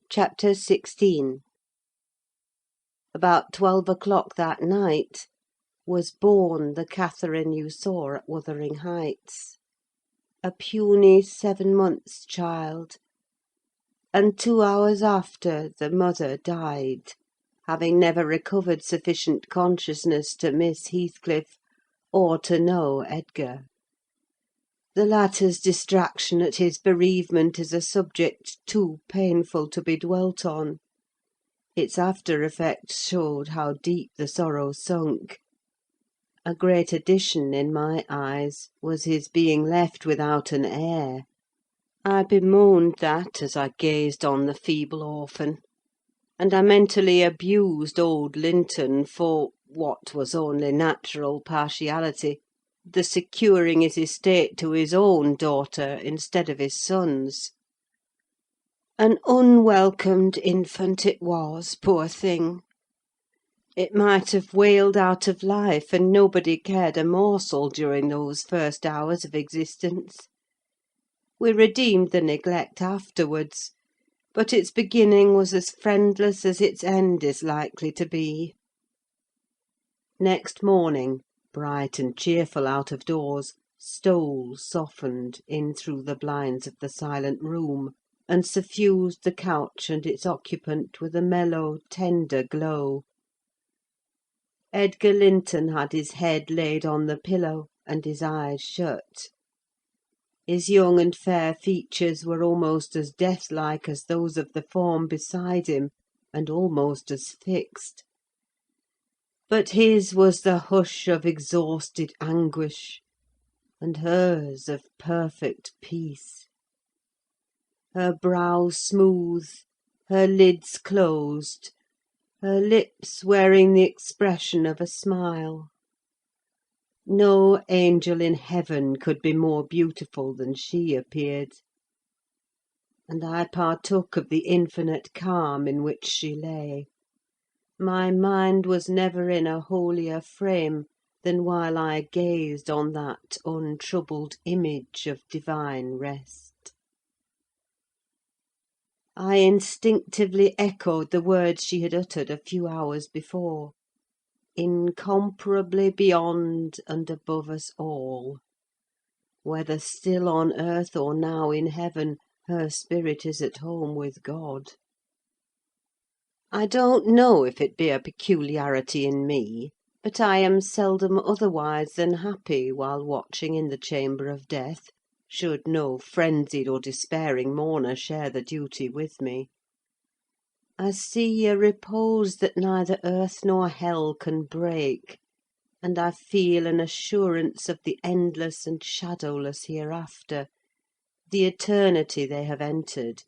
CHAPTER 16. About 12 o'clock that night was born the Catherine you saw at Wuthering Heights, a puny 7 months' child, and 2 hours after the mother died, having never recovered sufficient consciousness to miss Heathcliff or to know Edgar. The latter's distraction at his bereavement is a subject too painful to be dwelt on. Its after-effects showed how deep the sorrow sunk. A great addition, in my eyes, was his being left without an heir. I bemoaned that as I gazed on the feeble orphan, and I mentally abused old Linton for, what was only natural partiality, the securing his estate to his own daughter instead of his son's. An unwelcomed infant it was, poor thing! It might have wailed out of life, and nobody cared a morsel during those first hours of existence. We redeemed the neglect afterwards, but its beginning was as friendless as its end is likely to be. Next morning, bright and cheerful out of doors, stole, softened, in through the blinds of the silent room, and suffused the couch and its occupant with a mellow, tender glow. Edgar Linton had his head laid on the pillow, and his eyes shut. His young and fair features were almost as death-like as those of the form beside him, and almost as fixed. But his was the hush of exhausted anguish, and hers of perfect peace. Her brow smooth, her lids closed, her lips wearing the expression of a smile. No angel in heaven could be more beautiful than she appeared, and I partook of the infinite calm in which she lay. My mind was never in a holier frame than while I gazed on that untroubled image of divine rest. I instinctively echoed the words she had uttered a few hours before: incomparably beyond and above us all. Whether still on earth or now in heaven, her spirit is at home with God. I don't know if it be a peculiarity in me, but I am seldom otherwise than happy while watching in the chamber of death, should no frenzied or despairing mourner share the duty with me. I see a repose that neither earth nor hell can break, and I feel an assurance of the endless and shadowless hereafter, the eternity they have entered,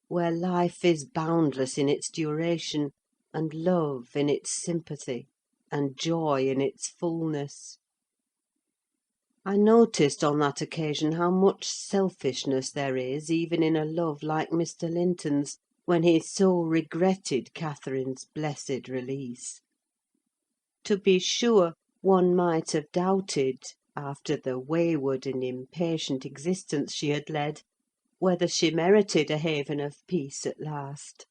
where life is boundless in its duration, and love in its sympathy, and joy in its fullness. I noticed on that occasion how much selfishness there is even in a love like Mr. Linton's, when he so regretted Catherine's blessed release. To be sure, one might have doubted, after the wayward and impatient existence she had led, whether she merited a haven of peace at last.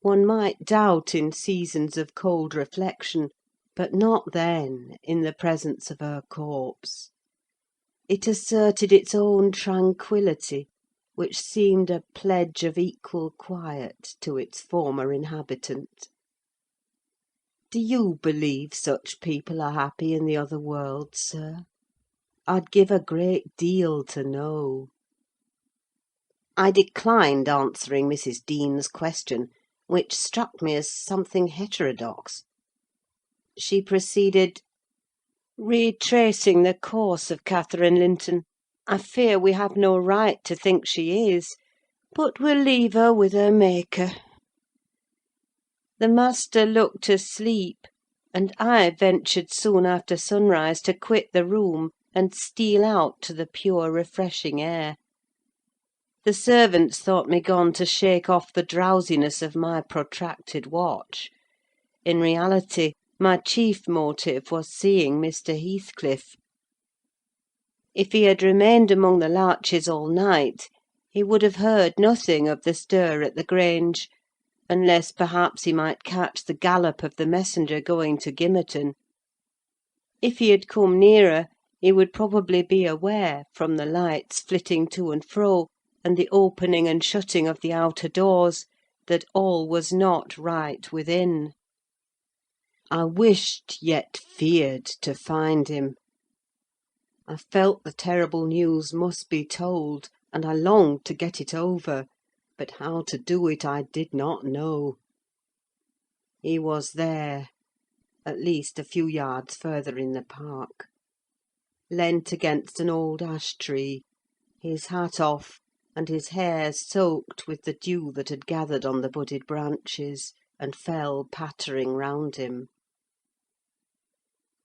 One might doubt in seasons of cold reflection, but not then, in the presence of her corpse. It asserted its own tranquillity, which seemed a pledge of equal quiet to its former inhabitant. Do you believe such people are happy in the other world, sir? I'd give a great deal to know. I declined answering Mrs. Dean's question, which struck me as something heterodox. She proceeded: "Retracing the course of Catherine Linton, I fear we have no right to think she is, but we'll leave her with her Maker. The master looked asleep, and I ventured soon after sunrise to quit the room and steal out to the pure, refreshing air. The servants thought me gone to shake off the drowsiness of my protracted watch. In reality, my chief motive was seeing Mr. Heathcliff. If he had remained among the larches all night, He would have heard nothing of the stir at the Grange, unless perhaps he might catch the gallop of the messenger going to Gimmerton. If he had come nearer, he would probably be aware, from the lights flitting to and fro, and the opening and shutting of the outer doors, that all was not right within. I wished, yet feared, to find him. I felt the terrible news must be told, and I longed to get it over, but how to do it I did not know. He was there, at least a few yards further in the park, leant against an old ash tree, his hat off, and his hair soaked with the dew that had gathered on the budded branches, and fell pattering round him.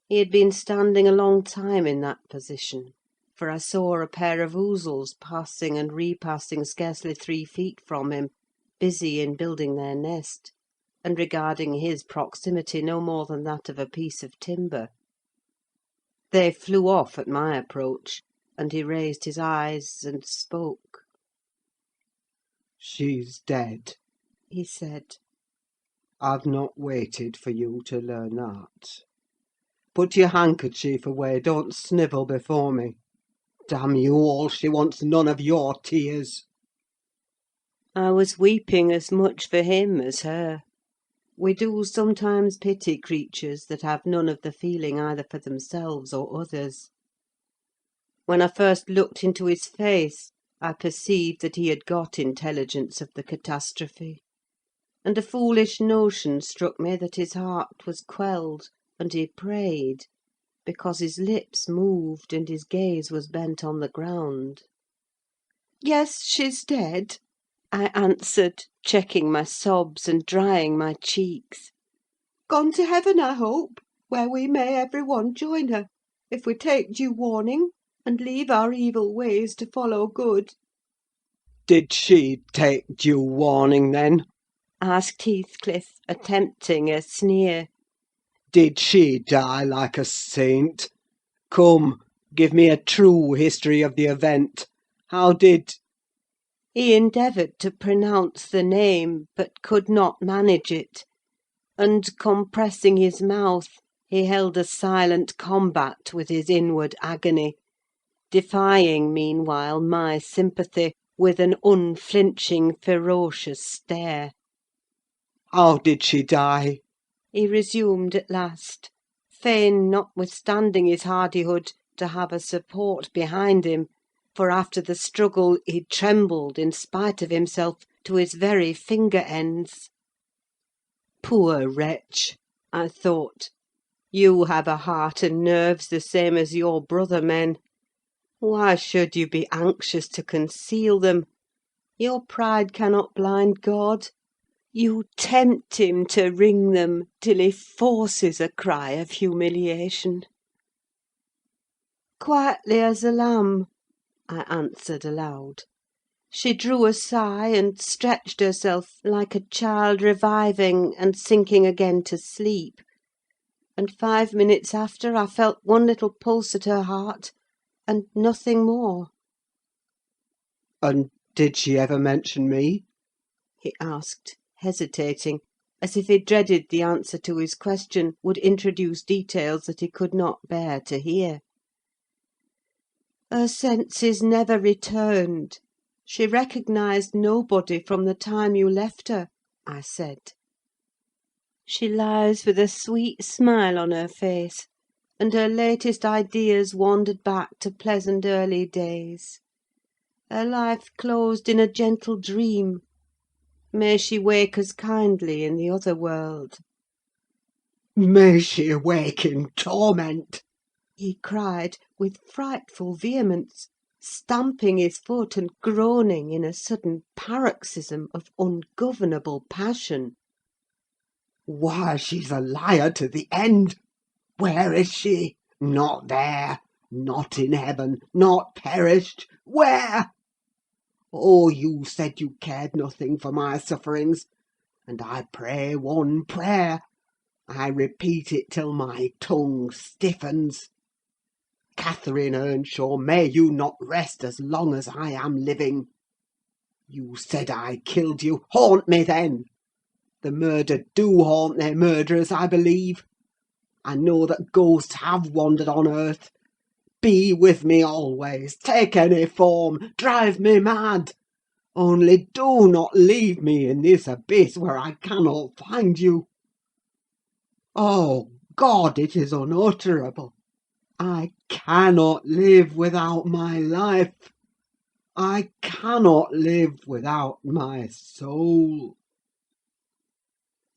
He had been standing a long time in that position, for I saw a pair of ouzels passing and repassing scarcely 3 feet from him, busy in building their nest, and regarding his proximity no more than that of a piece of timber. They flew off at my approach, and he raised his eyes and spoke. "She's dead," He said. "I've not waited for you to learn that. Put your handkerchief away, don't snivel before me. Damn you all, she wants none of your tears." I was weeping as much for him as her. We do sometimes pity creatures that have none of the feeling either for themselves or others. When I first looked into his face, I perceived that he had got intelligence of the catastrophe, and a foolish notion struck me that his heart was quelled, and he prayed, because his lips moved and his gaze was bent on the ground. "Yes, she's dead," I answered, checking my sobs and drying my cheeks. "Gone to heaven, I hope, where we may every one join her, if we take due warning, and leave our evil ways to follow good." "Did she take due warning, then?" asked Heathcliff, attempting a sneer. "Did she die like a saint? Come, give me a true history of the event. How did—" He endeavoured to pronounce the name, but could not manage it; and, compressing his mouth, he held a silent combat with his inward agony, defying meanwhile my sympathy with an unflinching, ferocious stare. "How did she die?" He resumed at last, fain, notwithstanding his hardihood, to have a support behind him, for after the struggle he trembled, in spite of himself, to his very finger ends. Poor wretch! I thought. You have a heart and nerves the same as your brother men. Why should you be anxious to conceal them? Your pride cannot blind God. You tempt him to wring them till he forces a cry of humiliation. "Quietly as a lamb," I answered aloud. She drew a sigh, and stretched herself like a child reviving and sinking again to sleep; and 5 minutes after I felt one little pulse at her heart, and nothing more. "And did she ever mention me?" he asked, hesitating, as if he dreaded the answer to his question would introduce details that he could not bear to hear. "Her senses never returned. She recognised nobody from the time you left her," I said. "She lies with a sweet smile on her face, and her latest ideas wandered back to pleasant early days. Her life closed in a gentle dream. May she wake as kindly in the other world." "May she awake in torment!" he cried, with frightful vehemence, stamping his foot and groaning in a sudden paroxysm of ungovernable passion. "Why, she's a liar to the end! Where is she? Not there! Not in heaven! Not perished! Where? Oh, you said you cared nothing for my sufferings, and I pray one prayer. I repeat it till my tongue stiffens. Catherine Earnshaw, may you not rest as long as I am living! You said I killed you. Haunt me, then! The murdered do haunt their murderers, I believe. I know that ghosts have wandered on earth. Be with me always. Take any form. Drive me mad. Only do not leave me in this abyss where I cannot find you. Oh, God, it is unutterable. I cannot live without my life. I cannot live without my soul.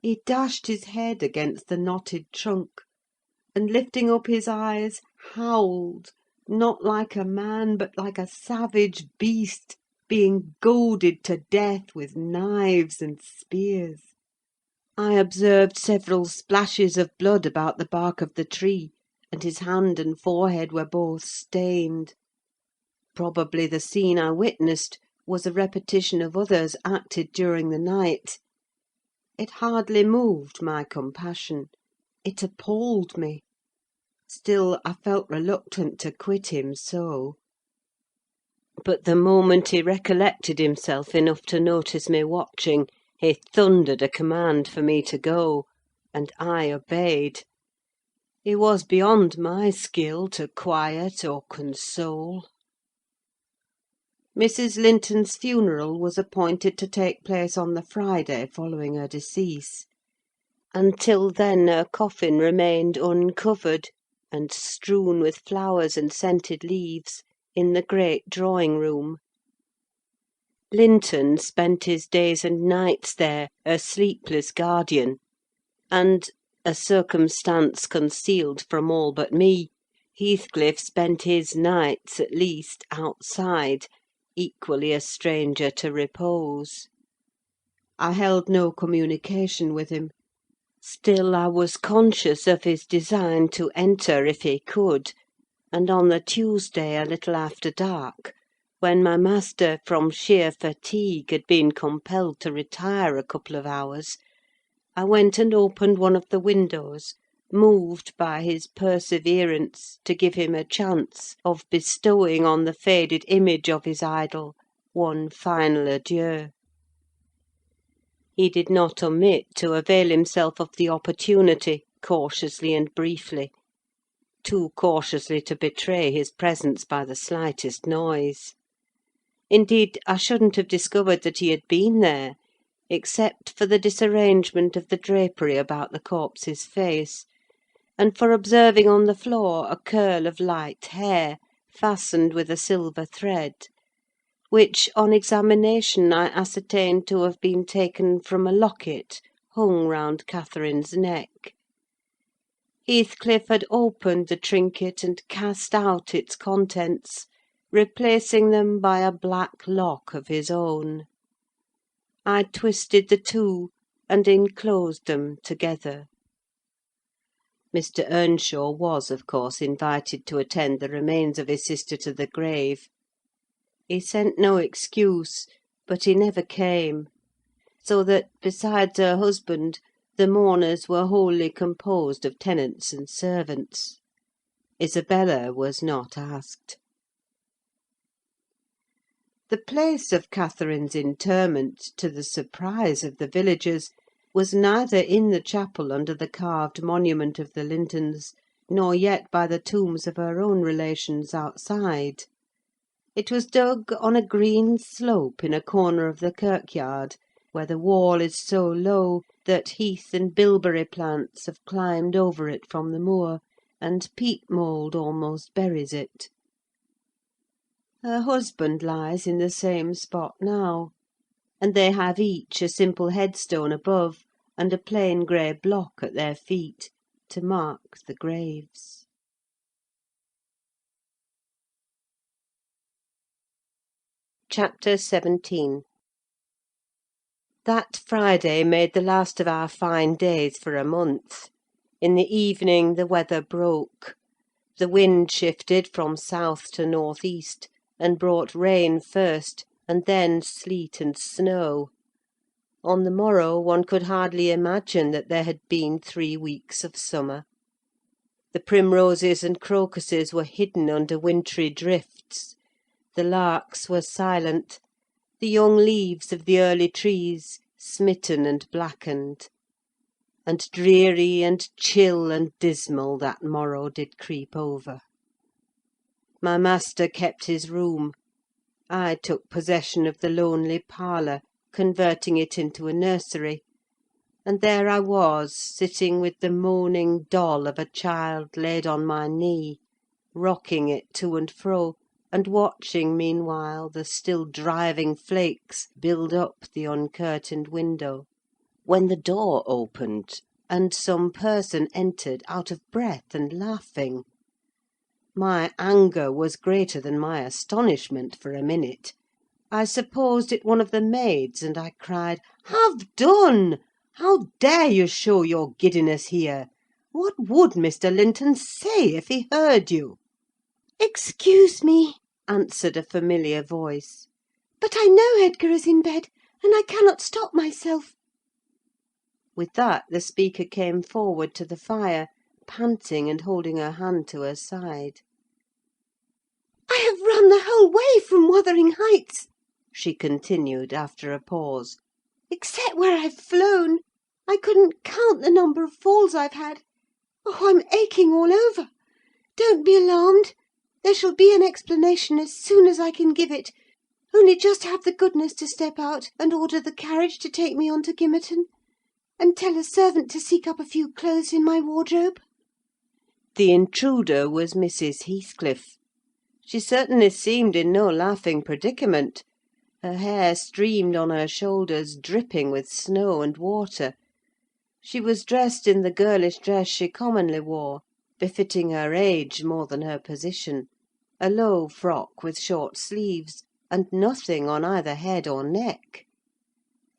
He dashed his head against the knotted trunk, and lifting up his eyes, howled, not like a man, but like a savage beast being goaded to death with knives and spears. I observed several splashes of blood about the bark of the tree, and his hand and forehead were both stained. Probably the scene I witnessed was a repetition of others acted during the night. It hardly moved my compassion: it appalled me. Still, I felt reluctant to quit him so. But the moment he recollected himself enough to notice me watching, he thundered a command for me to go, and I obeyed. He was beyond my skill to quiet or console. Mrs. Linton's funeral was appointed to take place on the Friday following her decease. Until then her coffin remained uncovered, and strewn with flowers and scented leaves, in the great drawing-room. Linton spent his days and nights there, her sleepless guardian; and, a circumstance concealed from all but me, Heathcliff spent his nights, at least, outside, equally a stranger to repose. I held no communication with him. Still, I was conscious of his design to enter if he could; and on the Tuesday, a little after dark, when my master, from sheer fatigue, had been compelled to retire a couple of hours, I went and opened one of the windows, moved by his perseverance to give him a chance of bestowing on the faded image of his idol one final adieu. He did not omit to avail himself of the opportunity, cautiously and briefly; too cautiously to betray his presence by the slightest noise. Indeed, I shouldn't have discovered that he had been there, except for the disarrangement of the drapery about the corpse's face, and for observing on the floor a curl of light hair, fastened with a silver thread, which, on examination, I ascertained to have been taken from a locket hung round Catherine's neck. Heathcliff had opened the trinket and cast out its contents, replacing them by a black lock of his own. I twisted the two, and enclosed them together. Mr. Earnshaw was, of course, invited to attend the remains of his sister to the grave. He sent no excuse, but he never came; so that, besides her husband, the mourners were wholly composed of tenants and servants. Isabella was not asked. The place of Catherine's interment, to the surprise of the villagers, was neither in the chapel under the carved monument of the Lintons, nor yet by the tombs of her own relations outside. It was dug on a green slope in a corner of the kirkyard, where the wall is so low that heath and bilberry plants have climbed over it from the moor, and peat mould almost buries it. Her husband lies in the same spot now, and they have each a simple headstone above, and a plain grey block at their feet, to mark the graves. Chapter 17. That Friday made the last of our fine days for a month. In the evening the weather broke. The wind shifted from south to north-east, and brought rain first, and then sleet and snow. On the morrow one could hardly imagine that there had been 3 weeks of summer. The primroses and crocuses were hidden under wintry drifts; the larks were silent; the young leaves of the early trees smitten and blackened, and dreary and chill and dismal that morrow did creep over. My master kept his room. I took possession of the lonely parlour, converting it into a nursery; and there I was, sitting with the moaning doll of a child laid on my knee, rocking it to and fro, and watching meanwhile the still driving flakes build up the uncurtained window, when the door opened, and some person entered out of breath and laughing. My anger was greater than my astonishment for a minute. I supposed it one of the maids, and I cried, "Have done! How dare you show your giddiness here? What would Mr. Linton say if he heard you?" "Excuse me," answered a familiar voice, "but I know Edgar is in bed, and I cannot stop myself." With that the speaker came forward to the fire, panting and holding her hand to her side. "I have run the whole way from Wuthering Heights," she continued, after a pause, "except where I've flown. I couldn't count the number of falls I've had. Oh, I'm aching all over. Don't be alarmed. There shall be an explanation as soon as I can give it. Only just have the goodness to step out and order the carriage to take me on to Gimmerton, and tell a servant to seek up a few clothes in my wardrobe." The intruder was Mrs. Heathcliff. She certainly seemed in no laughing predicament. Her hair streamed on her shoulders, dripping with snow and water. She was dressed in the girlish dress she commonly wore, befitting her age more than her position: a low frock with short sleeves, and nothing on either head or neck.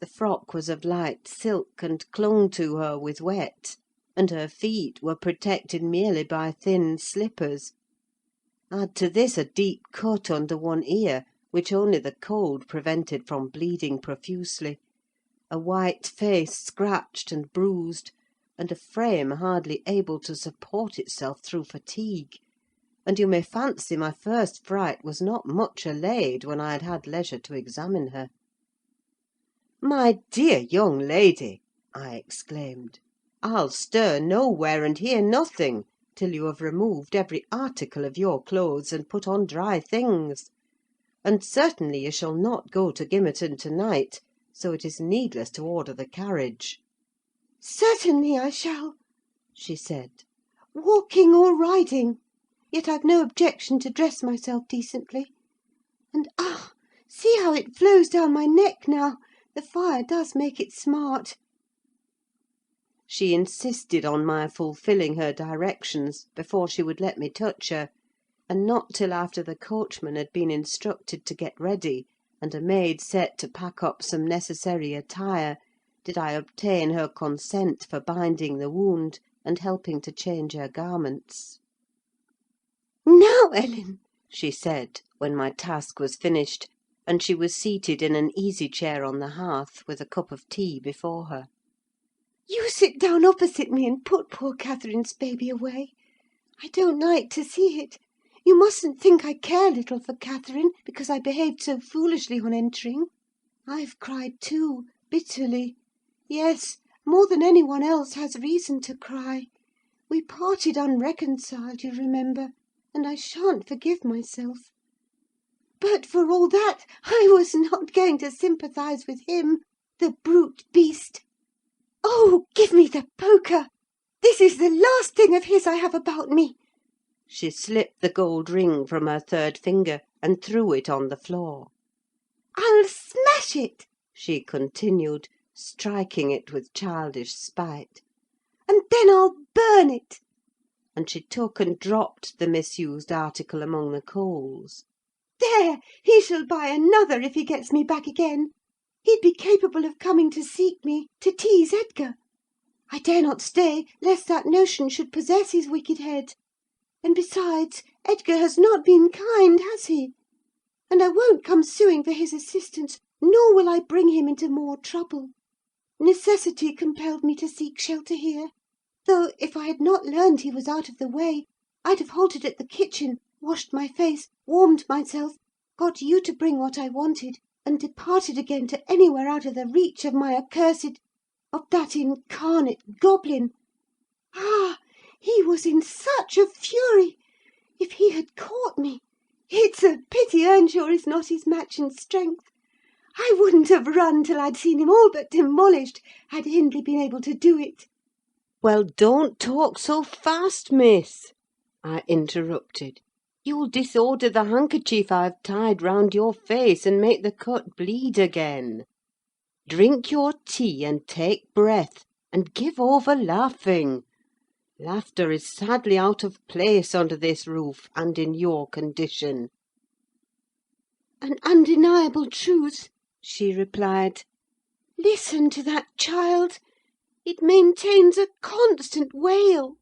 The frock was of light silk, and clung to her with wet, and her feet were protected merely by thin slippers. Add to this a deep cut under one ear, which only the cold prevented from bleeding profusely, a white face scratched and bruised, and a frame hardly able to support itself through fatigue; and you may fancy my first fright was not much allayed when I had had leisure to examine her. "My dear young lady," I exclaimed, "I'll stir nowhere and hear nothing till you have removed every article of your clothes and put on dry things. And certainly you shall not go to Gimmerton to-night, so it is needless to order the carriage." "Certainly I shall," she said, "walking or riding. Yet I've no objection to dress myself decently. And see how it flows down my neck now! The fire does make it smart." She insisted on my fulfilling her directions before she would let me touch her; and not till after the coachman had been instructed to get ready, and a maid set to pack up some necessary attire, did I obtain her consent for binding the wound, and helping to change her garments. "Now, Ellen," she said, when my task was finished, and she was seated in an easy chair on the hearth, with a cup of tea before her, "you sit down opposite me and put poor Catherine's baby away. I don't like to see it. You mustn't think I care little for Catherine, because I behaved so foolishly on entering. I've cried too, bitterly. Yes, more than any one else has reason to cry. We parted unreconciled, you remember, and I shan't forgive myself. But for all that, I was not going to sympathise with him, the brute beast. Oh, give me the poker! This is the last thing of his I have about me." She slipped the gold ring from her third finger, and threw it on the floor. "I'll smash it," she continued, striking it with childish spite. "and then I'll burn it." And she took and dropped the misused article among the coals. "There! He shall buy another if he gets me back again. He'd be capable of coming to seek me, to tease Edgar. I dare not stay, lest that notion should possess his wicked head. And besides, Edgar has not been kind, has he? And I won't come suing for his assistance, nor will I bring him into more trouble. Necessity compelled me to seek shelter here; though, if I had not learned he was out of the way, I'd have halted at the kitchen, washed my face, warmed myself, got you to bring what I wanted, and departed again to anywhere out of the reach of that incarnate goblin. Ah! He was in such a fury! If he had caught me! It's a pity Earnshaw is not his match in strength. I wouldn't have run till I'd seen him all but demolished, had Hindley been able to do it. "Well, don't talk so fast, miss," I interrupted. "You'll disorder the handkerchief I've tied round your face, and make the cut bleed again. Drink your tea, and take breath, and give over laughing. Laughter is sadly out of place under this roof, and in your condition." An undeniable truth, she replied. Listen to that child! It maintains a constant wail.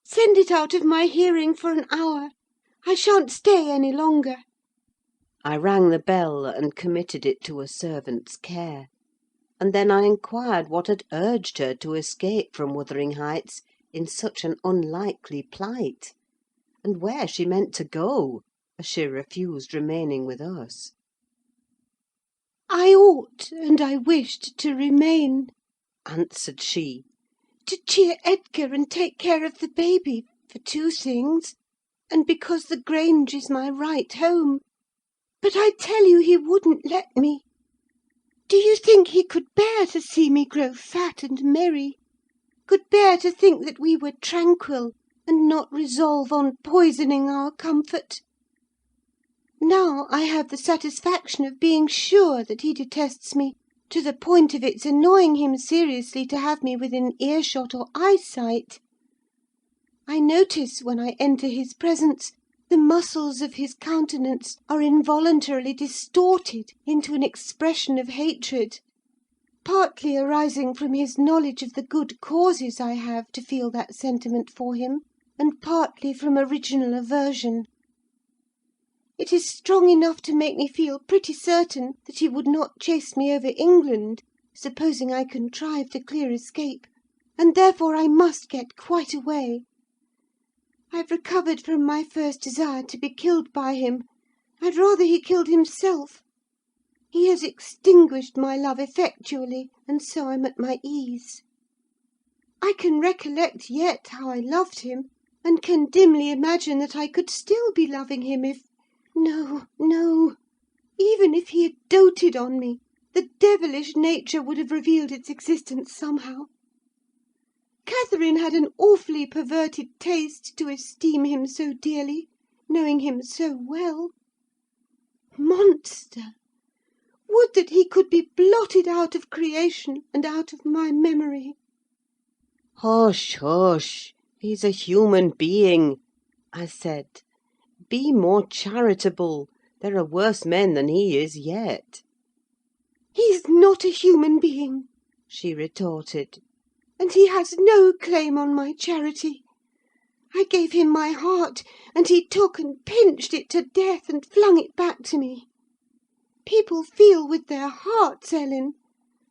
Send it out of my hearing for an hour. I shan't stay any longer. I rang the bell, and committed it to a servant's care; and then I inquired what had urged her to escape from Wuthering Heights in such an unlikely plight, and where she meant to go, as she refused remaining with us. I ought, and I wished to remain, Answered she. to cheer Edgar and take care of the baby, for two things, and because the Grange is my right home. But I tell you he wouldn't let me. Do you think he could bear to see me grow fat and merry? Could bear to think that we were tranquil, and not resolve on poisoning our comfort? Now I have the satisfaction of being sure that he detests me, to the point of its annoying him seriously to have me within earshot or eyesight. I notice, when I enter his presence, the muscles of his countenance are involuntarily distorted into an expression of hatred, partly arising from his knowledge of the good causes I have to feel that sentiment for him, and partly from original aversion. It is strong enough to make me feel pretty certain that he would not chase me over England, supposing I contrived a clear escape, and therefore I must get quite away. I've recovered from my first desire to be killed by him. I'd rather he killed himself. He has extinguished my love effectually, and so I'm at my ease. I can recollect yet how I loved him, and can dimly imagine that I could still be loving him if... No, no! Even if he had doted on me, the devilish nature would have revealed its existence somehow. Catherine had an awfully perverted taste to esteem him so dearly, knowing him so well. Monster! Would that he could be blotted out of creation and out of my memory! "Hush, hush! He's a human being," I said. "Be more charitable. There are worse men than he is yet." He's not a human being, she retorted, and he has no claim on my charity. I gave him my heart, and he took and pinched it to death, and flung it back to me. People feel with their hearts, Ellen,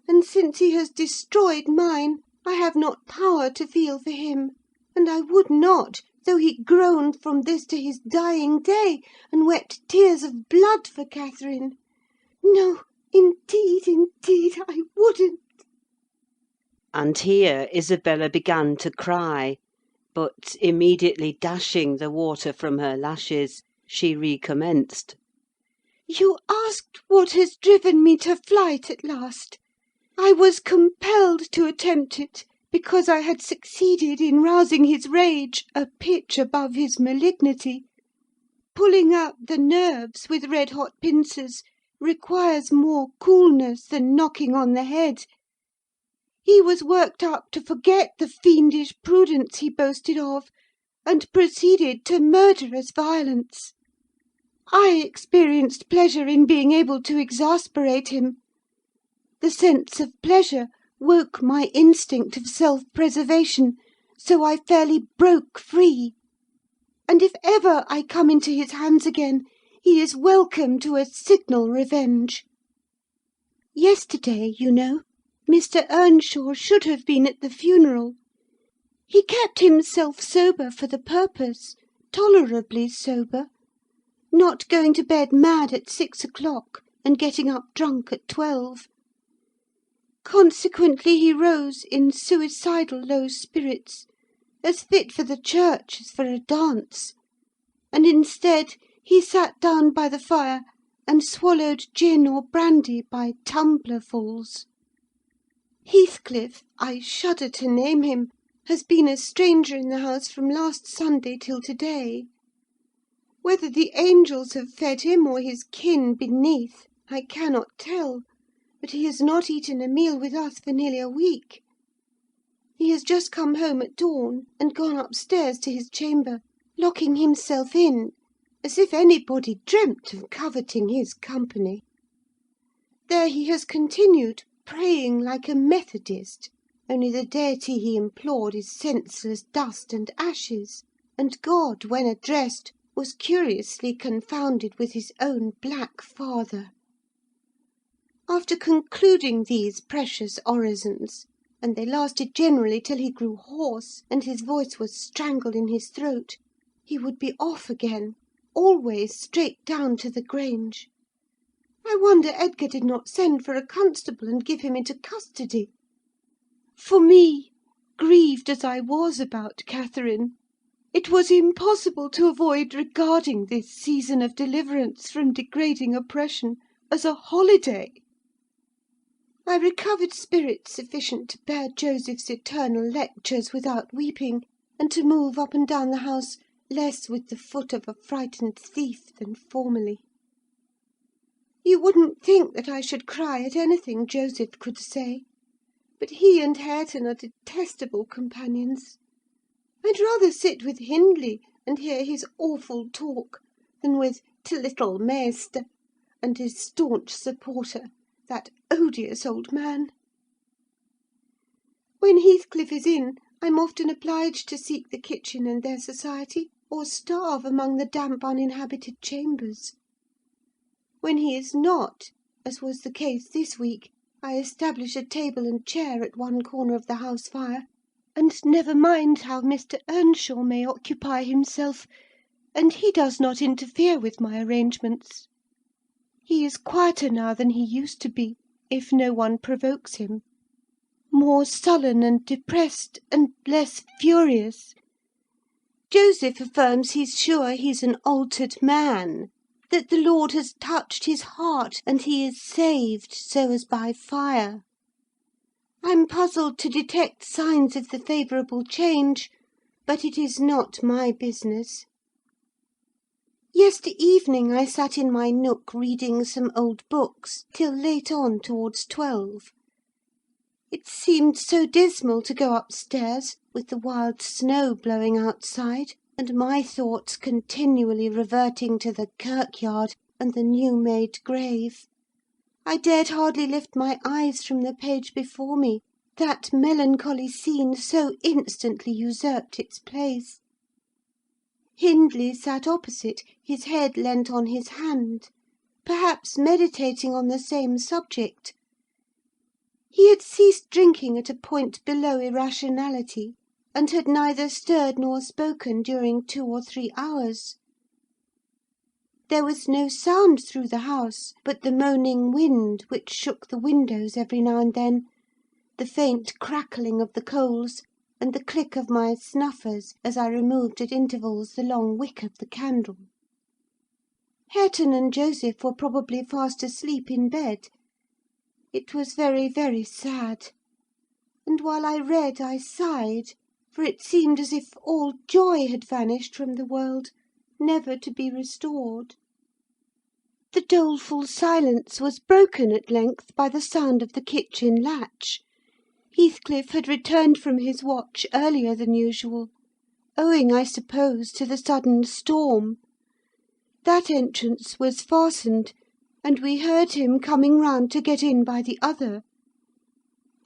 and since he has destroyed mine, I have not power to feel for him, and I would not, though he groaned from this to his dying day, and wept tears of blood for Catherine. No, indeed, I wouldn't." And here Isabella began to cry, but immediately dashing the water from her lashes, she recommenced. "You asked what has driven me to flight at last. I was compelled to attempt it, because I had succeeded in rousing his rage a pitch above his malignity. Pulling out the nerves with red-hot pincers requires more coolness than knocking on the head. He was worked up to forget the fiendish prudence he boasted of, and proceeded to murderous violence. I experienced pleasure in being able to exasperate him. The sense of pleasure woke my instinct of self-preservation, so I fairly broke free. And if ever I come into his hands again, he is welcome to a signal revenge. Yesterday, you know, Mr. Earnshaw should have been at the funeral. He kept himself sober for the purpose, tolerably sober, not going to bed mad at 6 o'clock, and getting up drunk at 12. Consequently, he rose in suicidal low spirits, as fit for the church as for a dance; and instead he sat down by the fire and swallowed gin or brandy by tumblerfuls. Heathcliff, I shudder to name him, has been a stranger in the house from last Sunday till to-day. Whether the angels have fed him, or his kin beneath, I cannot tell, but he has not eaten a meal with us for nearly a week. He has just come home at dawn, and gone upstairs to his chamber, locking himself in, as if anybody dreamt of coveting his company. There he has continued, praying like a Methodist, only the deity he implored is senseless dust and ashes, and God, when addressed, was curiously confounded with his own black father. After concluding these precious orisons, and they lasted generally till he grew hoarse, and his voice was strangled in his throat, he would be off again, always straight down to the Grange. I wonder Edgar did not send for a constable and give him into custody. For me, grieved as I was about Catherine, it was impossible to avoid regarding this season of deliverance from degrading oppression as a holiday. I recovered spirits sufficient to bear Joseph's eternal lectures without weeping, and to move up and down the house less with the foot of a frightened thief than formerly. You wouldn't think that I should cry at anything Joseph could say, but he and Hareton are detestable companions. I'd rather sit with Hindley and hear his awful talk than with t' little Maister and his staunch supporter, that odious old man. When Heathcliff is in, I'm often obliged to seek the kitchen and their society, or starve among the damp uninhabited chambers. When he is not, as was the case this week, I establish a table and chair at one corner of the house fire, and never mind how Mr. Earnshaw may occupy himself, and he does not interfere with my arrangements. He is quieter now than he used to be, if no one provokes him; more sullen and depressed, and less furious. Joseph affirms he's sure he's an altered man, that the Lord has touched his heart, and he is saved, so as by fire. I'm puzzled to detect signs of the favourable change, but it is not my business. Yester evening I sat in my nook reading some old books till late on towards 12. It seemed so dismal to go upstairs, with the wild snow blowing outside, and my thoughts continually reverting to the kirkyard and the new-made grave. I dared hardly lift my eyes from the page before me, that melancholy scene so instantly usurped its place. Hindley sat opposite, his head leant on his hand, perhaps meditating on the same subject. He had ceased drinking at a point below irrationality, and had neither stirred nor spoken during 2 or 3 hours. There was no sound through the house but the moaning wind, which shook the windows every now and then, the faint crackling of the coals, and the click of my snuffers as I removed at intervals the long wick of the candle. Hareton and Joseph were probably fast asleep in bed. It was very, very sad; and while I read I sighed, for it seemed as if all joy had vanished from the world, never to be restored. The doleful silence was broken at length by the sound of the kitchen latch. Heathcliff had returned from his watch earlier than usual, owing, I suppose, to the sudden storm. That entrance was fastened, and we heard him coming round to get in by the other.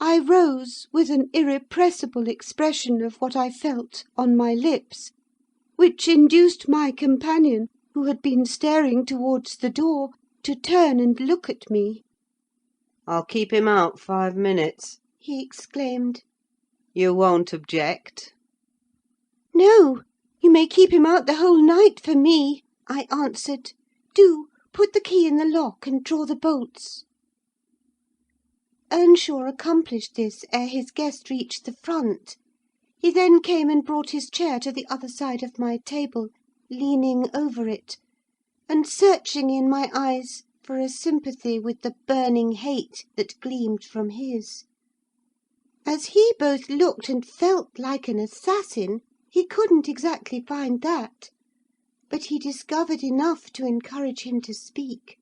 I rose with an irrepressible expression of what I felt on my lips, which induced my companion, who had been staring towards the door, to turn and look at me. "I'll keep him out 5 minutes," he exclaimed. "You won't object?" "No, you may keep him out the whole night for me," I answered. "Do, Put the key in the lock and draw the bolts." Earnshaw accomplished this ere his guest reached the front. He then came and brought his chair to the other side of my table, leaning over it, and searching in my eyes for a sympathy with the burning hate that gleamed from his. As he both looked and felt like an assassin, he couldn't exactly find that, but he discovered enough to encourage him to speak.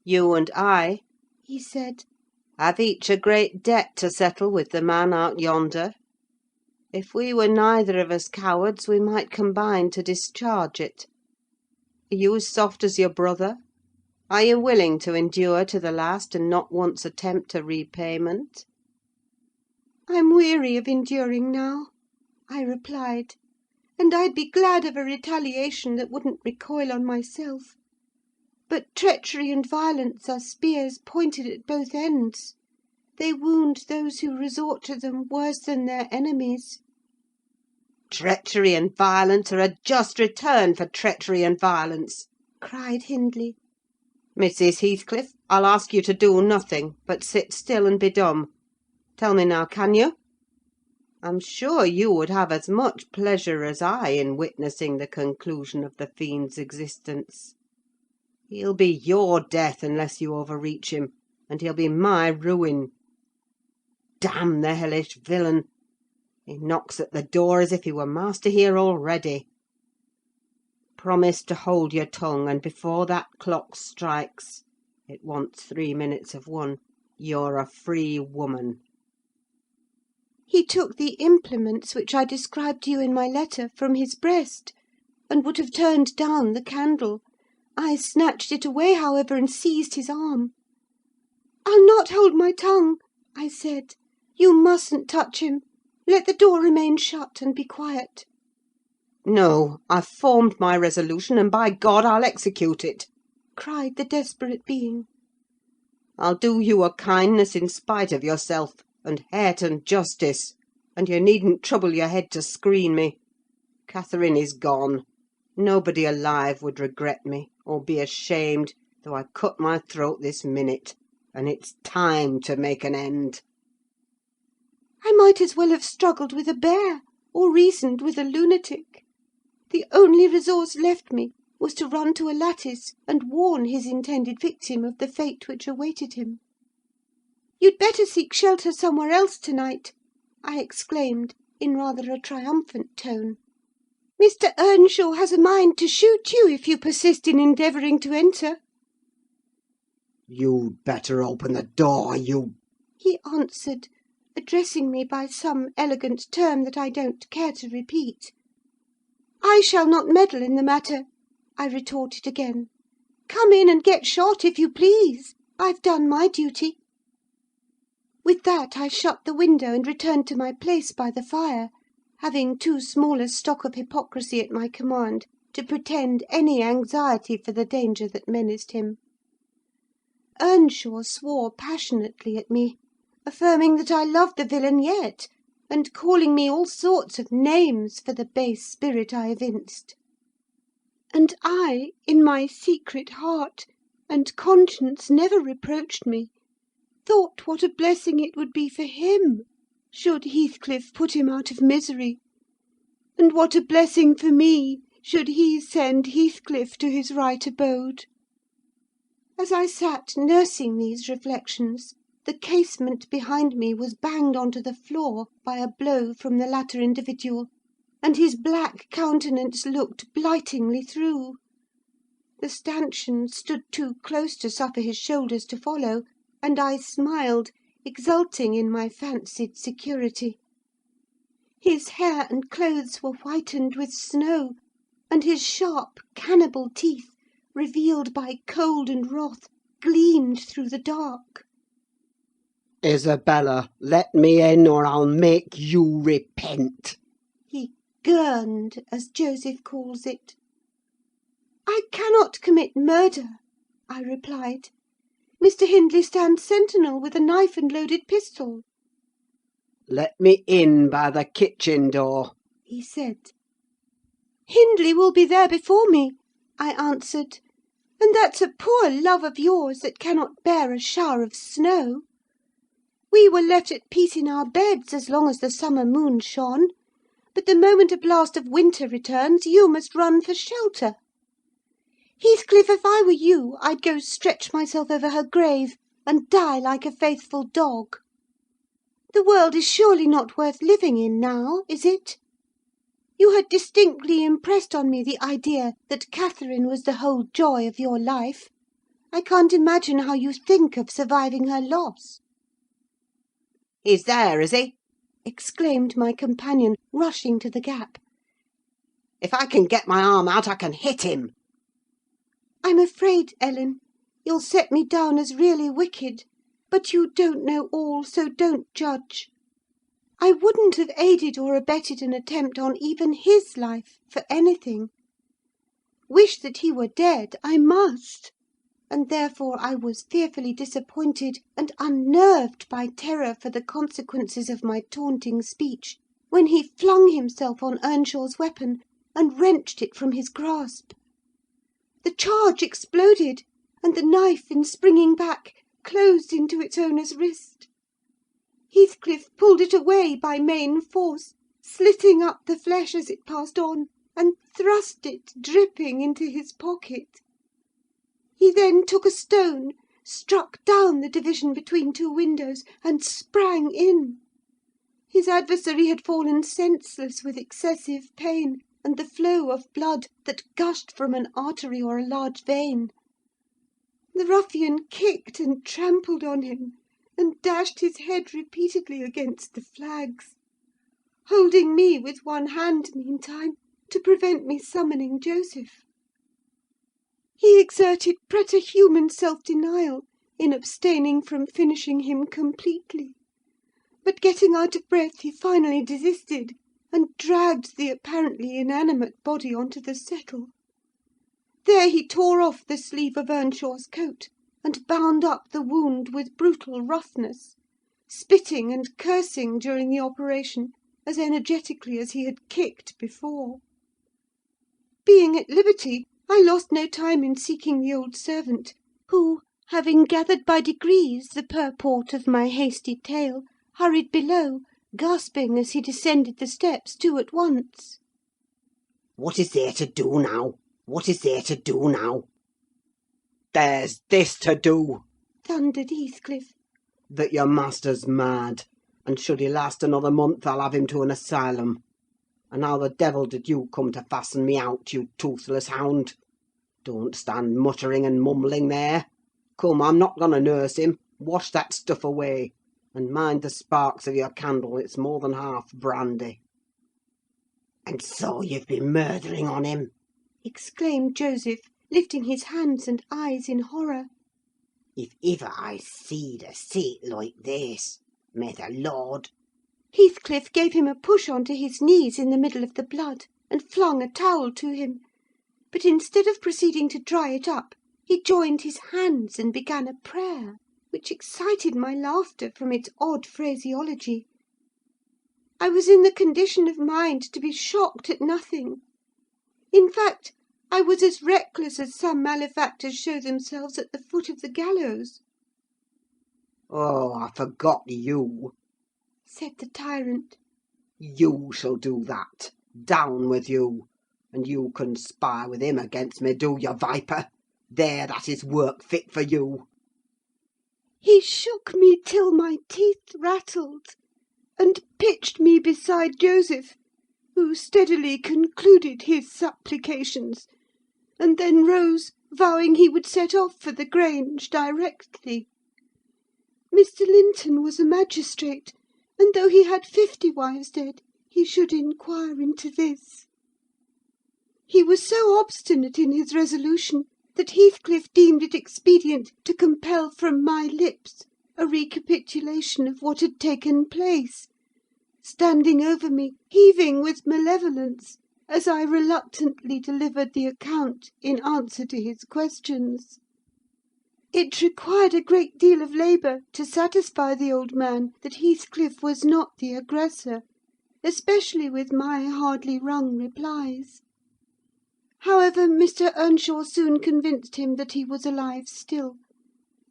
"You and I," He said, "have each a great debt to settle with the man out yonder. If we were neither of us cowards, we might combine to discharge it. Are you as soft as your brother? Are you willing to endure to the last, and not once attempt a repayment?" "I'm weary of enduring now," I replied, "and I'd be glad of a retaliation that wouldn't recoil on myself. But treachery and violence are spears pointed at both ends. They wound those who resort to them worse than their enemies." "Treachery and violence are a just return for treachery and violence," cried Hindley. "Mrs. Heathcliff, I'll ask you to do nothing, but sit still and be dumb. Tell me now, can you? I'm sure you would have as much pleasure as I in witnessing the conclusion of the fiend's existence. He'll be your death unless you overreach him, and he'll be my ruin. Damn the hellish villain! He knocks at the door as if he were master here already. Promise to hold your tongue, and before that clock strikes—it wants 3 minutes of 1—you're a free woman." He took the implements which I described to you in my letter from his breast, and would have turned down the candle. I snatched it away, however, and seized his arm. "I'll not hold my tongue," I said. "You mustn't touch him. Let the door remain shut, and be quiet." "No, I've formed my resolution, and by God I'll execute it!" cried the desperate being. "I'll do you a kindness in spite of yourself, and Hareton justice; and you needn't trouble your head to screen me. Catherine is gone. Nobody alive would regret me, or be ashamed, though I cut my throat this minute; and it's time to make an end." I might as well have struggled with a bear, or reasoned with a lunatic. The only resource left me was to run to a lattice and warn his intended victim of the fate which awaited him. "You'd better seek shelter somewhere else to-night," I exclaimed, in rather a triumphant tone. "Mr. Earnshaw has a mind to shoot you if you persist in endeavouring to enter." "You'd better open the door, you—" he answered, addressing me by some elegant term that I don't care to repeat. "I shall not meddle in the matter," I retorted again. "Come in and get shot, if you please. I've done my duty." With that I shut the window and returned to my place by the fire, having too small a stock of hypocrisy at my command to pretend any anxiety for the danger that menaced him. Earnshaw swore passionately at me, affirming that I loved the villain yet, and calling me all sorts of names for the base spirit I evinced. And I, in my secret heart, and conscience never reproached me, thought what a blessing it would be for him should Heathcliff put him out of misery, and what a blessing for me should he send Heathcliff to his right abode. As I sat nursing these reflections, the casement behind me was banged on to the floor by a blow from the latter individual, and his black countenance looked blightingly through. The stanchion stood too close to suffer his shoulders to follow, and I smiled, exulting in my fancied security. His hair and clothes were whitened with snow, and his sharp cannibal teeth, revealed by cold and wrath, gleamed through the dark. "Isabella, let me in, or I'll make you repent!" He gurned, as Joseph calls it. "I cannot commit murder," I replied. "Mr. Hindley stands sentinel with a knife and loaded pistol." "Let me in by the kitchen door," he said. "Hindley will be there before me," I answered. And that's a poor love of yours that cannot bear a shower of snow. We were left at peace in our beds as long as the summer moon shone, but the moment a blast of winter returns, you must run for shelter. Heathcliff, if I were you, I'd go stretch myself over her grave, and die like a faithful dog. The world is surely not worth living in now, is it? You had distinctly impressed on me the idea that Catherine was the whole joy of your life. I can't imagine how you think of surviving her loss." "He's there, is he?" exclaimed my companion, rushing to the gap. "If I can get my arm out, I can hit him." "I'm afraid, Ellen, you'll set me down as really wicked, but you don't know all, so don't judge. I wouldn't have aided or abetted an attempt on even his life for anything. Wish that he were dead, I must, and therefore I was fearfully disappointed and unnerved by terror for the consequences of my taunting speech, when he flung himself on Earnshaw's weapon and wrenched it from his grasp. The charge exploded, and the knife, in springing back, closed into its owner's wrist. Heathcliff pulled it away by main force, slitting up the flesh as it passed on, and thrust it, dripping, into his pocket. He then took a stone, struck down the division between two windows, and sprang in. His adversary had fallen senseless with excessive pain, and the flow of blood that gushed from an artery or a large vein. The ruffian kicked and trampled on him, and dashed his head repeatedly against the flags, holding me with one hand meantime to prevent me summoning Joseph. He exerted preterhuman self-denial in abstaining from finishing him completely, but getting out of breath, he finally desisted, and dragged the apparently inanimate body on to the settle. There he tore off the sleeve of Earnshaw's coat, and bound up the wound with brutal roughness, spitting and cursing during the operation as energetically as he had kicked before. Being at liberty, I lost no time in seeking the old servant, who, having gathered by degrees the purport of my hasty tale, hurried below, gasping as he descended the steps two at once. "What is there to do now? What is there to do now?" "There's this to do," thundered Heathcliff. "That your master's mad, and should he last another month, I'll have him to an asylum. And how the devil did you come to fasten me out, you toothless hound? Don't stand muttering and mumbling there. Come, I'm not going to nurse him. Wash that stuff away, and mind the sparks of your candle, it's more than half brandy." "And so you've been murdering on him?" exclaimed Joseph, lifting his hands and eyes in horror. "If ever I seed a sight like this, may the Lord—" Heathcliff gave him a push on to his knees in the middle of the blood, and flung a towel to him; but instead of proceeding to dry it up, he joined his hands and began a prayer, which excited my laughter from its odd phraseology. I was in the condition of mind to be shocked at nothing. In fact, I was as reckless as some malefactors show themselves at the foot of the gallows. "Oh, I forgot you," said the tyrant. "You shall do that. Down with you! And you conspire with him against me, do you, viper? There, that is work fit for you." He shook me till my teeth rattled, and pitched me beside Joseph, who steadily concluded his supplications, and then rose, vowing he would set off for the Grange directly. Mr. Linton was a magistrate, and though he had 50 wives dead, he should inquire into this. He was so obstinate in his resolution that Heathcliff deemed it expedient to compel from my lips a recapitulation of what had taken place, standing over me, heaving with malevolence, as I reluctantly delivered the account in answer to his questions. It required a great deal of labour to satisfy the old man that Heathcliff was not the aggressor, especially with my hardly wrung replies. However, Mr. Earnshaw soon convinced him that he was alive still.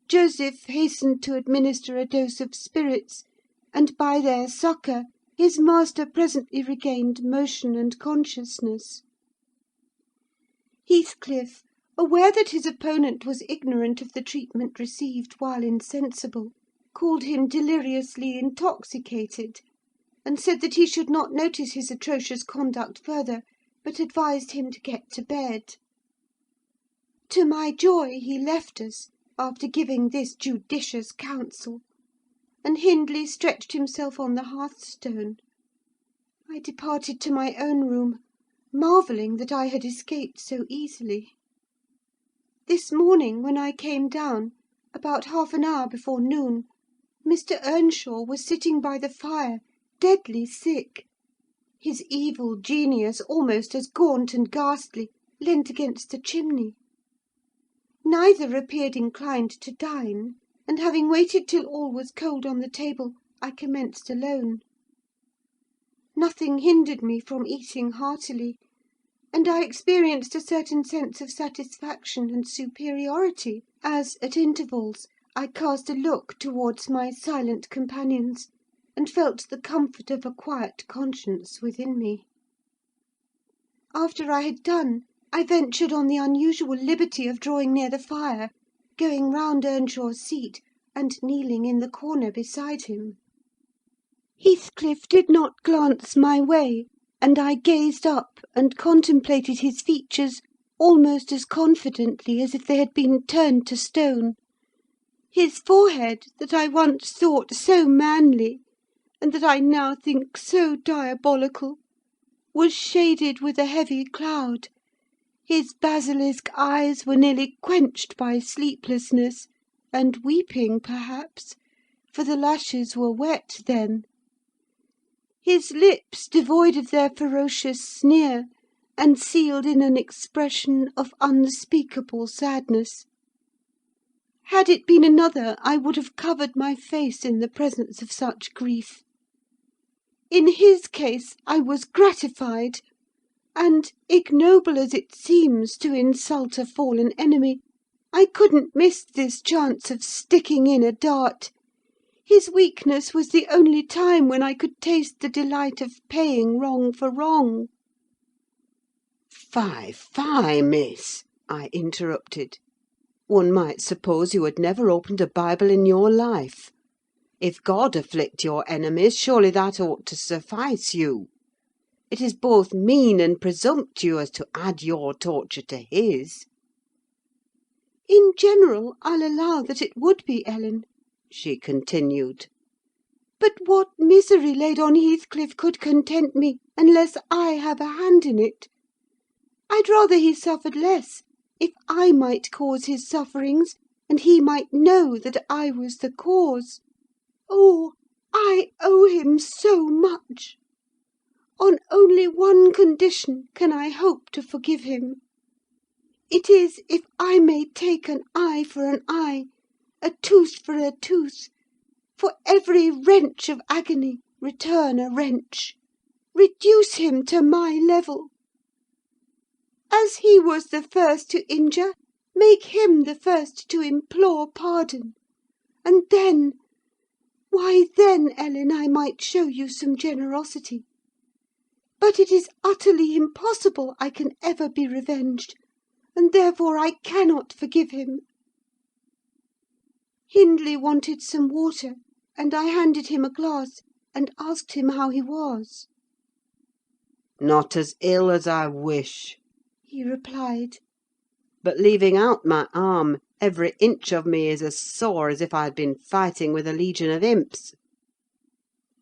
Joseph hastened to administer a dose of spirits, and by their succour his master presently regained motion and consciousness. Heathcliff, aware that his opponent was ignorant of the treatment received while insensible, called him deliriously intoxicated, and said that he should not notice his atrocious conduct further, but advised him to get to bed. To my joy he left us, after giving this judicious counsel, and Hindley stretched himself on the hearthstone. I departed to my own room, marvelling that I had escaped so easily. This morning, when I came down, about half an hour before noon, Mr. Earnshaw was sitting by the fire, deadly sick. His evil genius, almost as gaunt and ghastly, leant against the chimney. Neither appeared inclined to dine, and having waited till all was cold on the table, I commenced alone. Nothing hindered me from eating heartily, and I experienced a certain sense of satisfaction and superiority, as, at intervals, I cast a look towards my silent companions, and felt the comfort of a quiet conscience within me. After I had done, I ventured on the unusual liberty of drawing near the fire, going round Earnshaw's seat, and kneeling in the corner beside him. Heathcliff did not glance my way, and I gazed up and contemplated his features almost as confidently as if they had been turned to stone. His forehead, that I once thought so manly, and that I now think so diabolical, was shaded with a heavy cloud. His basilisk eyes were nearly quenched by sleeplessness, and weeping, perhaps, for the lashes were wet then. His lips devoid of their ferocious sneer, and sealed in an expression of unspeakable sadness. Had it been another, I would have covered my face in the presence of such grief. In his case I was gratified, and, ignoble as it seems to insult a fallen enemy, I couldn't miss this chance of sticking in a dart. His weakness was the only time when I could taste the delight of paying wrong for wrong. "Fie, fie, miss!" I interrupted. "One might suppose you had never opened a Bible in your life. If God afflict your enemies, surely that ought to suffice you. It is both mean and presumptuous to add your torture to his." In general, I'll allow that it would be, Ellen, she continued. But what misery laid on Heathcliff could content me, unless I have a hand in it? I'd rather he suffered less, if I might cause his sufferings, and he might know that I was the cause. Oh, I owe him so much! On only one condition can I hope to forgive him. It is, if I may take an eye for an eye, a tooth for a tooth; for every wrench of agony return a wrench. Reduce him to my level. As he was the first to injure, make him the first to implore pardon; and then, why then, Ellen, I might show you some generosity. But it is utterly impossible I can ever be revenged, and therefore I cannot forgive him." Hindley wanted some water, and I handed him a glass, and asked him how he was. "Not as ill as I wish," he replied. "But leaving out my arm, every inch of me is as sore as if I had been fighting with a legion of imps."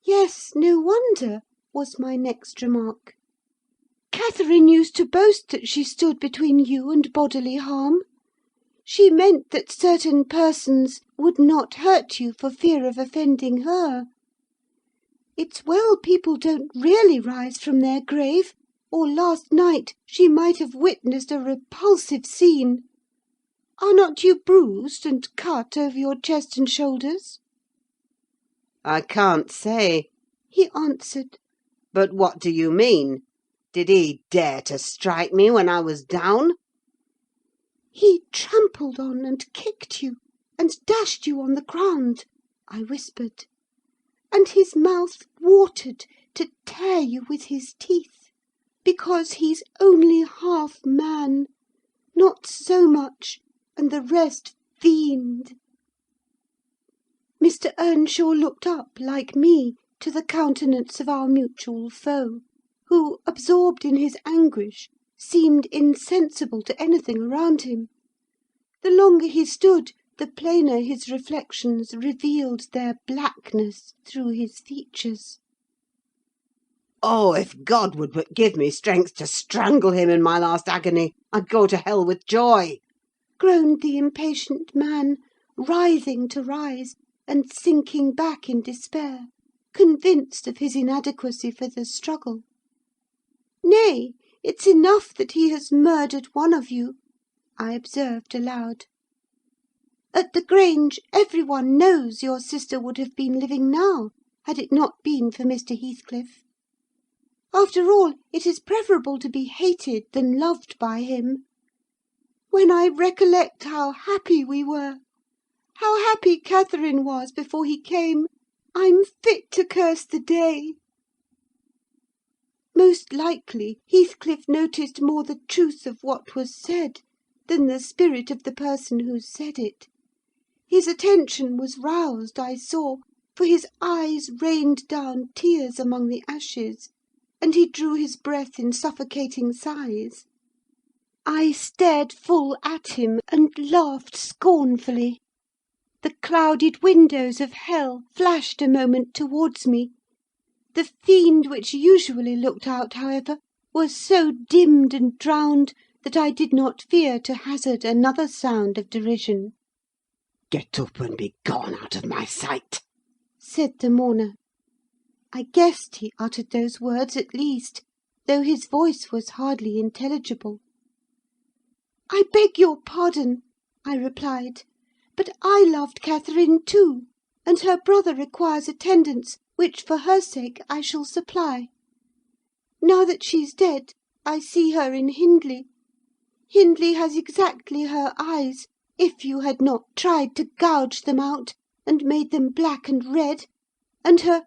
"Yes, no wonder," was my next remark. "Catherine used to boast that she stood between you and bodily harm. She meant that certain persons would not hurt you for fear of offending her. It's well people don't really rise from their grave, or last night she might have witnessed a repulsive scene. Are not you bruised and cut over your chest and shoulders?" "I can't say," he answered. "but what do you mean? Did he dare to strike me when I was down?" "He trampled on and kicked you, and dashed you on the ground," I whispered; "and his mouth watered to tear you with his teeth, because he's only half man, not so much, and the rest fiend." Mr. Earnshaw looked up, like me, to the countenance of our mutual foe, who, absorbed in his anguish, seemed insensible to anything around him. The longer he stood, the plainer his reflections revealed their blackness through his features. "Oh, if God would but give me strength to strangle him in my last agony, I'd go to hell with joy!" groaned the impatient man, writhing to rise, and sinking back in despair, convinced of his inadequacy for the struggle. "Nay, it's enough that he has murdered one of you," I observed aloud. "At the Grange, every one knows your sister would have been living now, had it not been for Mr. Heathcliff. After all, it is preferable to be hated than loved by him. When I recollect how happy we were, how happy Catherine was before he came, I'm fit to curse the day." Most likely Heathcliff noticed more the truth of what was said than the spirit of the person who said it. His attention was roused, I saw, for his eyes rained down tears among the ashes, and he drew his breath in suffocating sighs. I stared full at him, and laughed scornfully. The clouded windows of hell flashed a moment towards me. The fiend which usually looked out, however, was so dimmed and drowned that I did not fear to hazard another sound of derision. "Get up and be gone out of my sight," said the mourner. I guessed he uttered those words at least, though his voice was hardly intelligible. "I beg your pardon," I replied, "but I loved Catherine too, and her brother requires attendance, which, for her sake, I shall supply. Now that she's dead, I see her in Hindley. Hindley has exactly her eyes, if you had not tried to gouge them out, and made them black and red, and her—"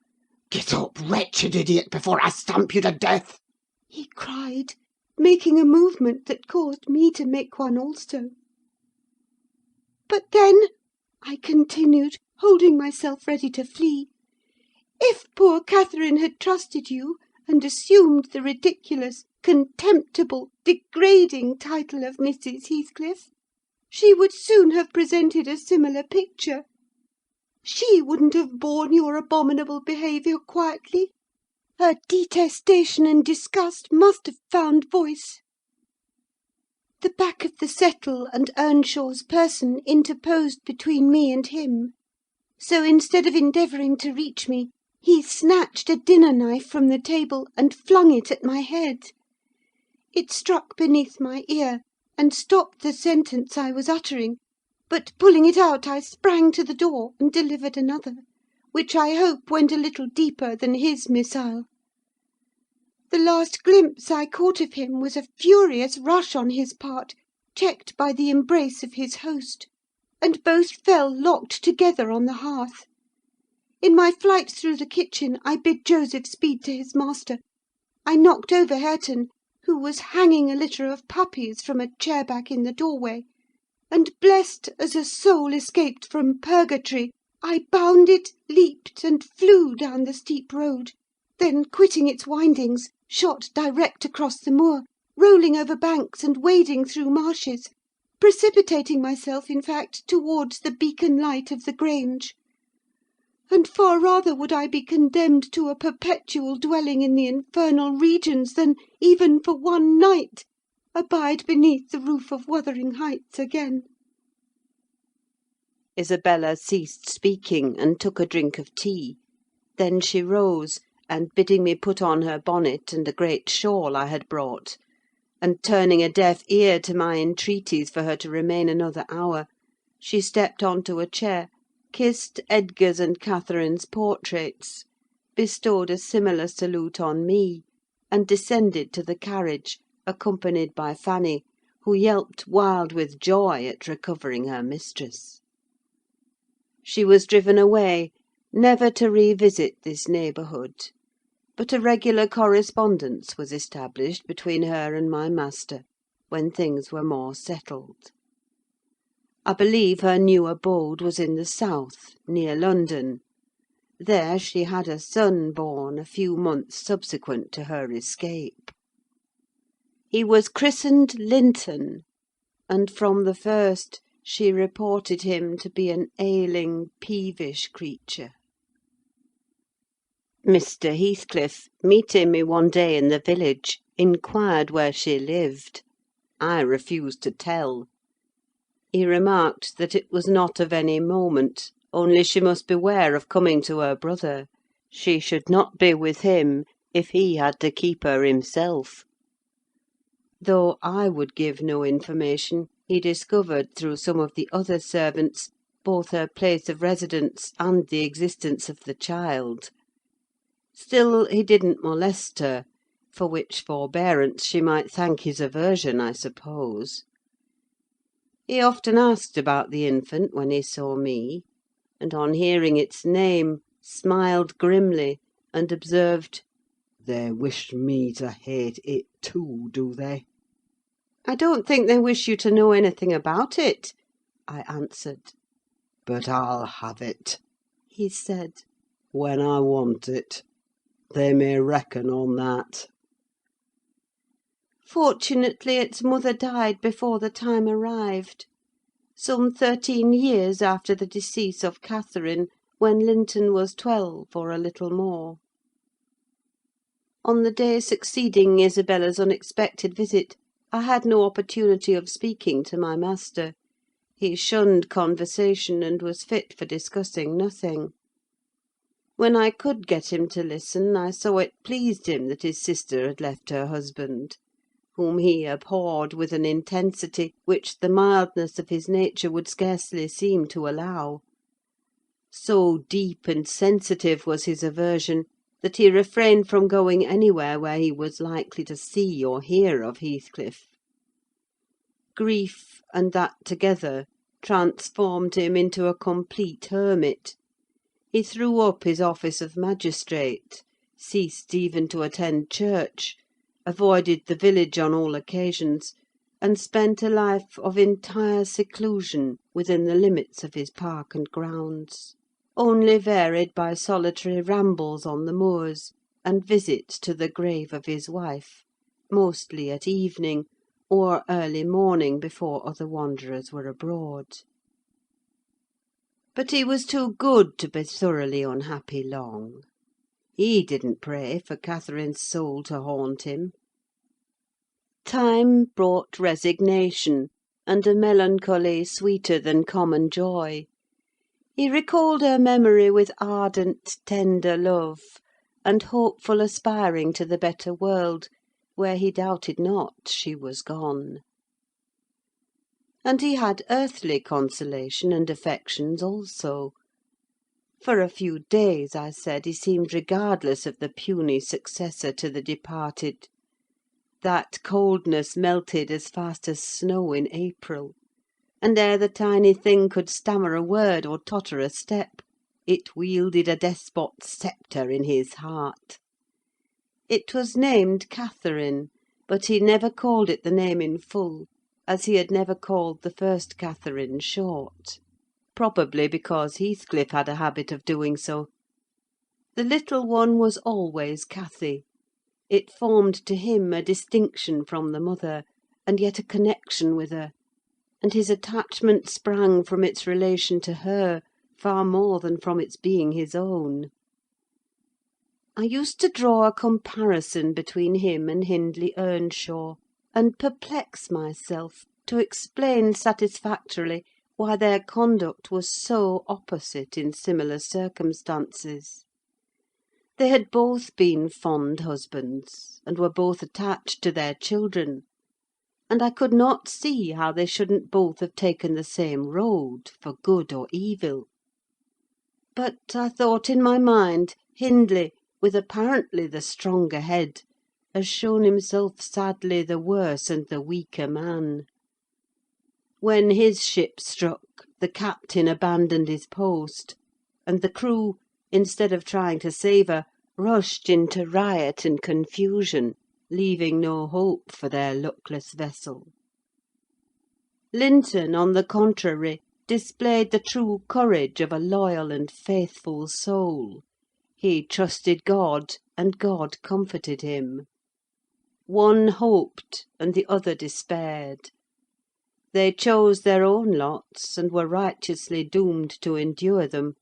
"Get up, wretched idiot, before I stamp you to death!" he cried, making a movement that caused me to make one also. "But then," I continued, holding myself ready to flee, "if poor Catherine had trusted you, and assumed the ridiculous, contemptible, degrading title of Mrs. Heathcliff, she would soon have presented a similar picture. She wouldn't have borne your abominable behaviour quietly. Her detestation and disgust must have found voice." The back of the settle and Earnshaw's person interposed between me and him; so, instead of endeavouring to reach me, he snatched a dinner knife from the table and flung it at my head. It struck beneath my ear, and stopped the sentence I was uttering; but, pulling it out, I sprang to the door and delivered another, which I hope went a little deeper than his missile. The last glimpse I caught of him was a furious rush on his part, checked by the embrace of his host, and both fell locked together on the hearth. In my flight through the kitchen, I bid Joseph speed to his master. I knocked over Hareton, who was hanging a litter of puppies from a chair back in the doorway, and, blessed as a soul escaped from purgatory, I bounded, leaped, and flew down the steep road; then, quitting its windings, shot direct across the moor, rolling over banks and wading through marshes, precipitating myself, in fact, towards the beacon light of the Grange. And far rather would I be condemned to a perpetual dwelling in the infernal regions than, even for one night, abide beneath the roof of Wuthering Heights again. Isabella ceased speaking, and took a drink of tea. Then she rose, and bidding me put on her bonnet and a great shawl I had brought, and turning a deaf ear to my entreaties for her to remain another hour, she stepped on to a chair, kissed Edgar's and Catherine's portraits, bestowed a similar salute on me, and descended to the carriage, accompanied by Fanny, who yelped wild with joy at recovering her mistress. She was driven away, never to revisit this neighbourhood; but a regular correspondence was established between her and my master, when things were more settled. I believe her new abode was in the south, near London. There she had a son born a few months subsequent to her escape. He was christened Linton, and from the first she reported him to be an ailing, peevish creature. Mr. Heathcliff, meeting me one day in the village, inquired where she lived. I refused to tell. He remarked that it was not of any moment, only she must beware of coming to her brother. She should not be with him, if he had to keep her himself. Though I would give no information, he discovered, through some of the other servants, both her place of residence and the existence of the child. Still, he didn't molest her, for which forbearance she might thank his aversion, I suppose. He often asked about the infant when he saw me, and on hearing its name, smiled grimly, and observed, "They wish me to hate it too, do they?" "I don't think they wish you to know anything about it," I answered. "But I'll have it," he said, "when I want it. They may reckon on that." Fortunately, its mother died before the time arrived, some 13 years after the decease of Catherine, when Linton was 12, or a little more. On the day succeeding Isabella's unexpected visit, I had no opportunity of speaking to my master. He shunned conversation, and was fit for discussing nothing. When I could get him to listen, I saw it pleased him that his sister had left her husband, whom he abhorred with an intensity which the mildness of his nature would scarcely seem to allow. So deep and sensitive was his aversion, that he refrained from going anywhere where he was likely to see or hear of Heathcliff. Grief, and that together, transformed him into a complete hermit. He threw up his office of magistrate, ceased even to attend church, avoided the village on all occasions, and spent a life of entire seclusion within the limits of his park and grounds, only varied by solitary rambles on the moors, and visits to the grave of his wife, mostly at evening, or early morning before other wanderers were abroad. But he was too good to be thoroughly unhappy long. He didn't pray for Catherine's soul to haunt him. Time brought resignation, and a melancholy sweeter than common joy. He recalled her memory with ardent, tender love, and hopeful aspiring to the better world, where he doubted not she was gone. And he had earthly consolation and affections also. For a few days, I said, he seemed regardless of the puny successor to the departed. That coldness melted as fast as snow in April, and ere the tiny thing could stammer a word or totter a step, it wielded a despot's sceptre in his heart. It was named Catherine, but he never called it the name in full, as he had never called the first Catherine short; probably because Heathcliff had a habit of doing so. The little one was always Cathy. It formed to him a distinction from the mother, and yet a connection with her, and his attachment sprang from its relation to her far more than from its being his own. I used to draw a comparison between him and Hindley Earnshaw, and perplex myself to explain satisfactorily why their conduct was so opposite in similar circumstances. They had both been fond husbands, and were both attached to their children, and I could not see how they shouldn't both have taken the same road, for good or evil. But I thought in my mind, Hindley, with apparently the stronger head, has shown himself sadly the worse and the weaker man. When his ship struck, the captain abandoned his post, and the crew, instead of trying to save her, rushed into riot and confusion, leaving no hope for their luckless vessel. Linton, on the contrary, displayed the true courage of a loyal and faithful soul. He trusted God, and God comforted him. One hoped, and the other despaired. They chose their own lots, and were righteously doomed to endure them.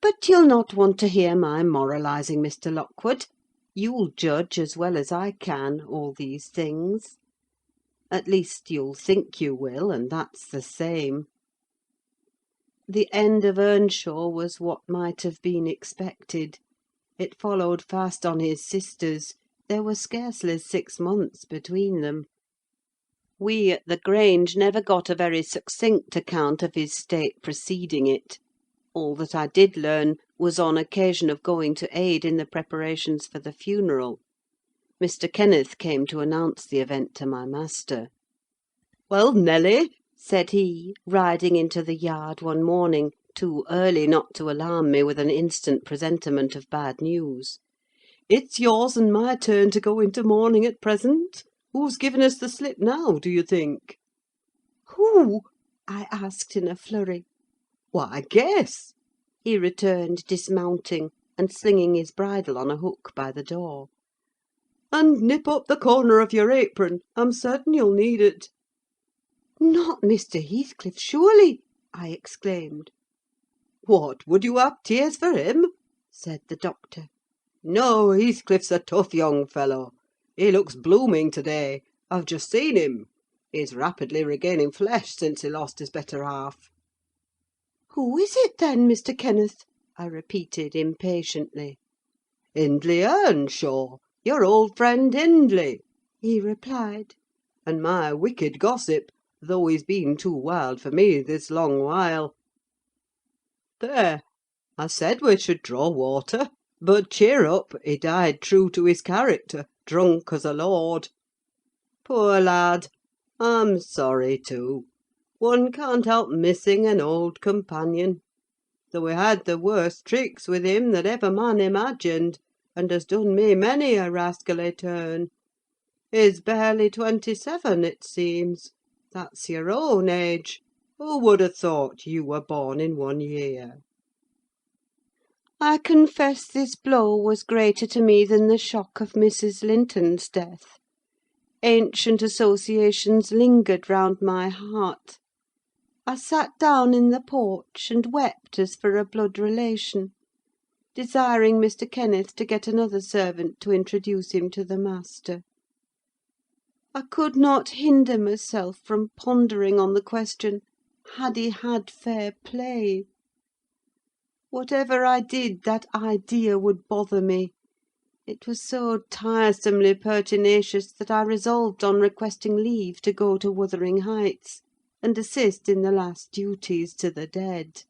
But you'll not want to hear my moralising, Mr. Lockwood. You'll judge as well as I can all these things. At least you'll think you will, and that's the same. The end of Earnshaw was what might have been expected. It followed fast on his sister's. There were scarcely 6 months between them. We at the Grange never got a very succinct account of his state preceding it. All that I did learn was on occasion of going to aid in the preparations for the funeral. Mr. Kenneth came to announce the event to my master. "Well, Nelly," said he, riding into the yard one morning, too early not to alarm me with an instant presentiment of bad news, "it's yours and my turn to go into mourning at present. Who's given us the slip now, do you think?" Who? I asked in a flurry. "Why, guess," he returned, dismounting, and slinging his bridle on a hook by the door. "And nip up the corner of your apron. I'm certain you'll need it." Not Mr. Heathcliff, surely? I exclaimed. "What, would you have tears for him?" said the doctor. "No, Heathcliff's a tough young fellow. He looks blooming to-day. I've just seen him. He's rapidly regaining flesh since he lost his better half." Who is it, then, Mr. Kenneth? I repeated impatiently. "Hindley Earnshaw, your old friend Hindley," he replied, "and my wicked gossip, though he's been too wild for me this long while. There! I said we should draw water. But cheer up, he died true to his character, drunk as a lord. Poor lad! I'm sorry too. One can't help missing an old companion. Though he had the worst tricks with him that ever man imagined, and has done me many a rascally turn. He's barely 27, it seems. That's your own age. Who would have thought you were born in one year? I confess this blow was greater to me than the shock of Mrs. Linton's death. Ancient associations lingered round my heart. I sat down in the porch and wept as for a blood relation, desiring Mr. Kenneth to get another servant to introduce him to the master. I could not hinder myself from pondering on the question, had he had fair play? Whatever I did, that idea would bother me. It was so tiresomely pertinacious that I resolved on requesting leave to go to Wuthering Heights, and assist in the last duties to the dead.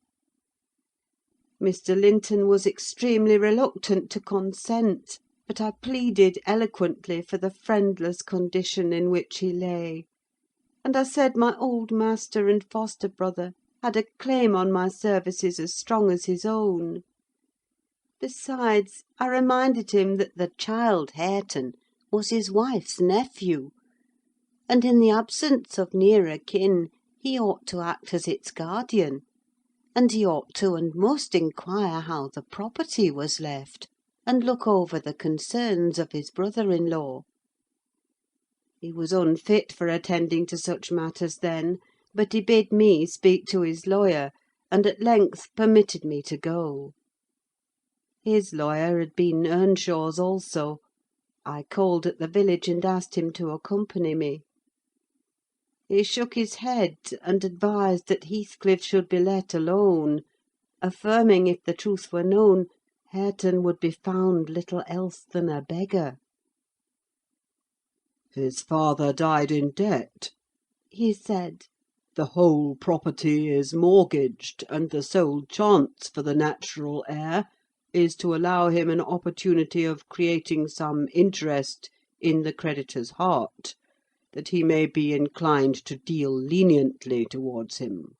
Mr. Linton was extremely reluctant to consent, but I pleaded eloquently for the friendless condition in which he lay, and I said my old master and foster brother had a claim on my services as strong as his own. Besides, I reminded him that the child Hareton was his wife's nephew, and in the absence of nearer kin he ought to act as its guardian, and he ought to and must inquire how the property was left, and look over the concerns of his brother-in-law. He was unfit for attending to such matters then, but he bid me speak to his lawyer, and at length permitted me to go. His lawyer had been Earnshaws also. I called at the village and asked him to accompany me. He shook his head, and advised that Heathcliff should be let alone, affirming, if the truth were known, Hareton would be found little else than a beggar. "His father died in debt," he said. "The whole property is mortgaged, and the sole chance for the natural heir is to allow him an opportunity of creating some interest in the creditor's heart, that he may be inclined to deal leniently towards him."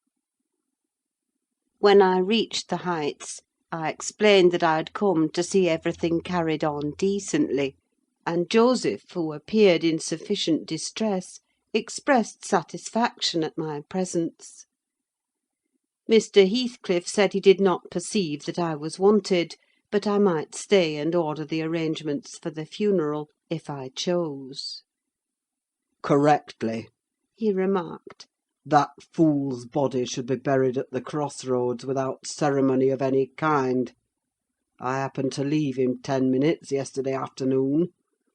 When I reached the Heights, I explained that I had come to see everything carried on decently, and Joseph, who appeared in sufficient distress, expressed satisfaction at my presence. Mr. Heathcliff said he did not perceive that I was wanted, but I might stay and order the arrangements for the funeral, if I chose. "Correctly," he remarked. "That fool's body should be buried at the cross-roads without ceremony of any kind. I happened to leave him 10 minutes yesterday afternoon,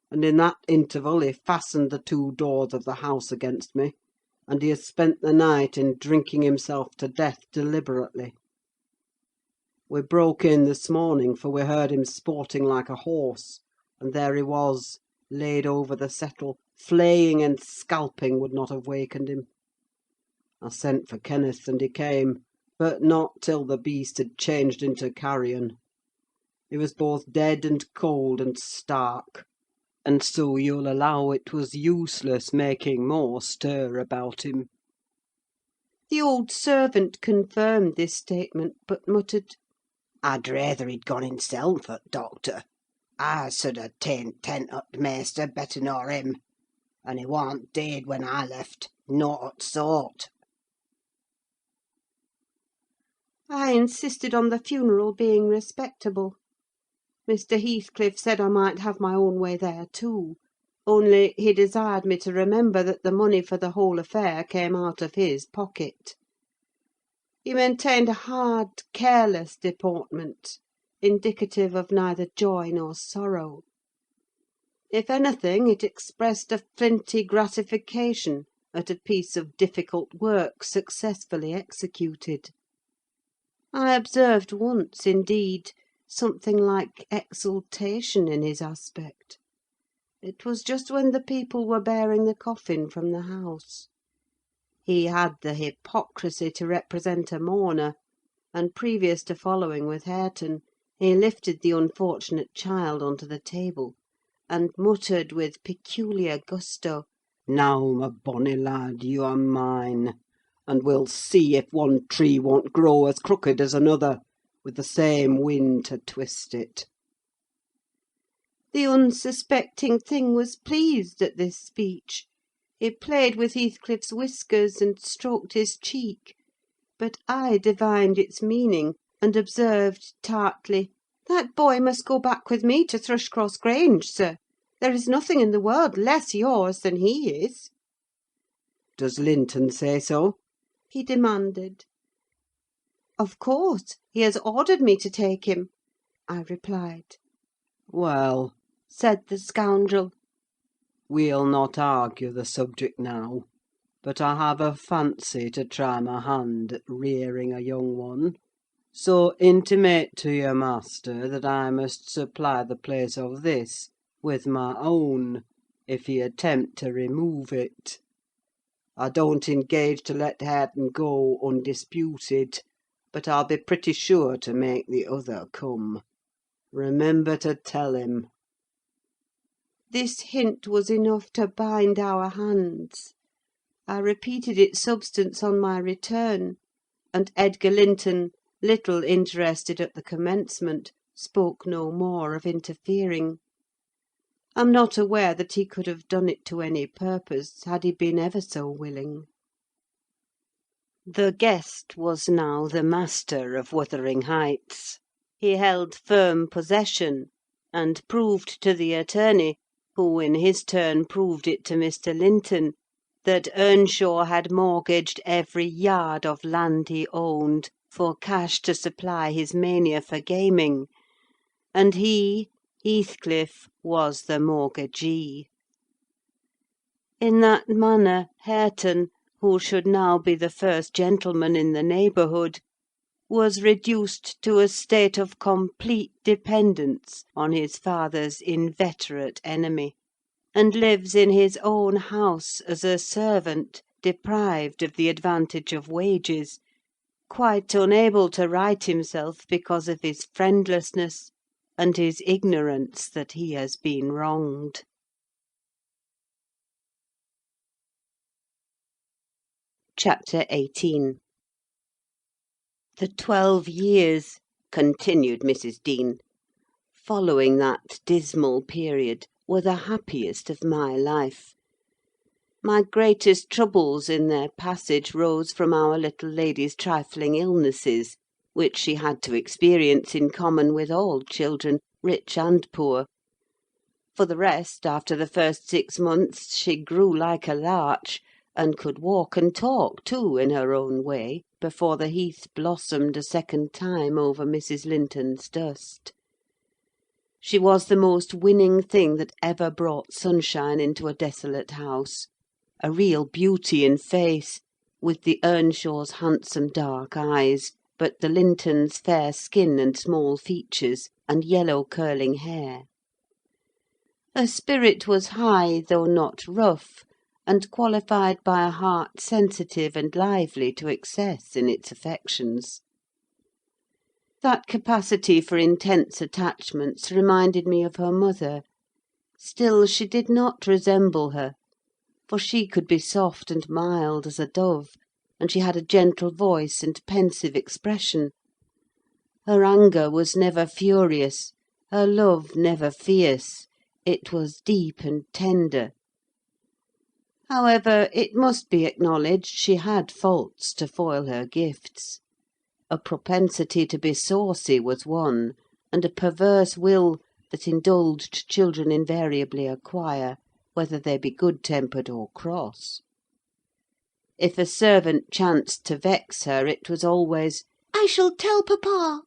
and in that interval he fastened the 2 doors of the house against me, and he has spent the night in drinking himself to death deliberately. We broke in this morning, for we heard him sporting like a horse, and there he was, laid over the settle. Flaying and scalping would not have wakened him. I sent for Kenneth, and he came, but not till the beast had changed into carrion. He was both dead and cold and stark, and so you'll allow it was useless making more stir about him." The old servant confirmed this statement, but muttered, "I'd rayther he'd gone himself, doctor. I sud ha' ta'en tent up t' maister better nor him. And he warn't dead when I left, nought o' t' sort." I insisted on the funeral being respectable. Mr. Heathcliff said I might have my own way there too, only he desired me to remember that the money for the whole affair came out of his pocket. He maintained a hard, careless deportment, indicative of neither joy nor sorrow. If anything, it expressed a flinty gratification at a piece of difficult work successfully executed. I observed once, indeed, something like exultation in his aspect. It was just when the people were bearing the coffin from the house. He had the hypocrisy to represent a mourner, and previous to following with Hareton, he lifted the unfortunate child on to the table, and muttered with peculiar gusto, "Now, my bonny lad, you are mine, and we'll see if one tree won't grow as crooked as another, with the same wind to twist it." The unsuspecting thing was pleased at this speech. He played with Heathcliff's whiskers and stroked his cheek, but I divined its meaning, and observed tartly, "That boy must go back with me to Thrushcross Grange, sir. There is nothing in the world less yours than he is." "Does Linton say so?" he demanded. "Of course: he has ordered me to take him," I replied. "Well," said the scoundrel, "we'll not argue the subject now; but I have a fancy to try my hand at rearing a young one. So intimate to your master that I must supply the place of this with my own, if he attempt to remove it. I don't engage to let Hareton go undisputed, but I'll be pretty sure to make the other come. Remember to tell him." This hint was enough to bind our hands. I repeated its substance on my return, and Edgar Linton, little interested at the commencement, spoke no more of interfering. I'm not aware that he could have done it to any purpose, had he been ever so willing. The guest was now the master of Wuthering Heights. He held firm possession, and proved to the attorney, who in his turn proved it to Mr. Linton, that Earnshaw had mortgaged every yard of land he owned for cash to supply his mania for gaming, and he, Heathcliff, was the mortgagee. In that manner, Hareton, who should now be the first gentleman in the neighbourhood, was reduced to a state of complete dependence on his father's inveterate enemy, and lives in his own house as a servant, deprived of the advantage of wages, quite unable to right himself because of his friendlessness and his ignorance that he has been wronged. Chapter 18. The 12 years, continued Mrs. Dean, following that dismal period, were the happiest of my life. My greatest troubles in their passage rose from our little lady's trifling illnesses, which she had to experience in common with all children, rich and poor. For the rest, after the first 6 months, she grew like a larch, and could walk and talk too, in her own way, before the heath blossomed a second time over Mrs. Linton's dust. She was the most winning thing that ever brought sunshine into a desolate house, a real beauty in face, with the Earnshaws' handsome dark eyes, but the Lintons' fair skin and small features, and yellow curling hair. Her spirit was high, though not rough, and qualified by a heart sensitive and lively to excess in its affections. That capacity for intense attachments reminded me of her mother. Still she did not resemble her, for she could be soft and mild as a dove, and she had a gentle voice and pensive expression. Her anger was never furious, her love never fierce; it was deep and tender. However, it must be acknowledged she had faults to foil her gifts. A propensity to be saucy was one, and a perverse will that indulged children invariably acquire, whether they be good-tempered or cross. If a servant chanced to vex her, it was always, "I shall tell papa;"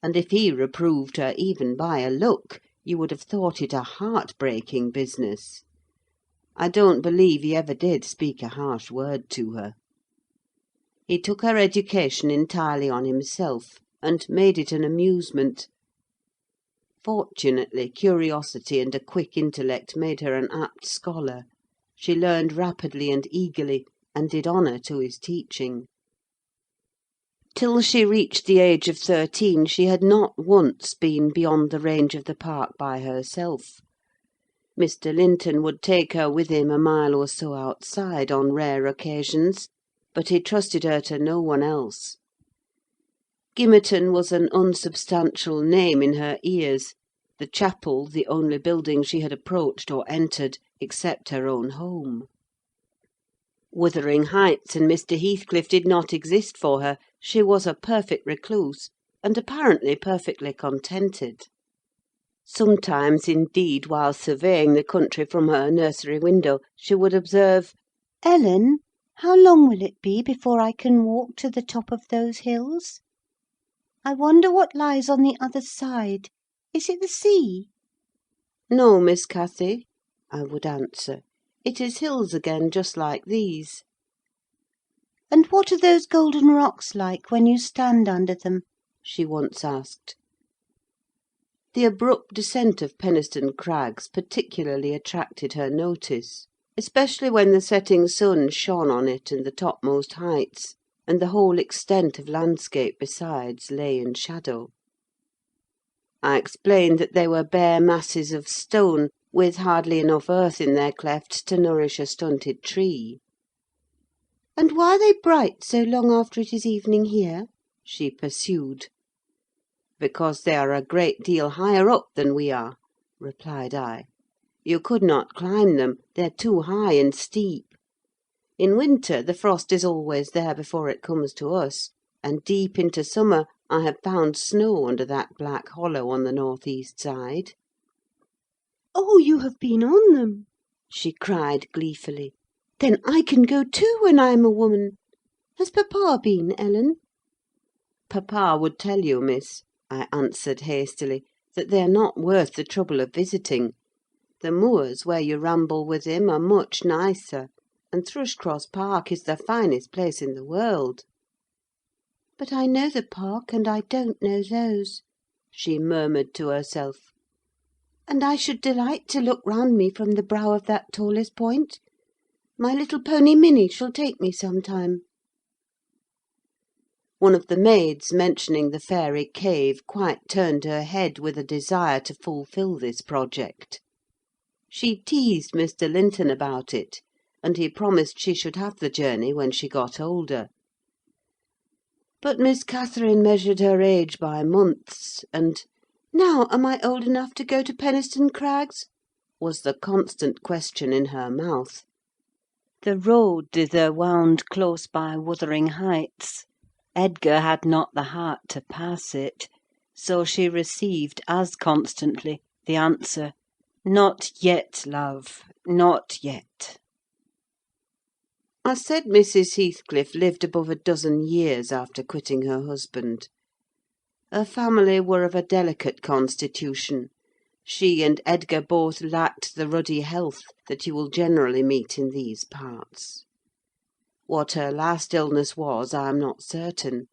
and if he reproved her even by a look, you would have thought it a heart-breaking business. I don't believe he ever did speak a harsh word to her. He took her education entirely on himself, and made it an amusement. Fortunately, curiosity and a quick intellect made her an apt scholar. She learned rapidly and eagerly, and did honour to his teaching. Till she reached the age of 13, she had not once been beyond the range of the park by herself. Mr. Linton would take her with him a mile or so outside on rare occasions, but he trusted her to no one else. Gimmerton was an unsubstantial name in her ears; the chapel the only building she had approached or entered, except her own home. Wuthering Heights and Mr. Heathcliff did not exist for her; she was a perfect recluse, and apparently perfectly contented. Sometimes, indeed, while surveying the country from her nursery window, she would observe, Ellen, how long will it be before I can walk to the top of those hills? I wonder what lies on the other side. Is it the sea? "No, Miss Cathy," I would answer. "It is hills again, just like these." And what are those golden rocks like when you stand under them? She once asked. The abrupt descent of Penistone Crags particularly attracted her notice, especially when the setting sun shone on it and the topmost heights, and the whole extent of landscape besides lay in shadow. I explained that they were bare masses of stone, with hardly enough earth in their clefts to nourish a stunted tree. And why are they bright so long after it is evening here? She pursued. "Because they are a great deal higher up than we are," replied I. "You could not climb them; they're too high and steep. In winter the frost is always there before it comes to us, and deep into summer I have found snow under that black hollow on the north-east side." Oh, you have been on them! she cried gleefully. Then I can go too when I am a woman. Has papa been, Ellen? "Papa would tell you, miss," I answered hastily, "that they are not worth the trouble of visiting. The moors where you ramble with him are much nicer, and Thrushcross Park is the finest place in the world." "But I know the park, and I don't know those," she murmured to herself. "And I should delight to look round me from the brow of that tallest point. My little pony Minnie shall take me some time." One of the maids mentioning the fairy cave quite turned her head with a desire to fulfil this project. She teased Mr. Linton about it, and he promised she should have the journey when she got older. But Miss Catherine measured her age by months, and "Now am I old enough to go to Penistone Crags?" was the constant question in her mouth. The road thither wound close by Wuthering Heights. Edgar had not the heart to pass it, so she received as constantly the answer, "Not yet, love, not yet." I said Mrs. Heathcliff lived above a dozen years after quitting her husband. Her family were of a delicate constitution. She and Edgar both lacked the ruddy health that you will generally meet in these parts. What her last illness was, I am not certain.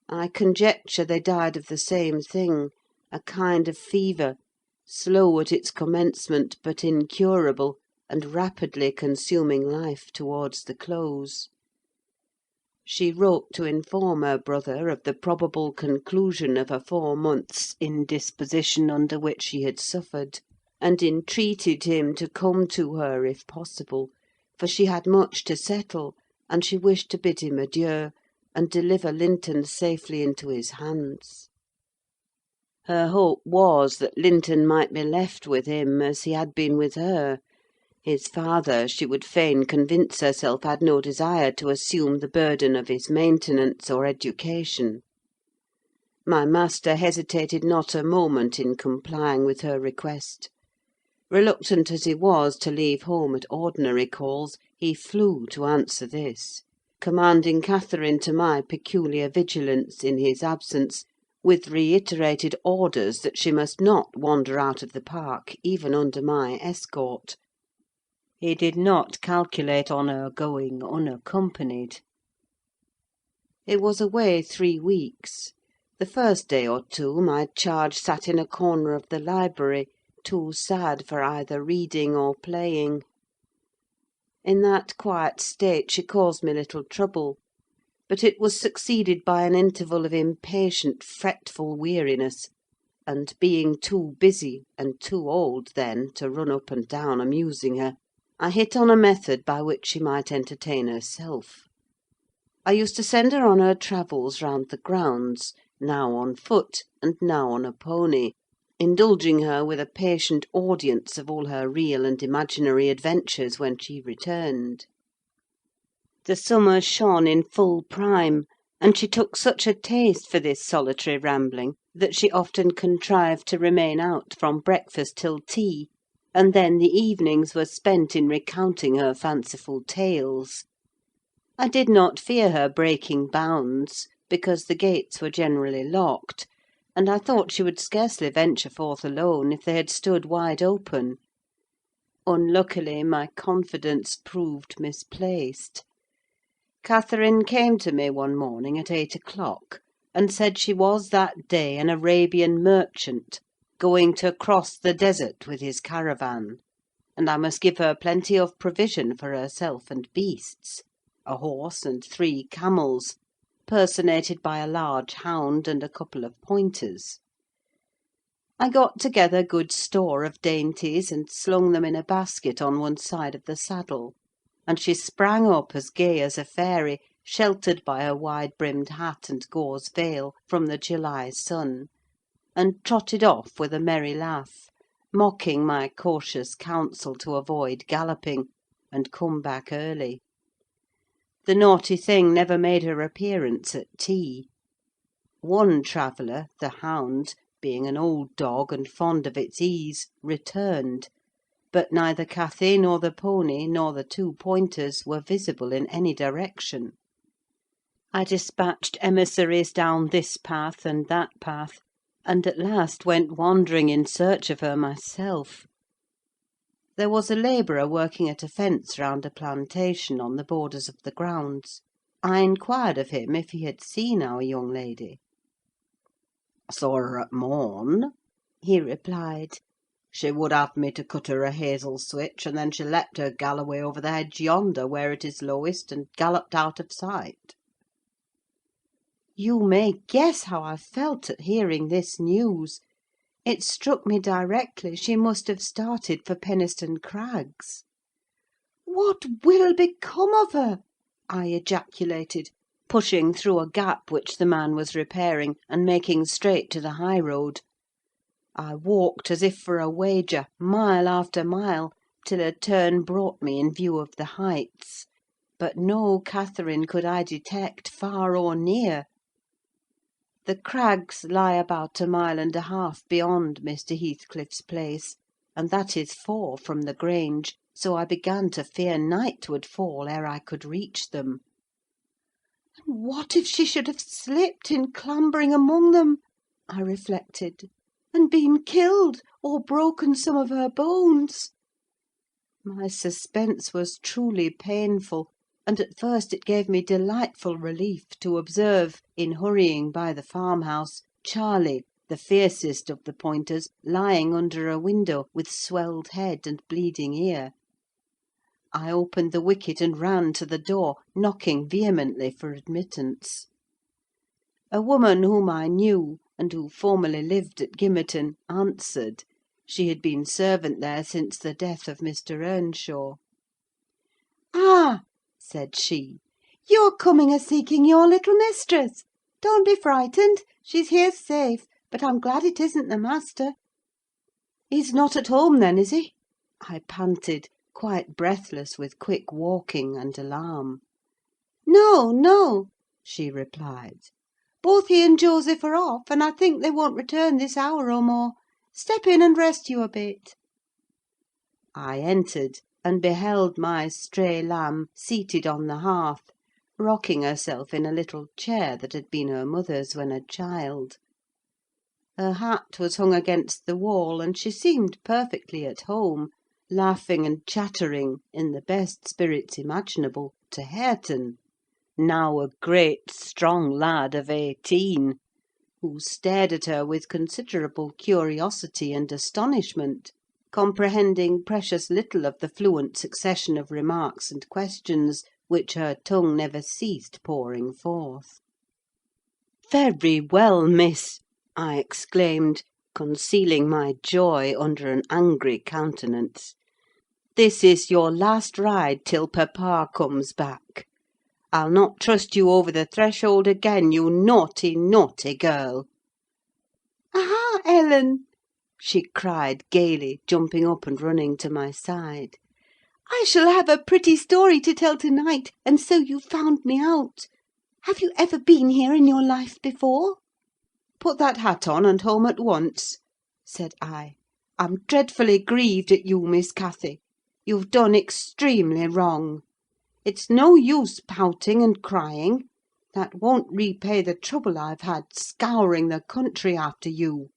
I conjecture they died of the same thing, a kind of fever, slow at its commencement, but incurable, and rapidly consuming life towards the close. She wrote to inform her brother of the probable conclusion of a 4 months' indisposition under which she had suffered, and entreated him to come to her if possible, for she had much to settle, and she wished to bid him adieu, and deliver Lintons safely into his hands. Her hope was that Linton might be left with him as he had been with her. His father, she would fain convince herself, had no desire to assume the burden of his maintenance or education. My master hesitated not a moment in complying with her request. Reluctant as he was to leave home at ordinary calls, he flew to answer this, commanding Catherine to my peculiar vigilance in his absence, with reiterated orders that she must not wander out of the park, even under my escort. He did not calculate on her going unaccompanied. He was away 3 weeks. The first day or two my charge sat in a corner of the library, too sad for either reading or playing. In that quiet state she caused me little trouble, but it was succeeded by an interval of impatient, fretful weariness, and being too busy, and too old then, to run up and down amusing her, I hit on a method by which she might entertain herself. I used to send her on her travels round the grounds, now on foot, and now on a pony, indulging her with a patient audience of all her real and imaginary adventures when she returned. The summer shone in full prime, and she took such a taste for this solitary rambling that she often contrived to remain out from breakfast till tea, and then the evenings were spent in recounting her fanciful tales. I did not fear her breaking bounds, because the gates were generally locked, and I thought she would scarcely venture forth alone if they had stood wide open. Unluckily, my confidence proved misplaced. Catherine came to me one morning at 8 o'clock, and said she was that day an Arabian merchant, going to cross the desert with his caravan, and I must give her plenty of provision for herself and beasts, a horse and 3 camels, personated by a large hound and a couple of pointers. I got together good store of dainties, and slung them in a basket on one side of the saddle, and she sprang up as gay as a fairy, sheltered by her wide-brimmed hat and gauze veil from the July sun, and trotted off with a merry laugh, mocking my cautious counsel to avoid galloping, and come back early. The naughty thing never made her appearance at tea. One traveller, the hound, being an old dog and fond of its ease, returned, but neither Cathy nor the pony nor the 2 pointers were visible in any direction. I dispatched emissaries down this path and that path, and at last went wandering in search of her myself. There was a labourer working at a fence round a plantation on the borders of the grounds. I inquired of him if he had seen our young lady. "Saw her at morn," he replied. "She would have me to cut her a hazel switch, and then she leapt her galloway over the hedge yonder, where it is lowest, and galloped out of sight." You may guess how I felt at hearing this news. It struck me directly she must have started for Penistone Crags. "What will become of her?" I ejaculated, pushing through a gap which the man was repairing, and making straight to the high road. I walked as if for a wager, mile after mile, till a turn brought me in view of the Heights; but no Catherine could I detect, far or near. The Crags lie about a mile and a half beyond Mr. Heathcliff's place, and that is 4 from the Grange, so I began to fear night would fall ere I could reach them. And what if she should have slipped in clambering among them, I reflected, and been killed, or broken some of her bones? My suspense was truly painful, and at first it gave me delightful relief to observe, in hurrying by the farmhouse, Charlie, the fiercest of the pointers, lying under a window, with swelled head and bleeding ear. I opened the wicket and ran to the door, knocking vehemently for admittance. A woman whom I knew, and who formerly lived at Gimmerton, answered. She had been servant there since the death of Mr. Earnshaw. "Ah!" said she, "you're coming a-seeking your little mistress. Don't be frightened, she's here safe; but I'm glad it isn't the master." "He's not at home, then, is he?" I panted, quite breathless with quick walking and alarm. "No, no," she replied. "Both he and Joseph are off, and I think they won't return this hour or more. Step in and rest you a bit." I entered, and beheld my stray lamb seated on the hearth, rocking herself in a little chair that had been her mother's when a child. Her hat was hung against the wall, and she seemed perfectly at home, laughing and chattering, in the best spirits imaginable, to Hareton, now a great strong lad of 18, who stared at her with considerable curiosity and astonishment, comprehending precious little of the fluent succession of remarks and questions which her tongue never ceased pouring forth. "Very well, miss," I exclaimed, concealing my joy under an angry countenance. "This is your last ride till papa comes back. I'll not trust you over the threshold again, you naughty, naughty girl." "Aha, Ellen!" she cried gaily, jumping up and running to my side. "I shall have a pretty story to tell to-night, and so you found me out. Have you ever been here in your life before?" "Put that hat on, and home at once," said I. "I'm dreadfully grieved at you, Miss Cathy. You've done extremely wrong. It's no use pouting and crying: that won't repay the trouble I've had scouring the country after you.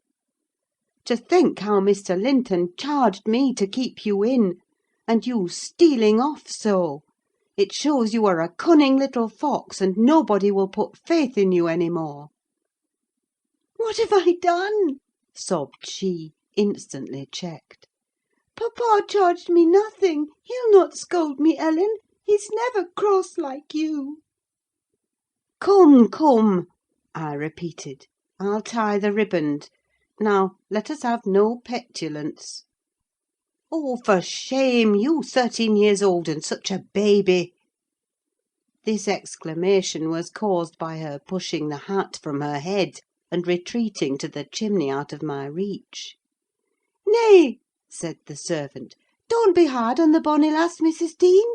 To think how Mr. Linton charged me to keep you in, and you stealing off so! It shows you are a cunning little fox, and nobody will put faith in you any more." "What have I done?" sobbed she, instantly checked. "Papa charged me nothing. He'll not scold me, Ellen. He's never cross like you." "Come, come," I repeated. "I'll tie the riband. Now, let us have no petulance." "Oh, for shame! You 13 years old, and such a baby!" This exclamation was caused by her pushing the hat from her head, and retreating to the chimney out of my reach. "Nay," said the servant, "don't be hard on the bonny lass, Mrs. Dean.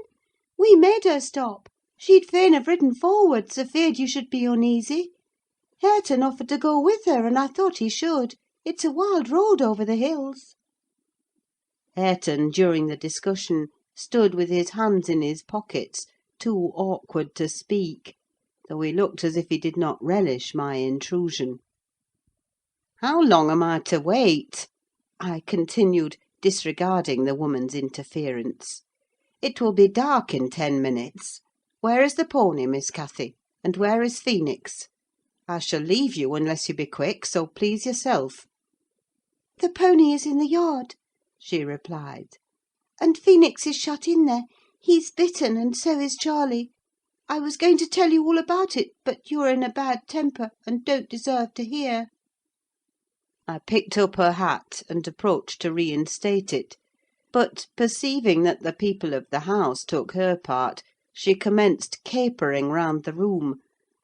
We made her stop. She'd fain have ridden forwards, afeard you should be uneasy. Hareton offered to go with her, and I thought he should. It's a wild road over the hills." Hareton, during the discussion, stood with his hands in his pockets, too awkward to speak, though he looked as if he did not relish my intrusion. "How long am I to wait?" I continued, disregarding the woman's interference. "It will be dark in 10 minutes. Where is the pony, Miss Cathy? And where is Phoenix? I shall leave you unless you be quick, so please yourself." "The pony is in the yard," she replied, "and Phoenix is shut in there. He's bitten, and so is Charlie. I was going to tell you all about it, but you're in a bad temper, and don't deserve to hear." I picked up her hat, and approached to reinstate it; but, perceiving that the people of the house took her part, she commenced capering round the room,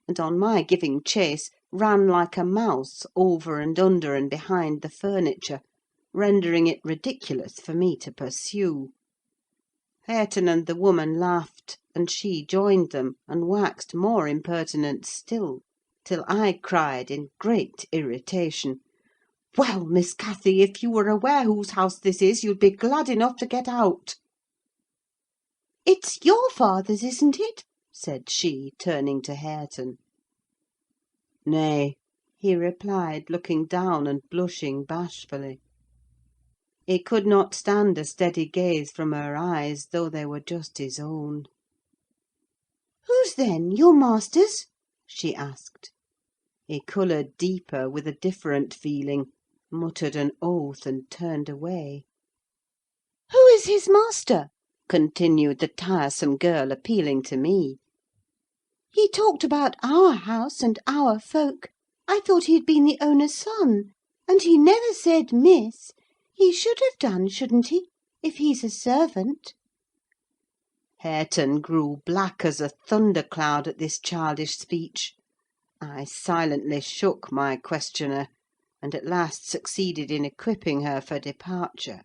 and, on my giving chase, ran like a mouse over and under and behind the furniture, rendering it ridiculous for me to pursue. Hareton and the woman laughed, and she joined them, and waxed more impertinent still, till I cried, in great irritation, "Well, Miss Cathy, if you were aware whose house this is, you'd be glad enough to get out." "It's your father's, isn't it?" said she, turning to Hareton. "Nay," he replied, looking down and blushing bashfully. He could not stand a steady gaze from her eyes, though they were just his own. "Whose, then? Your master's?" she asked. He coloured deeper, with a different feeling, muttered an oath, and turned away. "Who is his master?" continued the tiresome girl, appealing to me. "He talked about our house and our folk. I thought he had been the owner's son; and he never said Miss. He should have done, shouldn't he, if he's a servant?" Hareton grew black as a thundercloud at this childish speech. I silently shook my questioner, and at last succeeded in equipping her for departure.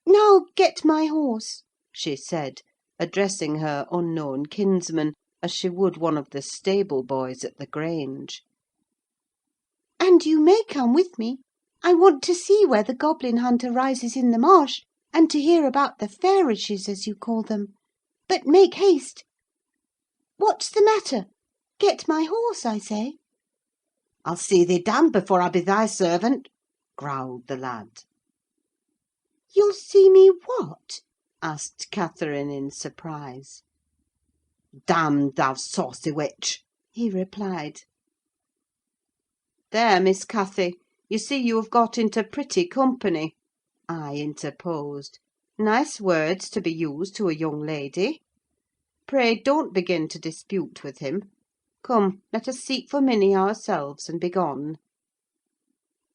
"Now get my horse," she said, addressing her unknown kinsman, as she would one of the stable boys at the Grange. "And you may come with me. I want to see where the goblin hunter rises in the marsh, and to hear about the fairishes, as you call them. But make haste. What's the matter? Get my horse, I say." "I'll see thee damned before I be thy servant," growled the lad. "You'll see me what?" asked Catherine, in surprise. "Damned, thou saucy witch!" he replied. "There, Miss Cathy, you see you have got into pretty company," I interposed. "Nice words to be used to a young lady. Pray don't begin to dispute with him. Come, let us seek for Minnie ourselves, and be gone."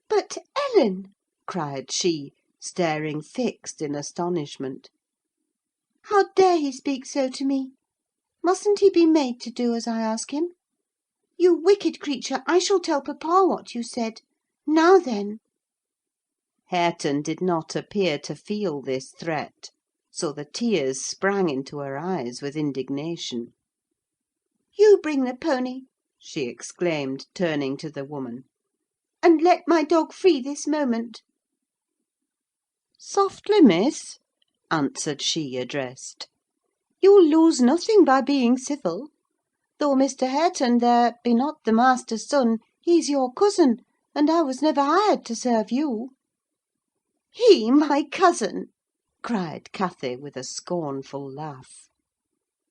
"But, Ellen!" cried she, staring fixed in astonishment. "How dare he speak so to me? Mustn't he be made to do as I ask him? You wicked creature, I shall tell papa what you said. Now then!" Hareton did not appear to feel this threat, so the tears sprang into her eyes with indignation. "You bring the pony," she exclaimed, turning to the woman, "and let my dog free this moment." "Softly, miss," answered she addressed. "You'll lose nothing by being civil. Though Mr. Hareton there be not the master's son, he's your cousin, and I was never hired to serve you." "He my cousin!" cried Cathy, with a scornful laugh.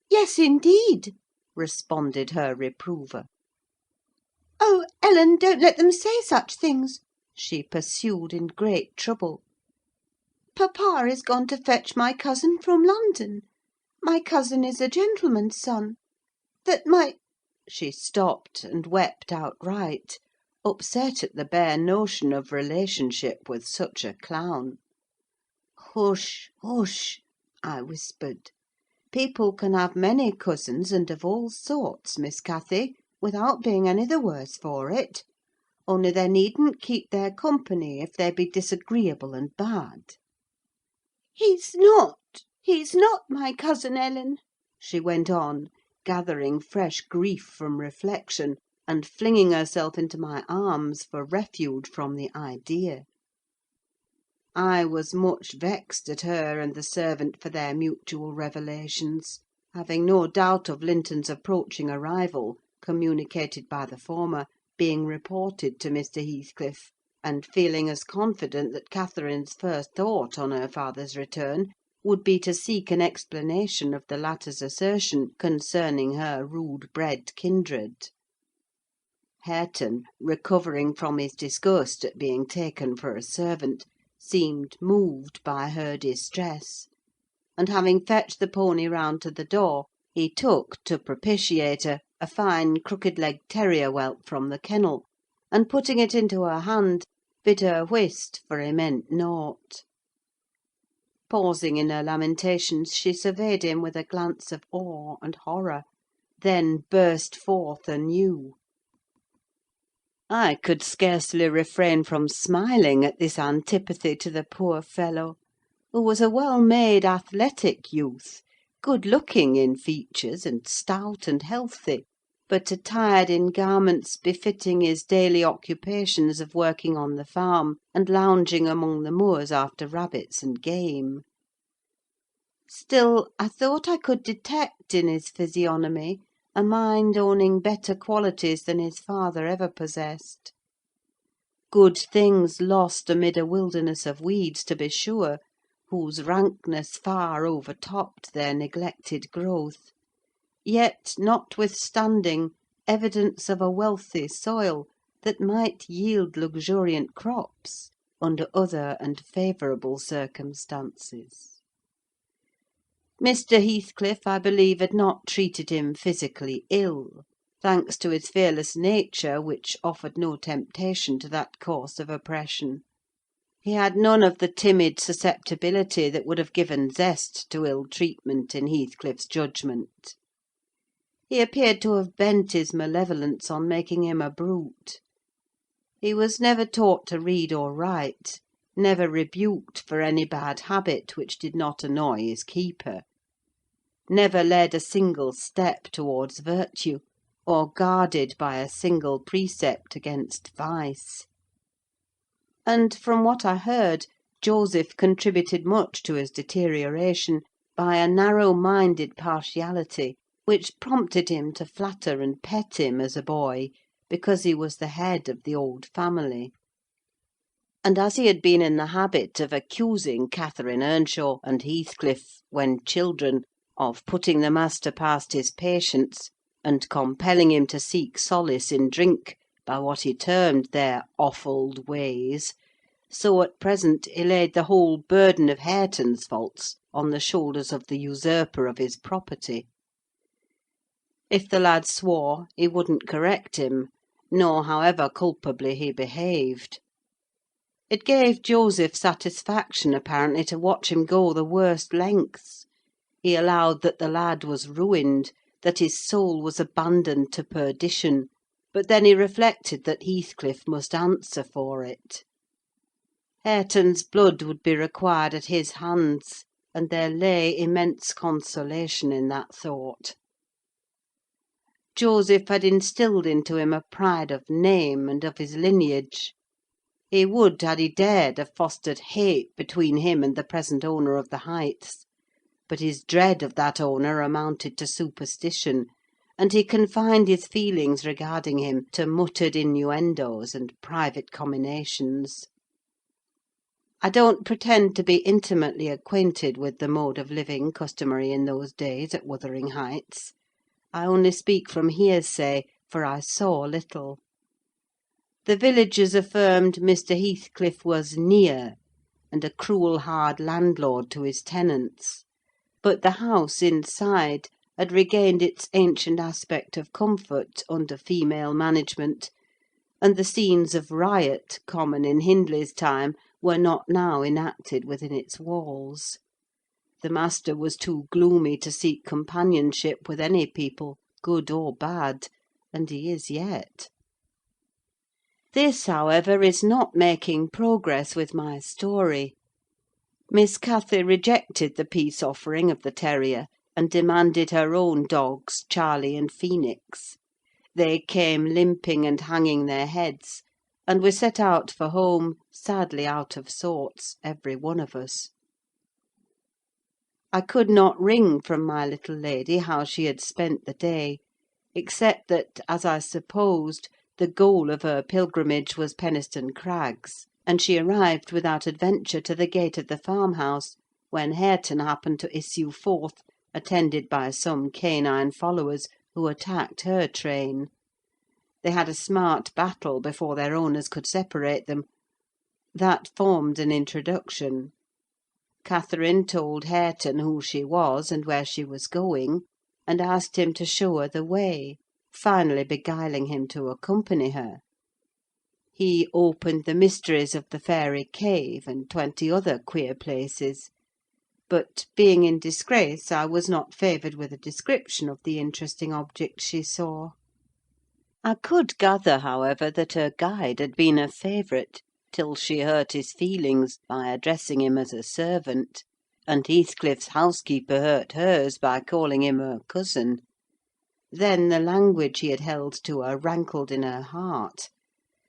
"Yes, indeed," responded her reprover. "Oh, Ellen, don't let them say such things!" she pursued, in great trouble. "Papa is gone to fetch my cousin from London. My cousin is a gentleman's son. That my—" She stopped, and wept outright, upset at the bare notion of relationship with such a clown. "Hush, hush!" I whispered. "People can have many cousins, and of all sorts, Miss Cathy, without being any the worse for it: only they needn't keep their company if they be disagreeable and bad." He's not my cousin, Ellen," she went on, gathering fresh grief from reflection, and flinging herself into my arms for refuge from the idea. I was much vexed at her and the servant for their mutual revelations, having no doubt of Linton's approaching arrival, communicated by the former, being reported to Mr. Heathcliff, and feeling as confident that Catherine's first thought on her father's return would be to seek an explanation of the latter's assertion concerning her rude-bred kindred. Hareton, recovering from his disgust at being taken for a servant, seemed moved by her distress, and having fetched the pony round to the door, He took, to propitiate her, a fine crooked-legged terrier whelp from the kennel, and putting it into her hand, bid her whist, for he meant nought. Pausing in her lamentations, she surveyed him with a glance of awe and horror, then burst forth anew. I could scarcely refrain from smiling at this antipathy to the poor fellow, who was a well-made, athletic youth, good-looking in features, and stout and healthy, but attired in garments befitting his daily occupations of working on the farm, and lounging among the moors after rabbits and game. Still, I thought I could detect in his physiognomy a mind owning better qualities than his father ever possessed. Good things lost amid a wilderness of weeds, to be sure, whose rankness far overtopped their neglected growth; yet, notwithstanding, evidence of a wealthy soil that might yield luxuriant crops under other and favourable circumstances. Mr. Heathcliff, I believe, had not treated him physically ill, thanks to his fearless nature, which offered no temptation to that course of oppression. He had none of the timid susceptibility that would have given zest to ill-treatment in Heathcliff's judgment. He appeared to have bent his malevolence on making him a brute. He was never taught to read or write, never rebuked for any bad habit which did not annoy his keeper, never led a single step towards virtue, or guarded by a single precept against vice. And, from what I heard, Joseph contributed much to his deterioration by a narrow-minded partiality, which prompted him to flatter and pet him as a boy, because he was the head of the old family. And as he had been in the habit of accusing Catherine Earnshaw and Heathcliff, when children, of putting the master past his patience, and compelling him to seek solace in drink by what he termed their offald ways, so at present he laid the whole burden of Hareton's faults on the shoulders of the usurper of his property. If the lad swore, he wouldn't correct him, nor however culpably he behaved. It gave Joseph satisfaction, apparently, to watch him go the worst lengths. He allowed that the lad was ruined, that his soul was abandoned to perdition, but then he reflected that Heathcliff must answer for it. Hareton's blood would be required at his hands, and there lay immense consolation in that thought. Joseph had instilled into him a pride of name and of his lineage. He would, had he dared, have fostered hate between him and the present owner of the Heights; but his dread of that owner amounted to superstition, and he confined his feelings regarding him to muttered innuendos and private comminations. I don't pretend to be intimately acquainted with the mode of living customary in those days at Wuthering Heights. I only speak from hearsay, for I saw little. The villagers affirmed Mr. Heathcliff was near, and a cruel, hard landlord to his tenants; but the house inside had regained its ancient aspect of comfort under female management, and the scenes of riot, common in Hindley's time, were not now enacted within its walls. The master was too gloomy to seek companionship with any people, good or bad, and he is yet. This, however, is not making progress with my story. Miss Cathy rejected the peace offering of the terrier, and demanded her own dogs, Charlie and Phoenix. They came limping and hanging their heads, and we set out for home, sadly out of sorts, every one of us. I could not wring from my little lady how she had spent the day, except that, as I supposed, the goal of her pilgrimage was Penistone Crags, and she arrived without adventure to the gate of the farmhouse, when Hareton happened to issue forth, attended by some canine followers, who attacked her train. They had a smart battle before their owners could separate them. That formed an introduction. Catherine told Hareton who she was and where she was going, and asked him to show her the way, finally beguiling him to accompany her. He opened the mysteries of the fairy cave, and 20 other queer places; but, being in disgrace, I was not favoured with a description of the interesting objects she saw. I could gather, however, that her guide had been a favourite, till she hurt his feelings by addressing him as a servant, and Heathcliff's housekeeper hurt hers by calling him her cousin. Then the language he had held to her rankled in her heart.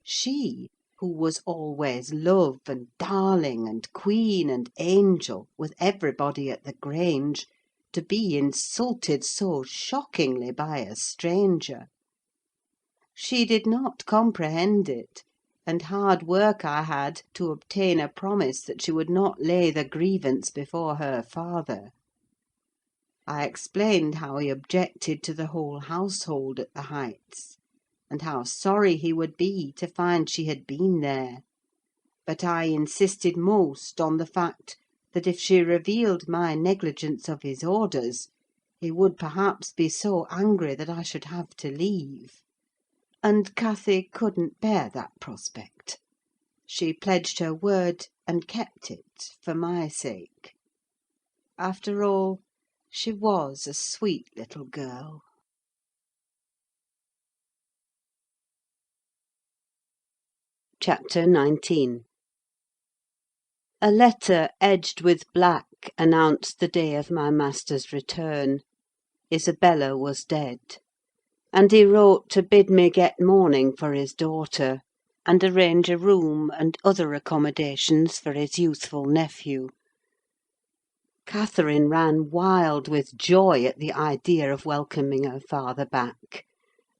She, who was always love and darling and queen and angel with everybody at the Grange, to be insulted so shockingly by a stranger! She did not comprehend it, and hard work I had to obtain a promise that she would not lay the grievance before her father. I explained how he objected to the whole household at the Heights, and how sorry he would be to find she had been there; but I insisted most on the fact that if she revealed my negligence of his orders, he would perhaps be so angry that I should have to leave. And Cathy couldn't bear that prospect. She pledged her word, and kept it, for my sake. After all, she was a sweet little girl. Chapter 19. A letter edged with black announced the day of my master's return. Isabella was dead, and he wrote to bid me get mourning for his daughter, and arrange a room and other accommodations for his youthful nephew. Catherine ran wild with joy at the idea of welcoming her father back,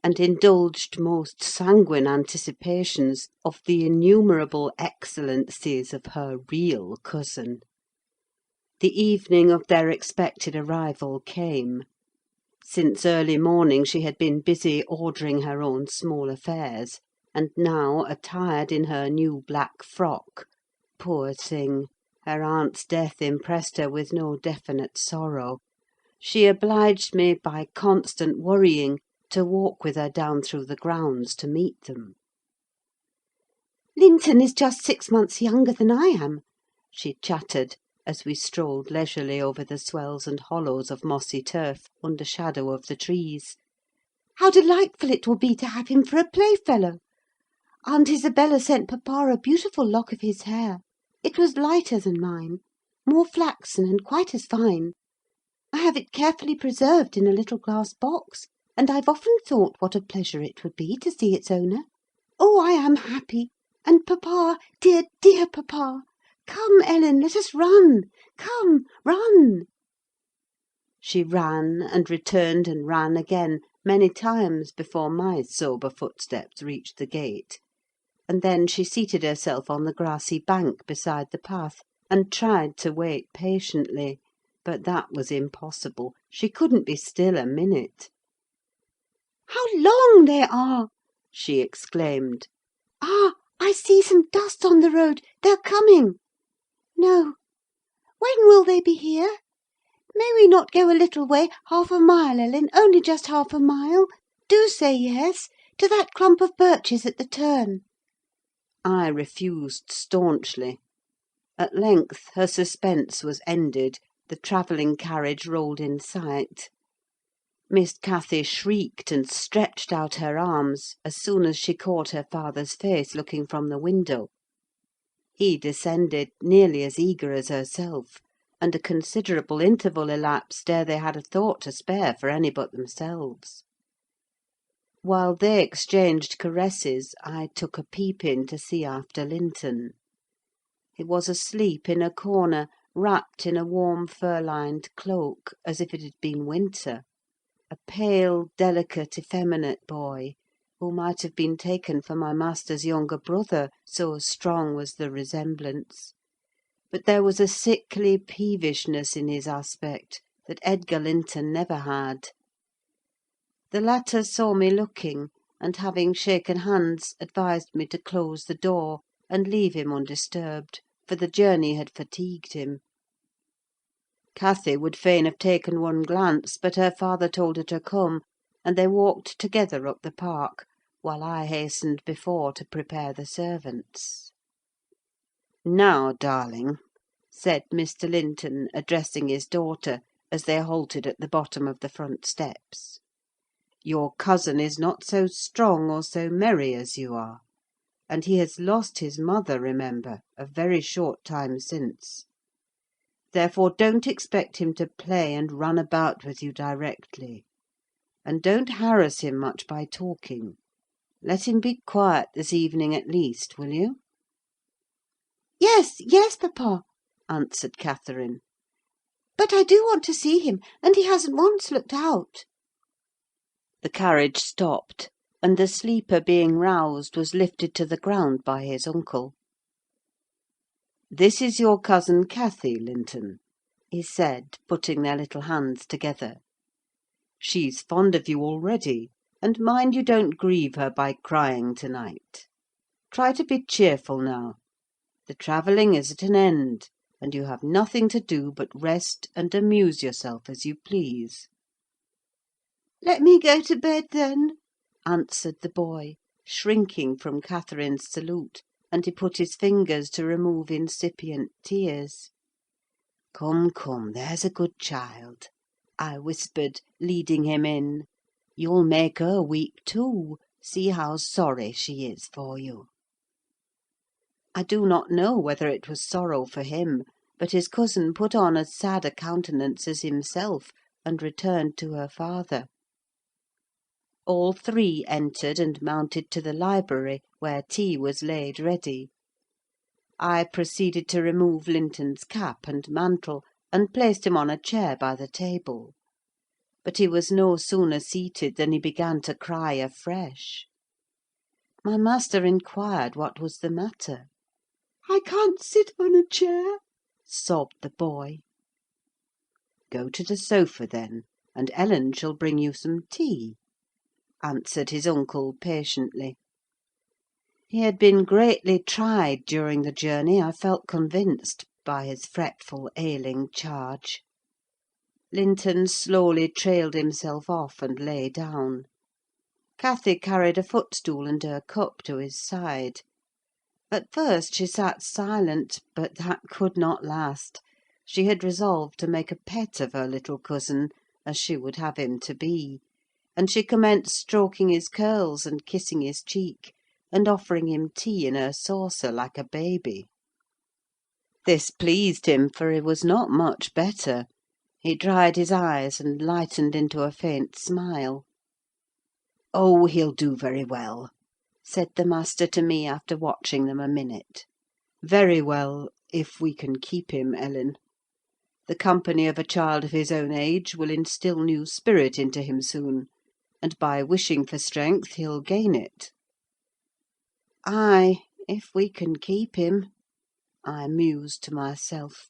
and indulged most sanguine anticipations of the innumerable excellencies of her real cousin. The evening of their expected arrival came. Since early morning she had been busy ordering her own small affairs, and now, attired in her new black frock, poor thing, her aunt's death impressed her with no definite sorrow, she obliged me by constant worrying to walk with her down through the grounds to meet them. Linton is just 6 months younger than I am, she chattered, as we strolled leisurely over the swells and hollows of mossy turf, under shadow of the trees. How delightful it will be to have him for a playfellow! Aunt Isabella sent papa a beautiful lock of his hair. It was lighter than mine, more flaxen and quite as fine. I have it carefully preserved in a little glass box, and I've often thought what a pleasure it would be to see its owner. Oh, I am happy! And papa, dear, dear papa! Come, Ellen, let us run! Come, run!" She ran, and returned and ran again, many times before my sober footsteps reached the gate; and then she seated herself on the grassy bank beside the path, and tried to wait patiently; but that was impossible: she couldn't be still a minute. "How long they are!" she exclaimed. "Ah, I see some dust on the road: they're coming. No, when will they be here? May we not go a little way, half a mile, Ellen, only just half a mile? Do say yes, to that clump of birches at the turn." I refused staunchly. At length her suspense was ended: the travelling carriage rolled in sight. Miss Cathy shrieked and stretched out her arms as soon as she caught her father's face looking from the window. He descended, nearly as eager as herself, and a considerable interval elapsed ere they had a thought to spare for any but themselves. While they exchanged caresses, I took a peep in to see after Linton. He was asleep in a corner, wrapped in a warm fur-lined cloak, as if it had been winter: a pale, delicate, effeminate boy, who might have been taken for my master's younger brother, so strong was the resemblance; but there was a sickly peevishness in his aspect that Edgar Linton never had. The latter saw me looking, and having shaken hands, advised me to close the door, and leave him undisturbed, for the journey had fatigued him. Cathy would fain have taken one glance, but her father told her to come, and they walked together up the park, while I hastened before to prepare the servants. "Now, darling," said Mr. Linton, addressing his daughter, as they halted at the bottom of the front steps, "your cousin is not so strong or so merry as you are; and he has lost his mother, remember, a very short time since. Therefore don't expect him to play and run about with you directly; and don't harass him much by talking. Let him be quiet this evening at least, will you?" "Yes, yes, papa," answered Catherine. "But I do want to see him, and he hasn't once looked out." The carriage stopped, and the sleeper being roused was lifted to the ground by his uncle. "This is your cousin Cathy, Linton," he said, putting their little hands together. "She's fond of you already, and mind you don't grieve her by crying to-night. Try to be cheerful now. The travelling is at an end, and you have nothing to do but rest and amuse yourself as you please." "Let me go to bed, then," answered the boy, shrinking from Catherine's salute, and he put his fingers to remove incipient tears. "Come, come, there's a good child," I whispered, leading him in. "You'll make her weep too: see how sorry she is for you." I do not know whether it was sorrow for him, but his cousin put on as sad a countenance as himself, and returned to her father. All three entered and mounted to the library, where tea was laid ready. I proceeded to remove Linton's cap and mantle, and placed him on a chair by the table. But he was no sooner seated than he began to cry afresh. My master inquired what was the matter. I can't sit on a chair," sobbed the boy. "Go to the sofa, then, and Ellen shall bring you some tea," answered his uncle patiently. He had been greatly tried during the journey, I felt convinced, by his fretful, ailing charge. Linton slowly trailed himself off and lay down. Cathy carried a footstool and her cup to his side. At first she sat silent, but that could not last. She had resolved to make a pet of her little cousin, as she would have him to be; and she commenced stroking his curls and kissing his cheek, and offering him tea in her saucer like a baby. This pleased him, for he was not much better. He dried his eyes and lightened into a faint smile. "Oh, he'll do very well," said the master to me, after watching them a minute. "Very well, if we can keep him, Ellen. The company of a child of his own age will instil new spirit into him soon, and by wishing for strength he'll gain it." "Ay, if we can keep him," I mused to myself;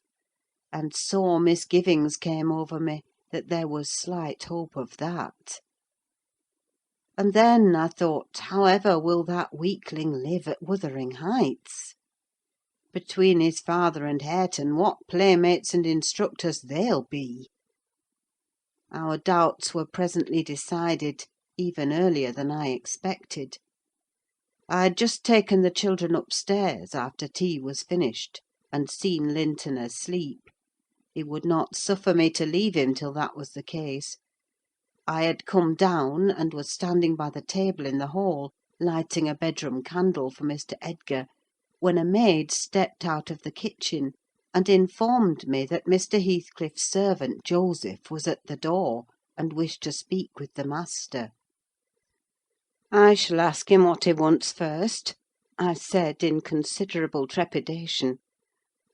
and sore misgivings came over me that there was slight hope of that. And then I thought, however will that weakling live at Wuthering Heights? Between his father and Hareton, what playmates and instructors they'll be! Our doubts were presently decided, even earlier than I expected. I had just taken the children upstairs, after tea was finished, and seen Linton asleep. He would not suffer me to leave him till that was the case. I had come down, and was standing by the table in the hall, lighting a bedroom candle for Mr. Edgar, when a maid stepped out of the kitchen, and informed me that Mr. Heathcliff's servant, Joseph, was at the door, and wished to speak with the master. "I shall ask him what he wants first," I said, in considerable trepidation.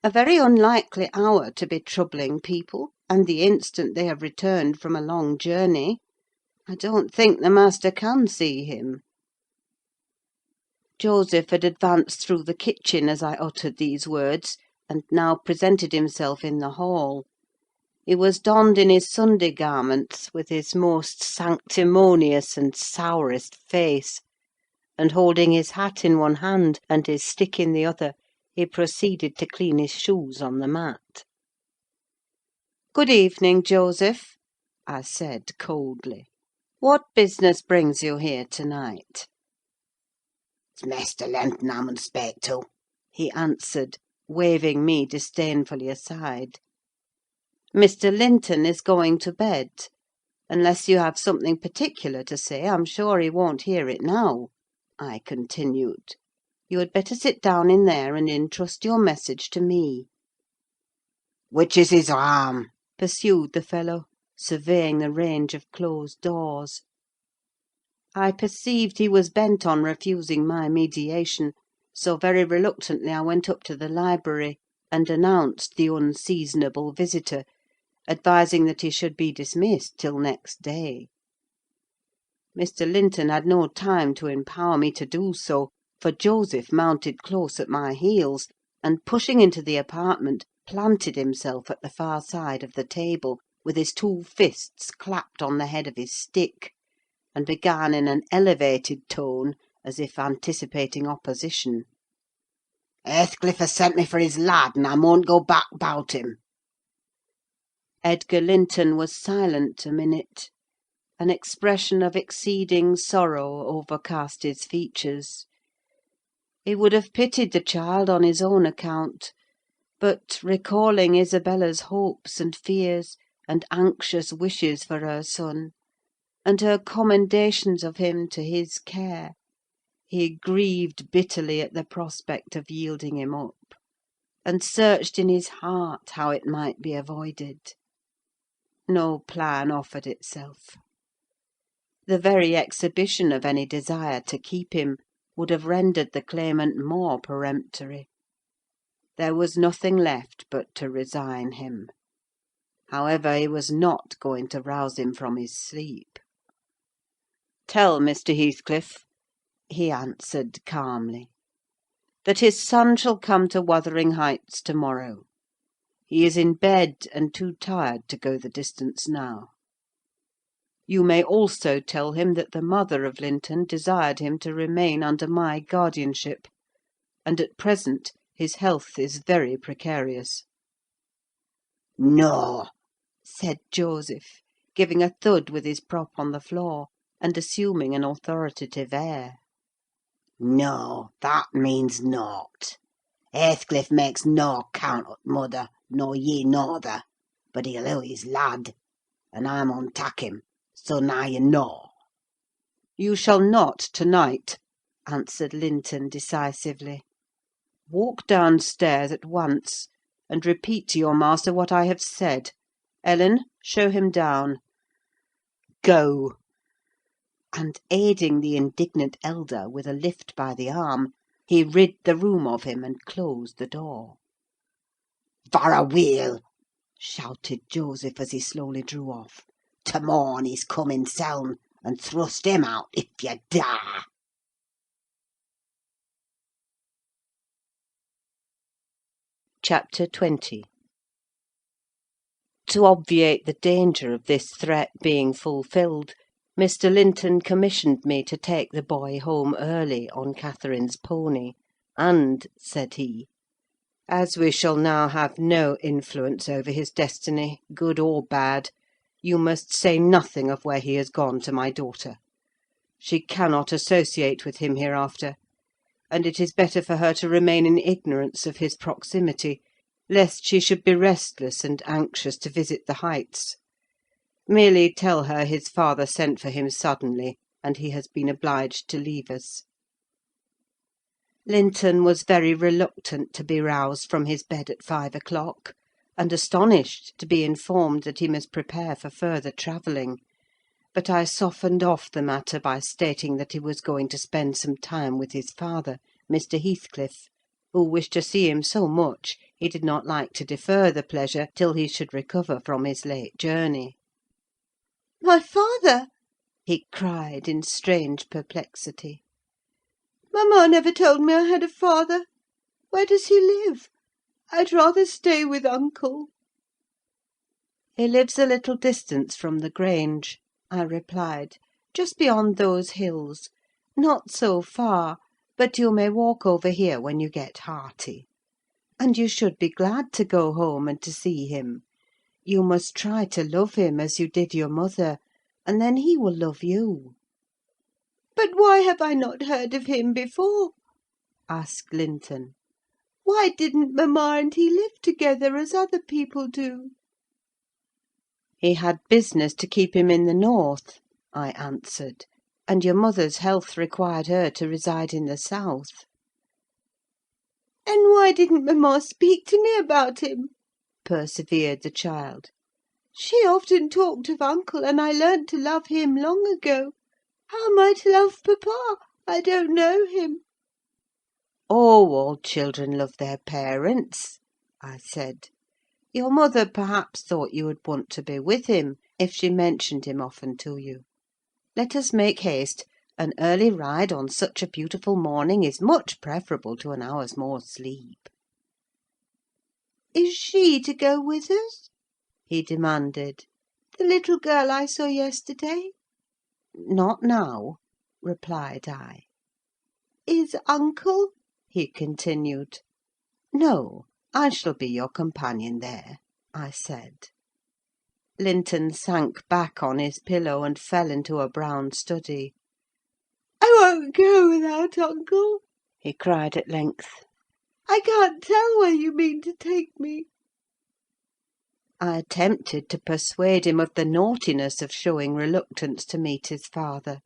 "A very unlikely hour to be troubling people, and the instant they have returned from a long journey. I don't think the master can see him." Joseph had advanced through the kitchen as I uttered these words, and now presented himself in the hall. He was donned in his Sunday garments, with his most sanctimonious and sourest face; and holding his hat in one hand, and his stick in the other, he proceeded to clean his shoes on the mat. "Good evening, Joseph," I said coldly. "What business brings you here to-night?" "It's Mester Linton I mun speak to," he answered, waving me disdainfully aside. "Mr. Linton is going to bed. Unless you have something particular to say, I'm sure he won't hear it now," I continued. "You had better sit down in there and entrust your message to me." "Which is his harm?" pursued the fellow, surveying the range of closed doors. I perceived he was bent on refusing my mediation, so very reluctantly I went up to the library, and announced the unseasonable visitor, advising that he should be dismissed till next day. Mr. Linton had no time to empower me to do so, for Joseph mounted close at my heels, and pushing into the apartment, planted himself at the far side of the table, with his two fists clapped on the head of his stick, and began in an elevated tone, as if anticipating opposition. "Heathcliff has sent me for his lad, and I mun't go back 'bout him." Edgar Linton was silent a minute. An expression of exceeding sorrow overcast his features. He would have pitied the child on his own account, but, recalling Isabella's hopes and fears, and anxious wishes for her son, and her commendations of him to his care, he grieved bitterly at the prospect of yielding him up, and searched in his heart how it might be avoided. No plan offered itself. The very exhibition of any desire to keep him would have rendered the claimant more peremptory. There was nothing left but to resign him. However, he was not going to rouse him from his sleep. "Tell Mr. Heathcliff," he answered calmly, "that his son shall come to Wuthering Heights to-morrow. He is in bed, and too tired to go the distance now. You may also tell him that the mother of Linton desired him to remain under my guardianship, and at present his health is very precarious." "No," said Joseph, giving a thud with his prop on the floor, and assuming an authoritative air. "No, that means nought. Heathcliff makes no count o' t' mother, nor ye norther; but he'll owe his lad, and I mun tak' him: so now you know." "You shall not to-night," answered Linton decisively. "Walk downstairs at once, and repeat to your master what I have said. Ellen, show him down. Go!" And aiding the indignant elder with a lift by the arm, he rid the room of him and closed the door. "Varra weel!" shouted Joseph, as he slowly drew off. "To-morn he's coming seln, and thrust him out if you dare!" Chapter 20. To obviate the danger of this threat being fulfilled, Mr. Linton commissioned me to take the boy home early on Catherine's pony; and, said he, "as we shall now have no influence over his destiny, good or bad, you must say nothing of where he has gone to my daughter. She cannot associate with him hereafter, and it is better for her to remain in ignorance of his proximity, lest she should be restless and anxious to visit the Heights. Merely tell her his father sent for him suddenly, and he has been obliged to leave us." Linton was very reluctant to be roused from his bed at 5 o'clock, and astonished to be informed that he must prepare for further travelling; but I softened off the matter by stating that he was going to spend some time with his father, Mr. Heathcliff, who wished to see him so much he did not like to defer the pleasure till he should recover from his late journey. My father! he cried in strange perplexity. Mamma never told me I had a father. Where does he live? I'd rather stay with uncle. "He lives a little distance from the Grange," I replied, "just beyond those hills. Not so far, but you may walk over here when you get hearty. And you should be glad to go home and to see him. You must try to love him as you did your mother, and then he will love you." "But why have I not heard of him before?" asked Linton. "Why didn't mamma and he live together as other people do?" "He had business to keep him in the north," I answered, "and your mother's health required her to reside in the south." "And why didn't mamma speak to me about him?" persevered the child. "She often talked of uncle, and I learnt to love him long ago. How am I to love papa? I don't know him." "Oh, all children love their parents," I said. "Your mother perhaps thought you would want to be with him, if she mentioned him often to you. Let us make haste: an early ride on such a beautiful morning is much preferable to an hour's more sleep." "Is she to go with us?" he demanded. "The little girl I saw yesterday?" "Not now," replied I. "Is uncle?" he continued. "No, I shall be your companion there," I said. Linton sank back on his pillow, and fell into a brown study. "I won't go without uncle," he cried at length. "I can't tell where you mean to take me." I attempted to persuade him of the naughtiness of showing reluctance to meet his father.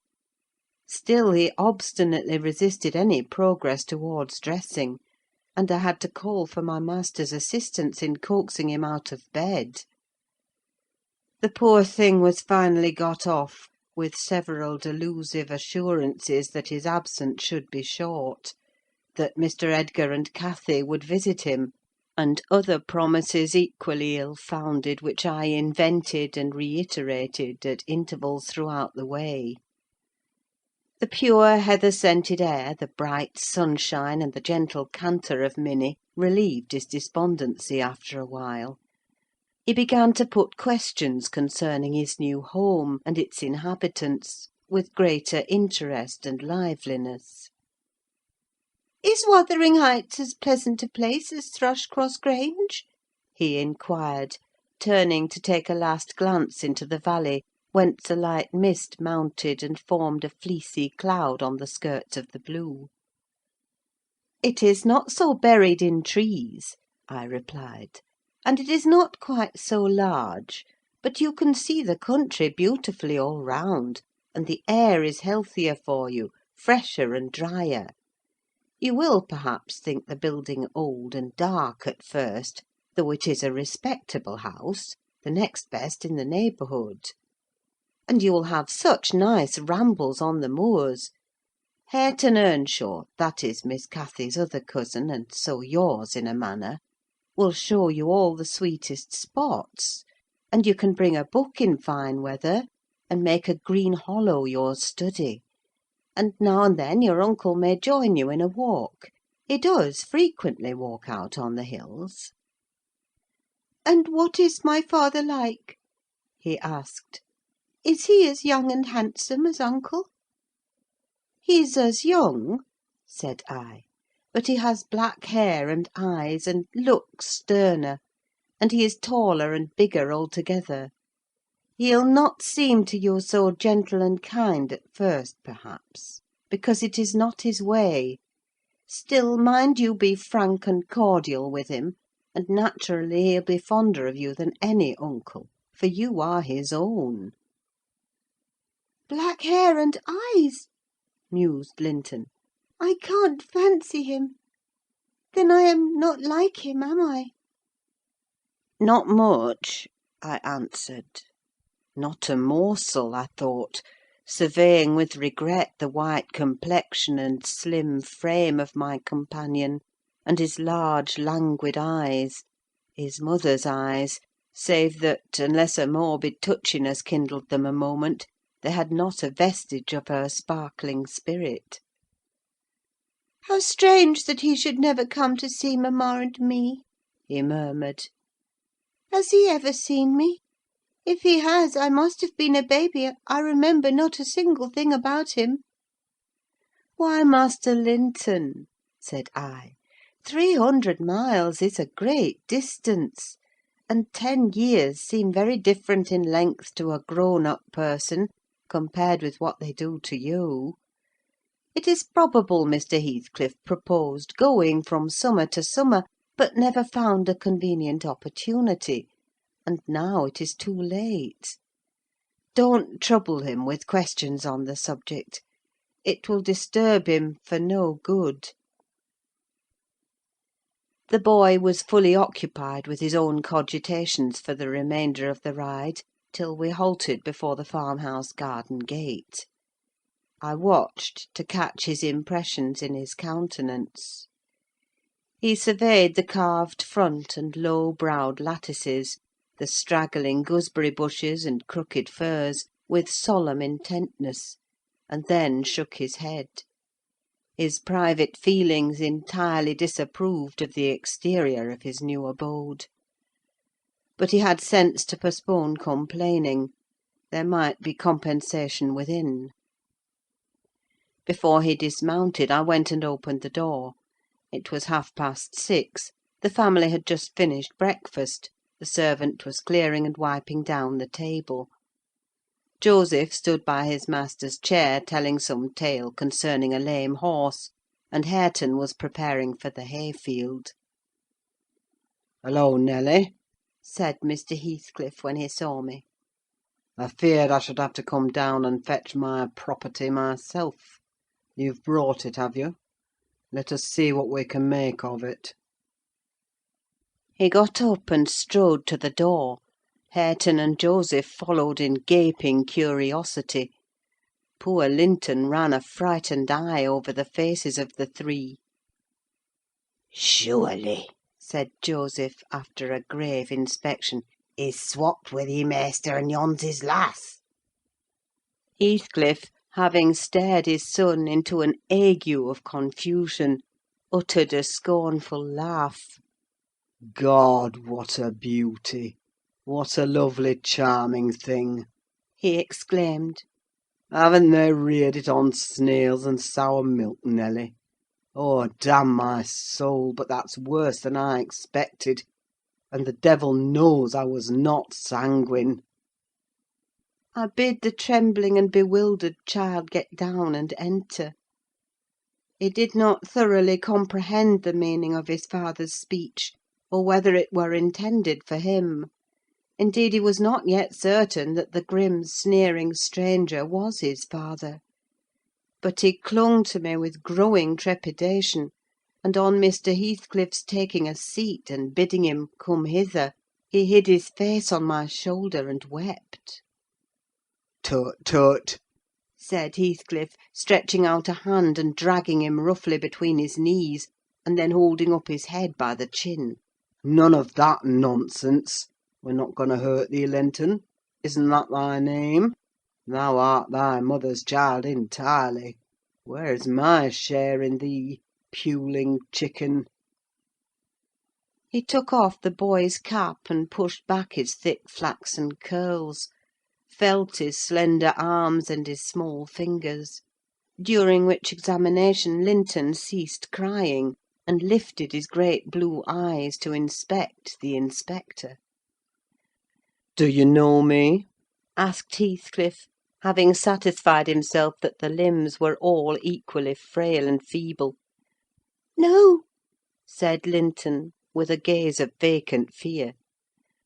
Still he obstinately resisted any progress towards dressing, and I had to call for my master's assistance in coaxing him out of bed. The poor thing was finally got off, with several delusive assurances that his absence should be short, that Mr. Edgar and Cathy would visit him, and other promises equally ill-founded, which I invented and reiterated at intervals throughout the way. The pure heather-scented air, the bright sunshine, and the gentle canter of Minnie relieved his despondency after a while. He began to put questions concerning his new home and its inhabitants with greater interest and liveliness. "Is Wuthering Heights as pleasant a place as Thrushcross Grange?" he inquired, turning to take a last glance into the valley, whence a light mist mounted and formed a fleecy cloud on the skirts of the blue. "It is not so buried in trees," I replied, "and it is not quite so large; but you can see the country beautifully all round, and the air is healthier for you, fresher and drier. You will, perhaps, think the building old and dark at first, though it is a respectable house, the next best in the neighbourhood. And you will have such nice rambles on the moors. Hareton Earnshaw, that is Miss Cathy's other cousin, and so yours in a manner, will show you all the sweetest spots; and you can bring a book in fine weather, and make a green hollow your study; and now and then your uncle may join you in a walk: he does frequently walk out on the hills." "And what is my father like?" he asked. "Is he as young and handsome as uncle?" "He's as young," said I, "but he has black hair and eyes, and looks sterner; and he is taller and bigger altogether. He'll not seem to you so gentle and kind at first, perhaps, because it is not his way. Still, mind you be frank and cordial with him, and naturally he'll be fonder of you than any uncle, for you are his own." "Black hair and eyes!" mused Linton. "I can't fancy him. Then I am not like him, am I?" "Not much," I answered. Not a morsel, I thought, surveying with regret the white complexion and slim frame of my companion, and his large languid eyes, his mother's eyes, save that, unless a morbid touchiness kindled them a moment, they had not a vestige of her sparkling spirit. "How strange that he should never come to see mamma and me!" he murmured. "Has he ever seen me? If he has, I must have been a baby: I remember not a single thing about him." "Why, Master Linton," said I, 300 miles is a great distance, and 10 years seem very different in length to a grown-up person, compared with what they do to you. It is probable Mr. Heathcliff proposed going from summer to summer, but never found a convenient opportunity, and now it is too late. Don't trouble him with questions on the subject. It will disturb him for no good." The boy was fully occupied with his own cogitations for the remainder of the ride, till we halted before the farmhouse garden gate. I watched to catch his impressions in his countenance. He surveyed the carved front and low-browed lattices, the straggling gooseberry bushes and crooked firs, with solemn intentness, and then shook his head. His private feelings entirely disapproved of the exterior of his new abode. But he had sense to postpone complaining: there might be compensation within. Before he dismounted, I went and opened the door. It was 6:30. The family had just finished breakfast. The servant was clearing and wiping down the table. Joseph stood by his master's chair, telling some tale concerning a lame horse, and Hareton was preparing for the hayfield. "Hello, Nelly," said Mr. Heathcliff when he saw me. "I feared I should have to come down and fetch my property myself. You've brought it, have you? Let us see what we can make of it." He got up and strode to the door. Hareton and Joseph followed in gaping curiosity. Poor Linton ran a frightened eye over the faces of the three. "Surely," said Joseph, after a grave inspection, "he's swapped with ye maister, and yon's his lass." Heathcliff, having stared his son into an ague of confusion, uttered a scornful laugh. "God, what a beauty! What a lovely, charming thing!" he exclaimed. "Haven't they reared it on snails and sour milk, Nelly? Oh, damn my soul, but that's worse than I expected; and the devil knows I was not sanguine." I bid the trembling and bewildered child get down and enter. He did not thoroughly comprehend the meaning of his father's speech, or whether it were intended for him. Indeed, he was not yet certain that the grim, sneering stranger was his father. But he clung to me with growing trepidation, and on Mr. Heathcliff's taking a seat and bidding him come hither, he hid his face on my shoulder and wept. "Tut, tut!" said Heathcliff, stretching out a hand and dragging him roughly between his knees, and then holding up his head by the chin. "None of that nonsense! We're not going to hurt thee, Linton. Isn't that thy name? Thou art thy mother's child entirely. Where's my share in thee, puling chicken?" He took off the boy's cap and pushed back his thick flaxen curls, felt his slender arms and his small fingers; during which examination Linton ceased crying, and lifted his great blue eyes to inspect the inspector. "Do you know me?" asked Heathcliff, having satisfied himself that the limbs were all equally frail and feeble. "No," said Linton, with a gaze of vacant fear.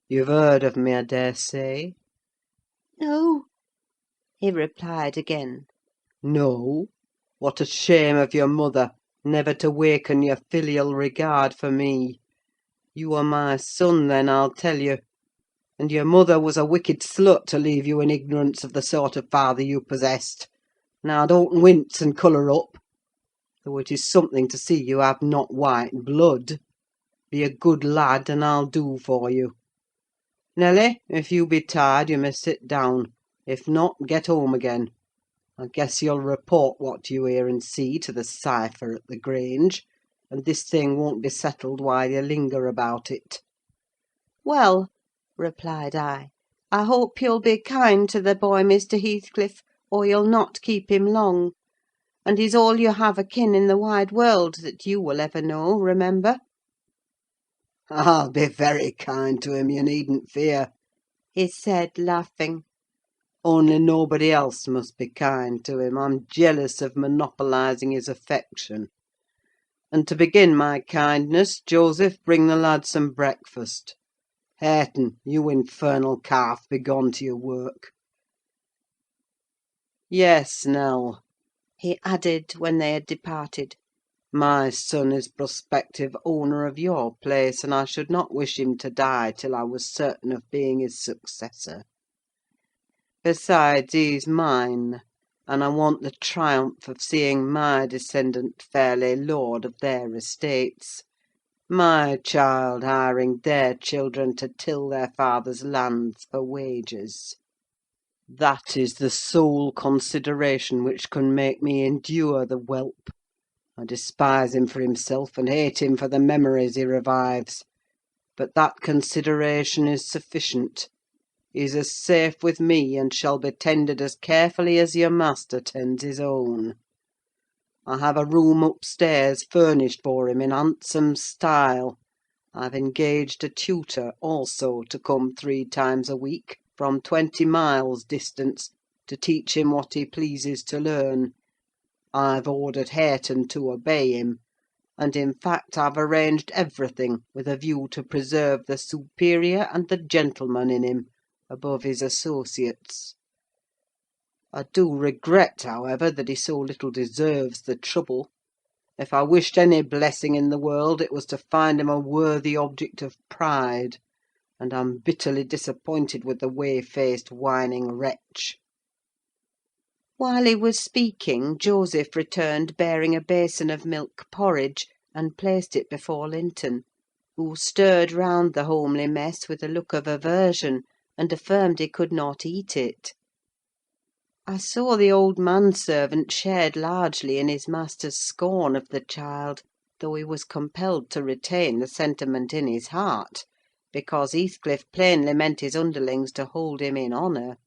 "You've heard of me, I daresay?" "No," he replied again. "No? What a shame of your mother, never to waken your filial regard for me! You are my son, then, I'll tell you. And your mother was a wicked slut to leave you in ignorance of the sort of father you possessed. Now don't wince and colour up, though it is something to see you have not white blood. Be a good lad, and I'll do for you. Nelly, if you be tired, you may sit down; if not, get home again. I guess you'll report what you hear and see to the cipher at the Grange, and this thing won't be settled while you linger about it." "Well," replied I hope you'll be kind to the boy, Mr. Heathcliff, or you'll not keep him long; and he's all you have akin in the wide world, that you will ever know, remember." I'll be very kind to him, you needn't fear," he said, laughing. "only nobody else must be kind to him. I'm jealous of monopolising his affection. And to begin my kindness, Joseph, bring the lad some breakfast. Hareton, you infernal calf, be gone to your work. Yes, Nell," he added, when they had departed, "my son is prospective owner of your place, and I should not wish him to die till I was certain of being his successor. Besides, he's mine, and I want the triumph of seeing my descendant fairly lord of their estates. My child hiring their children to till their father's lands for wages. That is the sole consideration which can make me endure the whelp. I despise him for himself, and hate him for the memories he revives; but that consideration is sufficient. He's as safe with me, and shall be tended as carefully as your master tends his own. I have a room upstairs furnished for him in handsome style. I've engaged a tutor, also, to come 3 times a week, from 20 miles distance, to teach him what he pleases to learn. I've ordered Hareton to obey him; and, in fact, I've arranged everything with a view to preserve the superior and the gentleman in him above his associates. I do regret, however, that he so little deserves the trouble. If I wished any blessing in the world, it was to find him a worthy object of pride; and I'm bitterly disappointed with the way-faced, whining wretch." While he was speaking, Joseph returned bearing a basin of milk porridge, and placed it before Linton, who stirred round the homely mess with a look of aversion, and affirmed he could not eat it. I saw the old manservant shared largely in his master's scorn of the child, though he was compelled to retain the sentiment in his heart, because Heathcliff plainly meant his underlings to hold him in honour.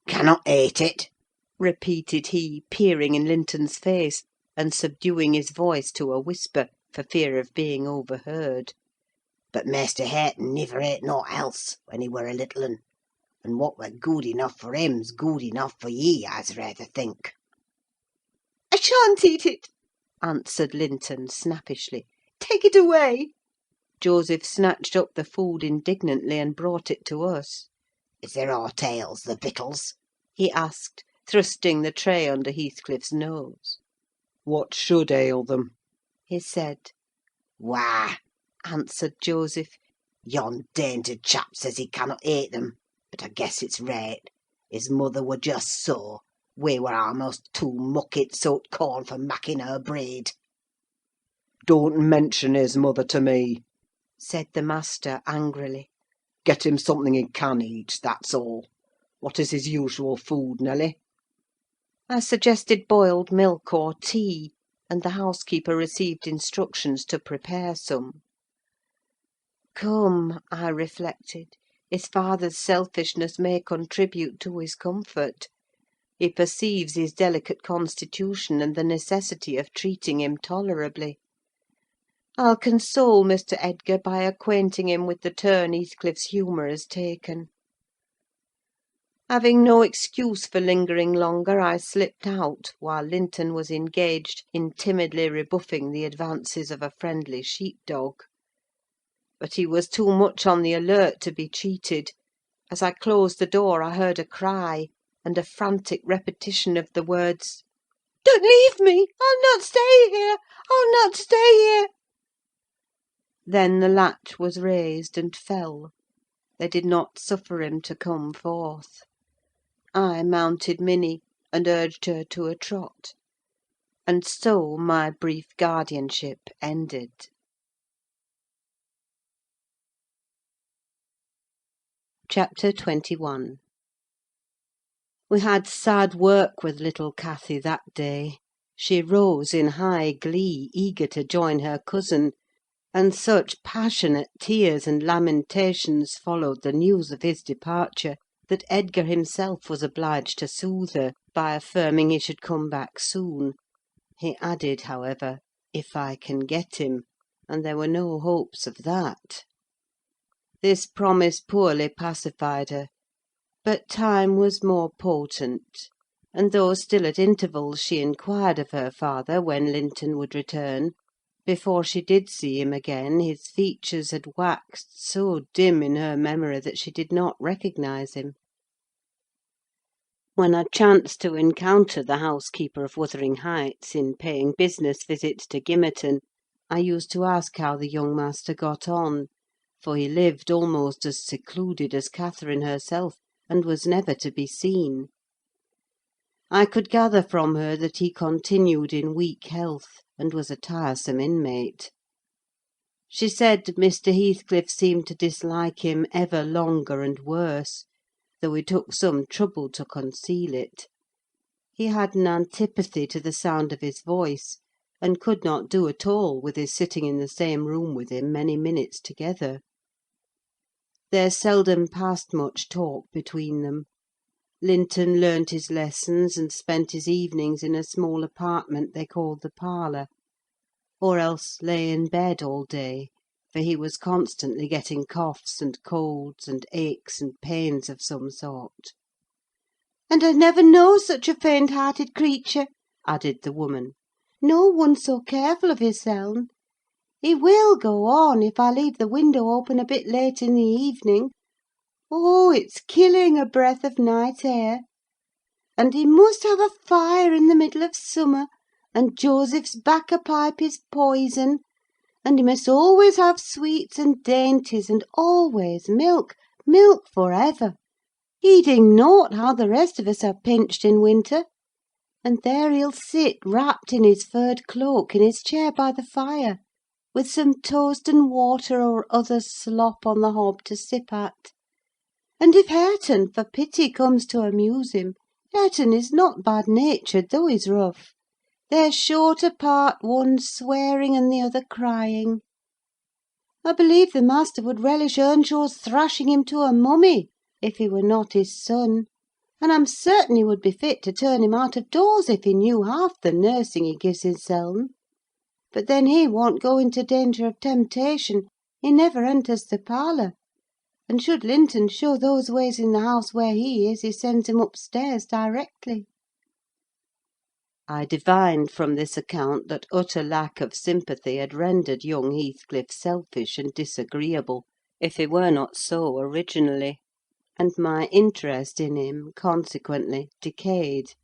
"Cannot ate it?" repeated he, peering in Linton's face, and subduing his voice to a whisper, for fear of being overheard. "But Maister Hareton niver ate nought else, when he were a little un; and what were good enough for him's good enough for ye, I's rayther think." I shan't eat it," answered Linton, snappishly. "Take it away." Joseph snatched up the food indignantly, and brought it to us. "Is there aught ails the victuals?" he asked, thrusting the tray under Heathcliff's nose. "What should ail them?" he said. "Why," answered Joseph, "yon dainty chap says he cannot ate them; but I guess it's raight. His mother were just so: we were a'most too muckit soaked corn for macking her breed." "Don't mention his mother to me," said the master, angrily. "Get him something he can eat, that's all. What is his usual food, Nelly?" I suggested boiled milk or tea, and the housekeeper received instructions to prepare some. Come, I reflected, his father's selfishness may contribute to his comfort. He perceives his delicate constitution and the necessity of treating him tolerably. I'll console Mr. Edgar by acquainting him with the turn Heathcliff's humour has taken. Having no excuse for lingering longer, I slipped out, while Linton was engaged in timidly rebuffing the advances of a friendly sheep-dog. But he was too much on the alert to be cheated. As I closed the door, I heard a cry, and a frantic repetition of the words, "Don't leave me! I'll not stay here! I'll not stay here!" Then the latch was raised and fell. They did not suffer him to come forth. I mounted Minny, and urged her to a trot. And so my brief guardianship ended. Chapter 21. We had sad work with little Cathy that day. She rose in high glee, eager to join her cousin; and such passionate tears and lamentations followed the news of his departure, that Edgar himself was obliged to soothe her, by affirming he should come back soon. He added, however, "if I can get him." and there were no hopes of that. This promise poorly pacified her, but time was more potent, and though still at intervals she inquired of her father when Linton would return, before she did see him again his features had waxed so dim in her memory that she did not recognise him. When I chanced to encounter the housekeeper of Wuthering Heights in paying business visits to Gimmerton, I used to ask how the young master got on, for he lived almost as secluded as Catherine herself, and was never to be seen. I could gather from her that he continued in weak health, and was a tiresome inmate. She said Mr. Heathcliff seemed to dislike him ever longer and worse, though he took some trouble to conceal it. He had an antipathy to the sound of his voice, and could not do at all with his sitting in the same room with him many minutes together. There seldom passed much talk between them. Linton learnt his lessons and spent his evenings in a small apartment they called the parlour, or else lay in bed all day, for he was constantly getting coughs and colds and aches and pains of some sort. "And I never know such a faint-hearted creature," added the woman. "No one so careful of hisseln. He will go on if I leave the window open a bit late in the evening. Oh, it's killing a breath of night air! And he must have a fire in the middle of summer, and Joseph's bacca pipe is poison, and he must always have sweets and dainties, and always milk, milk for ever, heeding naught how the rest of us are pinched in winter. And there he'll sit wrapped in his furred cloak in his chair by the fire, with some toast and water or other slop on the hob to sip at. And if Hareton, for pity, comes to amuse him, Hareton is not bad-natured, though he's rough. They're sure to part, one swearing and the other crying. I believe the master would relish Earnshaw's thrashing him to a mummy, if he were not his son; and I'm certain he would be fit to turn him out of doors if he knew half the nursing he gives hisseln. But then he won't go into danger of temptation: he never enters the parlour; and should Linton show those ways in the house where he is, he sends him upstairs directly." I divined from this account that utter lack of sympathy had rendered young Heathcliff selfish and disagreeable, if he were not so originally, and my interest in him, consequently, decayed;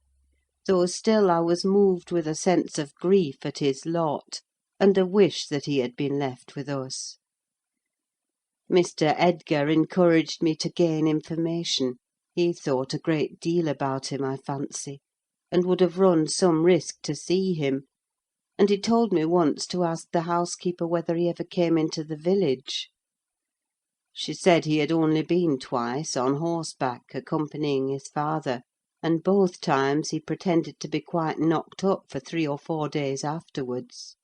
though still I was moved with a sense of grief at his lot, and a wish that he had been left with us. Mr. Edgar encouraged me to gain information: he thought a great deal about him, I fancy, and would have run some risk to see him; and he told me once to ask the housekeeper whether he ever came into the village. She said he had only been twice, on horseback, accompanying his father, and both times he pretended to be quite knocked up for 3 or 4 days afterwards.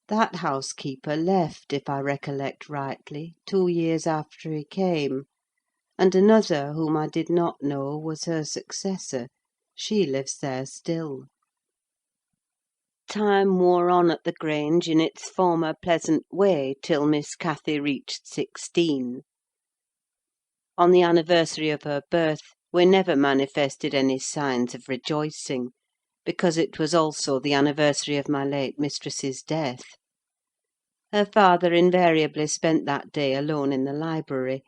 That housekeeper left, if I recollect rightly, 2 years after he came, and another, whom I did not know, was her successor. She lives there still. Time wore on at the Grange in its former pleasant way till Miss Cathy reached 16. On the anniversary of her birth we never manifested any signs of rejoicing, because it was also the anniversary of my late mistress's death. Her father invariably spent that day alone in the library,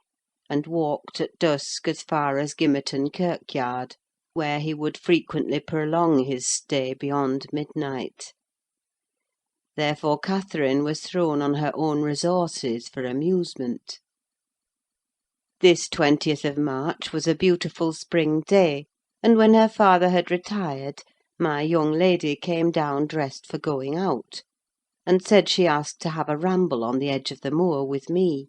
and walked at dusk as far as Gimmerton kirkyard, where he would frequently prolong his stay beyond midnight. Therefore Catherine was thrown on her own resources for amusement. This 20th of March was a beautiful spring day, and when her father had retired, my young lady came down dressed for going out, and said she asked to have a ramble on the edge of the moor with me.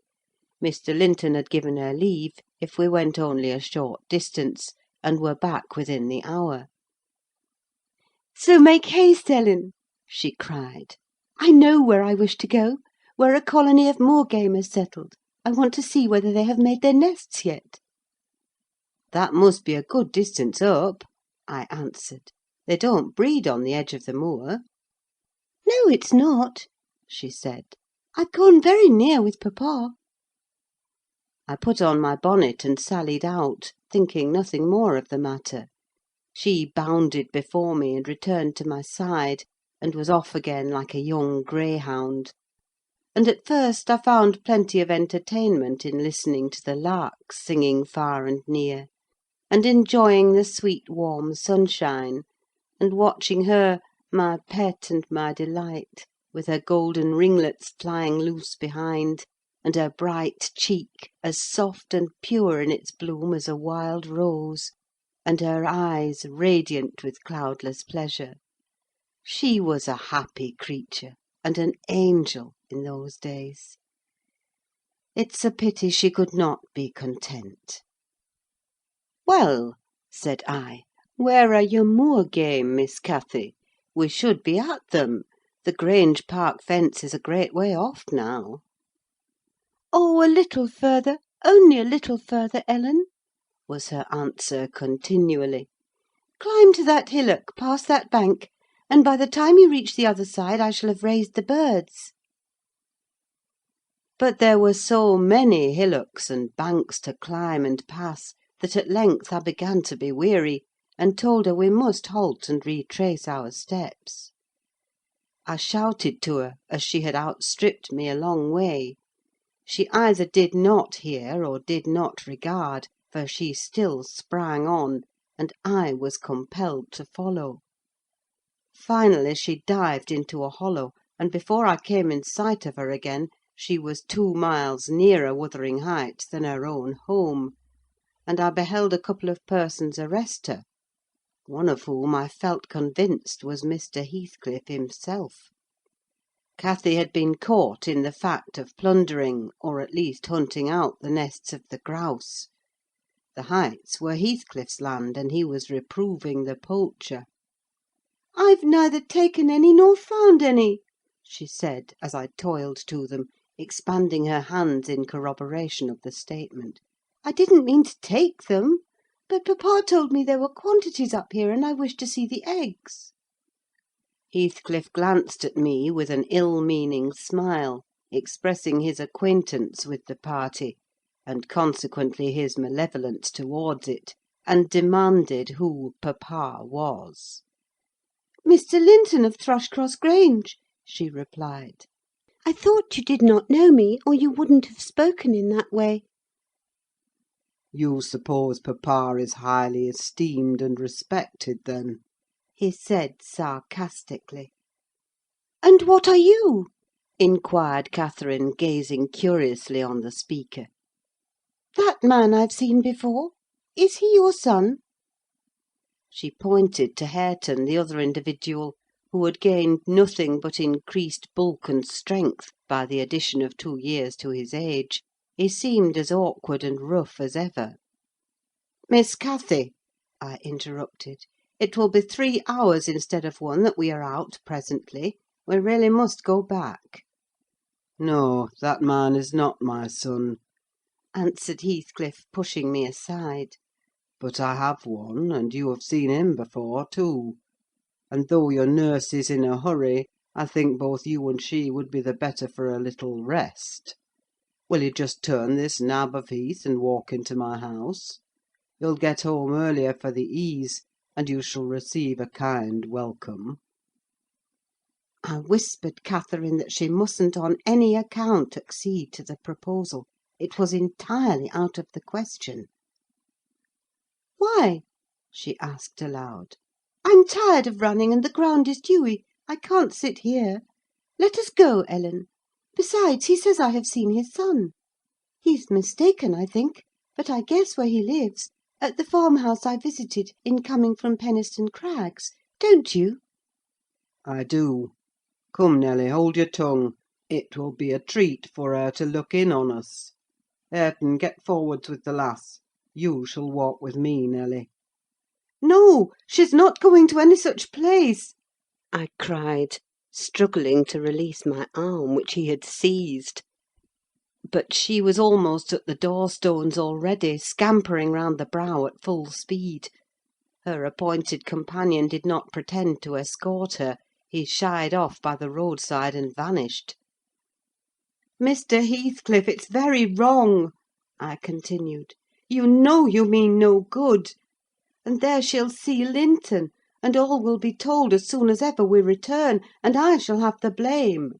Mr. Linton had given her leave, if we went only a short distance, and were back within the hour. "So make haste, Ellen," she cried. "I know where I wish to go: where a colony of moor-game has settled. I want to see whether they have made their nests yet." "That must be a good distance up," I answered. "They don't breed on the edge of the moor." "No, it's not," she said. I've gone very near with papa. I put on my bonnet and sallied out, thinking nothing more of the matter. She bounded before me and returned to my side, and was off again like a young greyhound. And at first I found plenty of entertainment in listening to the larks singing far and near, and enjoying the sweet warm sunshine, and watching her, my pet and my delight, with her golden ringlets flying loose behind, and her bright cheek as soft and pure in its bloom as a wild rose, and her eyes radiant with cloudless pleasure. She was a happy creature, and an angel in those days. It's a pity she could not be content. "Well," said I, "where are your moor game, Miss Cathy? We should be at them. The Grange Park fence is a great way off now." "Oh, a little further, only a little further, Ellen," was her answer continually. "Climb to that hillock, past that bank, and by the time you reach the other side I shall have raised the birds." But there were so many hillocks and banks to climb and pass, that at length I began to be weary, and told her we must halt and retrace our steps. I shouted to her, as she had outstripped me a long way. She either did not hear or did not regard, for she still sprang on, and I was compelled to follow. Finally she dived into a hollow, and before I came in sight of her again, she was 2 miles nearer Wuthering Heights than her own home, and I beheld a couple of persons arrest her, one of whom I felt convinced was Mr. Heathcliff himself. Cathy had been caught in the fact of plundering, or at least hunting out, the nests of the grouse. The Heights were Heathcliff's land, and he was reproving the poacher. "I've neither taken any nor found any," she said, as I toiled to them, expanding her hands in corroboration of the statement. "I didn't mean to take them, but papa told me there were quantities up here, and I wished to see the eggs." Heathcliff glanced at me with an ill-meaning smile, expressing his acquaintance with the party, and consequently his malevolence towards it, and demanded who papa was. "Mr. Linton of Thrushcross Grange," she replied. "I thought you did not know me, or you wouldn't have spoken in that way." You suppose papa is highly esteemed and respected, then?" he said sarcastically. "And what are you?" inquired Catherine, gazing curiously on the speaker. "That man I've seen before. Is he your son?" She pointed to Hareton, the other individual, who had gained nothing but increased bulk and strength by the addition of 2 years to his age. He seemed as awkward and rough as ever. "Miss Cathy," I interrupted, "it will be 3 hours instead of 1 that we are out presently. We really must go back." "No, that man is not my son," answered Heathcliff, pushing me aside. "but I have one, and you have seen him before, too. And though your nurse is in a hurry, I think both you and she would be the better for a little rest. Will you just turn this nab of heath and walk into my house? You'll get home earlier for the ease, and you shall receive a kind welcome." I whispered Catherine that she mustn't on any account accede to the proposal. It was entirely out of the question. "Why?" she asked aloud. "I'm tired of running, and the ground is dewy. I can't sit here. Let us go, Ellen. Besides, he says I have seen his son. He's mistaken, I think; but I guess where he lives, at the farmhouse I visited in coming from Penistone Crags. Don't you?" "I do. Come, Nelly, hold your tongue. It will be a treat for her to look in on us. Hareton, get forwards with the lass. You shall walk with me, Nelly." "No, she's not going to any such place!" I cried, struggling to release my arm, which he had seized. But she was almost at the door-stones already, scampering round the brow at full speed. Her appointed companion did not pretend to escort her: he shied off by the roadside and vanished. "Mr. Heathcliff, it's very wrong," I continued. "You know you mean no good. And there she'll see Linton, and all will be told as soon as ever we return, and I shall have the blame."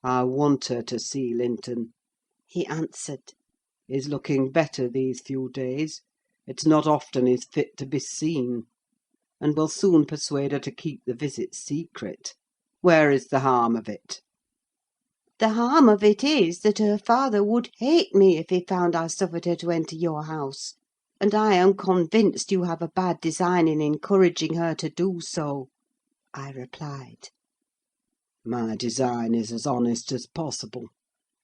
"I want her to see Linton," he answered. "He's looking better these few days. It's not often he's fit to be seen. And we'll soon persuade her to keep the visit secret. Where is the harm of it?" "The harm of it is, that her father would hate me if he found I suffered her to enter your house; and I am convinced you have a bad design in encouraging her to do so," I replied. "My design is as honest as possible.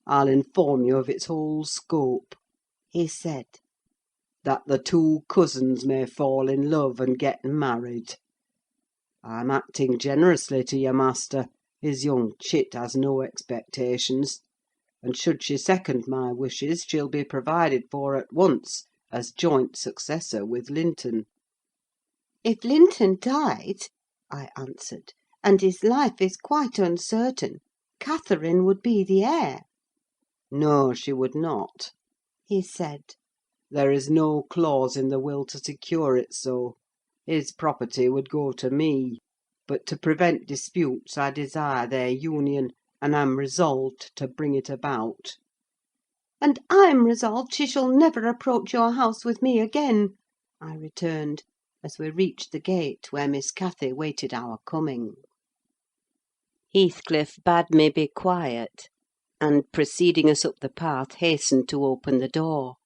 I'll inform you of its whole scope," he said. "That the two cousins may fall in love and get married. I'm acting generously to your master: his young chit has no expectations; and should she second my wishes, she'll be provided for at once as joint successor with Linton." "If Linton died," I answered, "and his life is quite uncertain, Catherine would be the heir." "No, she would not," he said. "There is no clause in the will to secure it so. His property would go to me; but to prevent disputes, I desire their union, and am resolved to bring it about." "And I'm resolved she shall never approach your house with me again," I returned, as we reached the gate where Miss Cathy waited our coming. Heathcliff bade me be quiet, and, preceding us up the path, hastened to open the door.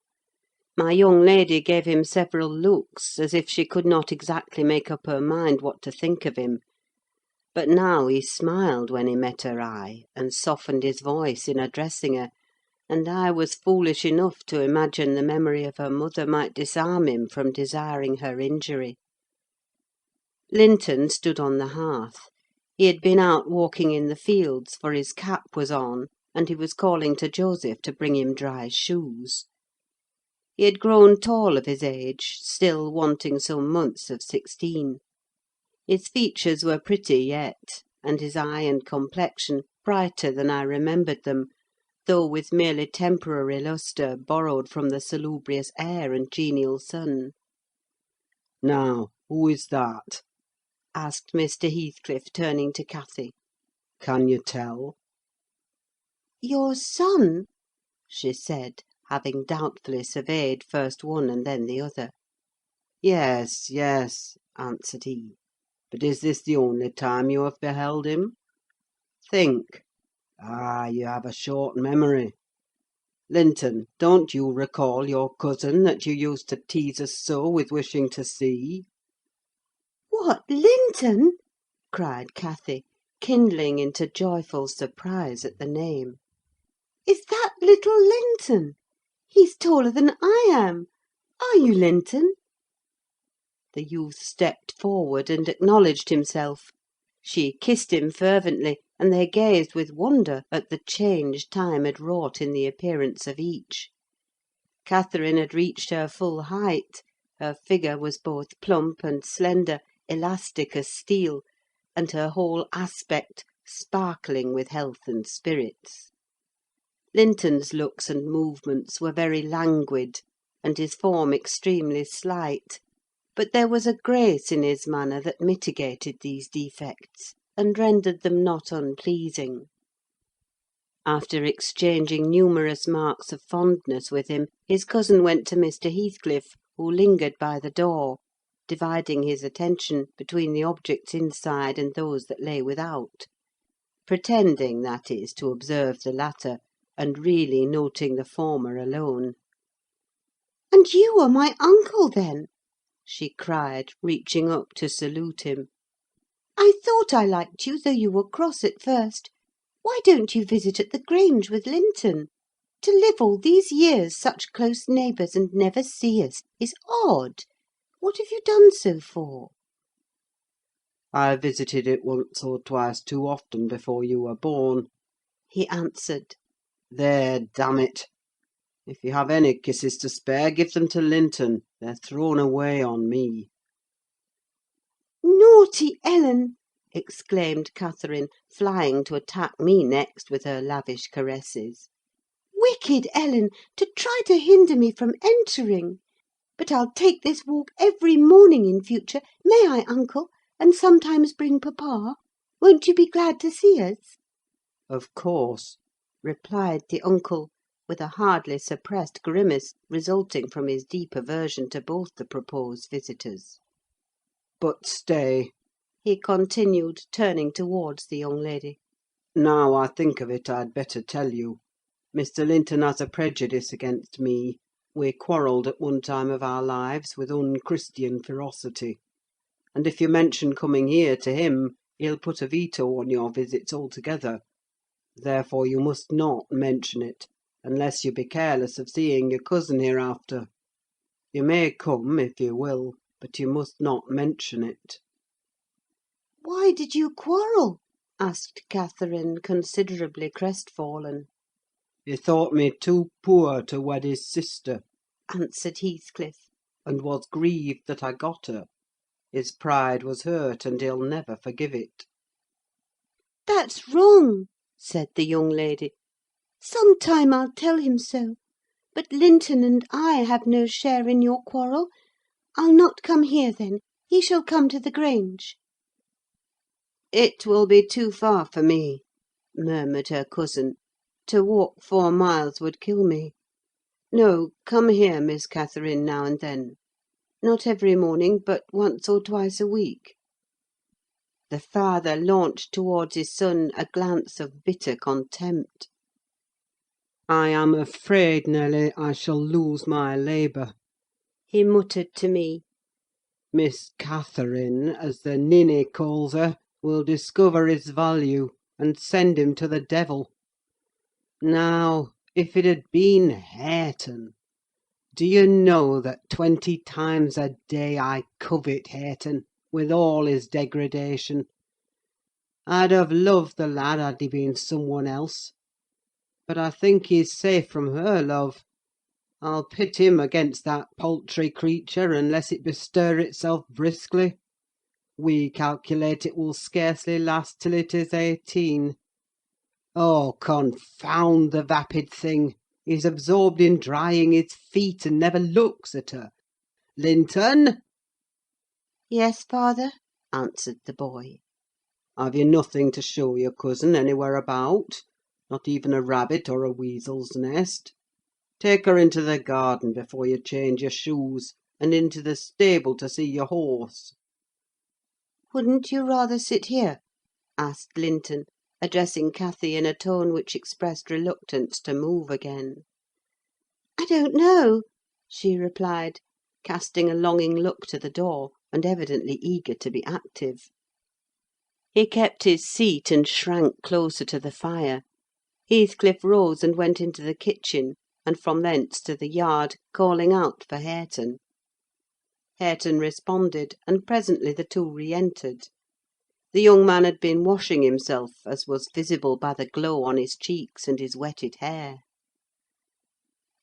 My young lady gave him several looks, as if she could not exactly make up her mind what to think of him; but now he smiled when he met her eye, and softened his voice in addressing her, and I was foolish enough to imagine the memory of her mother might disarm him from desiring her injury. Linton stood on the hearth. He had been out walking in the fields, for his cap was on, and he was calling to Joseph to bring him dry shoes. He had grown tall of his age, still wanting some months of 16. His features were pretty yet, and his eye and complexion brighter than I remembered them, though with merely temporary lustre borrowed from the salubrious air and genial sun. "Now, who is that?" asked Mr. Heathcliff, turning to Cathy. "Can you tell?" "Your son," she said, having doubtfully surveyed first one and then the other. "Yes, yes," answered he. "But is this the only time you have beheld him? Think. Ah, you have a short memory. Linton, don't you recall your cousin that you used to tease us so with wishing to see?" "What, Linton?" cried Cathy, kindling into joyful surprise at the name. "Is that little Linton? He's taller than I am. Are you Linton?" The youth stepped forward and acknowledged himself. She kissed him fervently, and they gazed with wonder at the change time had wrought in the appearance of each. Catherine had reached her full height; her figure was both plump and slender, elastic as steel, and her whole aspect sparkling with health and spirits. Linton's looks and movements were very languid, and his form extremely slight; but there was a grace in his manner that mitigated these defects, and rendered them not unpleasing. After exchanging numerous marks of fondness with him, his cousin went to Mr. Heathcliff, who lingered by the door, dividing his attention between the objects inside and those that lay without; pretending, that is, to observe the latter, and really noting the former alone. "And you are my uncle, then?" she cried, reaching up to salute him. "I thought I liked you, though you were cross at first. Why don't you visit at the Grange with Linton? To live all these years such close neighbours and never see us, is odd. What have you done so for?" "I visited it once or twice too often before you were born," he answered. "There, damn it! If you have any kisses to spare, give them to Linton: they're thrown away on me." "Naughty Ellen!" exclaimed Catherine, flying to attack me next with her lavish caresses. Wicked Ellen, to try to hinder me from entering! But I'll take this walk every morning in future, may I, uncle? And sometimes bring papa? Won't you be glad to see us? Of course, replied the uncle, with a hardly suppressed grimace resulting from his deep aversion to both the proposed visitors. But stay, he continued, turning towards the young lady. now I think of it, I'd better tell you. Mr. Linton has a prejudice against me. We quarrelled at one time of our lives with unchristian ferocity; and if you mention coming here to him, he'll put a veto on your visits altogether. Therefore you must not mention it, unless you be careless of seeing your cousin hereafter. You may come, if you will, but you must not mention it. Why did you quarrel? asked Catherine, considerably crestfallen. He thought me too poor to wed his sister, answered Heathcliff. and was grieved that I got her. His pride was hurt, and he'll never forgive it. That's wrong, said the young lady. Some time I'll tell him so. But Linton and I have no share in your quarrel. I'll not come here, then. He shall come to the Grange. It will be too far for me, murmured her cousin. To walk 4 miles would kill me. No, come here, Miss Catherine, now and then. Not every morning, but once or twice a week. The father launched towards his son a glance of bitter contempt. I am afraid, Nelly, I shall lose my labour. He muttered to me. Miss Catherine, as the ninny calls her, will discover his value, and send him to the devil. Now, if it had been Hareton! Do you know that 20 times a day I covet Hareton, with all his degradation? I'd have loved the lad had he been some one else. But I think he's safe from her love. I'll pit him against that paltry creature, unless it bestir itself briskly. We calculate it will scarcely last till it is 18. Oh, confound the vapid thing! He's absorbed in drying his feet, and never looks at her. Linton! Yes, father, answered the boy. Have you nothing to show your cousin anywhere about? Not even a rabbit or a weasel's nest? Take her into the garden before you change your shoes, and into the stable to see your horse. Wouldn't you rather sit here? asked Linton, addressing Cathy in a tone which expressed reluctance to move again. I don't know, she replied, casting a longing look to the door, and evidently eager to be active. He kept his seat and shrank closer to the fire. Heathcliff rose and went into the kitchen, and from thence to the yard, calling out for Hareton. Hareton responded, and presently the two re-entered. The young man had been washing himself, as was visible by the glow on his cheeks and his wetted hair.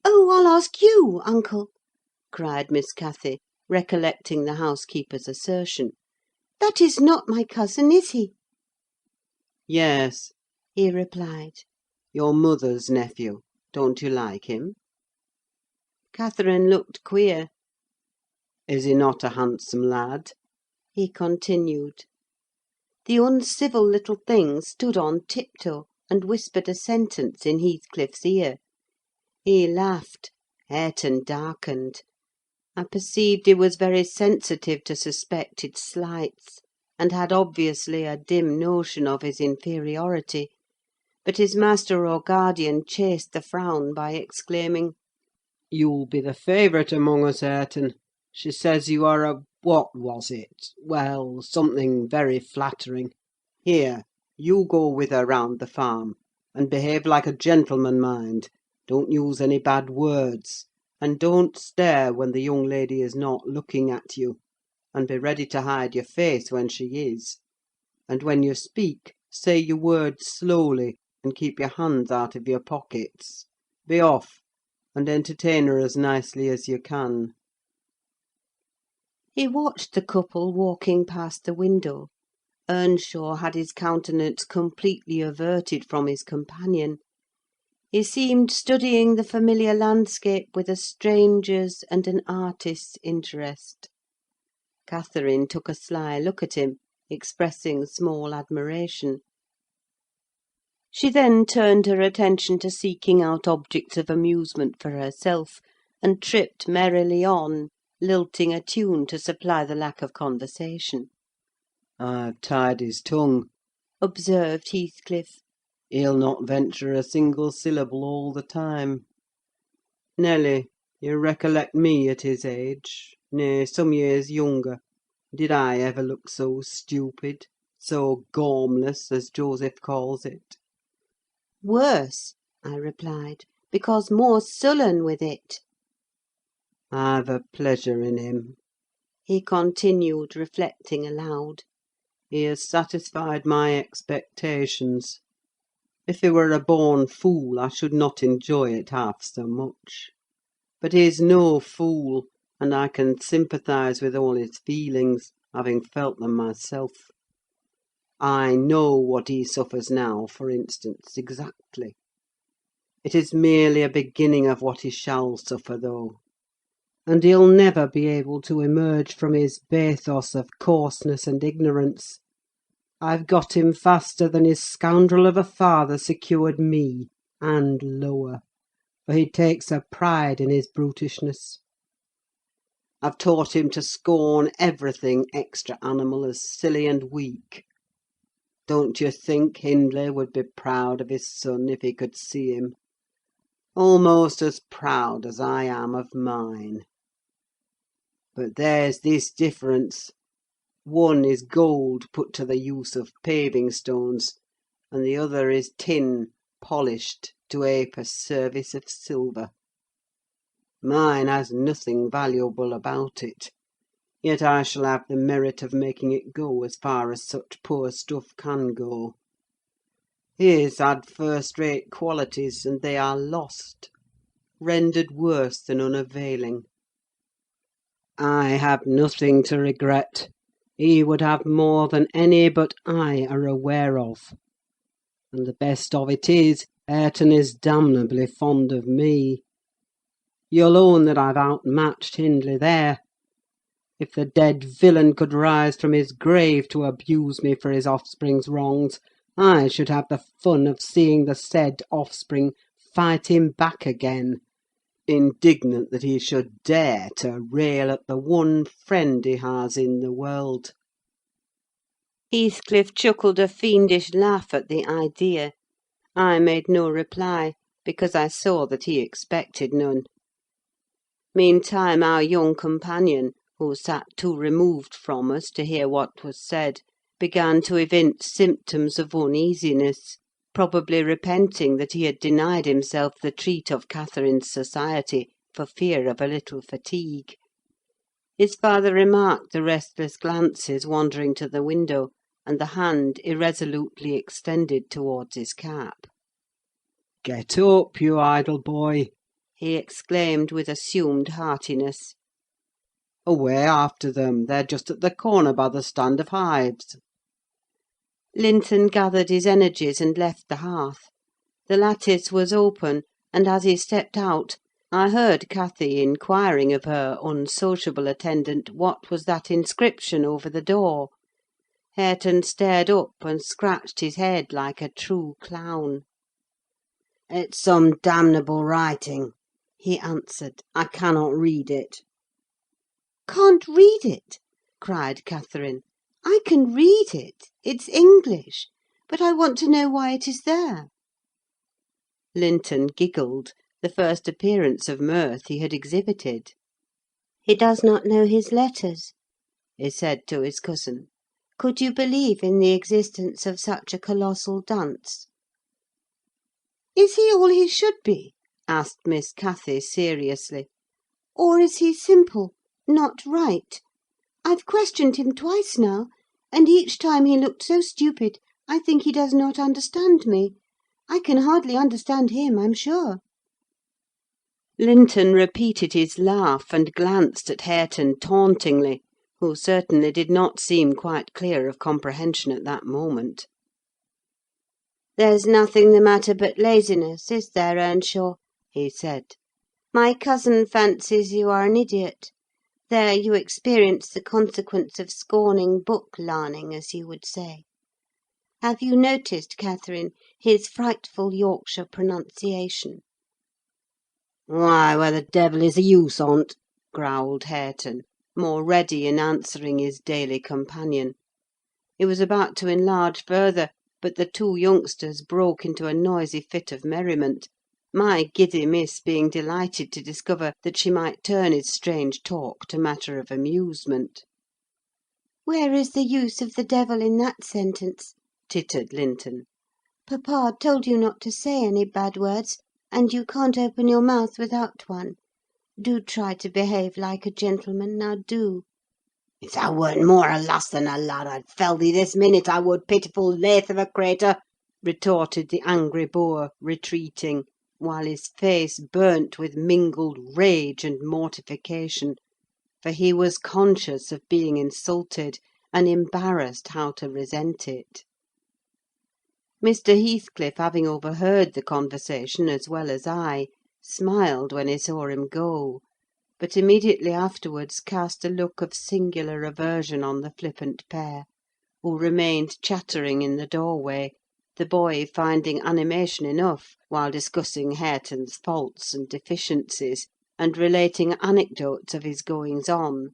"Oh, I'll ask you, uncle!" cried Miss Cathy, recollecting the housekeeper's assertion. "That is not my cousin, is he?" Yes, he replied. your mother's nephew. Don't you like him? Catherine looked queer. Is he not a handsome lad? He continued. The uncivil little thing stood on tiptoe, and whispered a sentence in Heathcliff's ear. He laughed. Hareton darkened. I perceived he was very sensitive to suspected slights, and had obviously a dim notion of his inferiority; but his master or guardian chased the frown by exclaiming, You'll be the favourite among us, Hareton. She says you are a... what was it? Well, something very flattering. Here, you go with her round the farm, and behave like a gentleman, mind. Don't use any bad words, and don't stare when the young lady is not looking at you, and be ready to hide your face when she is. And when you speak, say your words slowly, and keep your hands out of your pockets. Be off, and entertain her as nicely as you can. He watched the couple walking past the window, Earnshaw had his countenance completely averted from his companion. He seemed studying the familiar landscape with a stranger's and an artist's interest. Catherine took a sly look at him, expressing small admiration. She then turned her attention to seeking out objects of amusement for herself, and tripped merrily on, lilting a tune to supply the lack of conversation. "I've tied his tongue," observed Heathcliff. "He'll not venture a single syllable all the time. Nelly, you recollect me at his age, nay, some years younger. Did I ever look so stupid, so gormless, as Joseph calls it?" "Worse," I replied, "because more sullen with it." "I've a pleasure in him," he continued, reflecting aloud. "He has satisfied my expectations. If he were a born fool, I should not enjoy it half so much. But he's no fool, and I can sympathise with all his feelings, having felt them myself. I know what he suffers now, for instance, exactly. It is merely a beginning of what he shall suffer, though. And he'll never be able to emerge from his bathos of coarseness and ignorance. I've got him faster than his scoundrel of a father secured me, and lower, for he takes a pride in his brutishness. I've taught him to scorn everything extra-animal as silly and weak. Don't you think Hindley would be proud of his son if he could see him? Almost as proud as I am of mine. But there's this difference. One is gold put to the use of paving stones, and the other is tin polished to ape a service of silver. Mine has nothing valuable about it, yet I shall have the merit of making it go as far as such poor stuff can go. His had first-rate qualities, and they are lost, rendered worse than unavailing. I have nothing to regret. He would have more than any but I are aware of. And the best of it is, Hareton is damnably fond of me. You'll own that I've outmatched Hindley there. If the dead villain could rise from his grave to abuse me for his offspring's wrongs, I should have the fun of seeing the said offspring fight him back again, indignant that he should dare to rail at the one friend he has in the world. Heathcliff chuckled a fiendish laugh at the idea. I made no reply, because I saw that he expected none. Meantime, our young companion, who sat too removed from us to hear what was said, began to evince symptoms of uneasiness, probably repenting that he had denied himself the treat of Catherine's society for fear of a little fatigue. His father remarked the restless glances wandering to the window, and the hand irresolutely extended towards his cap. "Get up, you idle boy!" he exclaimed with assumed heartiness. "Away after them! They're just at the corner by the stand of hives." Linton gathered his energies and left the hearth. The lattice was open, and as he stepped out, I heard Cathy inquiring of her unsociable attendant what was that inscription over the door. Hareton stared up and scratched his head like a true clown. "It's some damnable writing," he answered. "I cannot read it." "Can't read it?" cried Catherine. "I can read it. It's English. But I want to know why it is there." Linton giggled, the first appearance of mirth he had exhibited. "He does not know his letters," he said to his cousin. "Could you believe in the existence of such a colossal dunce?" "Is he all he should be?" asked Miss Cathy seriously. "Or is he simple, not right? I've questioned him twice now, and each time he looked so stupid I think he does not understand me. I can hardly understand him, I'm sure." Linton repeated his laugh, and glanced at Hareton tauntingly, who certainly did not seem quite clear of comprehension at that moment. "There's nothing the matter but laziness, is there, Earnshaw?" he said. "My cousin fancies you are an idiot. There you experience the consequence of scorning book-larning, as you would say. Have you noticed, Catherine, his frightful Yorkshire pronunciation?" "Why, where the devil is the use on't?" growled Hareton, more ready in answering his daily companion. He was about to enlarge further, but the two youngsters broke into a noisy fit of merriment, my giddy miss being delighted to discover that she might turn his strange talk to matter of amusement. "Where is the use of the devil in that sentence?" tittered Linton. "Papa told you not to say any bad words, and you can't open your mouth without one. Do try to behave like a gentleman, now do." If thou weren't more a lass than a lad, I'd fell thee this minute, I would, pitiful lath of a cratur!" retorted the angry boor, retreating, while his face burnt with mingled rage and mortification, for he was conscious of being insulted, and embarrassed how to resent it. Mr. Heathcliff, having overheard the conversation as well as I, smiled when he saw him go, but immediately afterwards cast a look of singular aversion on the flippant pair, who remained chattering in the doorway, the boy finding animation enough while discussing Hareton's faults and deficiencies, and relating anecdotes of his goings-on,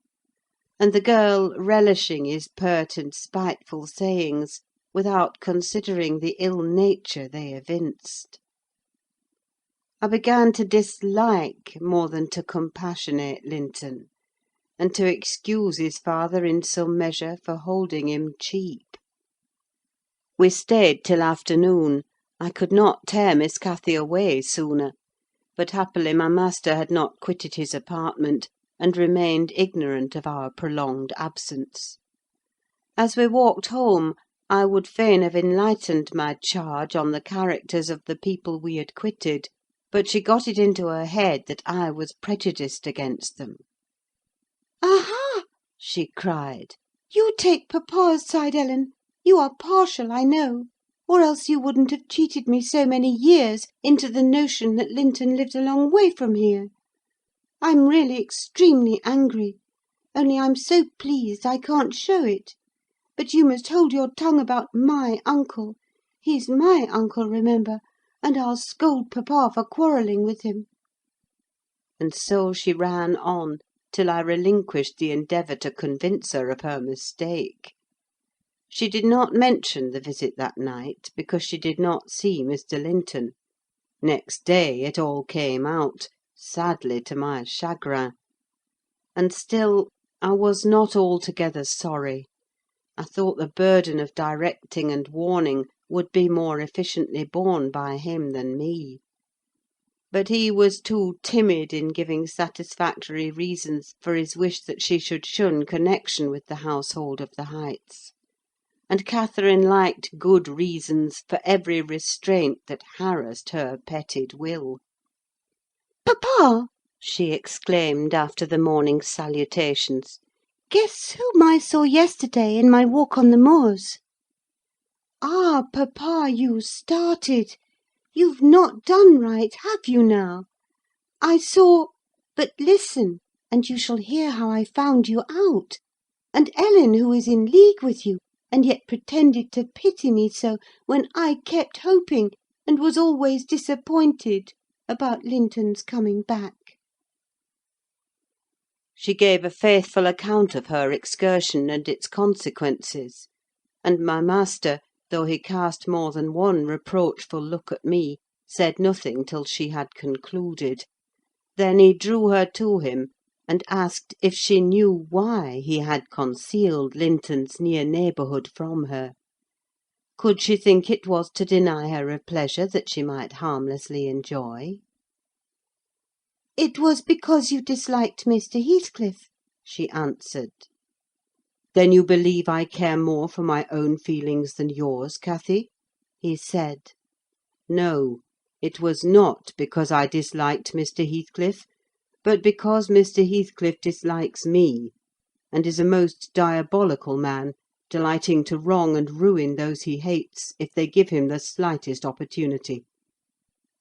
and the girl relishing his pert and spiteful sayings, without considering the ill nature they evinced. I began to dislike more than to compassionate Linton, and to excuse his father in some measure for holding him cheap. We stayed till afternoon. I could not tear Miss Cathy away sooner, but happily my master had not quitted his apartment, and remained ignorant of our prolonged absence. As we walked home, I would fain have enlightened my charge on the characters of the people we had quitted, but she got it into her head that I was prejudiced against them. "Aha!" she cried. "You take papa's side, Ellen. You are partial, I know, or else you wouldn't have cheated me so many years into the notion that Linton lived a long way from here. I'm really extremely angry, only I'm so pleased I can't show it. But you must hold your tongue about my uncle. He's my uncle, remember, and I'll scold papa for quarrelling with him." And so she ran on, till I relinquished the endeavour to convince her of her mistake. She did not mention the visit that night, because she did not see Mr. Linton. Next day it all came out, sadly to my chagrin. And still I was not altogether sorry. I thought the burden of directing and warning would be more efficiently borne by him than me. But he was too timid in giving satisfactory reasons for his wish that she should shun connection with the household of the Heights; and Catherine liked good reasons for every restraint that harassed her petted will. "Papa!" she exclaimed, after the morning salutations, "guess whom I saw yesterday in my walk on the moors." "Ah, papa, you started! You've not done right, have you now? I saw—but listen, and you shall hear how I found you out; and Ellen, who is in league with you, and yet pretended to pity me so, when I kept hoping, and was always disappointed, about Linton's coming back." She gave a faithful account of her excursion and its consequences; and my master, though he cast more than one reproachful look at me, said nothing till she had concluded. Then he drew her to him, and asked if she knew why he had concealed Linton's near neighbourhood from her. Could she think it was to deny her a pleasure that she might harmlessly enjoy? "It was because you disliked Mr. Heathcliff," she answered. "Then you believe I care more for my own feelings than yours, Cathy?" he said. "No, it was not because I disliked Mr. Heathcliff, but because Mr. Heathcliff dislikes me. and is a most diabolical man, delighting to wrong and ruin those he hates, if they give him the slightest opportunity.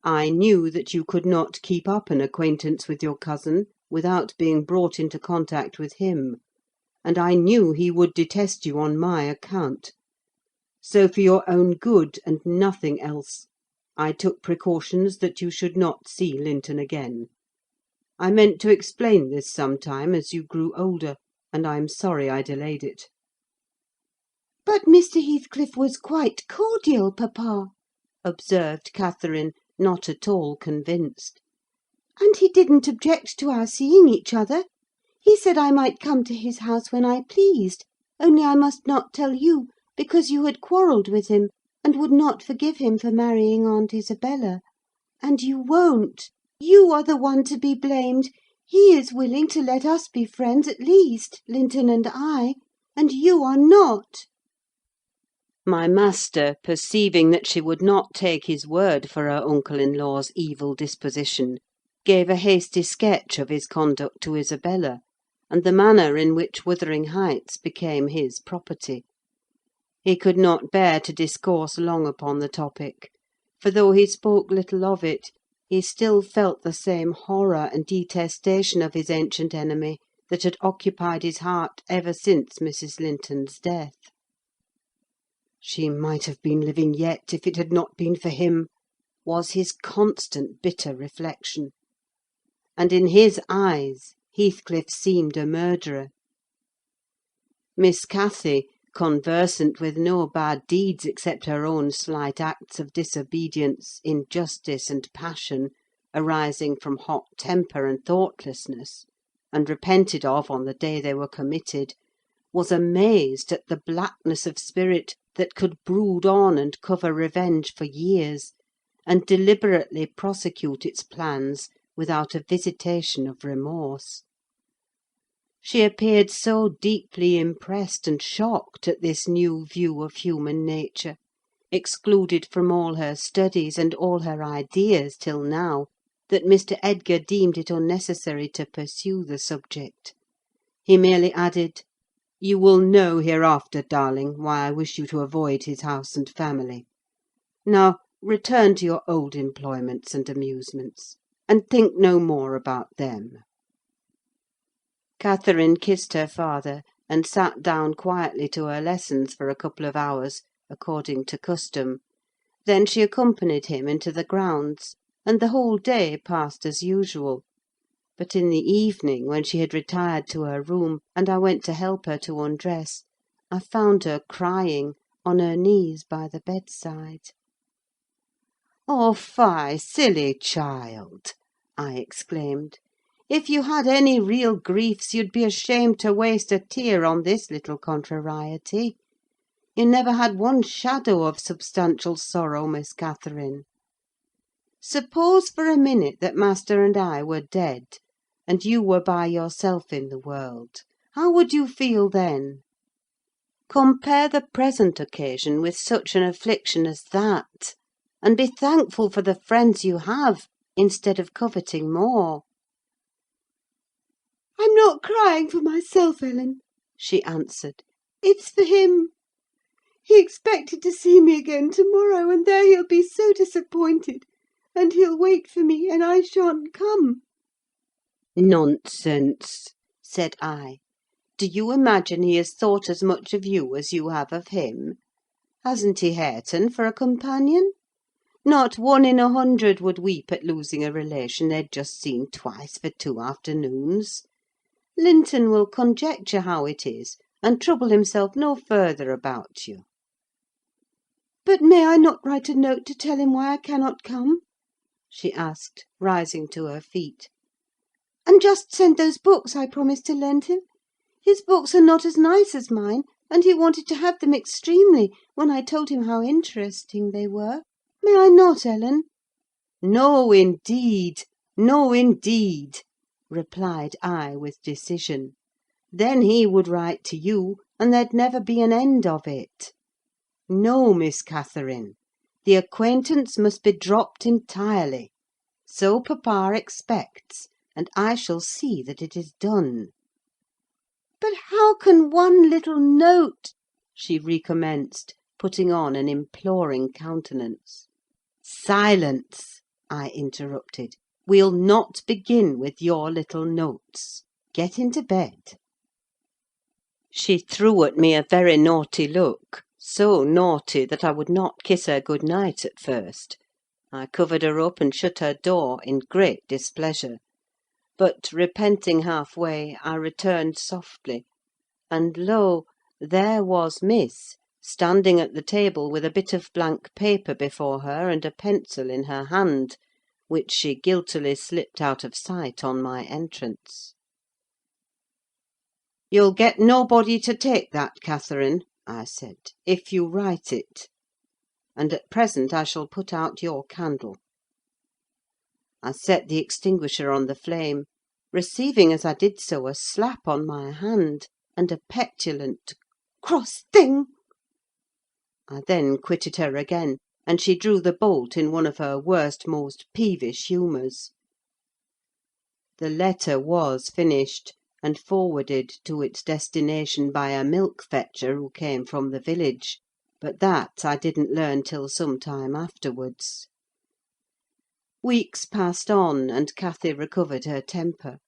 I knew that you could not keep up an acquaintance with your cousin without being brought into contact with him, and I knew he would detest you on my account. So for your own good, and nothing else, I took precautions that you should not see Linton again. I meant to explain this sometime as you grew older, and I am sorry I delayed it." "But Mr. Heathcliff was quite cordial, papa," observed Catherine, not at all convinced. "And he didn't object to our seeing each other. He said I might come to his house when I pleased, only I must not tell you, because you had quarrelled with him, and would not forgive him for marrying Aunt Isabella. And you won't. You are the one to be blamed. He is willing to let us be friends at least, Linton and I, and you are not." My master, perceiving that she would not take his word for her uncle-in-law's evil disposition, gave a hasty sketch of his conduct to Isabella, and the manner in which Wuthering Heights became his property. He could not bear to discourse long upon the topic, for though he spoke little of it, he still felt the same horror and detestation of his ancient enemy that had occupied his heart ever since Mrs. Linton's death. "She might have been living yet, if it had not been for him," was his constant bitter reflection. And in his eyes Heathcliff seemed a murderer. Miss Cathy, conversant with no bad deeds except her own slight acts of disobedience, injustice, and passion, arising from hot temper and thoughtlessness, and repented of on the day they were committed, was amazed at the blackness of spirit that could brood on and cover revenge for years, and deliberately prosecute its plans without a visitation of remorse. She appeared so deeply impressed and shocked at this new view of human nature, excluded from all her studies and all her ideas till now, that Mr. Edgar deemed it unnecessary to pursue the subject. He merely added, "You will know hereafter, darling, why I wish you to avoid his house and family. Now return to your old employments and amusements, and think no more about them." Catherine kissed her father, and sat down quietly to her lessons for a couple of hours, according to custom. Then she accompanied him into the grounds, and the whole day passed as usual. But in the evening, when she had retired to her room, and I went to help her to undress, I found her crying, on her knees by the bedside. "Oh, fie, silly child!" I exclaimed. "If you had any real griefs, you'd be ashamed to waste a tear on this little contrariety. You never had one shadow of substantial sorrow, Miss Catherine. Suppose for a minute that master and I were dead, and you were by yourself in the world: how would you feel then? Compare the present occasion with such an affliction as that, and be thankful for the friends you have, instead of coveting more." "I'm not crying for myself, Ellen," she answered. "It's for him. He expected to see me again to-morrow, and there he'll be so disappointed, and he'll wait for me, and I shan't come." "Nonsense!" said I. "Do you imagine he has thought as much of you as you have of him? Hasn't he Hareton for a companion? Not 1 in 100 would weep at losing a relation they'd just seen twice for 2 afternoons. Linton will conjecture how it is, and trouble himself no further about you." "But may I not write a note to tell him why I cannot come?" she asked, rising to her feet. "And just send those books I promised to lend him? His books are not as nice as mine, and he wanted to have them extremely, when I told him how interesting they were. May I not, Ellen?" "No, indeed! No, indeed!" replied I, with decision. "Then he would write to you, and there'd never be an end of it. No, Miss Catherine, the acquaintance must be dropped entirely. So papa expects, and I shall see that it is done." But how can one little note—" she recommenced, putting on an imploring countenance. "Silence!" I interrupted. "We'll not begin with your little notes. Get into bed." She threw at me a very naughty look, so naughty that I would not kiss her good night at first. I covered her up and shut her door, in great displeasure; but, repenting half-way, I returned softly, and lo! there was Miss, standing at the table with a bit of blank paper before her and a pencil in her hand, which she guiltily slipped out of sight on my entrance. "You'll get nobody to take that, Catherine," I said, "if you write it. And at present I shall put out your candle." I set the extinguisher on the flame, receiving as I did so a slap on my hand, and a petulant "Cross thing!" I then quitted her again, and she drew the bolt in one of her worst, most peevish humours. The letter was finished, and forwarded to its destination by a milk–fetcher who came from the village; but that I didn't learn till some time afterwards. Weeks passed on, and Cathy recovered her temper;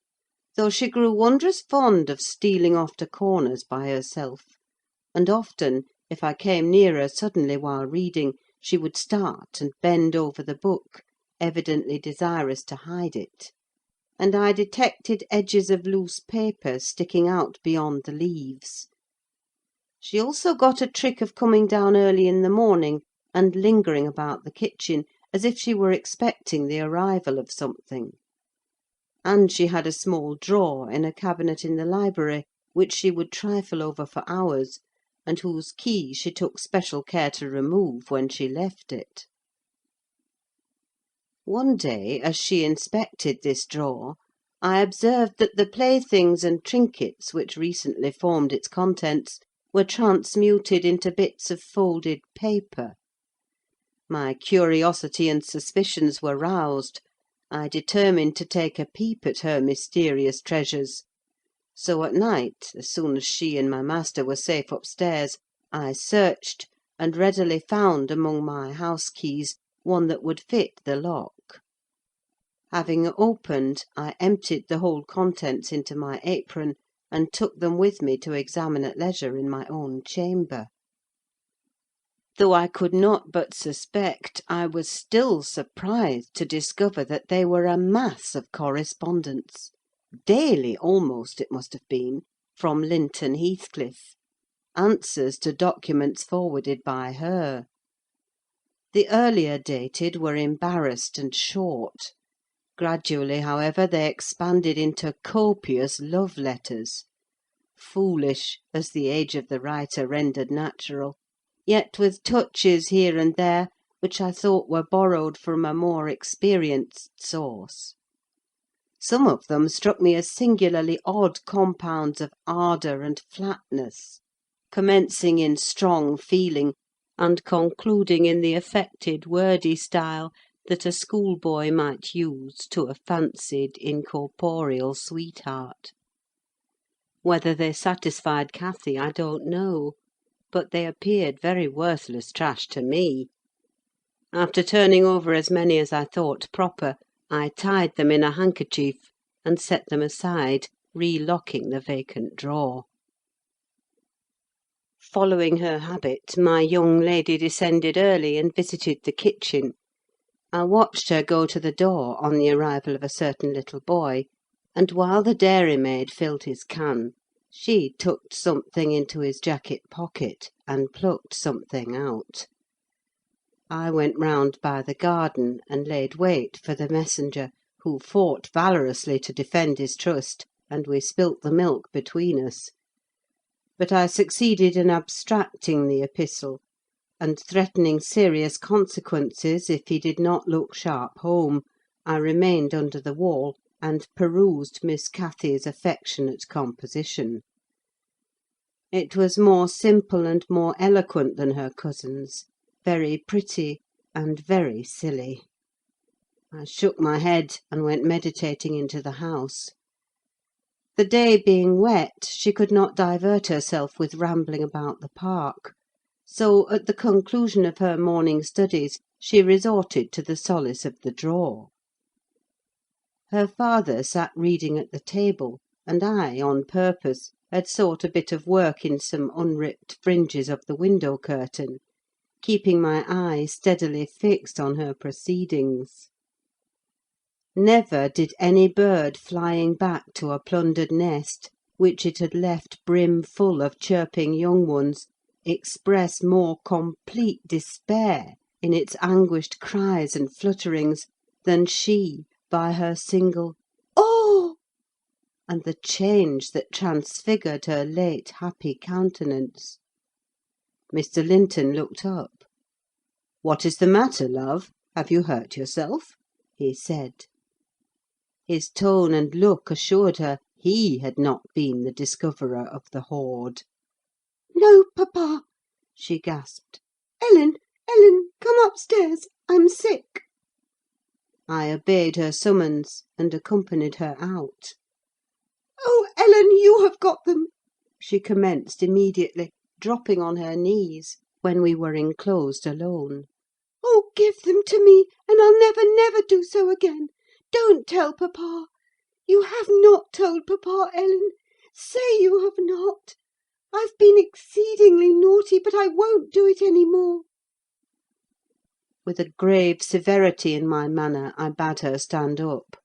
though she grew wondrous fond of stealing off to corners by herself; and often, if I came near her suddenly while reading, she would start and bend over the book, evidently desirous to hide it; and I detected edges of loose paper sticking out beyond the leaves. She also got a trick of coming down early in the morning, and lingering about the kitchen, as if she were expecting the arrival of something; and she had a small drawer in a cabinet in the library, which she would trifle over for hours, and whose key she took special care to remove when she left it. One day, as she inspected this drawer, I observed that the playthings and trinkets which recently formed its contents were transmuted into bits of folded paper. My curiosity and suspicions were roused. I determined to take a peep at her mysterious treasures; so at night, as soon as she and my master were safe upstairs, I searched, and readily found among my house keys one that would fit the lock. Having opened, I emptied the whole contents into my apron, and took them with me to examine at leisure in my own chamber. Though I could not but suspect, I was still surprised to discover that they were a mass of correspondence, daily almost it must have been, from Linton Heathcliff; answers to documents forwarded by her. The earlier dated were embarrassed and short. Gradually, however, they expanded into copious love letters; foolish, as the age of the writer rendered natural, yet with touches here and there which I thought were borrowed from a more experienced source. Some of them struck me as singularly odd compounds of ardour and flatness, commencing in strong feeling, and concluding in the affected, wordy style that a schoolboy might use to a fancied, incorporeal sweetheart. Whether they satisfied Cathy, I don't know; but they appeared very worthless trash to me. After turning over as many as I thought proper, I tied them in a handkerchief, and set them aside, relocking the vacant drawer. Following her habit, my young lady descended early, and visited the kitchen. I watched her go to the door on the arrival of a certain little boy, and while the dairymaid filled his can, she tucked something into his jacket pocket, and plucked something out. I went round by the garden, and laid wait for the messenger, who fought valorously to defend his trust, and we spilt the milk between us. But I succeeded in abstracting the epistle, and threatening serious consequences if he did not look sharp home, I remained under the wall, and perused Miss Cathy's affectionate composition. It was more simple and more eloquent than her cousin's, very pretty, and very silly. I shook my head, and went meditating into the house. The day being wet, she could not divert herself with rambling about the park; so, at the conclusion of her morning studies, she resorted to the solace of the drawer. Her father sat reading at the table, and I, on purpose, had sought a bit of work in some unripped fringes of the window curtain, keeping my eye steadily fixed on her proceedings. Never did any bird flying back to a plundered nest, which it had left brim-full of chirping young ones, express more complete despair in its anguished cries and flutterings than she by her single "Oh!" and the change that transfigured her late happy countenance. Mr. Linton looked up. "What is the matter, love? Have you hurt yourself?" he said. His tone and look assured her he had not been the discoverer of the hoard. "No, papa," she gasped. "Ellen, Ellen, come upstairs. I'm sick." I obeyed her summons, and accompanied her out. "Oh, Ellen, you have got them!" she commenced immediately, dropping on her knees, when we were enclosed alone. "Oh, give them to me, and I'll never, never do so again. Don't tell papa. You have not told papa, Ellen. Say you have not. I've been exceedingly naughty, but I won't do it any more." With a grave severity in my manner, I bade her stand up.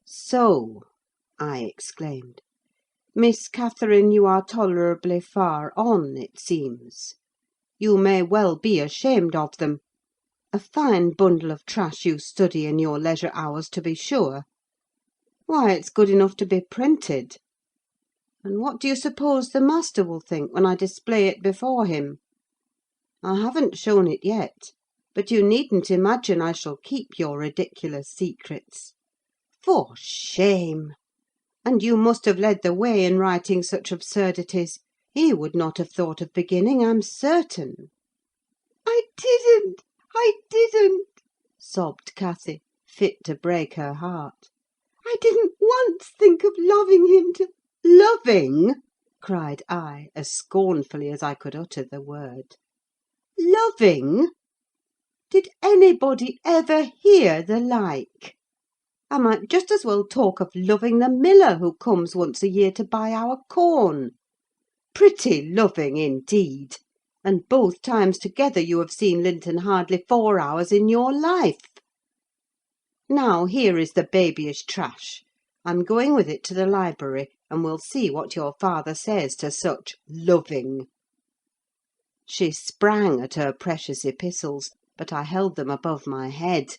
"So," I exclaimed, "Miss Catherine, you are tolerably far on, it seems. You may well be ashamed of them. A fine bundle of trash you study in your leisure hours, to be sure. Why, it's good enough to be printed. And what do you suppose the master will think when I display it before him? I haven't shown it yet, but you needn't imagine I shall keep your ridiculous secrets. For shame! And you must have led the way in writing such absurdities. He would not have thought of beginning, I'm certain." "I didn't! I didn't!" sobbed Cathy, fit to break her heart. "I didn't once think of loving him till—" "Loving!" cried I, as scornfully as I could utter the word. "Loving! Did anybody ever hear the like? I might just as well talk of loving the miller who comes once a year to buy our corn. Pretty loving, indeed! And both times together you have seen Linton hardly 4 hours in your life. Now, here is the babyish trash. I'm going with it to the library, and we'll see what your father says to such loving." She sprang at her precious epistles, but I held them above my head;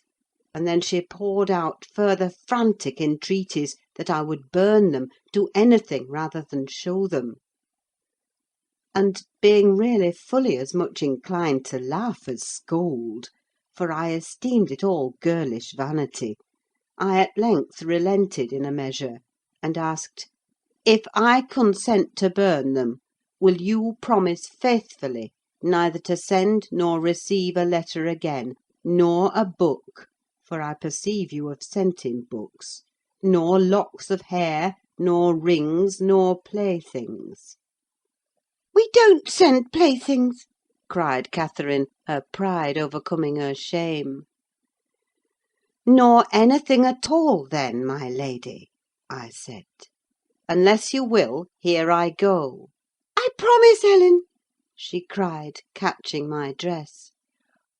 and then she poured out further frantic entreaties that I would burn them, do anything rather than show them. And being really fully as much inclined to laugh as scold, for I esteemed it all girlish vanity, I at length relented in a measure, and asked, "If I consent to burn them, will you promise faithfully neither to send nor receive a letter again, nor a book, for I perceive you have sent him books, nor locks of hair, nor rings, nor playthings?" "We don't send playthings!" cried Catherine, her pride overcoming her shame. "Nor anything at all, then, my lady," I said. "Unless you will, here I go." "I promise, Ellen!" she cried, catching my dress.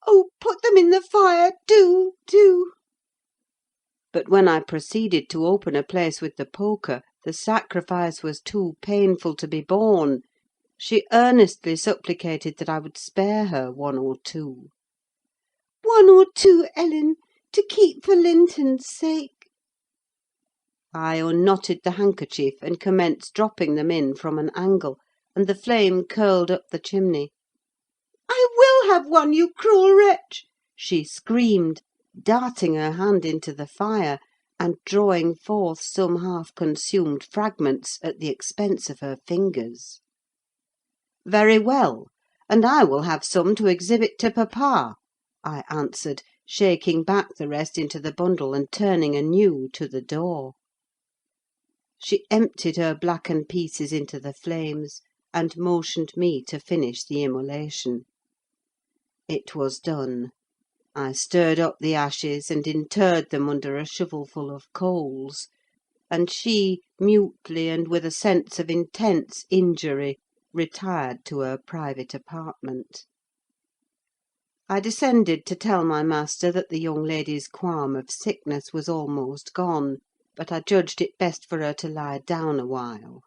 "Oh, put them in the fire, do, do!" But when I proceeded to open a place with the poker, the sacrifice was too painful to be borne. She earnestly supplicated that I would spare her 1 or 2. "1 or 2, Ellen, to keep for Linton's sake." I unknotted the handkerchief, and commenced dropping them in from an angle, and the flame curled up the chimney. "I will have 1, you cruel wretch!" she screamed, darting her hand into the fire, and drawing forth some half-consumed fragments at the expense of her fingers. "Very well, and I will have some to exhibit to papa," I answered, shaking back the rest into the bundle, and turning anew to the door. she emptied her blackened pieces into the flames, and motioned me to finish the immolation. It was done. I stirred up the ashes, and interred them under a shovelful of coals; and she, mutely, and with a sense of intense injury, retired to her private apartment. I descended to tell my master that the young lady's qualm of sickness was almost gone, but I judged it best for her to lie down a while.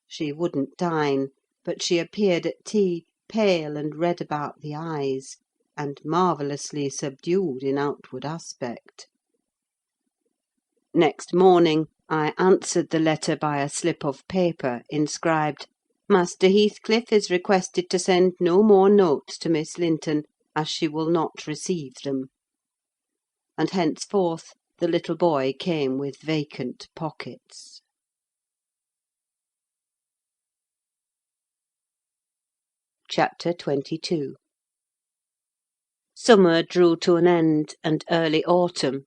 She wouldn't dine, but she appeared at tea, pale and red about the eyes, and marvellously subdued in outward aspect. Next morning I answered the letter by a slip of paper inscribed, "Master Heathcliff is requested to send no more notes to Miss Linton, as she will not receive them." And henceforth the little boy came with vacant pockets. Chapter 22. Summer drew to an end, and early autumn.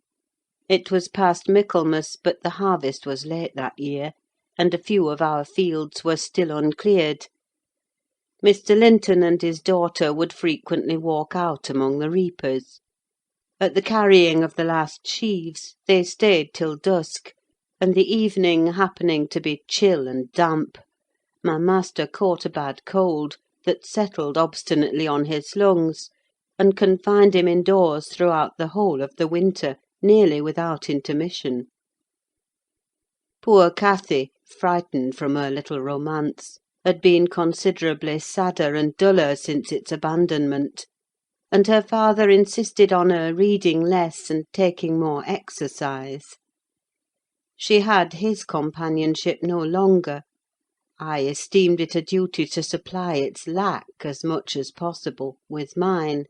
It was past Michaelmas, but the harvest was late that year, and a few of our fields were still uncleared. Mr. Linton and his daughter would frequently walk out among the reapers. At the carrying of the last sheaves they stayed till dusk, and the evening happening to be chill and damp, my master caught a bad cold that settled obstinately on his lungs, and confined him indoors throughout the whole of the winter, nearly without intermission. Poor Cathy, frightened from her little romance, had been considerably sadder and duller since its abandonment, and her father insisted on her reading less and taking more exercise. She had his companionship no longer. I esteemed it a duty to supply its lack, as much as possible, with mine: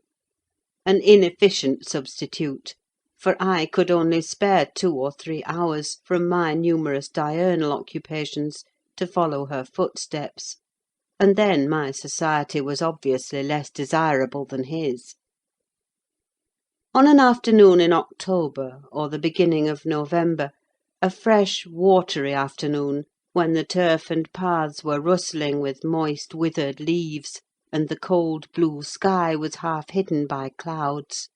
an inefficient substitute, for I could only spare 2 or 3 hours from my numerous diurnal occupations to follow her footsteps, and then my society was obviously less desirable than his. On an afternoon in October, or the beginning of November, a fresh, watery afternoon, when the turf and paths were rustling with moist, withered leaves, and the cold blue sky was half hidden by clouds,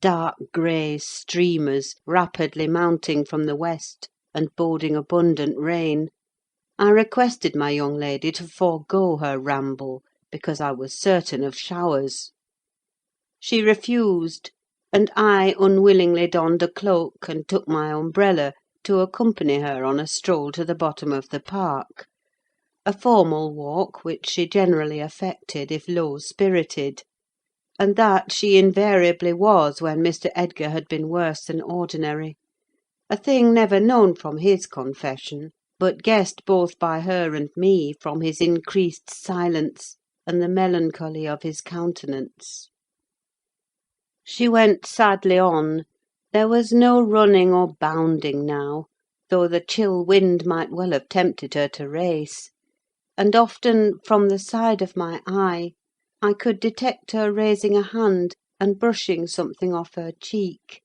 dark grey streamers rapidly mounting from the west and boding abundant rain, I requested my young lady to forego her ramble, because I was certain of showers. She refused, and I unwillingly donned a cloak and took my umbrella to accompany her on a stroll to the bottom of the park: a formal walk which she generally affected if low-spirited, and that she invariably was when Mr. Edgar had been worse than ordinary; a thing never known from his confession, but guessed both by her and me from his increased silence and the melancholy of his countenance. She went sadly on. There was no running or bounding now, though the chill wind might well have tempted her to race; and often, from the side of my eye, I could detect her raising a hand and brushing something off her cheek.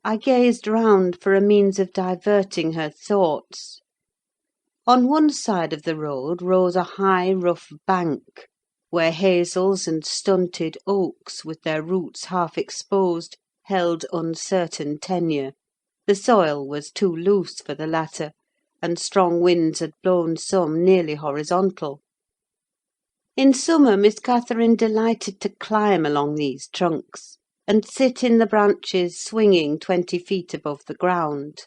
I gazed round for a means of diverting her thoughts. On one side of the road rose a high, rough bank, where hazels and stunted oaks, with their roots half exposed, held uncertain tenure: the soil was too loose for the latter, and strong winds had blown some nearly horizontal. In summer Miss Catherine delighted to climb along these trunks, and sit in the branches swinging 20 feet above the ground;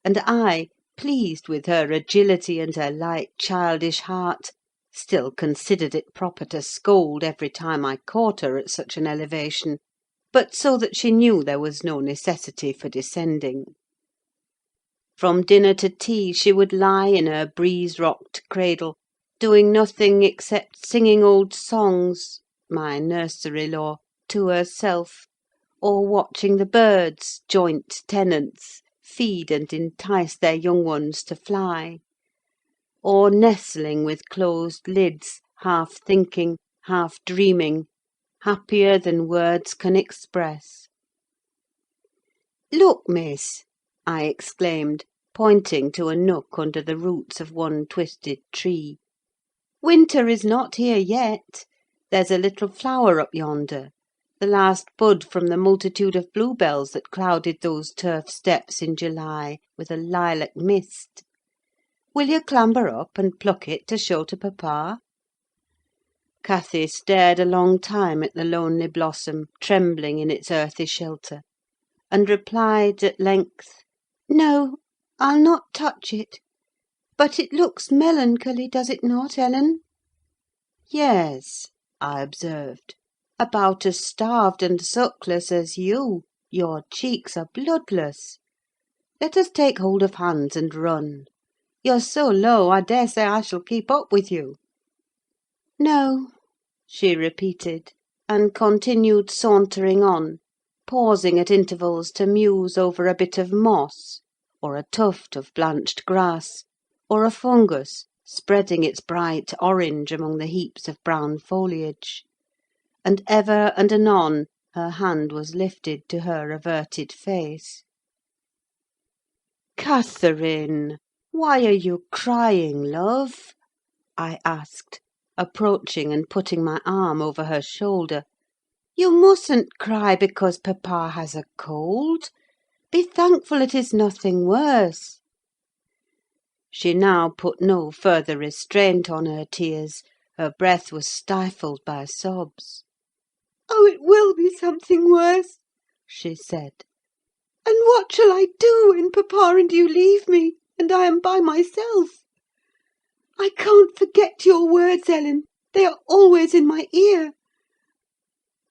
and I, pleased with her agility and her light childish heart, still considered it proper to scold every time I caught her at such an elevation, but so that she knew there was no necessity for descending. From dinner to tea she would lie in her breeze-rocked cradle, doing nothing except singing old songs, my nursery lore, to herself, or watching the birds, joint tenants, feed and entice their young ones to fly; or nestling with closed lids, half thinking, half dreaming, happier than words can express. "Look, miss," I exclaimed, pointing to a nook under the roots of one twisted tree. "Winter is not here yet. There's a little flower up yonder, the last bud from the multitude of bluebells that clouded those turf steps in July with a lilac mist. Will you clamber up and pluck it to show to papa?" Cathy stared a long time at the lonely blossom trembling in its earthy shelter, and replied at length, "No, I'll not touch it. But it looks melancholy, does it not, Ellen?" "Yes," I observed, "about as starved and sockless as you. Your cheeks are bloodless. Let us take hold of hands and run. You're so low, I daresay I shall keep up with you." "No," she repeated, and continued sauntering on, pausing at intervals to muse over a bit of moss, or a tuft of blanched grass, or a fungus spreading its bright orange among the heaps of brown foliage; and ever and anon her hand was lifted to her averted face. "Catherine, why are you crying, love?" I asked, approaching and putting my arm over her shoulder. "You mustn't cry because papa has a cold. Be thankful it is nothing worse." She now put no further restraint on her tears: her breath was stifled by sobs. "Oh, it will be something worse," she said. "And what shall I do when papa and you leave me, and I am by myself? I can't forget your words, Ellen: they are always in my ear.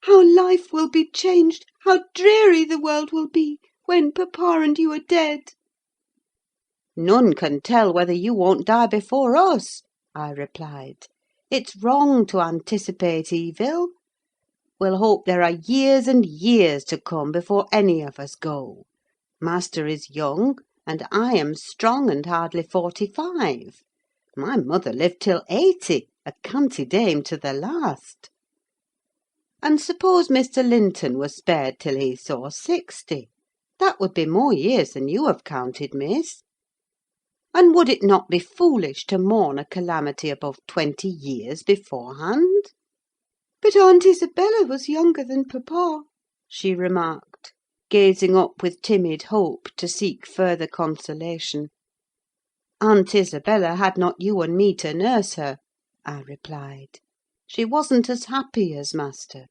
How life will be changed, how dreary the world will be, when papa and you are dead!" "None can tell whether you won't die before us," I replied. "It's wrong to anticipate evil. We'll hope there are years and years to come before any of us go. Master is young, and I am strong and hardly 45. My mother lived till 80, a canty dame to the last. And suppose Mr. Linton was spared till he saw 60, that would be more years than you have counted, miss. And would it not be foolish to mourn a calamity above 20 years beforehand?" "But Aunt Isabella was younger than papa," she remarked, gazing up with timid hope to seek further consolation. "Aunt Isabella had not you and me to nurse her," I replied. "She wasn't as happy as master.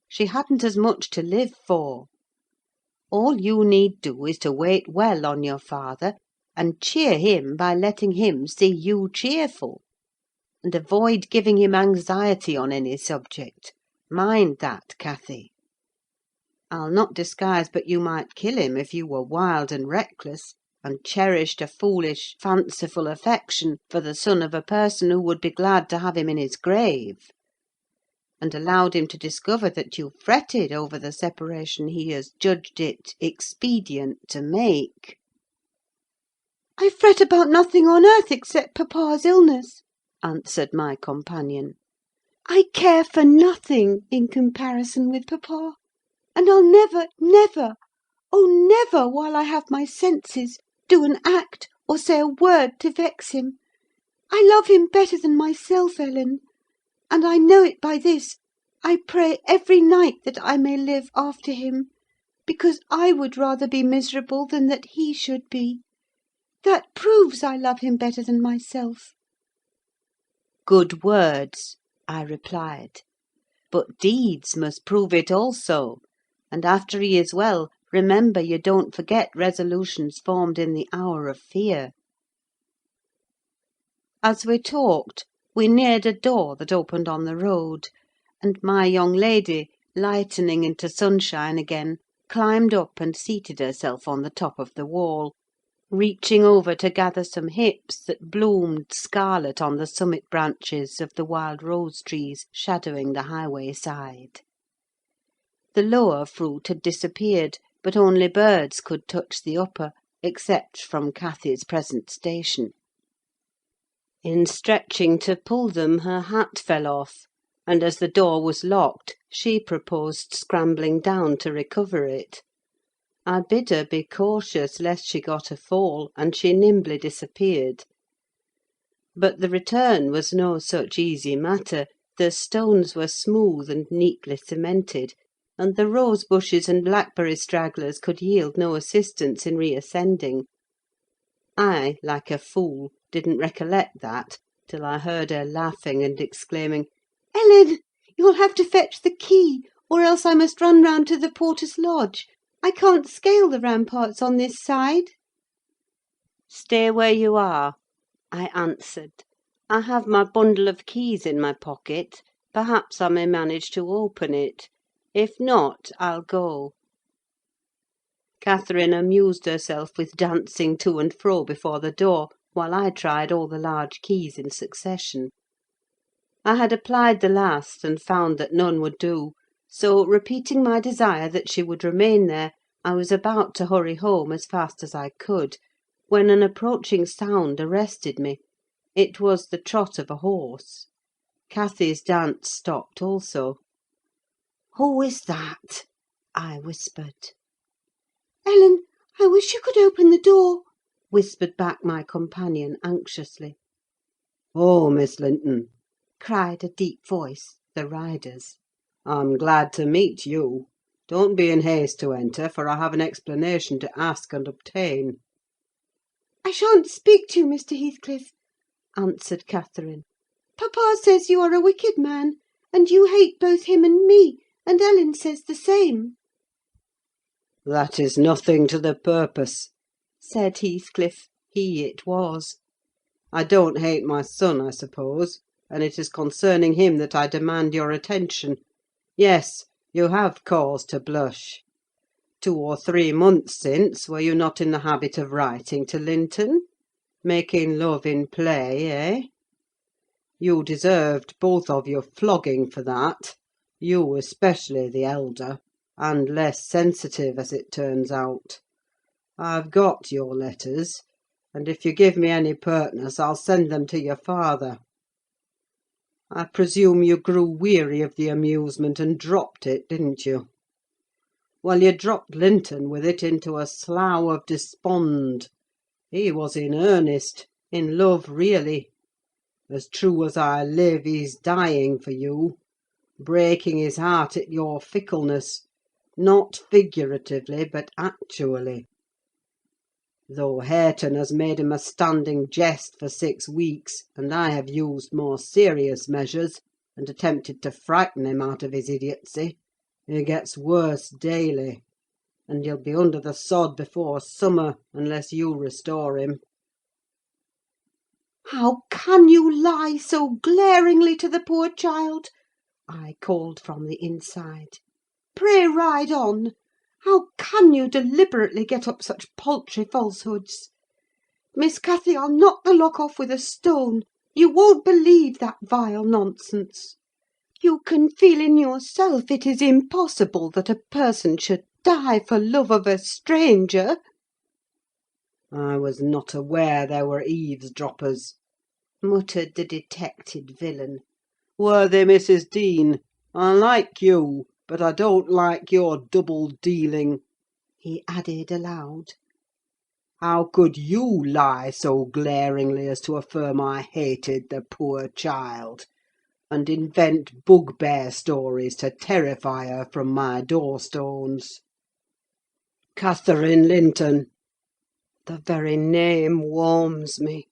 She hadn't as much to live for. All you need do is to wait well on your father, and cheer him by letting him see you cheerful. And avoid giving him anxiety on any subject. Mind that, Cathy. I'll not disguise but you might kill him if you were wild and reckless, and cherished a foolish, fanciful affection for the son of a person who would be glad to have him in his grave, and allowed him to discover that you fretted over the separation he has judged it expedient to make." "I fret about nothing on earth except papa's illness," answered my companion. "I care for nothing in comparison with papa; and I'll never, never, oh, never, while I have my senses, do an act or say a word to vex him. I love him better than myself, Ellen; and I know it by this: I pray every night that I may live after him, because I would rather be miserable than that he should be. That proves I love him better than myself." "Good words," I replied; "but deeds must prove it also; and after he is well, remember you don't forget resolutions formed in the hour of fear." As we talked, we neared a door that opened on the road, and my young lady, lightening into sunshine again, climbed up and seated herself on the top of the wall, reaching over to gather some hips that bloomed scarlet on the summit branches of the wild rose trees shadowing the highway side. The lower fruit had disappeared, but only birds could touch the upper, except from Cathy's present station. In stretching to pull them, her hat fell off, and as the door was locked, she proposed scrambling down to recover it. I bid her be cautious lest she got a fall, and she nimbly disappeared. But the return was no such easy matter. The stones were smooth and neatly cemented, and the rose bushes and blackberry stragglers could yield no assistance in reascending. I, like a fool, didn't recollect that, till I heard her laughing and exclaiming, "Ellen, you'll have to fetch the key, or else I must run round to the porter's lodge. I can't scale the ramparts on this side." "Stay where you are," I answered. "I have my bundle of keys in my pocket: perhaps I may manage to open it. If not, I'll go." Catherine amused herself with dancing to and fro before the door, while I tried all the large keys in succession. I had applied the last, and found that none would do; so, repeating my desire that she would remain there, I was about to hurry home as fast as I could, when an approaching sound arrested me. It was the trot of a horse. Cathy's dance stopped also. "Who is that?" I whispered. "Ellen, I wish you could open the door," whispered back my companion anxiously. "Oh, Miss Linton!" cried a deep voice, the rider's. "I'm glad to meet you. Don't be in haste to enter, for I have an explanation to ask and obtain." "I shan't speak to you, Mr. Heathcliff," answered Catherine. "Papa says you are a wicked man, and you hate both him and me, and Ellen says the same." "That is nothing to the purpose," said Heathcliff. He it was. "I don't hate my son, I suppose, and it is concerning him that I demand your attention. Yes, you have cause to blush. 2 or 3 months since, were you not in the habit of writing to Linton? Making love in play, eh? You deserved, both of you, flogging for that: you especially the elder, and less sensitive, as it turns out. I've got your letters, and if you give me any pertness, I'll send them to your father. I presume you grew weary of the amusement and dropped it, didn't you? Well, you dropped Linton with it into a slough of despond. He was in earnest, in love really. As true as I live, he's dying for you, breaking his heart at your fickleness, not figuratively, but actually. Though Hareton has made him a standing jest for 6 weeks, and I have used more serious measures, and attempted to frighten him out of his idiocy, he gets worse daily, and he'll be under the sod before summer, unless you restore him." "How can you lie so glaringly to the poor child?" I called from the inside. "Pray ride on. How can you deliberately get up such paltry falsehoods? Miss Cathy, I'll knock the lock off with a stone. You won't believe that vile nonsense. You can feel in yourself it is impossible that a person should die for love of a stranger." "I was not aware there were eavesdroppers," muttered the detected villain. "Worthy Mrs. Dean, I like you, but I don't like your double-dealing," he added aloud. "How could you lie so glaringly as to affirm I hated the poor child, and invent bugbear stories to terrify her from my door-stones? Catherine Linton! The very name warms me.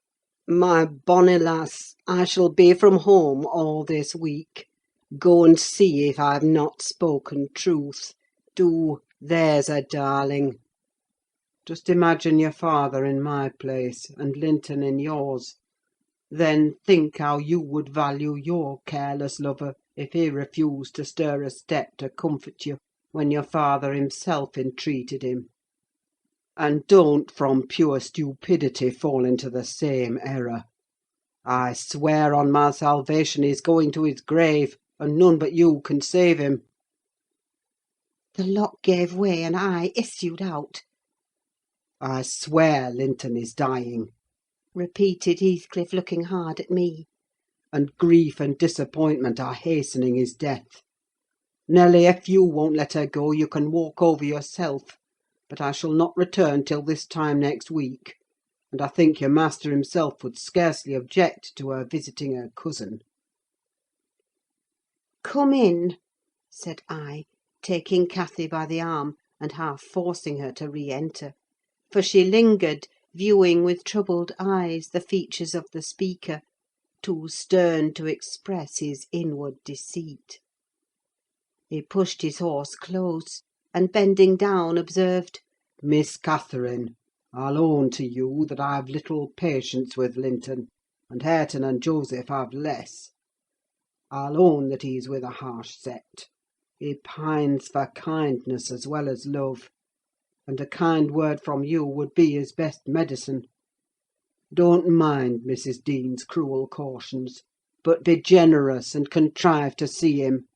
My bonny lass, I shall be from home all this week. Go and see if I've not spoken truth. Do, there's a darling. Just imagine your father in my place, and Linton in yours. Then think how you would value your careless lover if he refused to stir a step to comfort you, when your father himself entreated him. And don't from pure stupidity fall into the same error. I swear on my salvation he's going to his grave, and none but you can save him." The lock gave way, and I issued out. "I swear Linton is dying," repeated Heathcliff, looking hard at me. "and grief and disappointment are hastening his death. Nelly, if you won't let her go, you can walk over yourself. but I shall not return till this time next week, and I think your master himself would scarcely object to her visiting her cousin." "Come in," said I, taking Cathy by the arm, and half forcing her to re-enter; for she lingered, viewing with troubled eyes the features of the speaker, too stern to express his inward deceit. He pushed his horse close, and bending down, observed, "Miss Catherine, I'll own to you that I've little patience with Linton, and Hareton and Joseph have less. I'll own that he's with a harsh set. He pines for kindness as well as love, and a kind word from you would be his best medicine. Don't mind Mrs. Dean's cruel cautions, but be generous and contrive to see him.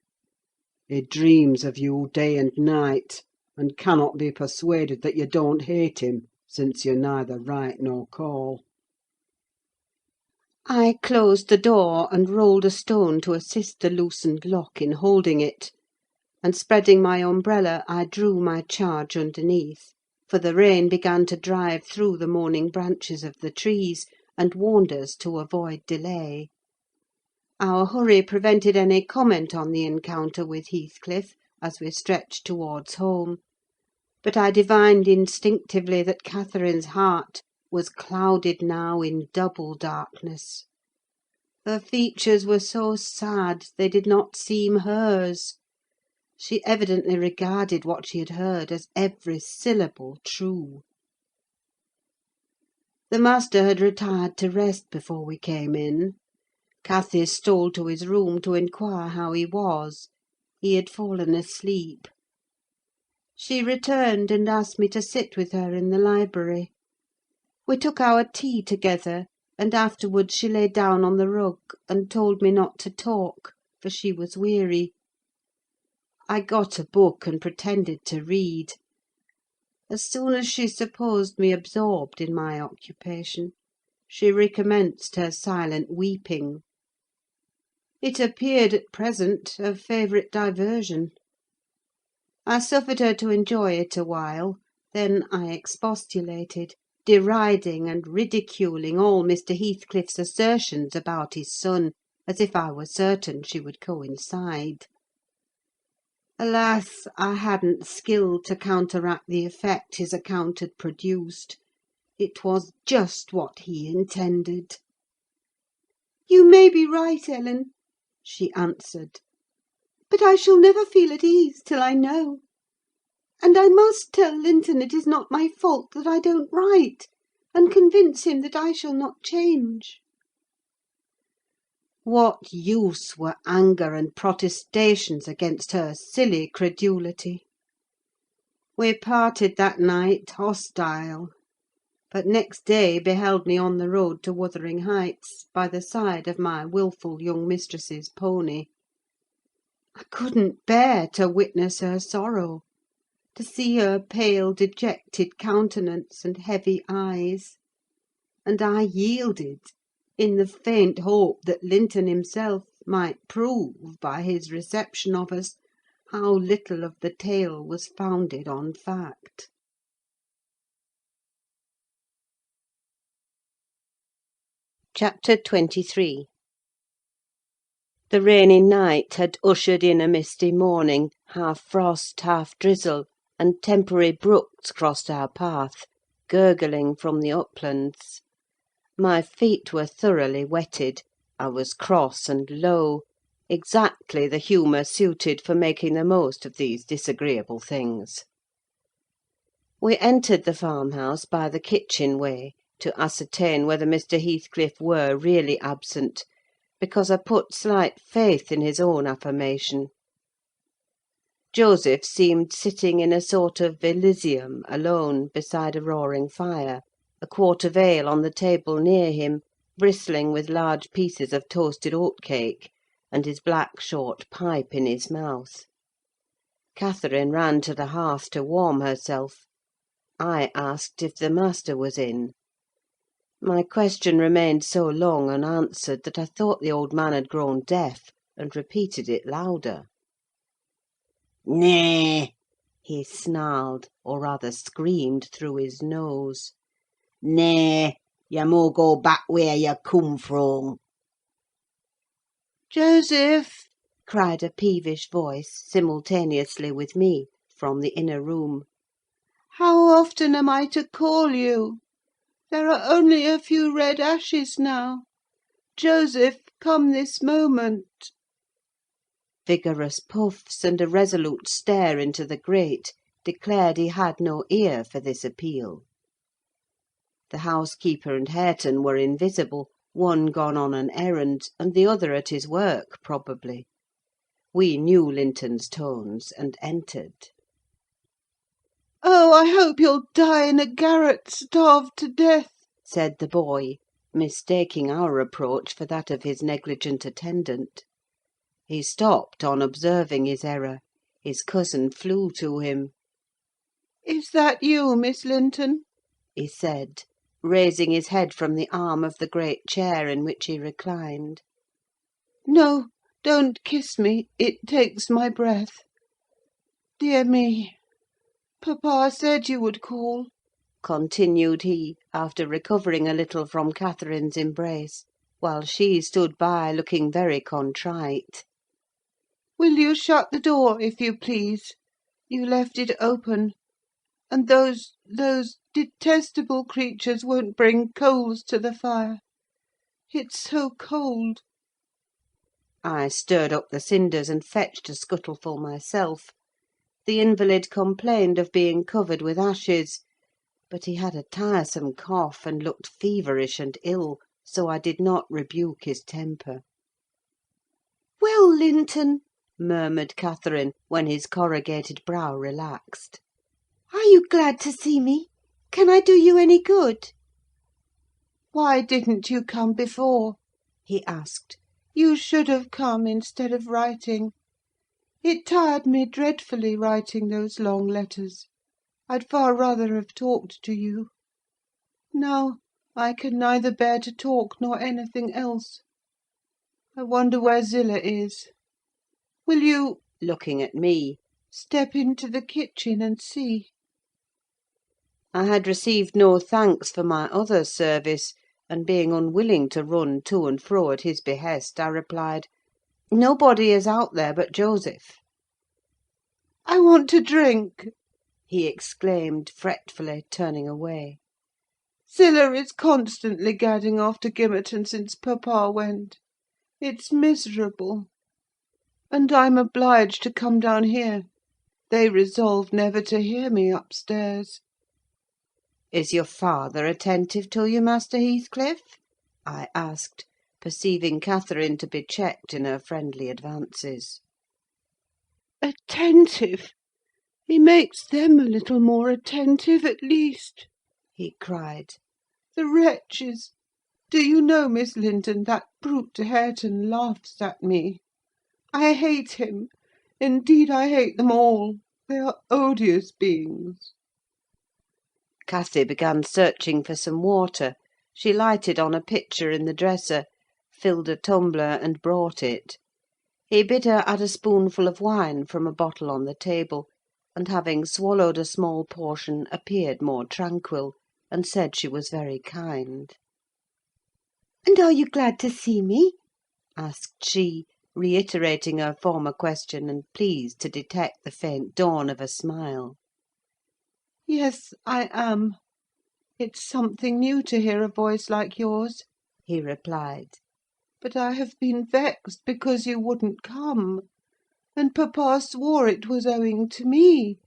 He dreams of you day and night, and cannot be persuaded that you don't hate him, since you neither write nor call." I closed the door, and rolled a stone to assist the loosened lock in holding it; and spreading my umbrella, I drew my charge underneath, for the rain began to drive through the moaning branches of the trees, and warned us to avoid delay. Our hurry prevented any comment on the encounter with Heathcliff, as we stretched towards home; but I divined instinctively that Catherine's heart was clouded now in double darkness. Her features were so sad they did not seem hers. She evidently regarded what she had heard as every syllable true. The master had retired to rest before we came in. Cathy stole to his room to inquire how he was. He had fallen asleep. She returned and asked me to sit with her in the library. We took our tea together, and afterwards she lay down on the rug, and told me not to talk, for she was weary. I got a book and pretended to read. As soon as she supposed me absorbed in my occupation, she recommenced her silent weeping. It appeared at present her favourite diversion. I suffered her to enjoy it a while, then I expostulated, deriding and ridiculing all Mr. Heathcliff's assertions about his son, as if I were certain she would coincide. Alas, I hadn't skill to counteract the effect his account had produced. It was just what he intended. "You may be right, Ellen," she answered; "but I shall never feel at ease till I know. And I must tell Linton it is not my fault that I don't write, and convince him that I shall not change." What use were anger and protestations against her silly credulity? We parted that night hostile, but next day beheld me on the road to Wuthering Heights, by the side of my wilful young mistress's pony. I couldn't bear to witness her sorrow, to see her pale, dejected countenance and heavy eyes; and I yielded, in the faint hope that Linton himself might prove, by his reception of us, how little of the tale was founded on fact. Chapter 23. The rainy night had ushered in a misty morning, half frost, half drizzle, and temporary brooks crossed our path, gurgling from the uplands. My feet were thoroughly wetted; I was cross and low, exactly the humour suited for making the most of these disagreeable things. We entered the farmhouse by the kitchen way, to ascertain whether Mr. Heathcliff were really absent, because I put slight faith in his own affirmation. Joseph seemed sitting in a sort of Elysium, alone, beside a roaring fire, a quart of ale on the table near him, bristling with large pieces of toasted oatcake, and his black short pipe in his mouth. Catherine ran to the hearth to warm herself. I asked if the master was in. My question remained so long unanswered that I thought the old man had grown deaf, and repeated it louder. "Nay," he snarled, or rather screamed through his nose. Nay, you mun go back where you come from. "Joseph!" cried a peevish voice, simultaneously with me, from the inner room. "How often am I to call you? There are only a few red ashes now. Joseph, come this moment!" Vigorous puffs and a resolute stare into the grate declared he had no ear for this appeal. The housekeeper and Hareton were invisible, one gone on an errand, and the other at his work, probably. We knew Linton's tones, and entered. "Oh, I hope you'll die in a garret, starved to death!" said the boy, mistaking our approach for that of his negligent attendant. He stopped on observing his error. His cousin flew to him. "Is that you, Miss Linton?" he said, raising his head from the arm of the great chair in which he reclined. "No, don't kiss me: it takes my breath. Dear me! Papa said you would call," continued he, after recovering a little from Catherine's embrace, while she stood by looking very contrite. "Will you shut the door, if you please? You left it open. And those detestable creatures won't bring coals to the fire. It's so cold." I stirred up the cinders and fetched a scuttleful myself. The invalid complained of being covered with ashes, but he had a tiresome cough, and looked feverish and ill, so I did not rebuke his temper. "Well, Linton," murmured Catherine, when his corrugated brow relaxed, "are you glad to see me? Can I do you any good?" "Why didn't you come before?" he asked. "You should have come instead of writing. It tired me dreadfully, writing those long letters. I'd far rather have talked to you. Now I can neither bear to talk nor anything else. I wonder where Zillah is. Will you," looking at me, "step into the kitchen and see?" I had received no thanks for my other service, and being unwilling to run to and fro at his behest, I replied, "Nobody is out there but Joseph." "I want to drink!" he exclaimed, fretfully, turning away. "Zillah is constantly gadding off to Gimmerton since papa went. It's miserable. And I'm obliged to come down here. They resolved never to hear me upstairs." "Is your father attentive to you, Master Heathcliff?" I asked, perceiving Catherine to be checked in her friendly advances. "Attentive! He makes them a little more attentive, at least," he cried. "The wretches! Do you know, Miss Linton, that brute Hareton laughs at me. I hate him: indeed, I hate them all. They are odious beings." Cathy began searching for some water. She lighted on a pitcher in the dresser, filled a tumbler, and brought it. He bid her add a spoonful of wine from a bottle on the table, and having swallowed a small portion, appeared more tranquil, and said she was very kind. "And are you glad to see me?" asked she, reiterating her former question, and pleased to detect the faint dawn of a smile. "Yes, I am. It's something new to hear a voice like yours," he replied. "But I have been vexed because you wouldn't come; and papa swore it was owing to me.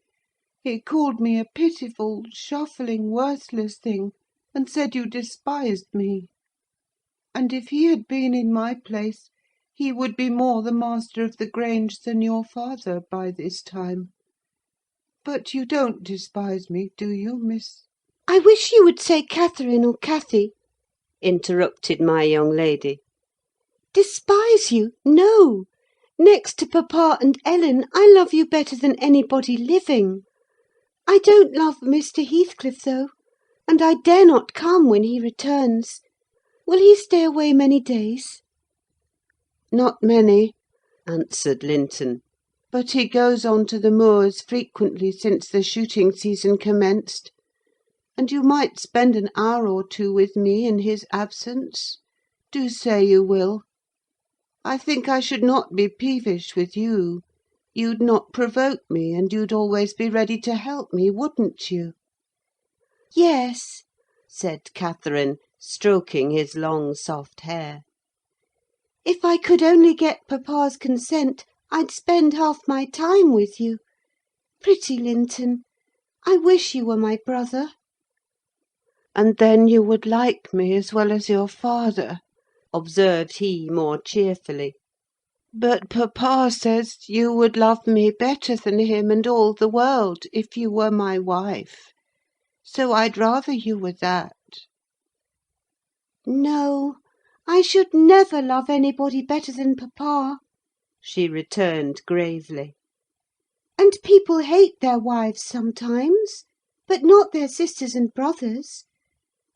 He called me a pitiful, shuffling, worthless thing, and said you despised me. And if he had been in my place, he would be more the master of the Grange than your father by this time. But you don't despise me, do you, Miss—" "I wish you would say Catherine or Cathy," interrupted my young lady. "Despise you? No! Next to papa and Ellen, I love you better than anybody living. I don't love Mr. Heathcliff, though, and I dare not come when he returns. Will he stay away many days?" "Not many," answered Linton. but he goes on to the moors frequently since the shooting season commenced, and you might spend an hour or two with me in his absence. Do say you will. I think I should not be peevish with you. You'd not provoke me, and you'd always be ready to help me, wouldn't you?" "Yes," said Catherine, stroking his long soft hair. "If I could only get papa's consent, I'd spend half my time with you. Pretty Linton, I wish you were my brother." "And then you would like me as well as your father," observed he more cheerfully. "But papa says you would love me better than him and all the world if you were my wife; so I'd rather you were that." "No, I should never love anybody better than papa," she returned gravely. "And people hate their wives sometimes, but not their sisters and brothers;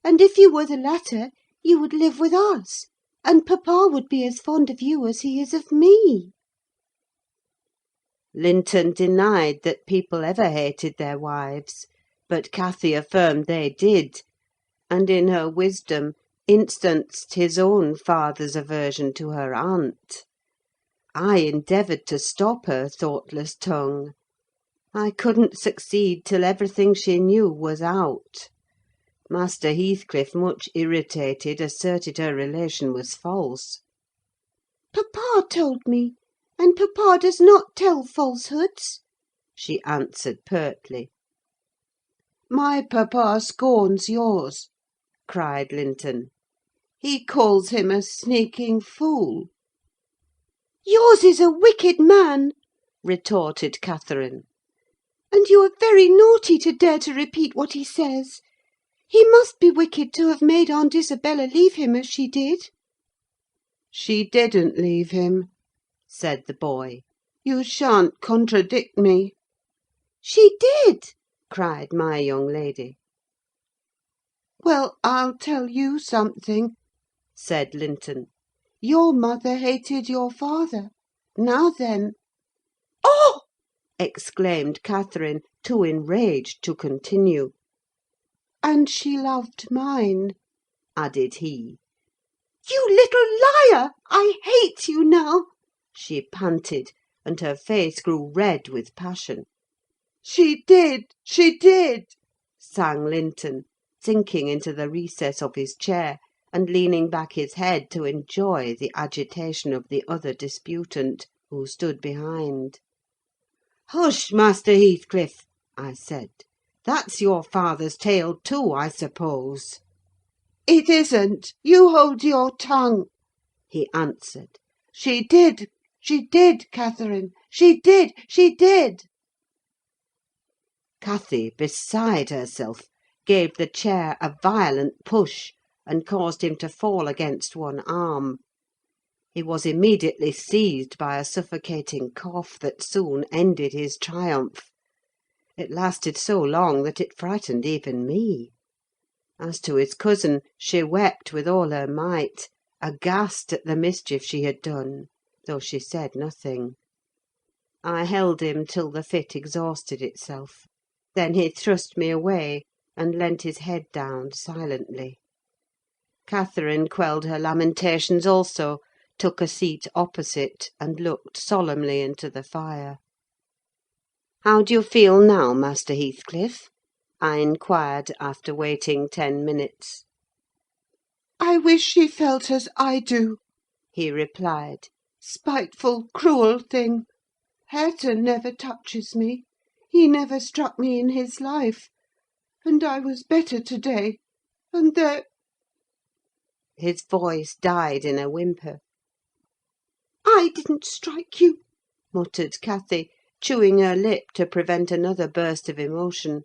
and if you were the latter, you would live with us, and papa would be as fond of you as he is of me." Linton denied that people ever hated their wives, but Cathy affirmed they did, and in her wisdom instanced his own father's aversion to her aunt. I endeavoured to stop her thoughtless tongue. I couldn't succeed till everything she knew was out. Master Heathcliff, much irritated, asserted her relation was false. "Papa told me, and papa does not tell falsehoods," she answered pertly. "My papa scorns yours," cried Linton. "He calls him a sneaking fool." "Yours is a wicked man," retorted Catherine; "and you are very naughty to dare to repeat what he says. He must be wicked to have made Aunt Isabella leave him as she did." "She didn't leave him," said the boy. "You shan't contradict me." "She did!" cried my young lady. "Well, I'll tell you something," said Linton. "Your mother hated your father. Now then—" "Oh!" exclaimed Catherine, too enraged to continue. "And she loved mine," added he. "You little liar! I hate you now!" she panted, and her face grew red with passion. "She did! She did!" sang Linton, sinking into the recess of his chair, and leaning back his head to enjoy the agitation of the other disputant, who stood behind. "Hush, Master Heathcliff!" I said. "That's your father's tale too, I suppose." "It isn't. You hold your tongue," he answered. "She did, Catherine! She did, she did!" Cathy, beside herself, gave the chair a violent push, and caused him to fall against one arm. He was immediately seized by a suffocating cough that soon ended his triumph. It lasted so long that it frightened even me. As to his cousin, she wept with all her might, aghast at the mischief she had done, though she said nothing. I held him till the fit exhausted itself. Then he thrust me away, and leant his head down silently. Catherine quelled her lamentations also, took a seat opposite, and looked solemnly into the fire. "How do you feel now, Master Heathcliff?" I inquired, after waiting 10 minutes. "I wish she felt as I do," he replied. "Spiteful, cruel thing! Hareton never touches me. He never struck me in his life. And I was better to-day, and there—" His voice died in a whimper. "I didn't strike you," muttered Cathy, chewing her lip to prevent another burst of emotion.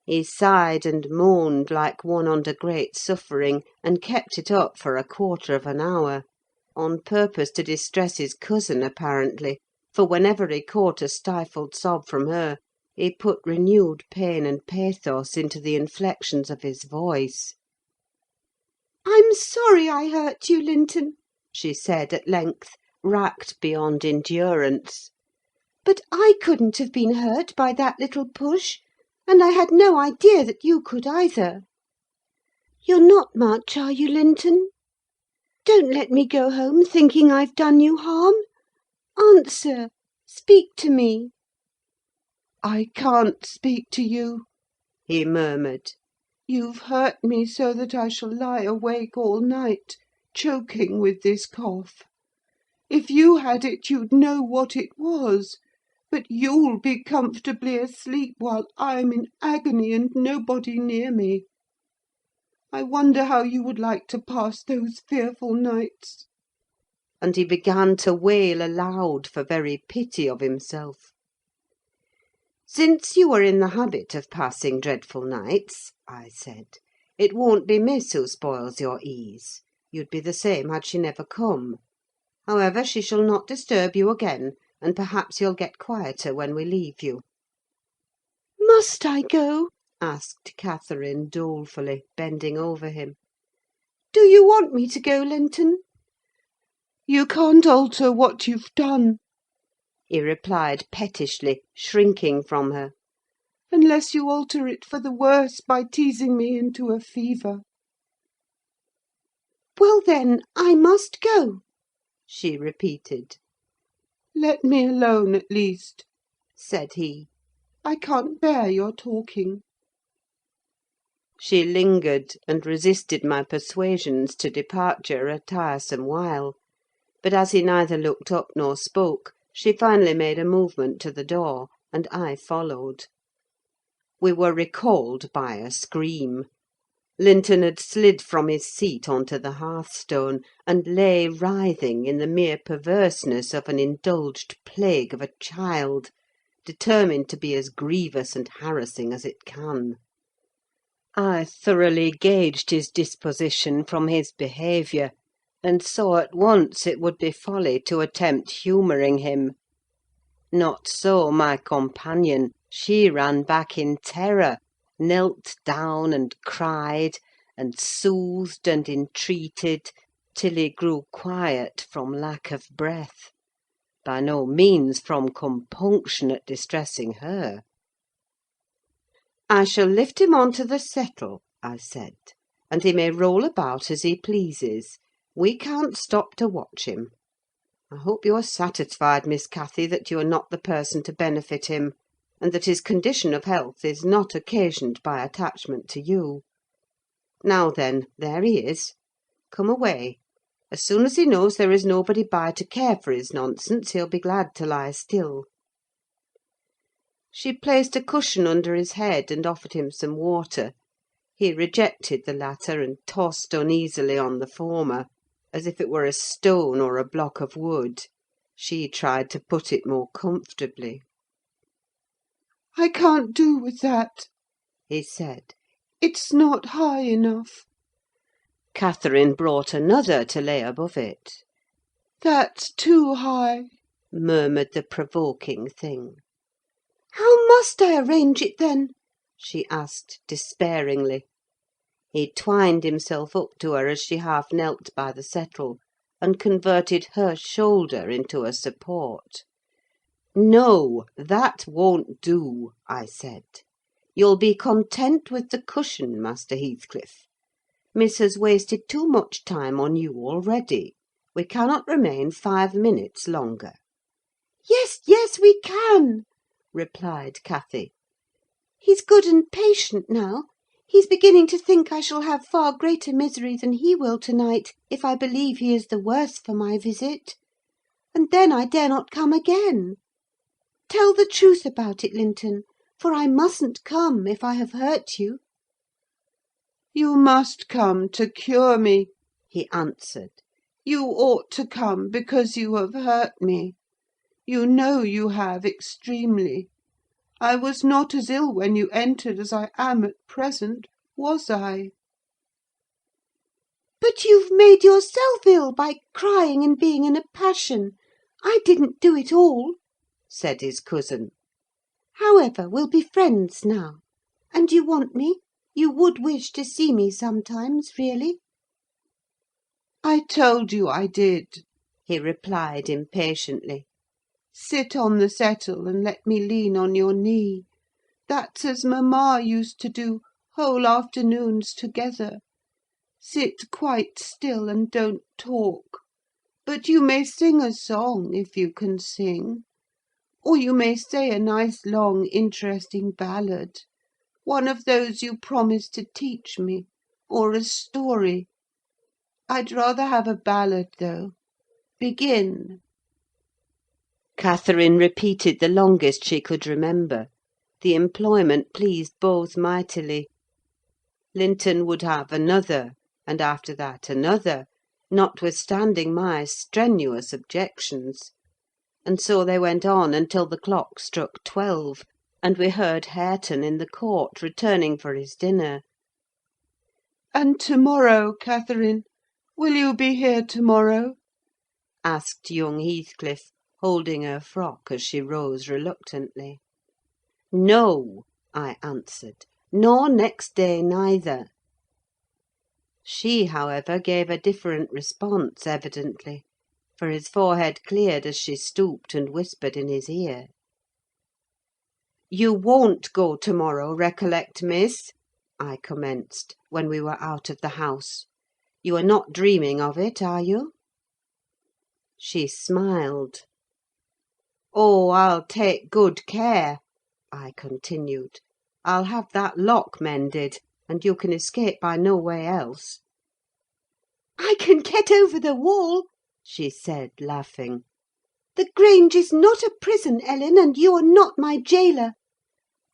He sighed and moaned like one under great suffering, and kept it up for 1/4 of an hour, on purpose to distress his cousin, apparently; for whenever he caught a stifled sob from her, he put renewed pain and pathos into the inflections of his voice. "I'm sorry I hurt you, Linton," she said at length, racked beyond endurance. But I couldn't have been hurt by that little push, and I had no idea that you could either. You're not much, are you, Linton? Don't let me go home thinking I've done you harm. Answer! Speak to me. I can't speak to you, he murmured. You've hurt me so that I shall lie awake all night, choking with this cough. If you had it, you'd know what it was. But you'll be comfortably asleep while I'm in agony and nobody near me. I wonder how you would like to pass those fearful nights. And he began to wail aloud for very pity of himself. "Since you are in the habit of passing dreadful nights," I said, "it won't be Miss who spoils your ease. You'd be the same had she never come. However, she shall not disturb you again, and perhaps you'll get quieter when we leave you." "Must I go?" asked Catherine dolefully, bending over him. "Do you want me to go, Linton?" You can't alter what you've done, he replied pettishly, shrinking from her. unless you alter it for the worse by teasing me into a fever. "Well, then, I must go," she repeated. Let me alone, at least," said he. "I can't bear your talking." She lingered, and resisted my persuasions to departure a tiresome while; but as he neither looked up nor spoke, she finally made a movement to the door, and I followed. We were recalled by a scream. Linton had slid from his seat on to the hearthstone, and lay writhing in the mere perverseness of an indulged plague of a child, determined to be as grievous and harassing as it can. I thoroughly gauged his disposition from his behaviour, and saw at once it would be folly to attempt humouring him. Not so my companion: she ran back in terror, knelt down and cried, and soothed and entreated, till he grew quiet from lack of breath; by no means from compunction at distressing her. "I shall lift him on to the settle," I said, "and he may roll about as he pleases. We can't stop to watch him. I hope you are satisfied, Miss Cathy, that you are not the person to benefit him, and that his condition of health is not occasioned by attachment to you. Now then, there he is. Come away. As soon as he knows there is nobody by to care for his nonsense, he'll be glad to lie still." She placed a cushion under his head, and offered him some water. He rejected the latter, and tossed uneasily on the former, as if it were a stone or a block of wood. She tried to put it more comfortably. "I can't do with that," he said. "It's not high enough." Catherine brought another to lay above it. "That's too high," murmured the provoking thing. "How must I arrange it, then?" she asked despairingly. He twined himself up to her as she half knelt by the settle, and converted her shoulder into a support. "No, that won't do," I said. "You'll be content with the cushion, Master Heathcliff. Miss has wasted too much time on you already. We cannot remain 5 minutes longer." "Yes, yes, we can," replied Cathy. "He's good and patient now. He's beginning to think I shall have far greater misery than he will to-night, if I believe he is the worse for my visit. And then I dare not come again. Tell the truth about it, Linton, for I mustn't come if I have hurt you." "You must come to cure me," he answered. "You ought to come because you have hurt me. You know you have extremely. I was not as ill when you entered as I am at present, was I?" "But you've made yourself ill by crying and being in a passion. I didn't do it all," said his cousin. "However, we'll be friends now. And you want me? You would wish to see me sometimes, really?" "I told you I did," he replied impatiently. "Sit on the settle and let me lean on your knee. That's as mamma used to do, whole afternoons together. Sit quite still and don't talk. But you may sing a song, if you can sing. Or you may say a nice, long, interesting ballad. One of those you promised to teach me, or a story. I'd rather have a ballad, though. Begin." Catherine repeated the longest she could remember. The employment pleased both mightily. Linton would have another, and after that another, notwithstanding my strenuous objections; and so they went on until the clock struck 12, and we heard Hareton in the court returning for his dinner. "And to-morrow, Catherine? Will you be here to-morrow?" asked young Heathcliff, holding her frock as she rose reluctantly. "No," I answered, "nor next day neither." She, however, gave a different response, evidently, for his forehead cleared as she stooped and whispered in his ear. "You won't go to-morrow, recollect, miss," I commenced, when we were out of the house. "You are not dreaming of it, are you?" She smiled. "Oh, I'll take good care," I continued. "I'll have that lock mended, and you can escape by no way else." "I can get over the wall," she said, laughing. "The Grange is not a prison, Ellen, and you are not my gaoler.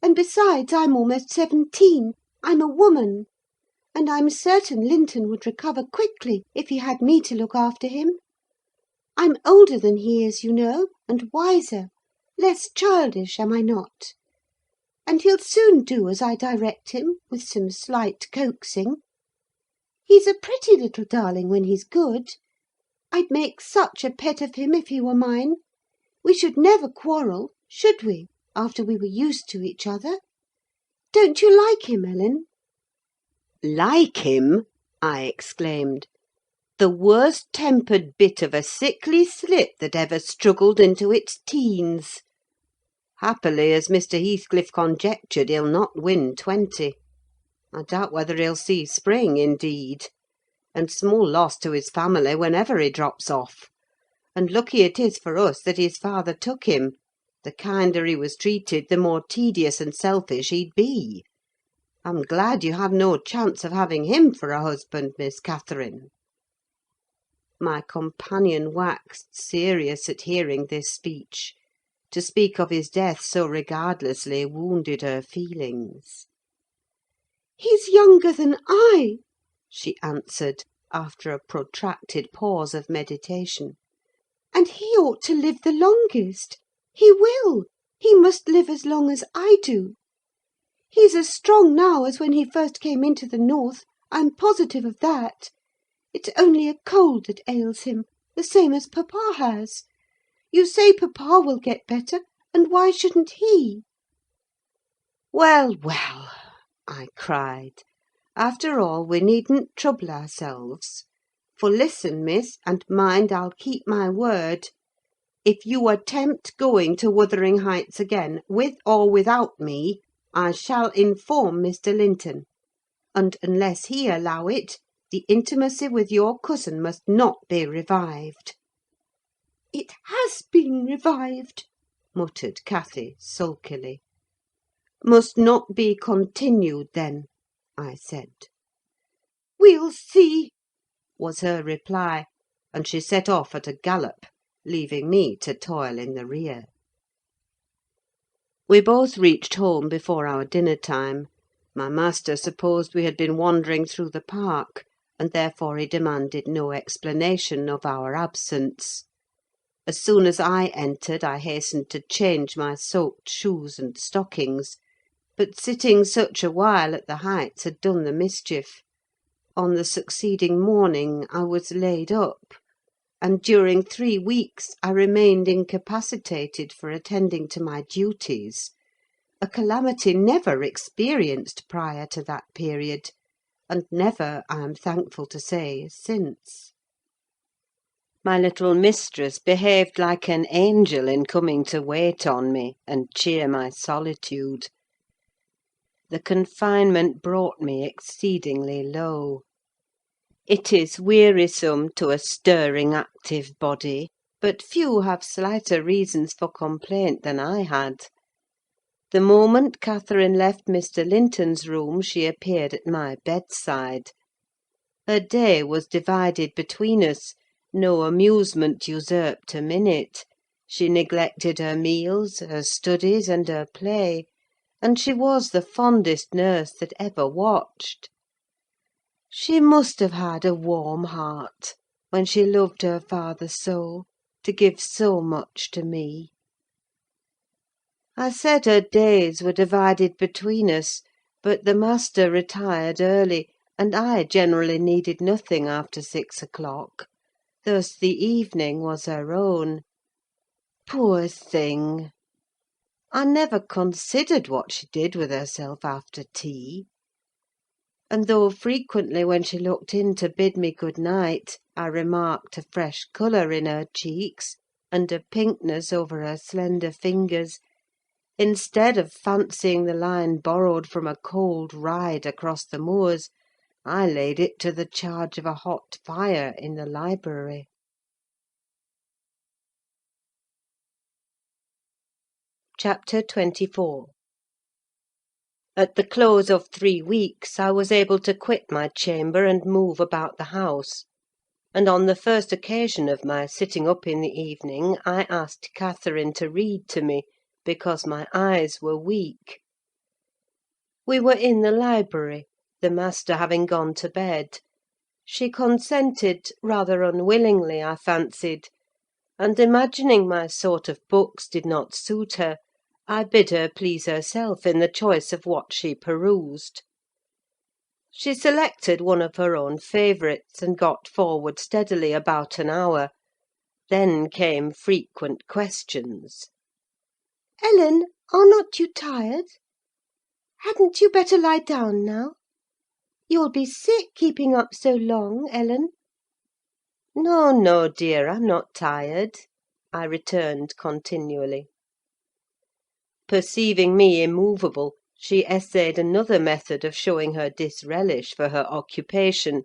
And besides, I'm almost 17: I'm a woman; and I'm certain Linton would recover quickly if he had me to look after him. I'm older than he is, you know, and wiser: less childish, am I not? And he'll soon do as I direct him, with some slight coaxing. He's a pretty little darling when he's good. I'd make such a pet of him if he were mine. We should never quarrel, should we, after we were used to each other? Don't you like him, Ellen?" "Like him!" I exclaimed. "The worst-tempered bit of a sickly slip that ever struggled into its teens. Happily, as Mr. Heathcliff conjectured, he'll not win 20. I doubt whether he'll see spring, indeed; and small loss to his family whenever he drops off. And lucky it is for us that his father took him: the kinder he was treated, the more tedious and selfish he'd be. I'm glad you have no chance of having him for a husband, Miss Catherine." My companion waxed serious at hearing this speech. To speak of his death so regardlessly wounded her feelings. "He's younger than I," she answered, after a protracted pause of meditation. "And he ought to live the longest. He will: he must live as long as I do. He's as strong now as when he first came into the north, I'm positive of that. It's only a cold that ails him, the same as papa has. You say papa will get better, and why shouldn't he?" "Well, well," I cried, "after all, we needn't trouble ourselves. For listen, miss, and mind I'll keep my word. If you attempt going to Wuthering Heights again, with or without me, I shall inform Mr. Linton; and, unless he allow it, the intimacy with your cousin must not be revived." "It has been revived," muttered Cathy, sulkily. "Must not be continued, then," I said. "We'll see," was her reply, and she set off at a gallop, leaving me to toil in the rear. We both reached home before our dinner time. My master supposed we had been wandering through the park, and therefore he demanded no explanation of our absence. As soon as I entered, I hastened to change my soaked shoes and stockings; but sitting such a while at the Heights had done the mischief. On the succeeding morning I was laid up, and during 3 weeks I remained incapacitated for attending to my duties: a calamity never experienced prior to that period, and never, I am thankful to say, since. My little mistress behaved like an angel in coming to wait on me and cheer my solitude. The confinement brought me exceedingly low. It is wearisome to a stirring, active body, but few have slighter reasons for complaint than I had. The moment Catherine left Mr. Linton's room, she appeared at my bedside. Her day was divided between us; no amusement usurped a minute. She neglected her meals, her studies, and her play, and she was the fondest nurse that ever watched. She must have had a warm heart, when she loved her father so, to give so much to me. I said her days were divided between us, but the master retired early, and I generally needed nothing after 6 o'clock: thus the evening was her own. Poor thing! I never considered what she did with herself after tea; and though frequently, when she looked in to bid me good night, I remarked a fresh colour in her cheeks, and a pinkness over her slender fingers, instead of fancying the line borrowed from a cold ride across the moors, I laid it to the charge of a hot fire in the library. Chapter 24. At the close of 3 weeks I was able to quit my chamber and move about the house; and on the first occasion of my sitting up in the evening, I asked Catherine to read to me, because my eyes were weak. We were in the library, the master having gone to bed. She consented, rather unwillingly, I fancied; and imagining my sort of books did not suit her, I bid her please herself in the choice of what she perused. She selected one of her own favourites, and got forward steadily about an hour. Then came frequent questions. Ellen, are not you tired? Hadn't you better lie down now? You'll be sick keeping up so long, Ellen. No, no, dear, I'm not tired, I returned continually. Perceiving me immovable, she essayed another method of showing her disrelish for her occupation.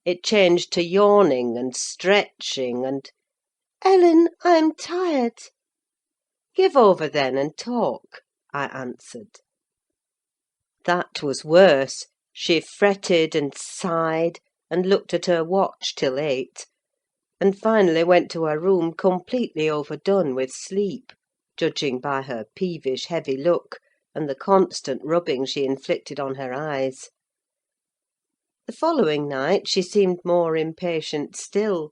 It changed to yawning and stretching, and— Ellen, I'm tired. "Give over, then, and talk," I answered. That was worse: she fretted and sighed, and looked at her watch till 8, and finally went to her room completely overdone with sleep, judging by her peevish, heavy look, and the constant rubbing she inflicted on her eyes. The following night she seemed more impatient still,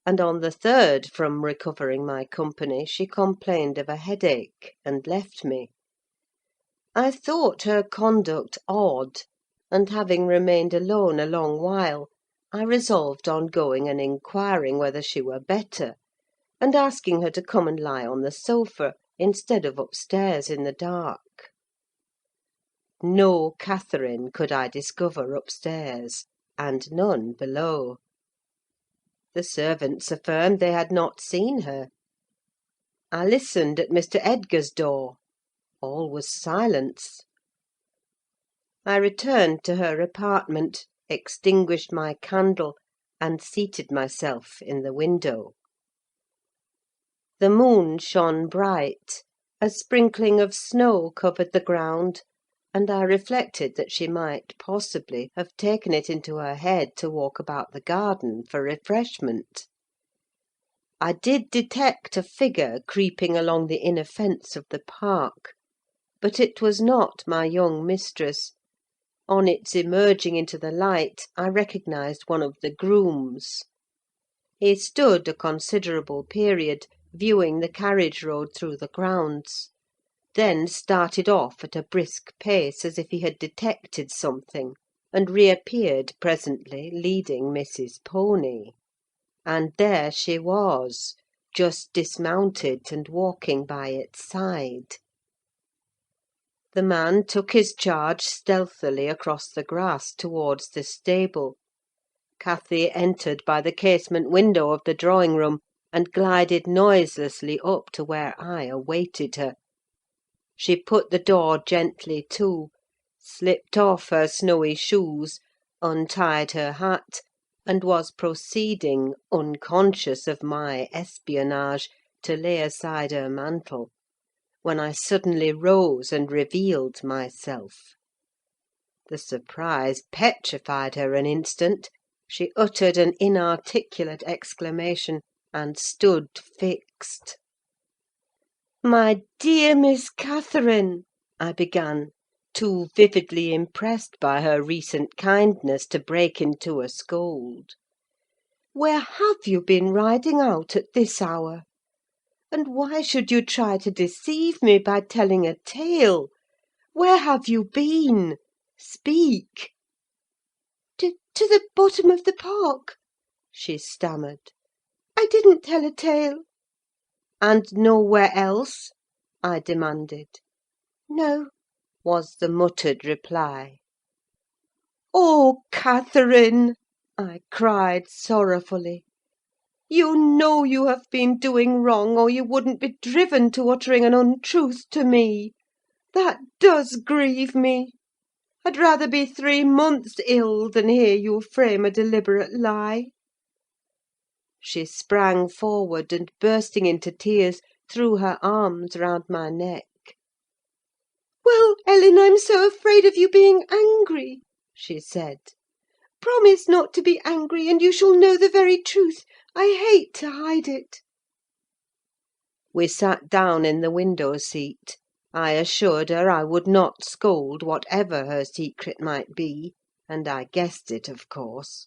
and on the third from recovering my company she complained of a headache, and left me. I thought her conduct odd, and having remained alone a long while, I resolved on going and inquiring whether she were better, and asking her to come and lie on the sofa, instead of upstairs in the dark. No Catherine could I discover upstairs, and none below. The servants affirmed they had not seen her. I listened at Mr. Edgar's door: all was silence. I returned to her apartment, extinguished my candle, and seated myself in the window. The moon shone bright, a sprinkling of snow covered the ground, and I reflected that she might possibly have taken it into her head to walk about the garden for refreshment. I did detect a figure creeping along the inner fence of the park, but it was not my young mistress. On its emerging into the light, I recognised one of the grooms. He stood a considerable period, viewing the carriage road through the grounds; then started off at a brisk pace, as if he had detected something, and reappeared presently, leading Mrs. Pony. And there she was, just dismounted, and walking by its side. The man took his charge stealthily across the grass towards the stable. Cathy entered by the casement window of the drawing-room, and glided noiselessly up to where I awaited her. She put the door gently to, slipped off her snowy shoes, untied her hat, and was proceeding, unconscious of my espionage, to lay aside her mantle, when I suddenly rose and revealed myself. The surprise petrified her an instant: she uttered an inarticulate exclamation, and stood fixed. "My dear Miss Catherine," I began, too vividly impressed by her recent kindness to break into a scold, "where have you been riding out at this hour? And why should you try to deceive me by telling a tale? Where have you been? Speak!" To the bottom of the park," she stammered. "I didn't tell a tale." "And nowhere else?" I demanded. "No," was the muttered reply. "Oh, Catherine!" I cried sorrowfully. "You know you have been doing wrong, or you wouldn't be driven to uttering an untruth to me. That does grieve me. I'd rather be 3 months ill than hear you frame a deliberate lie." She sprang forward, and bursting into tears, threw her arms round my neck. "Well, Ellen, I'm so afraid of you being angry," she said. "Promise not to be angry, and you shall know the very truth. I hate to hide it." We sat down in the window-seat. I assured her I would not scold, whatever her secret might be, and I guessed it, of course.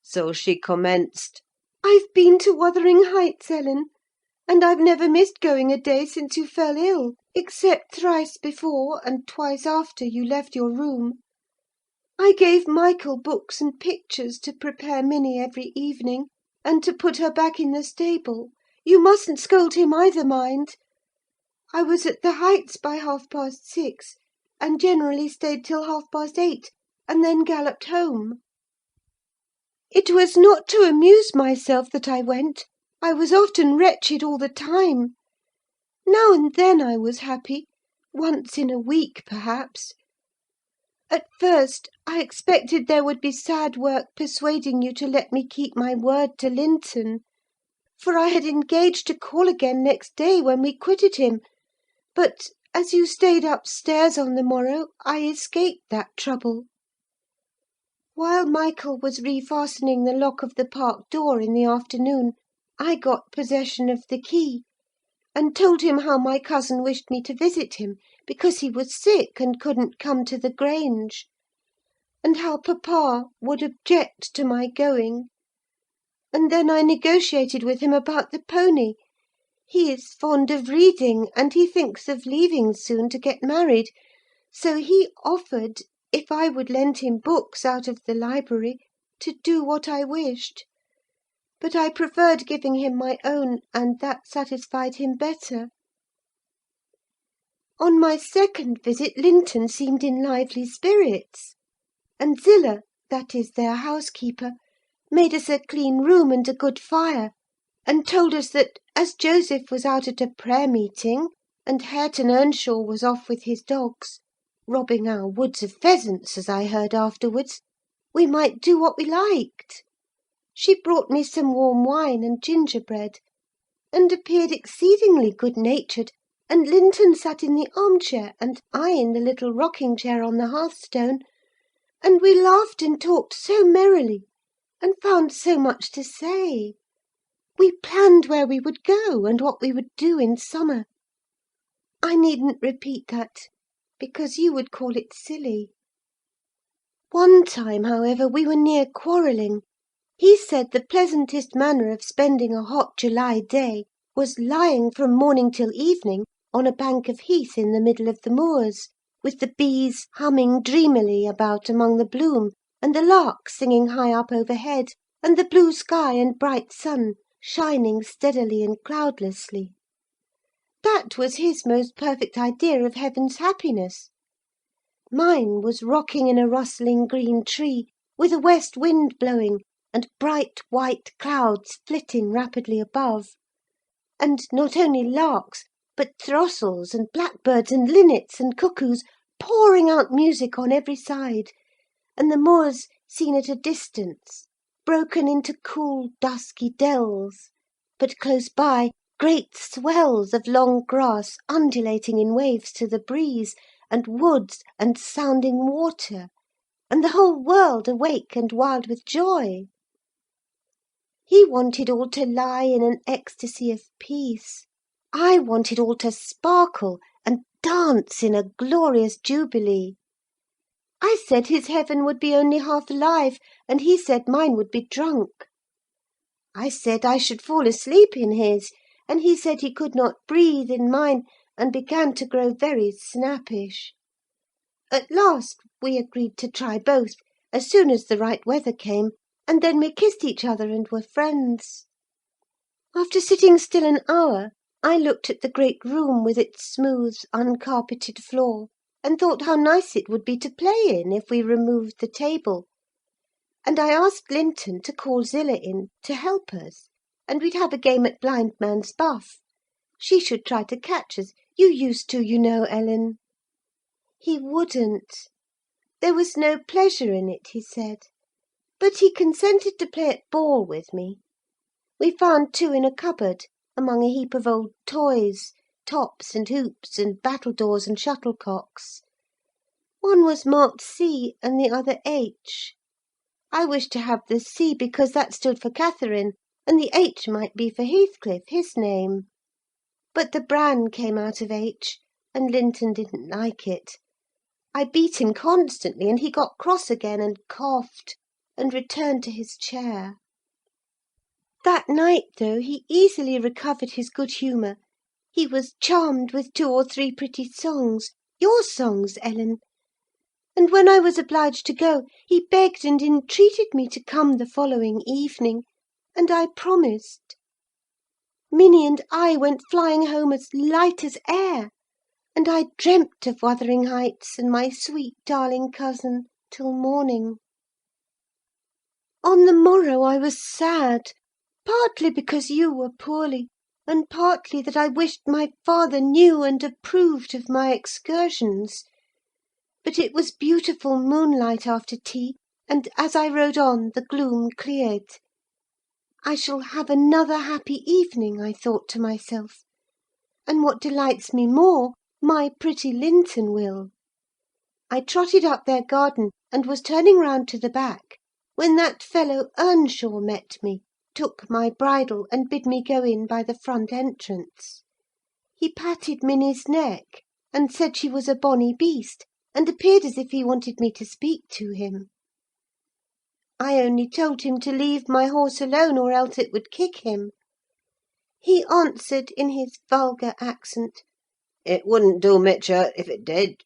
So she commenced— "I've been to Wuthering Heights, Ellen, and I've never missed going a day since you fell ill, except thrice before, and twice after you left your room. I gave Michael books and pictures to prepare Minnie every evening, and to put her back in the stable. You mustn't scold him either, mind. I was at the Heights by 6:30, and generally stayed till 8:30, and then galloped home. It was not to amuse myself that I went. I was often wretched all the time. Now and then I was happy, once in a week, perhaps. At first, I expected there would be sad work persuading you to let me keep my word to Linton; for I had engaged to call again next day when we quitted him; but, as you stayed upstairs on the morrow, I escaped that trouble. While Michael was refastening the lock of the park door in the afternoon, I got possession of the key, and told him how my cousin wished me to visit him, because he was sick and couldn't come to the Grange; and how papa would object to my going. And then I negotiated with him about the pony. He is fond of reading, and he thinks of leaving soon to get married; so he offered, if I would lend him books out of the library, to do what I wished. But I preferred giving him my own, and that satisfied him better. On my second visit Linton seemed in lively spirits; and Zillah, that is their housekeeper, made us a clean room and a good fire, and told us that, as Joseph was out at a prayer meeting, and Hareton Earnshaw was off with his dogs, robbing our woods of pheasants, as I heard afterwards, we might do what we liked. She brought me some warm wine and gingerbread, and appeared exceedingly good-natured, and Linton sat in the arm-chair, and I in the little rocking-chair on the hearthstone, and we laughed and talked so merrily, and found so much to say. We planned where we would go, and what we would do in summer. I needn't repeat that, because you would call it silly. One time, however, we were near quarrelling. He said the pleasantest manner of spending a hot July day was lying from morning till evening on a bank of heath in the middle of the moors, with the bees humming dreamily about among the bloom, and the lark singing high up overhead, and the blue sky and bright sun shining steadily and cloudlessly. That was his most perfect idea of heaven's happiness. Mine was rocking in a rustling green tree, with a west wind blowing, and bright white clouds flitting rapidly above. And not only larks, but throstles and blackbirds and linnets and cuckoos pouring out music on every side, and the moors seen at a distance, broken into cool dusky dells, but close by great swells of long grass undulating in waves to the breeze, and woods and sounding water, and the whole world awake and wild with joy. He wanted all to lie in an ecstasy of peace. I wanted all to sparkle and dance in a glorious jubilee. I said his heaven would be only half alive, and he said mine would be drunk. I said I should fall asleep in his, and he said he could not breathe in mine, and began to grow very snappish. At last we agreed to try both, as soon as the right weather came, and then we kissed each other and were friends. After sitting still an hour, I looked at the great room with its smooth, uncarpeted floor, and thought how nice it would be to play in if we removed the table; and I asked Linton to call Zillah in to help us, and we'd have a game at blindman's buff. She should try to catch us. You used to, you know, Ellen. He wouldn't. There was no pleasure in it, he said. But he consented to play at ball with me. We found two in a cupboard, among a heap of old toys, tops and hoops, and battledores and shuttlecocks. One was marked C, and the other H. I wished to have the C because that stood for Catherine, and the H might be for Heathcliff, his name. But the bran came out of H, and Linton didn't like it. I beat him constantly, and he got cross again, and coughed, and returned to his chair. That night, though, he easily recovered his good humour. He was charmed with 2 or 3 pretty songs, your songs, Ellen; and when I was obliged to go, he begged and entreated me to come the following evening, and I promised. Minnie and I went flying home as light as air, and I dreamt of Wuthering Heights and my sweet darling cousin till morning. On the morrow I was sad, partly because you were poorly, and partly that I wished my father knew and approved of my excursions. But it was beautiful moonlight after tea, and as I rode on the gloom cleared. I shall have another happy evening, I thought to myself; and what delights me more, my pretty Linton will. I trotted up their garden, and was turning round to the back, when that fellow Earnshaw met me, took my bridle, and bid me go in by the front entrance. He patted Minnie's neck, and said she was a bonny beast, and appeared as if he wanted me to speak to him. I only told him to leave my horse alone, or else it would kick him. He answered, in his vulgar accent, It wouldn't do much hurt if it did.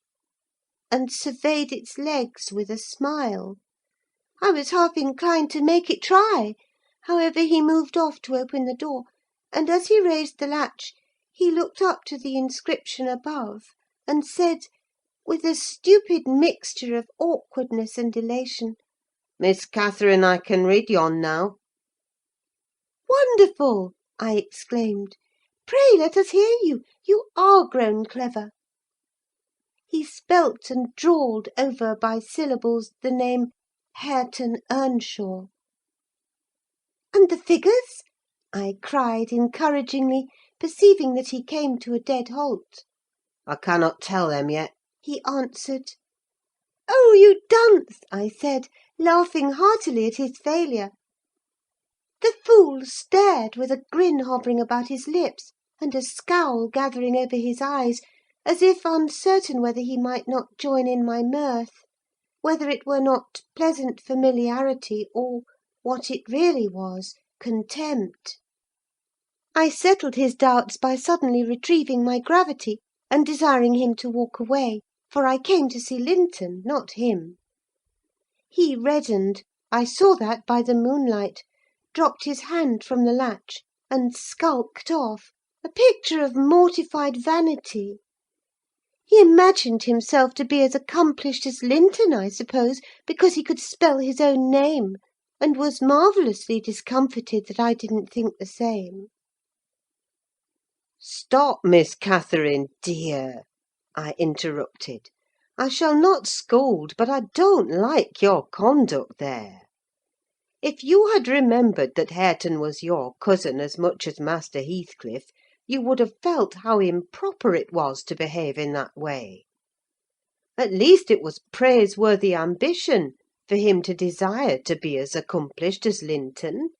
and surveyed its legs with a smile. I was half inclined to make it try. However, he moved off to open the door, and as he raised the latch, he looked up to the inscription above, and said, with a stupid mixture of awkwardness and elation, Miss Catherine, I can read yon now. "Wonderful!" I exclaimed. "Pray let us hear you. You are grown clever." He spelt and drawled over by syllables the name Hareton Earnshaw. "And the figures?" I cried encouragingly, perceiving that he came to a dead halt. I cannot tell them yet. He answered. "Oh, you dunce!" I said, laughing heartily at his failure. The fool stared, with a grin hovering about his lips, and a scowl gathering over his eyes, as if uncertain whether he might not join in my mirth, whether it were not pleasant familiarity, or, what it really was, contempt. I settled his doubts by suddenly retrieving my gravity, and desiring him to walk away, for I came to see Linton, not him. He reddened, I saw that by the moonlight, dropped his hand from the latch, and skulked off, a picture of mortified vanity. He imagined himself to be as accomplished as Linton, I suppose, because he could spell his own name, and was marvellously discomfited that I didn't think the same. "Stop, Miss Catherine, dear," I interrupted. "I shall not scold, but I don't like your conduct there. If you had remembered that Hareton was your cousin as much as Master Heathcliff, you would have felt how improper it was to behave in that way. At least it was praiseworthy ambition for him to desire to be as accomplished as Linton;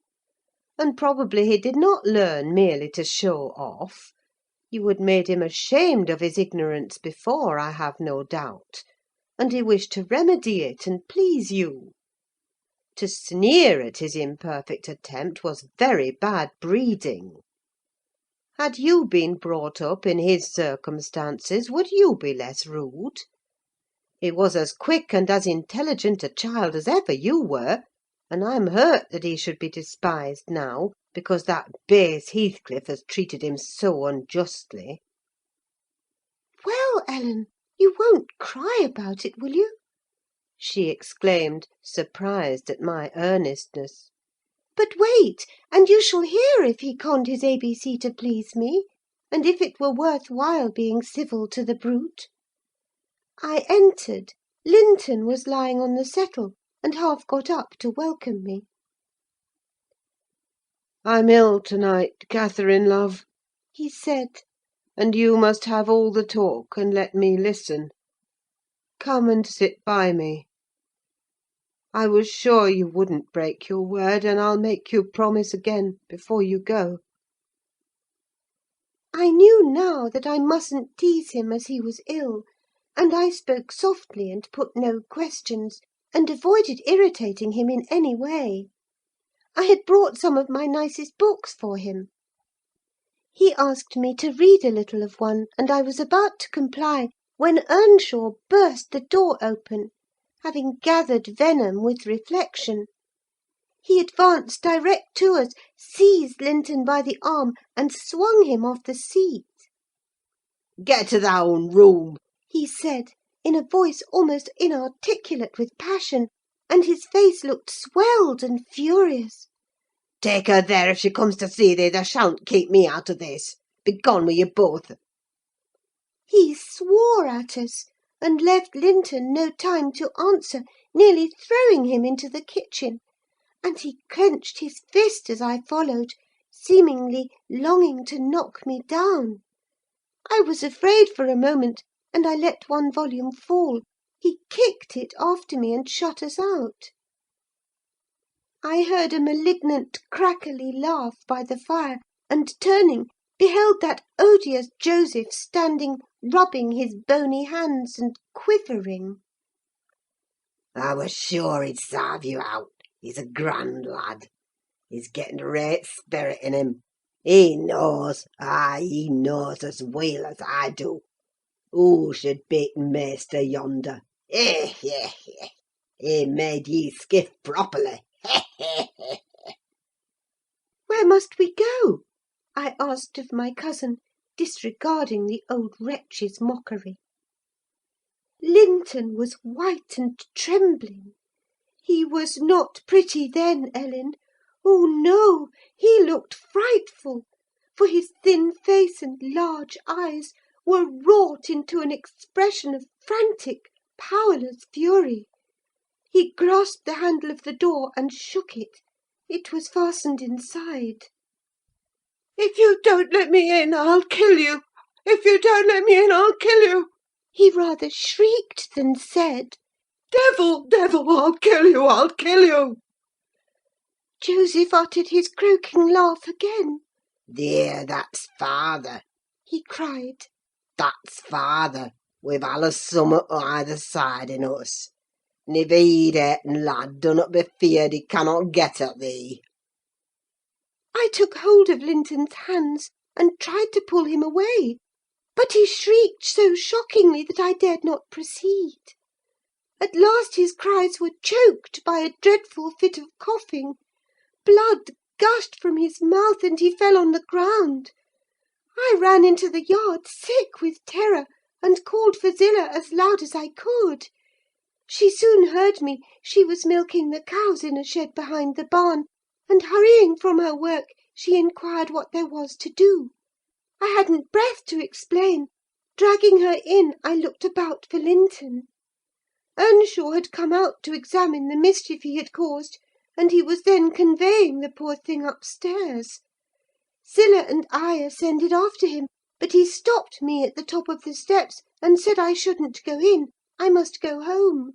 and probably he did not learn merely to show off. You had made him ashamed of his ignorance before, I have no doubt, and he wished to remedy it and please you. To sneer at his imperfect attempt was very bad breeding. Had you been brought up in his circumstances, would you be less rude? He was as quick and as intelligent a child as ever you were, and I'm hurt that he should be despised now, because that base Heathcliff has treated him so unjustly." "Well, Ellen, you won't cry about it, will you?" she exclaimed, surprised at my earnestness. "But wait, and you shall hear if he conned his ABC to please me, and if it were worth while being civil to the brute." I entered. Linton was lying on the settle, and half got up to welcome me. "I'm ill to-night, Catherine, love," he said, "and you must have all the talk, and let me listen. Come and sit by me. I was sure you wouldn't break your word, and I'll make you promise again, before you go." I knew now that I mustn't tease him as he was ill, and I spoke softly and put no questions, and avoided irritating him in any way. I had brought some of my nicest books for him. He asked me to read a little of one, and I was about to comply, when Earnshaw burst the door open, having gathered venom with reflection. He advanced direct to us, seized Linton by the arm, and swung him off the seat. "Get to thy own room," he said, in a voice almost inarticulate with passion, and his face looked swelled and furious. "Take her there if she comes to see thee. Thou shan't keep me out of this. Begone with you both." He swore at us, and left Linton no time to answer, nearly throwing him into the kitchen; and he clenched his fist as I followed, seemingly longing to knock me down. I was afraid for a moment, and I let one volume fall. He kicked it after me, and shut us out. I heard a malignant, crackly laugh by the fire, and turning, beheld that odious Joseph standing rubbing his bony hands and quivering. I was sure he'd sarve you out. He's a grand lad. He's getting a great spirit in him. He knows, he knows as well as I do. Who should beat Maister yonder? Eh, eh, eh. He made ye skiff properly. Where must we go? I asked of my cousin, disregarding the old wretch's mockery. Linton was white and trembling. He was not pretty then, Ellen. Oh, no! He looked frightful, for his thin face and large eyes were wrought into an expression of frantic, powerless fury. He grasped the handle of the door and shook it. It was fastened inside. "If you don't let me in, I'll kill you! If you don't let me in, I'll kill you!" He rather shrieked than said. "Devil, devil, I'll kill you! I'll kill you!" Joseph uttered his croaking laugh again. Dear, that's father, he cried. That's father, with allus summat o' either side in us. And if he'd eaten lad, dunnot be feared he cannot get at thee. I took hold of Linton's hands and tried to pull him away, but he shrieked so shockingly that I dared not proceed. At last his cries were choked by a dreadful fit of coughing. Blood gushed from his mouth, and he fell on the ground. I ran into the yard, sick with terror, and called for Zillah as loud as I could. She soon heard me: she was milking the cows in a shed behind the barn, and hurrying from her work, she inquired what there was to do. I hadn't breath to explain. Dragging her in, I looked about for Linton. Earnshaw had come out to examine the mischief he had caused, and he was then conveying the poor thing upstairs. Zillah and I ascended after him, but he stopped me at the top of the steps, and said I shouldn't go in, I must go home.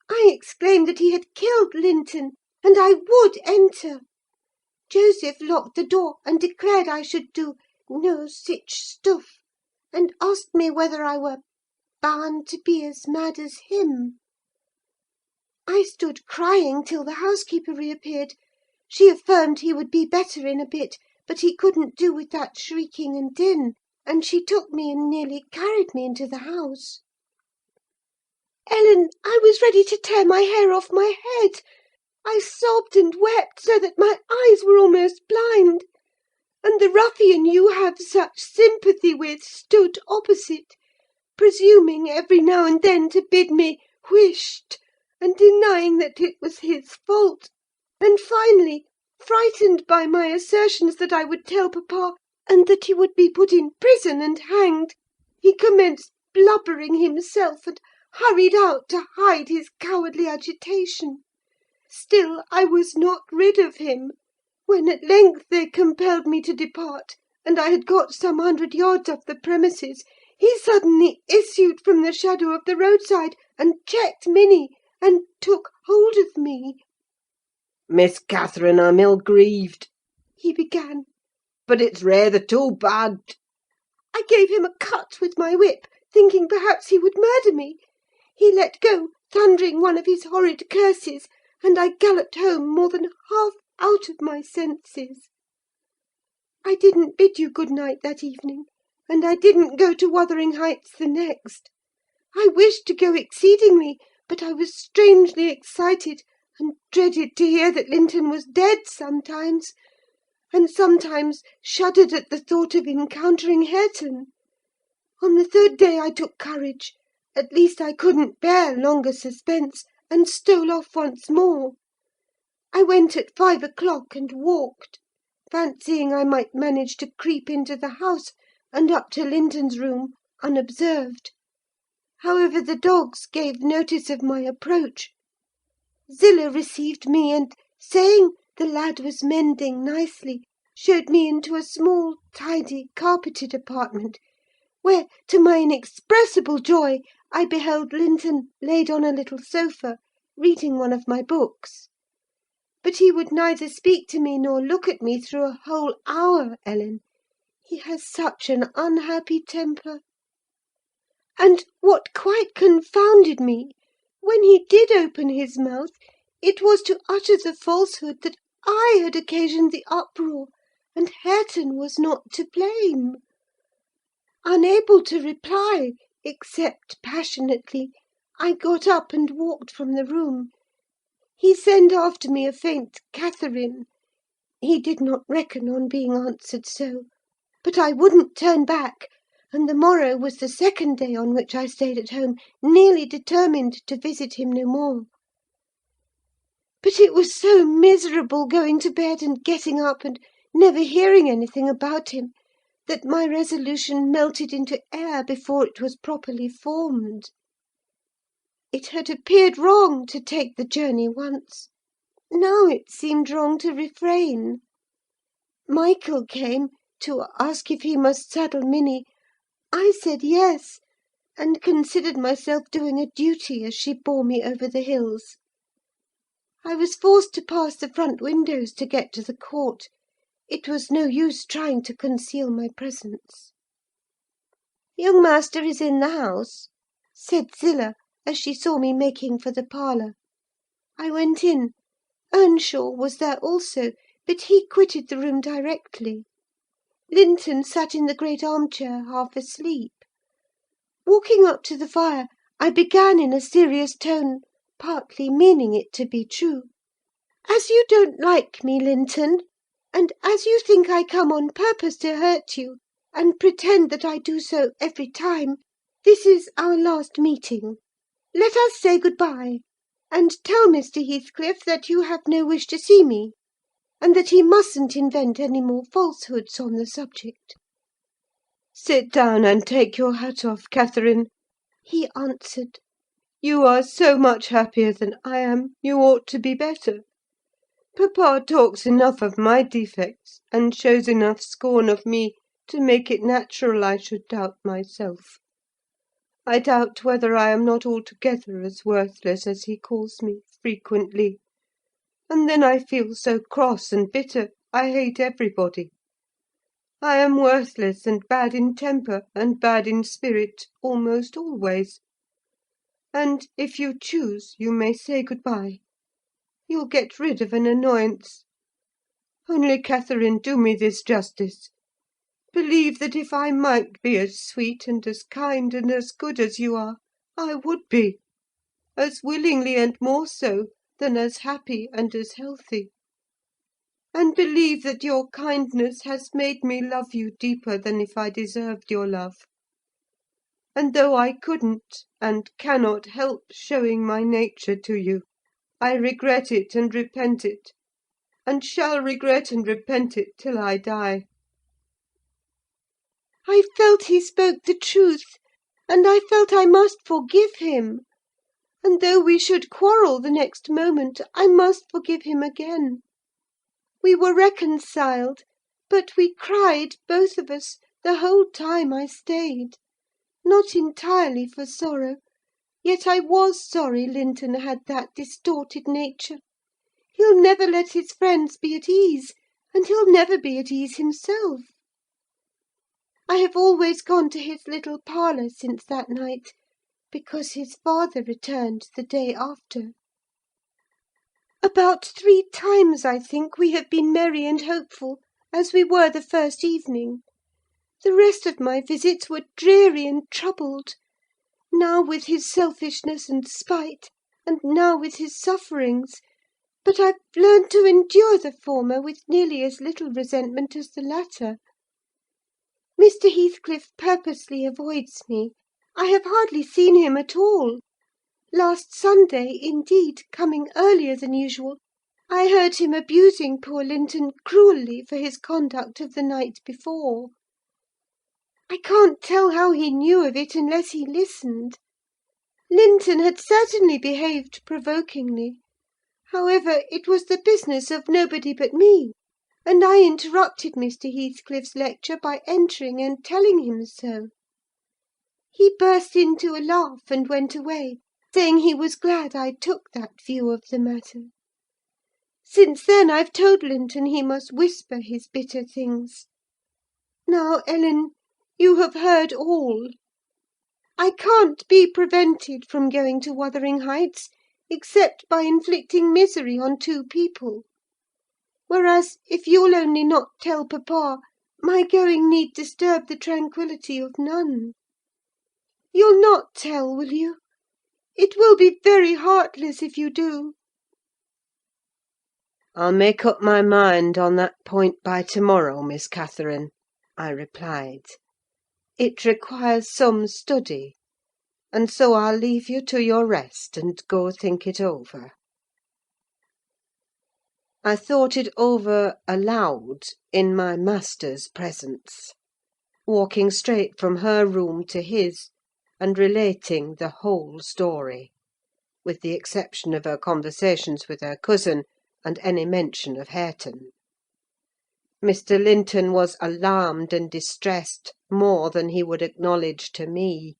I exclaimed that he had killed Linton, and I would enter. Joseph locked the door, and declared I should do no sich stuff, and asked me whether I were bound to be as mad as him. I stood crying till the housekeeper reappeared. She affirmed he would be better in a bit, but he couldn't do with that shrieking and din, and she took me and nearly carried me into the house. Ellen, I was ready to tear my hair off my head. I sobbed and wept so that my eyes were almost blind, and the ruffian you have such sympathy with stood opposite, presuming every now and then to bid me whisht, and denying that it was his fault; and finally, frightened by my assertions that I would tell papa, and that he would be put in prison and hanged, he commenced blubbering himself, and hurried out to hide his cowardly agitation. Still I was not rid of him. When at length they compelled me to depart, and I had got some 100 yards off the premises, he suddenly issued from the shadow of the roadside, and checked Minnie, and took hold of me. "Miss Catherine, I'm ill grieved," He began. "but it's rayther too bad." I gave him a cut with my whip, thinking perhaps he would murder me. He let go, thundering one of his horrid curses, and I galloped home more than half out of my senses. I didn't bid you good night that evening, and I didn't go to Wuthering Heights the next. I wished to go exceedingly, but I was strangely excited, and dreaded to hear that Linton was dead sometimes, and sometimes shuddered at the thought of encountering Hareton. On the third day I took courage: at least I couldn't bear longer suspense, and stole off once more. I went at 5 o'clock and walked, fancying I might manage to creep into the house, and up to Linton's room, unobserved. However, the dogs gave notice of my approach. Zillah received me, and, saying the lad was mending nicely, showed me into a small, tidy, carpeted apartment, where, to my inexpressible joy, I beheld Linton laid on a little sofa, reading one of my books. But he would neither speak to me nor look at me through a whole hour, Ellen. He has such an unhappy temper. And what quite confounded me, when he did open his mouth, it was to utter the falsehood that I had occasioned the uproar, and Hareton was not to blame. Unable to reply, except passionately, I got up and walked from the room. He sent after me a faint "Catherine." He did not reckon on being answered so; but I wouldn't turn back, and the morrow was the second day on which I stayed at home, nearly determined to visit him no more. But it was so miserable going to bed and getting up, and never hearing anything about him, that my resolution melted into air before it was properly formed. It had appeared wrong to take the journey once: now it seemed wrong to refrain. Michael came to ask if he must saddle Minnie. I said yes, and considered myself doing a duty as she bore me over the hills. I was forced to pass the front windows to get to the court. It was no use trying to conceal my presence. "Young master is in the house," said Zillah, as she saw me making for the parlour. I went in. Earnshaw was there also, but he quitted the room directly. Linton sat in the great armchair, half asleep. Walking up to the fire, I began in a serious tone, partly meaning it to be true. "As you don't like me, Linton, and as you think I come on purpose to hurt you, and pretend that I do so every time, this is our last meeting. let us say good–bye, and tell Mr. Heathcliff that you have no wish to see me, and that he mustn't invent any more falsehoods on the subject." "Sit down and take your hat off, Catherine," he answered. "You are so much happier than I am, you ought to be better. Papa talks enough of my defects, and shows enough scorn of me, to make it natural I should doubt myself. I doubt whether I am not altogether as worthless as he calls me, frequently; and then I feel so cross and bitter, I hate everybody. I am worthless and bad in temper, and bad in spirit, almost always. And, if you choose, you may say good–bye. You'll get rid of an annoyance. Only, Catherine, do me this justice: believe that if I might be as sweet and as kind and as good as you are, I would be; as willingly and more so than as happy and as healthy. And believe that your kindness has made me love you deeper than if I deserved your love. And though I couldn't and cannot help showing my nature to you, I regret it and repent it, and shall regret and repent it till I die." I felt he spoke the truth, and I felt I must forgive him; and though we should quarrel the next moment, I must forgive him again. We were reconciled, but we cried, both of us, the whole time I stayed: not entirely for sorrow, yet I was sorry Linton had that distorted nature. He'll never let his friends be at ease, and he'll never be at ease himself. I have always gone to his little parlour since that night, because his father returned the day after. About 3 times, I think, we have been merry and hopeful, as we were the first evening. The rest of my visits were dreary and troubled, now with his selfishness and spite, and now with his sufferings; but I've learned to endure the former with nearly as little resentment as the latter. Mr. Heathcliff purposely avoids me: I have hardly seen him at all. Last Sunday, indeed, coming earlier than usual, I heard him abusing poor Linton cruelly for his conduct of the night before. I can't tell how he knew of it unless he listened. Linton had certainly behaved provokingly: however, it was the business of nobody but me, and I interrupted Mr. Heathcliff's lecture by entering and telling him so. He burst into a laugh and went away, saying he was glad I took that view of the matter. Since then I've told Linton he must whisper his bitter things. Now, Ellen, you have heard all. I can't be prevented from going to Wuthering Heights, except by inflicting misery on 2 people; whereas, if you'll only not tell papa, my going need disturb the tranquillity of none. You'll not tell, will you? It will be very heartless if you do." "I'll make up my mind on that point by to–morrow, Miss Catherine," I replied. "It requires some study, and so I'll leave you to your rest, and go think it over." I thought it over aloud, in my master's presence, walking straight from her room to his, and relating the whole story, with the exception of her conversations with her cousin, and any mention of Hareton. Mr. Linton was alarmed and distressed more than he would acknowledge to me.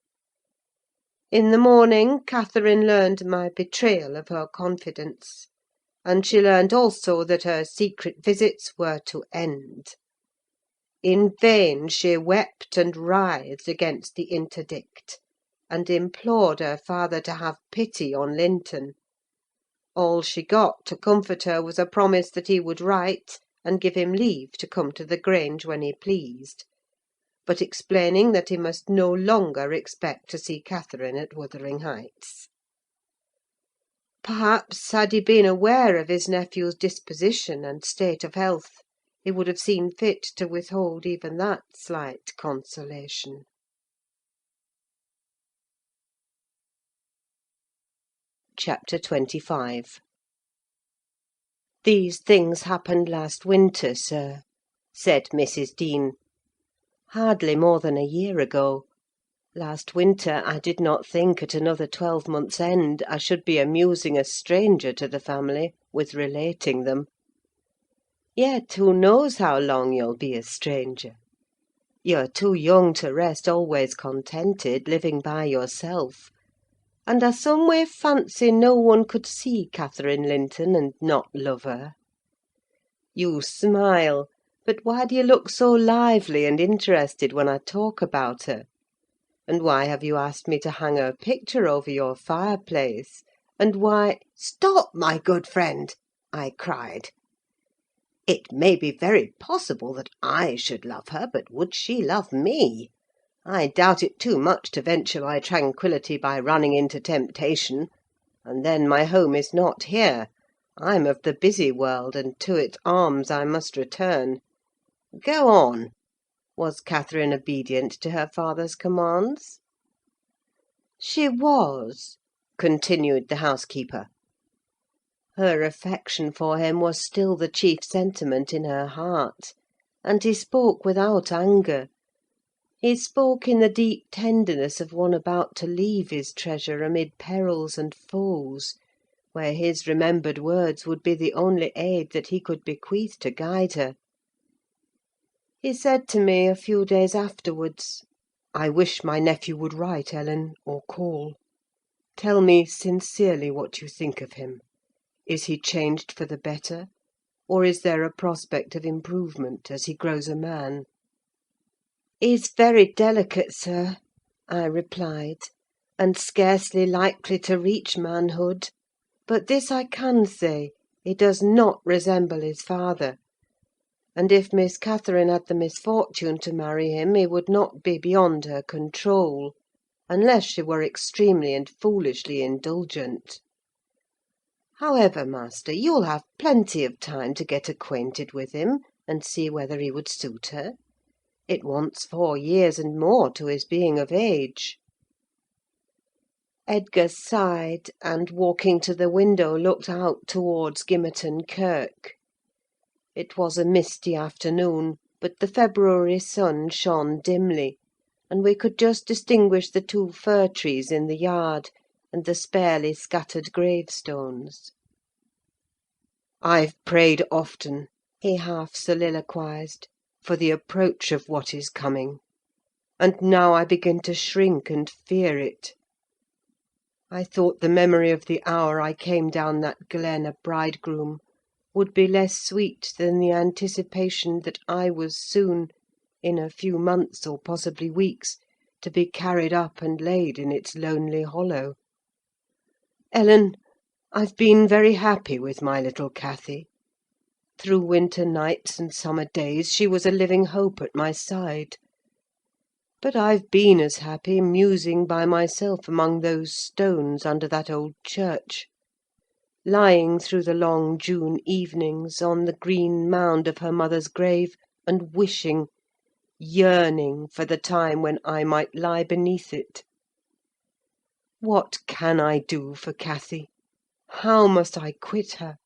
In the morning, Catherine learned my betrayal of her confidence, and she learned also that her secret visits were to end. In vain she wept and writhed against the interdict, and implored her father to have pity on Linton. All she got to comfort her was a promise that he would write, and give him leave to come to the Grange when he pleased, but explaining that he must no longer expect to see Catherine at Wuthering Heights. Perhaps, had he been aware of his nephew's disposition and state of health, he would have seen fit to withhold even that slight consolation. Chapter 25. "These things happened last winter, sir," said Mrs. Dean. "Hardly more than a year ago. Last winter I did not think at another 12-month's end I should be amusing a stranger to the family with relating them. Yet who knows how long you'll be a stranger? You're too young to rest always contented, living by yourself; and I some way fancy no one could see Catherine Linton and not love her. You smile, but why do you look so lively and interested when I talk about her? And why have you asked me to hang her picture over your fireplace? And why—" "Stop, my good friend!" I cried. "It may be very possible that I should love her, but would she love me? I doubt it too much to venture my tranquillity by running into temptation. And then my home is not here. I'm of the busy world, and to its arms I must return. Go on. Was Catherine obedient to her father's commands?" "She was," continued the housekeeper. Her affection for him was still the chief sentiment in her heart, and he spoke without anger. He spoke in the deep tenderness of one about to leave his treasure amid perils and foes, where his remembered words would be the only aid that he could bequeath to guide her. He said to me a few days afterwards— "I wish my nephew would write, Ellen, or call. Tell me sincerely what you think of him. Is he changed for the better, or is there a prospect of improvement as he grows a man?" "He's very delicate, sir," I replied, "and scarcely likely to reach manhood. But this I can say, he does not resemble his father; and if Miss Catherine had the misfortune to marry him, he would not be beyond her control, unless she were extremely and foolishly indulgent. However, master, you'll have plenty of time to get acquainted with him, and see whether he would suit her. It wants 4 years and more to his being of age." Edgar sighed, and walking to the window, looked out towards Gimmerton Kirk. It was a misty afternoon, but the February sun shone dimly, and we could just distinguish the 2 fir trees in the yard, and the sparely scattered gravestones. "I've prayed often," he half soliloquised, "for the approach of what is coming; and now I begin to shrink and fear it. I thought the memory of the hour I came down that glen a bridegroom would be less sweet than the anticipation that I was soon, in a few months, or possibly weeks, to be carried up and laid in its lonely hollow. Ellen, I've been very happy with my little Cathy. Through winter nights and summer days she was a living hope at my side. But I've been as happy musing by myself among those stones under that old church, lying through the long June evenings on the green mound of her mother's grave, and wishing, yearning for the time when I might lie beneath it. What can I do for Cathy? How must I quit her?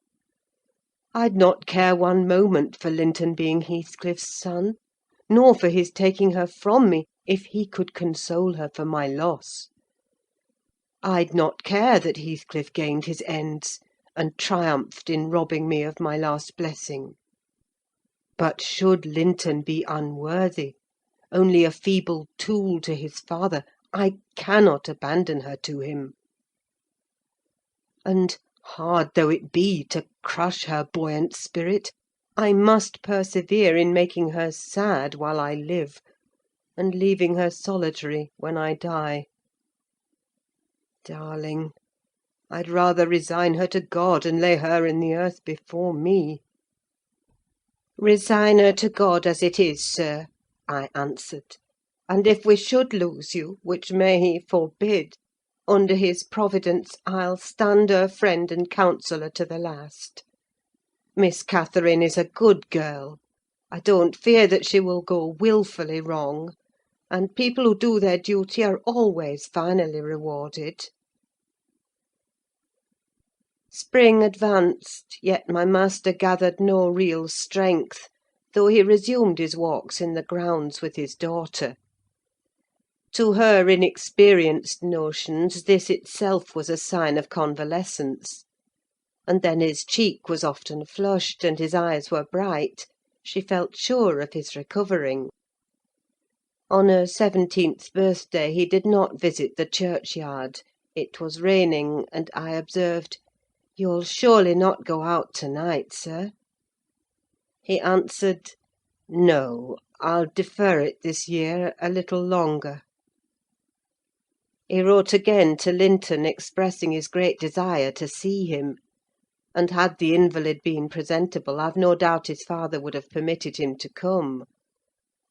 I'd not care one moment for Linton being Heathcliff's son, nor for his taking her from me, if he could console her for my loss. I'd not care that Heathcliff gained his ends, and triumphed in robbing me of my last blessing. But should Linton be unworthy, only a feeble tool to his father, I cannot abandon her to him. And, hard though it be to crush her buoyant spirit, I must persevere in making her sad while I live, and leaving her solitary when I die. Darling, I'd rather resign her to God, and lay her in the earth before me." "Resign her to God as it is, sir," I answered; "and if we should lose you, which may He forbid, under His providence I'll stand her friend and counsellor to the last. Miss Catherine is a good girl. I don't fear that she will go wilfully wrong, and people who do their duty are always finally rewarded." Spring advanced, yet my master gathered no real strength, though he resumed his walks in the grounds with his daughter. To her inexperienced notions this itself was a sign of convalescence; and then his cheek was often flushed, and his eyes were bright: she felt sure of his recovering. On her 17th birthday he did not visit the churchyard: it was raining, and I observed, "You'll surely not go out to-night, sir?" He answered, "No, I'll defer it this year a little longer." He wrote again to Linton, expressing his great desire to see him; and had the invalid been presentable, I've no doubt his father would have permitted him to come.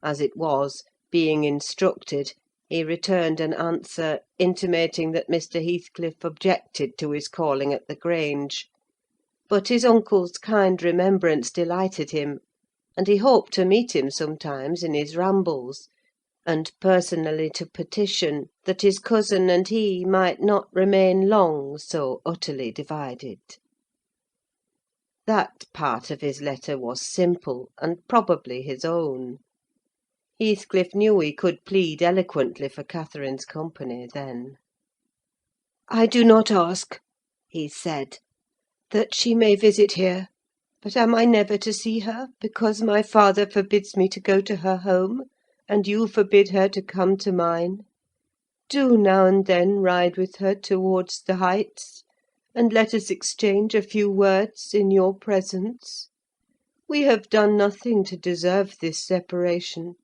As it was, being instructed, he returned an answer, intimating that Mr. Heathcliff objected to his calling at the Grange; but his uncle's kind remembrance delighted him, and he hoped to meet him sometimes in his rambles, and personally to petition that his cousin and he might not remain long so utterly divided. That part of his letter was simple, and probably his own. Heathcliff knew he could plead eloquently for Catherine's company then. "I do not ask," he said, "that she may visit here; but am I never to see her, because my father forbids me to go to her home, and you forbid her to come to mine? Do now and then ride with her towards the Heights, and let us exchange a few words in your presence. We have done nothing to deserve this separation,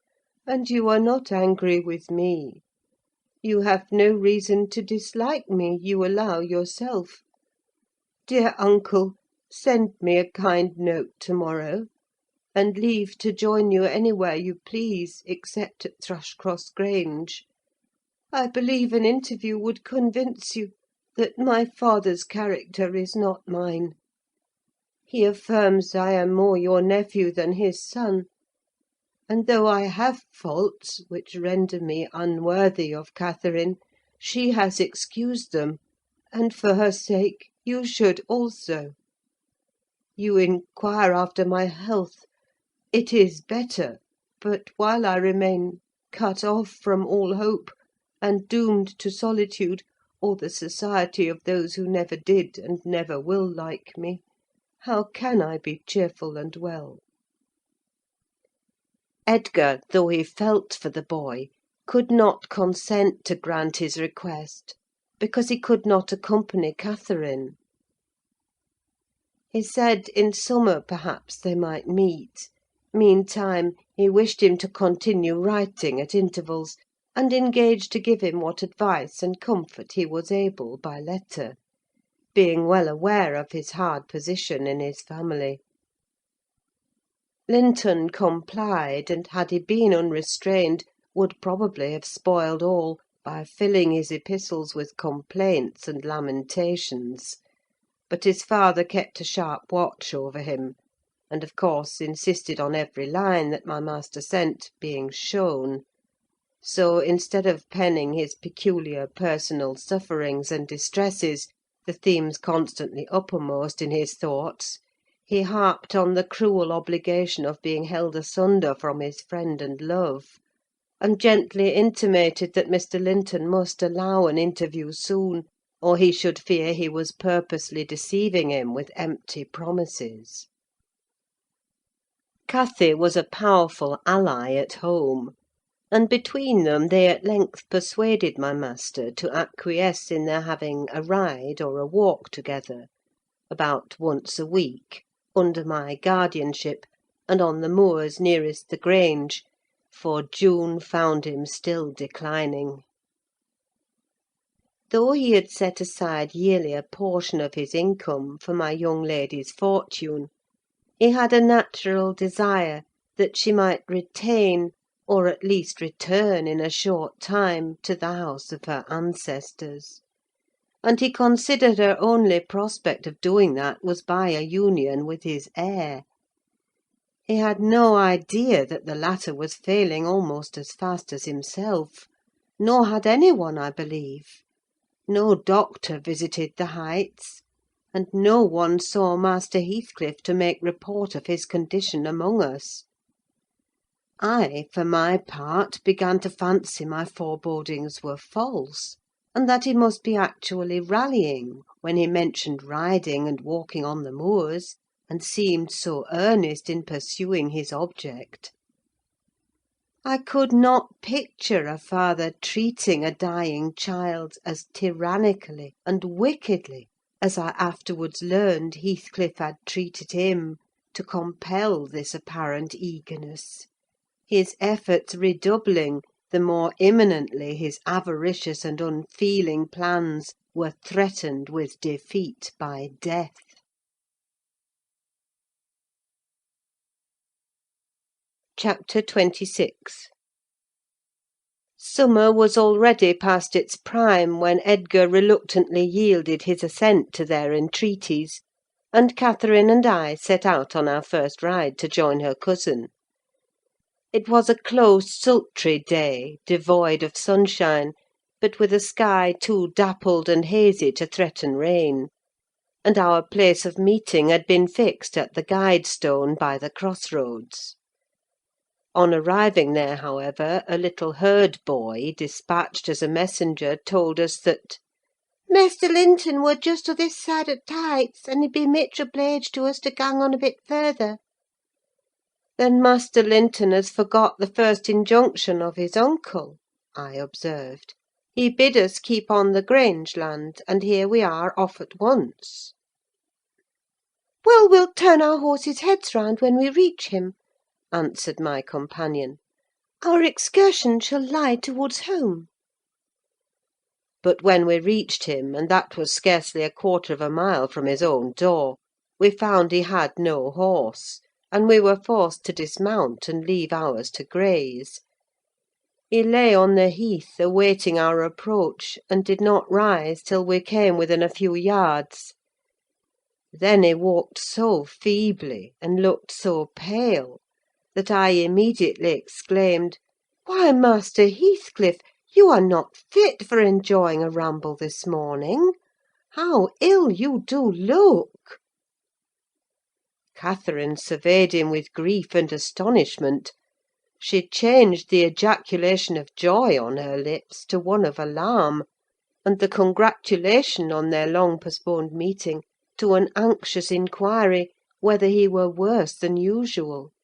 and you are not angry with me. You have no reason to dislike me, you allow yourself. Dear uncle, send me a kind note to-morrow, and leave to join you anywhere you please, except at Thrushcross Grange. I believe an interview would convince you that my father's character is not mine. He affirms I am more your nephew than his son; and though I have faults which render me unworthy of Catherine, she has excused them, and for her sake you should also. You inquire after my health: it is better; but while I remain cut off from all hope, and doomed to solitude, or the society of those who never did and never will like me, how can I be cheerful and well?" Edgar, though he felt for the boy, could not consent to grant his request, because he could not accompany Catherine. He said in summer, perhaps, they might meet: meantime, he wished him to continue writing at intervals, and engaged to give him what advice and comfort he was able by letter, being well aware of his hard position in his family. Linton complied, and had he been unrestrained, would probably have spoiled all by filling his epistles with complaints and lamentations; but his father kept a sharp watch over him, and of course insisted on every line that my master sent being shown; so, instead of penning his peculiar personal sufferings and distresses, the themes constantly uppermost in his thoughts, he harped on the cruel obligation of being held asunder from his friend and love, and gently intimated that Mr. Linton must allow an interview soon, or he should fear he was purposely deceiving him with empty promises. Cathy was a powerful ally at home, and between them they at length persuaded my master to acquiesce in their having a ride or a walk together, about once a week, under my guardianship, and on the moors nearest the Grange, for June found him still declining. Though he had set aside yearly a portion of his income for my young lady's fortune, he had a natural desire that she might retain, or at least return in a short time, to the house of her ancestors; and he considered her only prospect of doing that was by a union with his heir. He had no idea that the latter was failing almost as fast as himself; nor had any one, I believe. No doctor visited the Heights, and no one saw Master Heathcliff to make report of his condition among us. I, for my part, began to fancy my forebodings were false, and that he must be actually rallying when he mentioned riding and walking on the moors, and seemed so earnest in pursuing his object. I could not picture a father treating a dying child as tyrannically and wickedly as I afterwards learned Heathcliff had treated him, to compel this apparent eagerness, his efforts redoubling the more imminently his avaricious and unfeeling plans were threatened with defeat by death. Chapter 26. Summer was already past its prime when Edgar reluctantly yielded his assent to their entreaties, and Catherine and I set out on our first ride to join her cousin. It was a close, sultry day, devoid of sunshine, but with a sky too dappled and hazy to threaten rain; and our place of meeting had been fixed at the guide-stone by the cross-roads. On arriving there, however, a little herd-boy, dispatched as a messenger, told us that "Mester Linton were just o' this side o' t' Heights, and he'd be mitch obleeged to us to gang on a bit further." "Then Master Linton has forgot the first injunction of his uncle," I observed. "He bid us keep on the Grange land, and here we are off at once." "Well, we'll turn our horses' heads round when we reach him," answered my companion. "Our excursion shall lie towards home." But when we reached him, and that was scarcely a quarter of a mile from his own door, we found he had no horse, and we were forced to dismount and leave ours to graze. He lay on the heath, awaiting our approach, and did not rise till we came within a few yards. Then he walked so feebly, and looked so pale, that I immediately exclaimed, "Why, Master Heathcliff, you are not fit for enjoying a ramble this morning! How ill you do look!" Catherine surveyed him with grief and astonishment. She changed the ejaculation of joy on her lips to one of alarm, and the congratulation on their long-postponed meeting to an anxious inquiry whether he were worse than usual.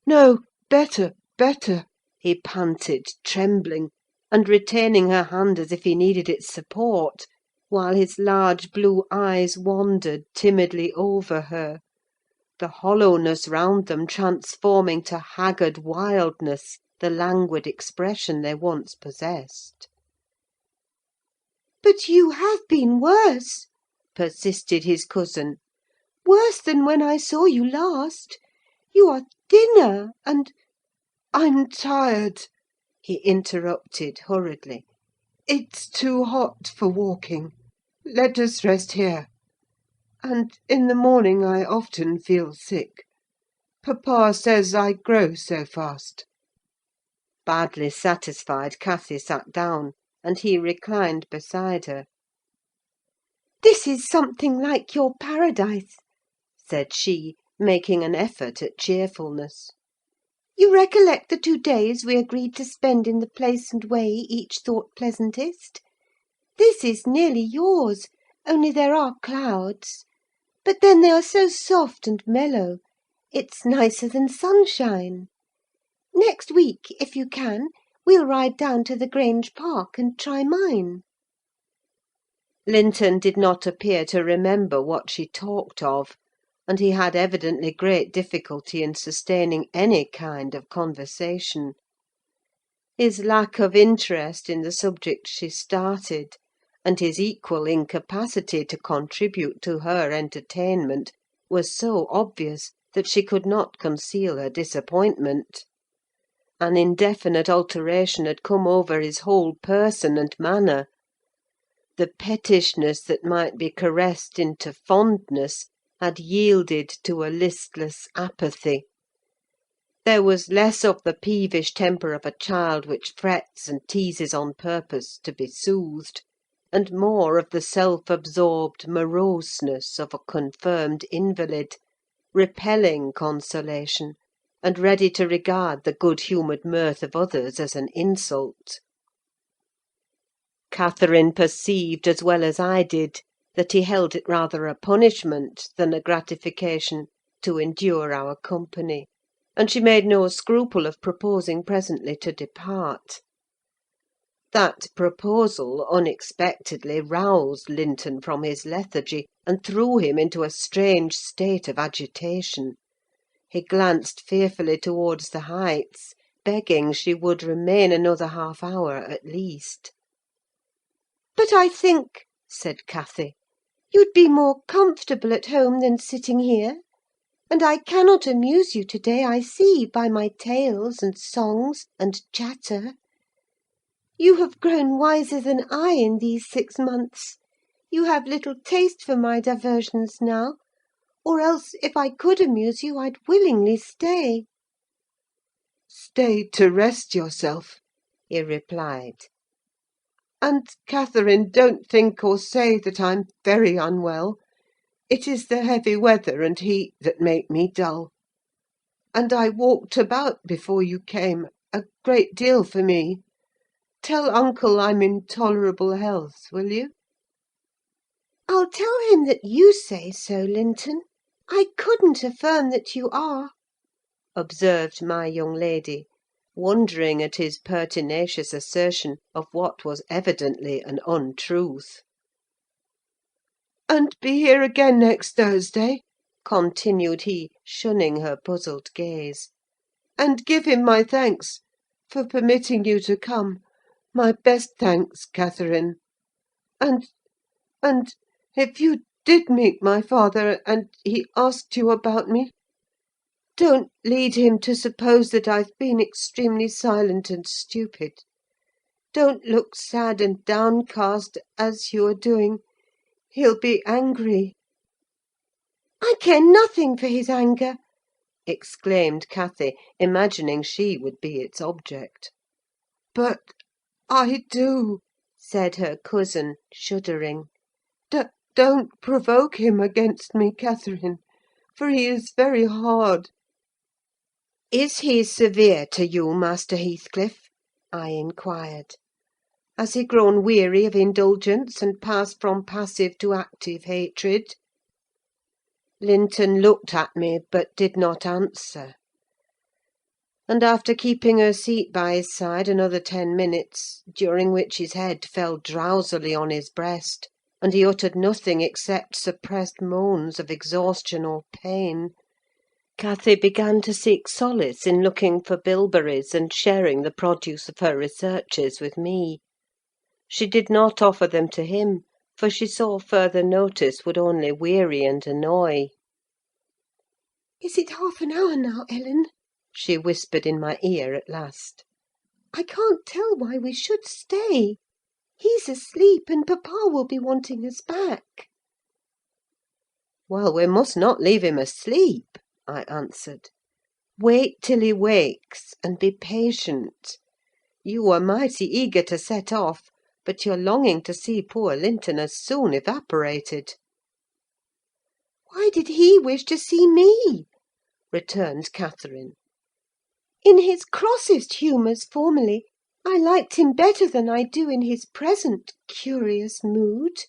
No, better, better," he panted, trembling, and retaining her hand as if he needed its support, while his large blue eyes wandered timidly over her, the hollowness round them transforming to haggard wildness the languid expression they once possessed. "But you have been worse," persisted his cousin. "Worse than when I saw you last. You are thinner, and—" "I'm tired," he interrupted hurriedly. "It's too hot for walking. Let us rest here. And in the morning I often feel sick. Papa says I grow so fast." Badly satisfied, Cathy sat down, and he reclined beside her. "This is something like your paradise," said she, making an effort at cheerfulness. "You recollect the 2 days we agreed to spend in the place and way each thought pleasantest? This is nearly yours, only there are clouds; but then they are so soft and mellow, it's nicer than sunshine. Next week, if you can, we'll ride down to the Grange Park and try mine." Linton did not appear to remember what she talked of, and he had evidently great difficulty in sustaining any kind of conversation. His lack of interest in the subject she started, and his equal incapacity to contribute to her entertainment, was so obvious that she could not conceal her disappointment. An indefinite alteration had come over his whole person and manner. The pettishness that might be caressed into fondness had yielded to a listless apathy. There was less of the peevish temper of a child which frets and teases on purpose to be soothed, and more of the self-absorbed moroseness of a confirmed invalid, repelling consolation, and ready to regard the good-humoured mirth of others as an insult. Catherine perceived, as well as I did, that he held it rather a punishment than a gratification to endure our company, and she made no scruple of proposing presently to depart. That proposal unexpectedly roused Linton from his lethargy, and threw him into a strange state of agitation. He glanced fearfully towards the Heights, begging she would remain another half-hour at least. "But I think," said Cathy, "you'd be more comfortable at home than sitting here; and I cannot amuse you to-day, I see, by my tales and songs and chatter. You have grown wiser than I in these 6 months: you have little taste for my diversions now, or else, if I could amuse you, I'd willingly stay." "Stay to rest yourself," he replied. "And, Catherine, don't think or say that I'm very unwell. It is the heavy weather and heat that make me dull. And I walked about before you came, a great deal for me. Tell uncle I'm in tolerable health, will you?" "I'll tell him that you say so, Linton. I couldn't affirm that you are," observed my young lady, wondering at his pertinacious assertion of what was evidently an untruth. "And be here again next Thursday," continued he, shunning her puzzled gaze. "and give him my thanks for permitting you to come: my best thanks, Catherine. And if you did meet my father, and he asked you about me, don't lead him to suppose that I've been extremely silent and stupid. Don't look sad and downcast, as you are doing: he'll be angry." "I care nothing for his anger," exclaimed Cathy, imagining she would be its object. "But I do," said her cousin, shuddering. "Don't provoke him against me, Catherine, for he is very hard." "Is he severe to you, Master Heathcliff?" I inquired. "Has he grown weary of indulgence, and passed from passive to active hatred?" Linton looked at me, but did not answer; and after keeping her seat by his side another 10 minutes, during which his head fell drowsily on his breast, and he uttered nothing except suppressed moans of exhaustion or pain, Cathy began to seek solace in looking for bilberries and sharing the produce of her researches with me. She did not offer them to him, for she saw further notice would only weary and annoy. "Is it half an hour now, Ellen?" she whispered in my ear at last. "I can't tell why we should stay. He's asleep, and papa will be wanting us back." "Well, we must not leave him asleep," I answered. "Wait till he wakes, and be patient. You were mighty eager to set off, but your longing to see poor Linton has soon evaporated." "Why did he wish to see me?" returned Catherine. "In his crossest humours formerly, I liked him better than I do in his present curious mood.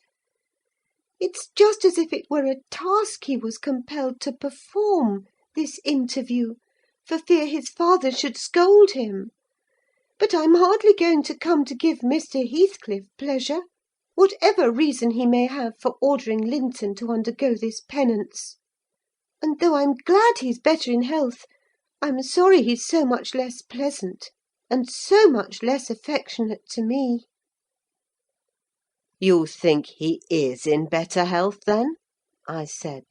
It's just as if it were a task he was compelled to perform, this interview, for fear his father should scold him. But I'm hardly going to come to give Mr. Heathcliff pleasure, whatever reason he may have for ordering Linton to undergo this penance. And though I'm glad he's better in health, I'm sorry he's so much less pleasant, and so much less affectionate to me." "You think he is in better health, then?" I said.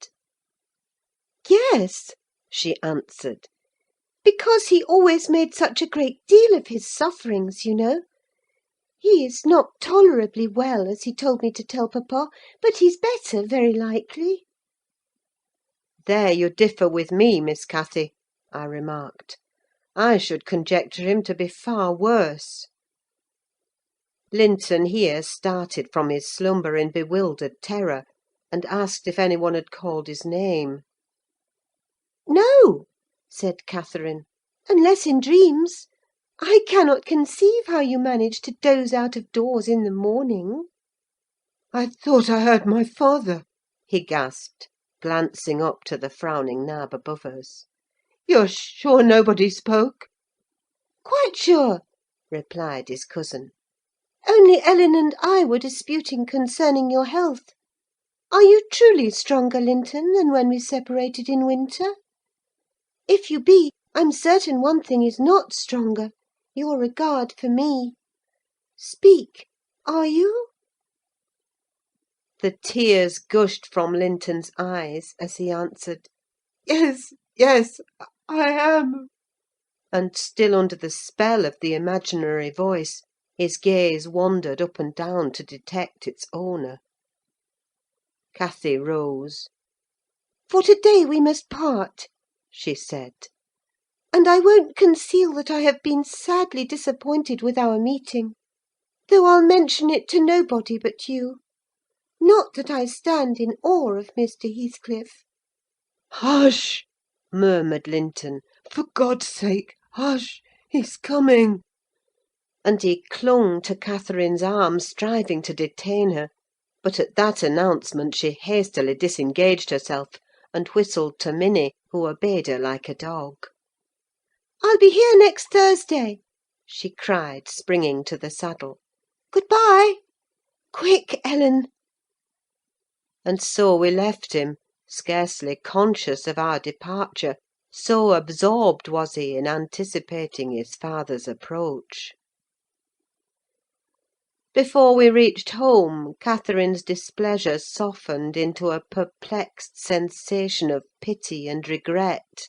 "Yes," she answered, "because he always made such a great deal of his sufferings, you know. He is not tolerably well, as he told me to tell papa, but he's better, very likely." "There you differ with me, Miss Cathy," I remarked. "I should conjecture him to be far worse." Linton here started from his slumber in bewildered terror, and asked if any one had called his name. "No," said Catherine, "unless in dreams. I cannot conceive how you manage to doze out of doors in the morning." I thought I heard my father," he gasped, glancing up to the frowning nab above us. "You're sure nobody spoke?" "Quite sure," replied his cousin. "Only Ellen and I were disputing concerning your health. Are you truly stronger, Linton, than when we separated in winter? If you be, I'm certain one thing is not stronger: your regard for me. Speak, are you?" The tears gushed from Linton's eyes as he answered, "Yes, yes, I am." and still under the spell of the imaginary voice, his gaze wandered up and down to detect its owner. Cathy rose. "For to-day we must part," she said. "And I won't conceal that I have been sadly disappointed with our meeting, though I'll mention it to nobody but you. Not that I stand in awe of Mr. Heathcliff." "Hush!" Murmured Linton, "For God's sake, hush! He's coming!" and he clung to Catherine's arm, striving to detain her; but at that announcement she hastily disengaged herself, and whistled to Minnie, who obeyed her like a dog. "I'll be here next Thursday," she cried, springing to the saddle. "Good-bye! Quick, Ellen!" And so we left him, scarcely conscious of our departure, so absorbed was he in anticipating his father's approach. Before we reached home, Catherine's displeasure softened into a perplexed sensation of pity and regret,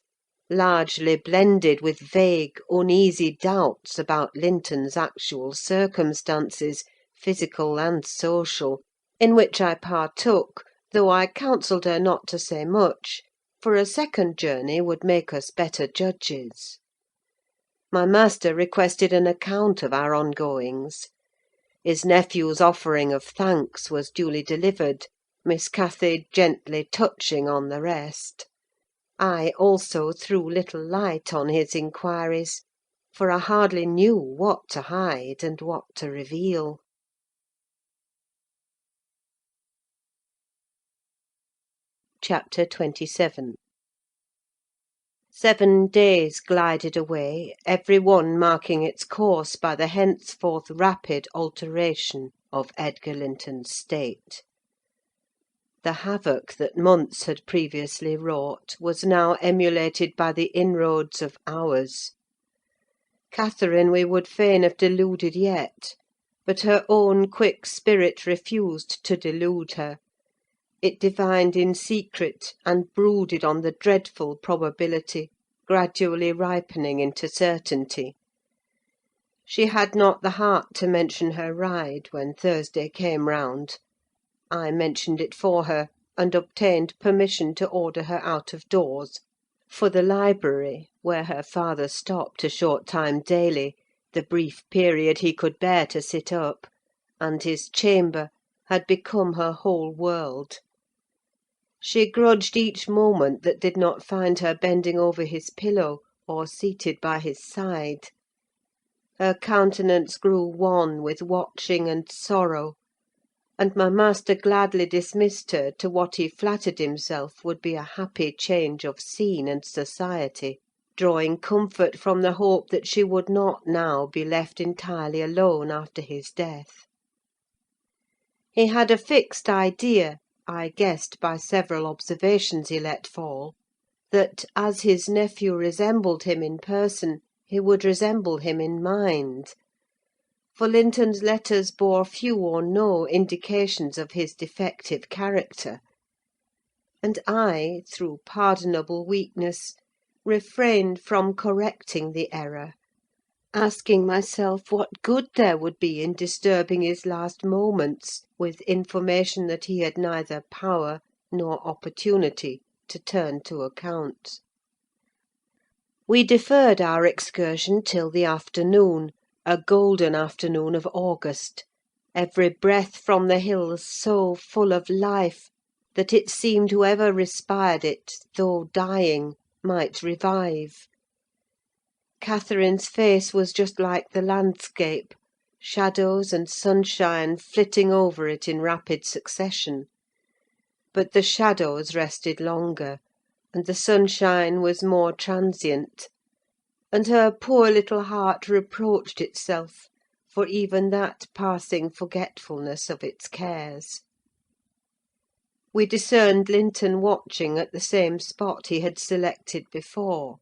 largely blended with vague, uneasy doubts about Linton's actual circumstances, physical and social, in which I partook, though I counselled her not to say much, for a second journey would make us better judges. My master requested an account of our ongoings. His nephew's offering of thanks was duly delivered, Miss Cathy gently touching on the rest. I also threw little light on his inquiries, for I hardly knew what to hide and what to reveal. Chapter 27. 7 days glided away, every one marking its course by the henceforth rapid alteration of Edgar Linton's state. The havoc that months had previously wrought was now emulated by the inroads of hours. Catherine we would fain have deluded yet, but her own quick spirit refused to delude her. It divined in secret, and brooded on the dreadful probability, gradually ripening into certainty. She had not the heart to mention her ride when Thursday came round. I mentioned it for her, and obtained permission to order her out of doors; for the library, where her father stopped a short time daily, the brief period he could bear to sit up, and his chamber, had become her whole world. She grudged each moment that did not find her bending over his pillow, or seated by his side. Her countenance grew wan with watching and sorrow, and my master gladly dismissed her to what he flattered himself would be a happy change of scene and society, drawing comfort from the hope that she would not now be left entirely alone after his death. He had a fixed idea, I guessed by several observations he let fall, that, as his nephew resembled him in person, he would resemble him in mind; for Linton's letters bore few or no indications of his defective character; and I, through pardonable weakness, refrained from correcting the error, asking myself what good there would be in disturbing his last moments with information that he had neither power nor opportunity to turn to account. We deferred our excursion till the afternoon, a golden afternoon of August, every breath from the hills so full of life that it seemed whoever respired it, though dying, might revive. Catherine's face was just like the landscape, shadows and sunshine flitting over it in rapid succession. But the shadows rested longer, and the sunshine was more transient, and her poor little heart reproached itself for even that passing forgetfulness of its cares. We discerned Linton watching at the same spot he had selected before.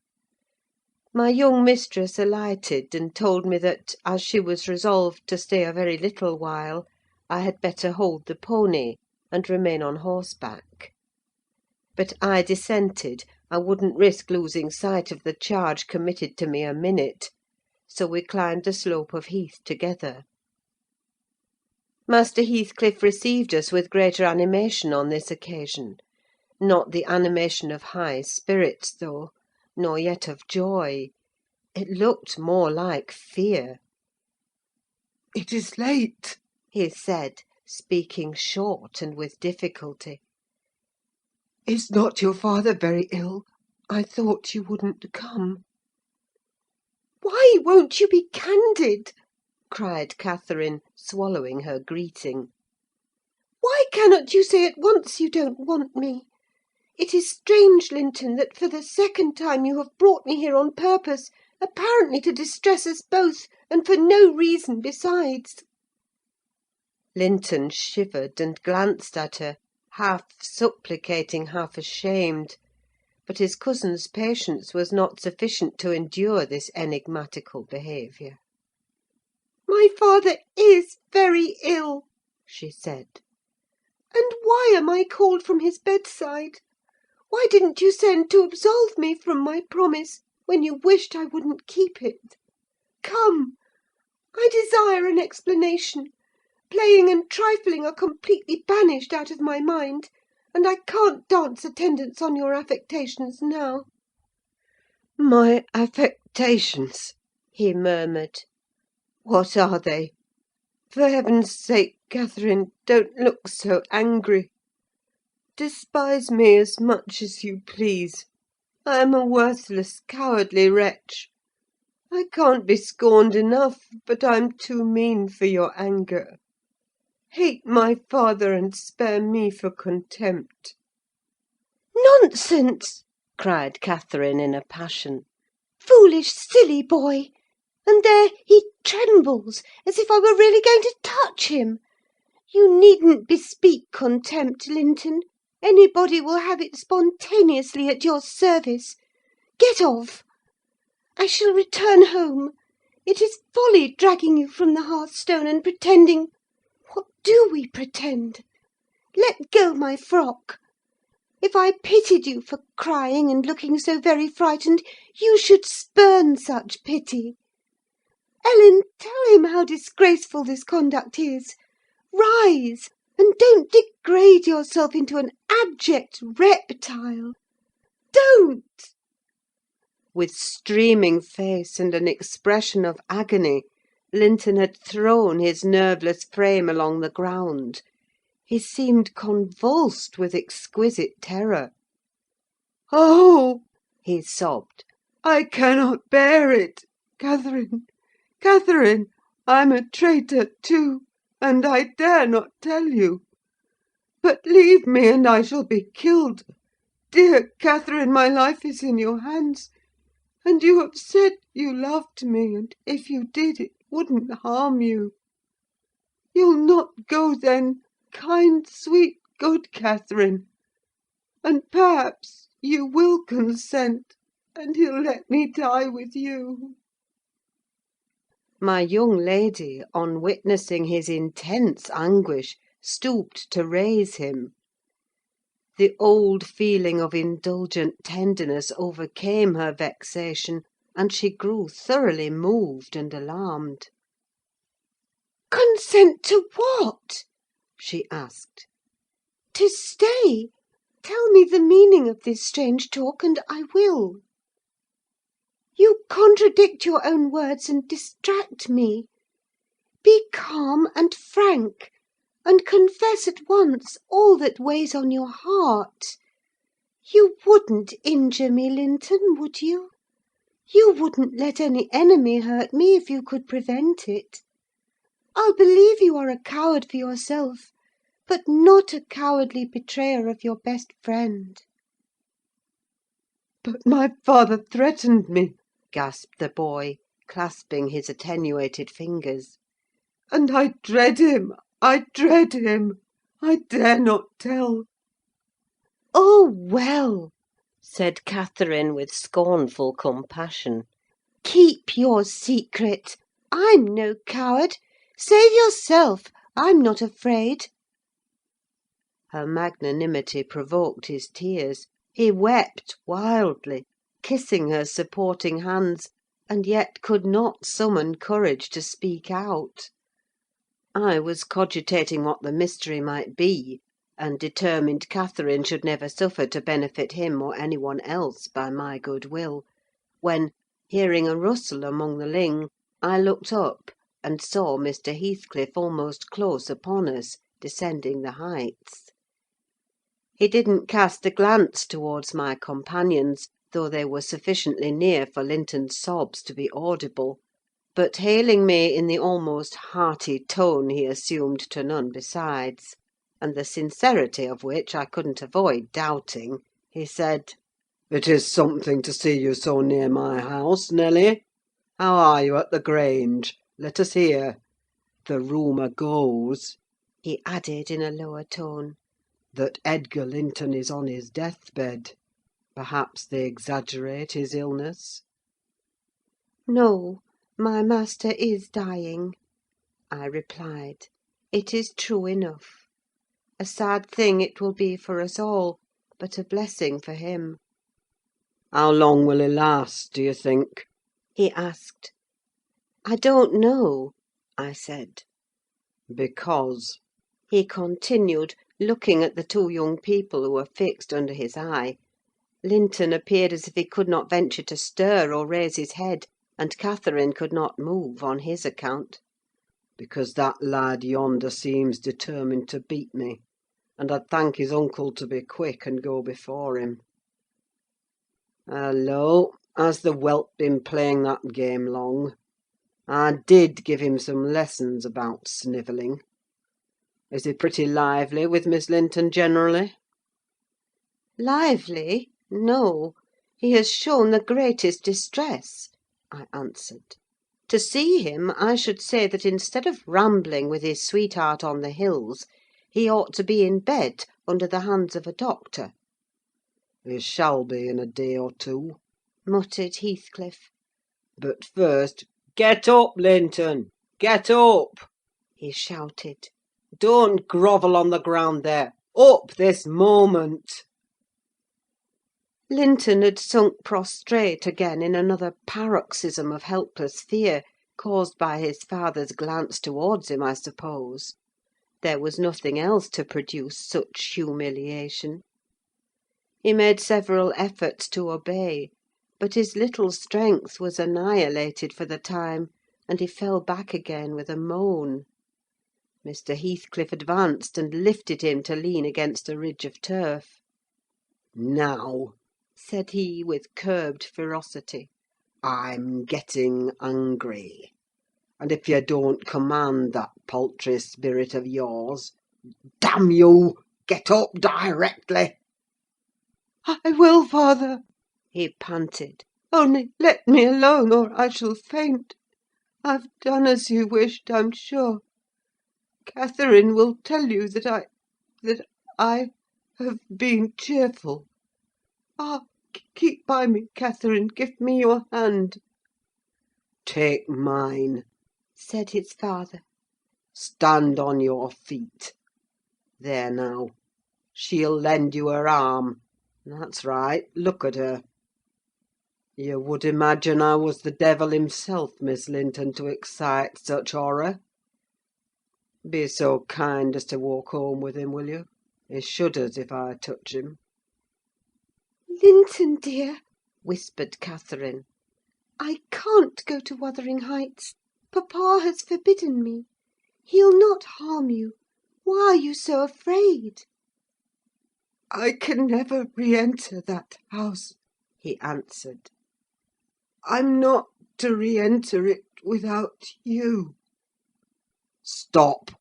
My young mistress alighted and told me that, as she was resolved to stay a very little while, I had better hold the pony and remain on horseback. But I dissented: I wouldn't risk losing sight of the charge committed to me a minute, so we climbed the slope of heath together. Master Heathcliff received us with greater animation on this occasion: not the animation of high spirits, though, nor yet of joy. It looked more like fear. "It is late," he said, speaking short and with difficulty. "Is not your father very ill? I thought you wouldn't come." Why won't you be candid? cried Catherine, swallowing her greeting. Why cannot you say at once you don't want me? It is strange, Linton, that for the second time you have brought me here on purpose, apparently to distress us both, and for no reason besides. Linton shivered and glanced at her, half supplicating, half ashamed; but his cousin's patience was not sufficient to endure this enigmatical behaviour. My father is very ill, she said. And why am I called from his bedside? Why didn't you send to absolve me from my promise, when you wished I wouldn't keep it? Come! I desire an explanation. Playing and trifling are completely banished out of my mind, and I can't dance attendance on your affectations now." "My affectations!" he murmured. "What are they? For heaven's sake, Catherine, don't look so angry. Despise me as much as you please. I am a worthless, cowardly wretch. I can't be scorned enough, but I'm too mean for your anger. Hate my father, and spare me for contempt." "Nonsense!" cried Catherine in a passion. "Foolish, silly boy! And there he trembles, as if I were really going to touch him. You needn't bespeak contempt, Linton. Anybody will have it spontaneously at your service. Get off! I shall return home. It is folly dragging you from the hearthstone and pretending— What do we pretend? Let go my frock. If I pitied you for crying and looking so very frightened, you should spurn such pity. Ellen, tell him how disgraceful this conduct is. Rise, and don't degrade yourself into an abject reptile. Don't!" With streaming face and an expression of agony, Linton had thrown his nerveless frame along the ground. He seemed convulsed with exquisite terror. "Oh!" he sobbed. "I cannot bear it! Catherine, Catherine, I'm a traitor too, and I dare not tell you. But leave me, and I shall be killed. Dear Catherine, my life is in your hands, and you have said you loved me, and if you did, it wouldn't harm you. You'll not go, then, kind, sweet, good Catherine? And perhaps you will consent, and he'll let me die with you." My young lady, on witnessing his intense anguish, stooped to raise him. The old feeling of indulgent tenderness overcame her vexation, and she grew thoroughly moved and alarmed. "Consent to what?" she asked. "To stay? Tell me the meaning of this strange talk, and I will. You contradict your own words and distract me. Be calm and frank, and confess at once all that weighs on your heart. You wouldn't injure me, Linton, would you? You wouldn't let any enemy hurt me if you could prevent it. I'll believe you are a coward for yourself, but not a cowardly betrayer of your best friend." "But my father threatened me," gasped the boy, clasping his attenuated fingers. "And I dread him! I dread him! I dare not tell." "Oh, well," said Catherine, with scornful compassion. "keep your secret. I'm no coward. Save yourself. I'm not afraid." Her magnanimity provoked his tears. He wept wildly, kissing her supporting hands, and yet could not summon courage to speak out. I was cogitating what the mystery might be, and determined Catherine should never suffer to benefit him or any one else by my good will, when, hearing a rustle among the ling, I looked up and saw Mr. Heathcliff almost close upon us, descending the heights. He didn't cast a glance towards my companions, though they were sufficiently near for Linton's sobs to be audible; but hailing me in the almost hearty tone he assumed to none besides, and the sincerity of which I couldn't avoid doubting, he said, "It is something to see you so near my house, Nelly. How are you at the Grange? Let us hear. The rumour goes," he added in a lower tone, "that Edgar Linton is on his deathbed. Perhaps they exaggerate his illness?" "No, my master is dying," I replied. "It is true enough. A sad thing it will be for us all, but a blessing for him." "How long will he last, do you think?" he asked. "I don't know," I said. "Because," he continued, looking at the two young people who were fixed under his eye. Linton appeared as if he could not venture to stir or raise his head, and Catherine could not move on his account. "Because that lad yonder seems determined to beat me, and I'd thank his uncle to be quick and go before him. Hallo! Has the whelp been playing that game long? I did give him some lessons about snivelling. Is he pretty lively with Miss Linton generally?" "Lively? No. He has shown the greatest distress," I answered. "To see him, I should say that instead of rambling with his sweetheart on the hills, he ought to be in bed under the hands of a doctor." "He shall be in a day or two," muttered Heathcliff. "But first, get up, Linton! Get up!" he shouted. "Don't grovel on the ground there! Up this moment!" Linton had sunk prostrate again in another paroxysm of helpless fear, caused by his father's glance towards him, I suppose. There was nothing else to produce such humiliation. He made several efforts to obey, but his little strength was annihilated for the time, and he fell back again with a moan. Mr. Heathcliff advanced and lifted him to lean against a ridge of turf. "Now," said he, with curbed ferocity, "I'm getting angry; and if you don't command that paltry spirit of yours, damn you, get up directly!" "I will, father," he panted. "Only let me alone, or I shall faint. I've done as you wished, I'm sure. Catherine will tell you that I have been cheerful. Ah, keep by me, Catherine. Give me your hand." "Take mine," said his father. "Stand on your feet. There now. She'll lend you her arm. That's right, look at her. You would imagine I was the devil himself, Miss Linton, to excite such horror. Be so kind as to walk home with him, will you? He shudders if I touch him." "Linton, dear," whispered Catherine, "I can't go to Wuthering Heights. Papa has forbidden me. He'll not harm you. Why are you so afraid?" "I can never re-enter that house," he answered. "I'm not to re-enter it without you." "Stop!"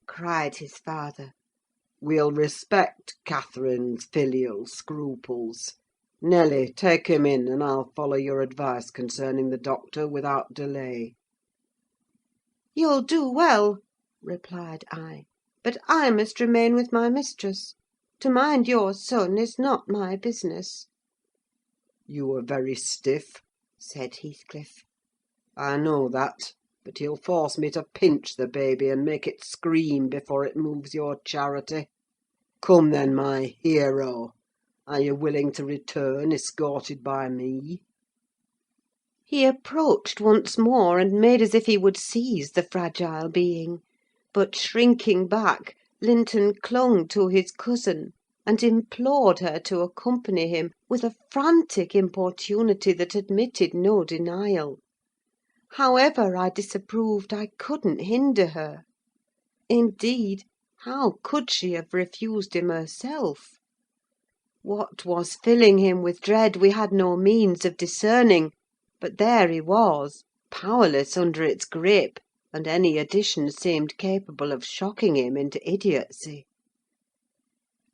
cried his father. "We'll respect Catherine's filial scruples. Nelly, take him in, and I'll follow your advice concerning the doctor without delay." "You'll do well," replied I; "but I must remain with my mistress. To mind your son is not my business." "You are very stiff," said Heathcliff. "I know that; but you'll force me to pinch the baby and make it scream before it moves your charity. Come then, my hero! Are you willing to return, escorted by me?" He approached once more, and made as if he would seize the fragile being; but, shrinking back, Linton clung to his cousin, and implored her to accompany him, with a frantic importunity that admitted no denial. However I disapproved, I couldn't hinder her. Indeed, how could she have refused him herself? What was filling him with dread we had no means of discerning; but there he was, powerless under its grip, and any addition seemed capable of shocking him into idiocy.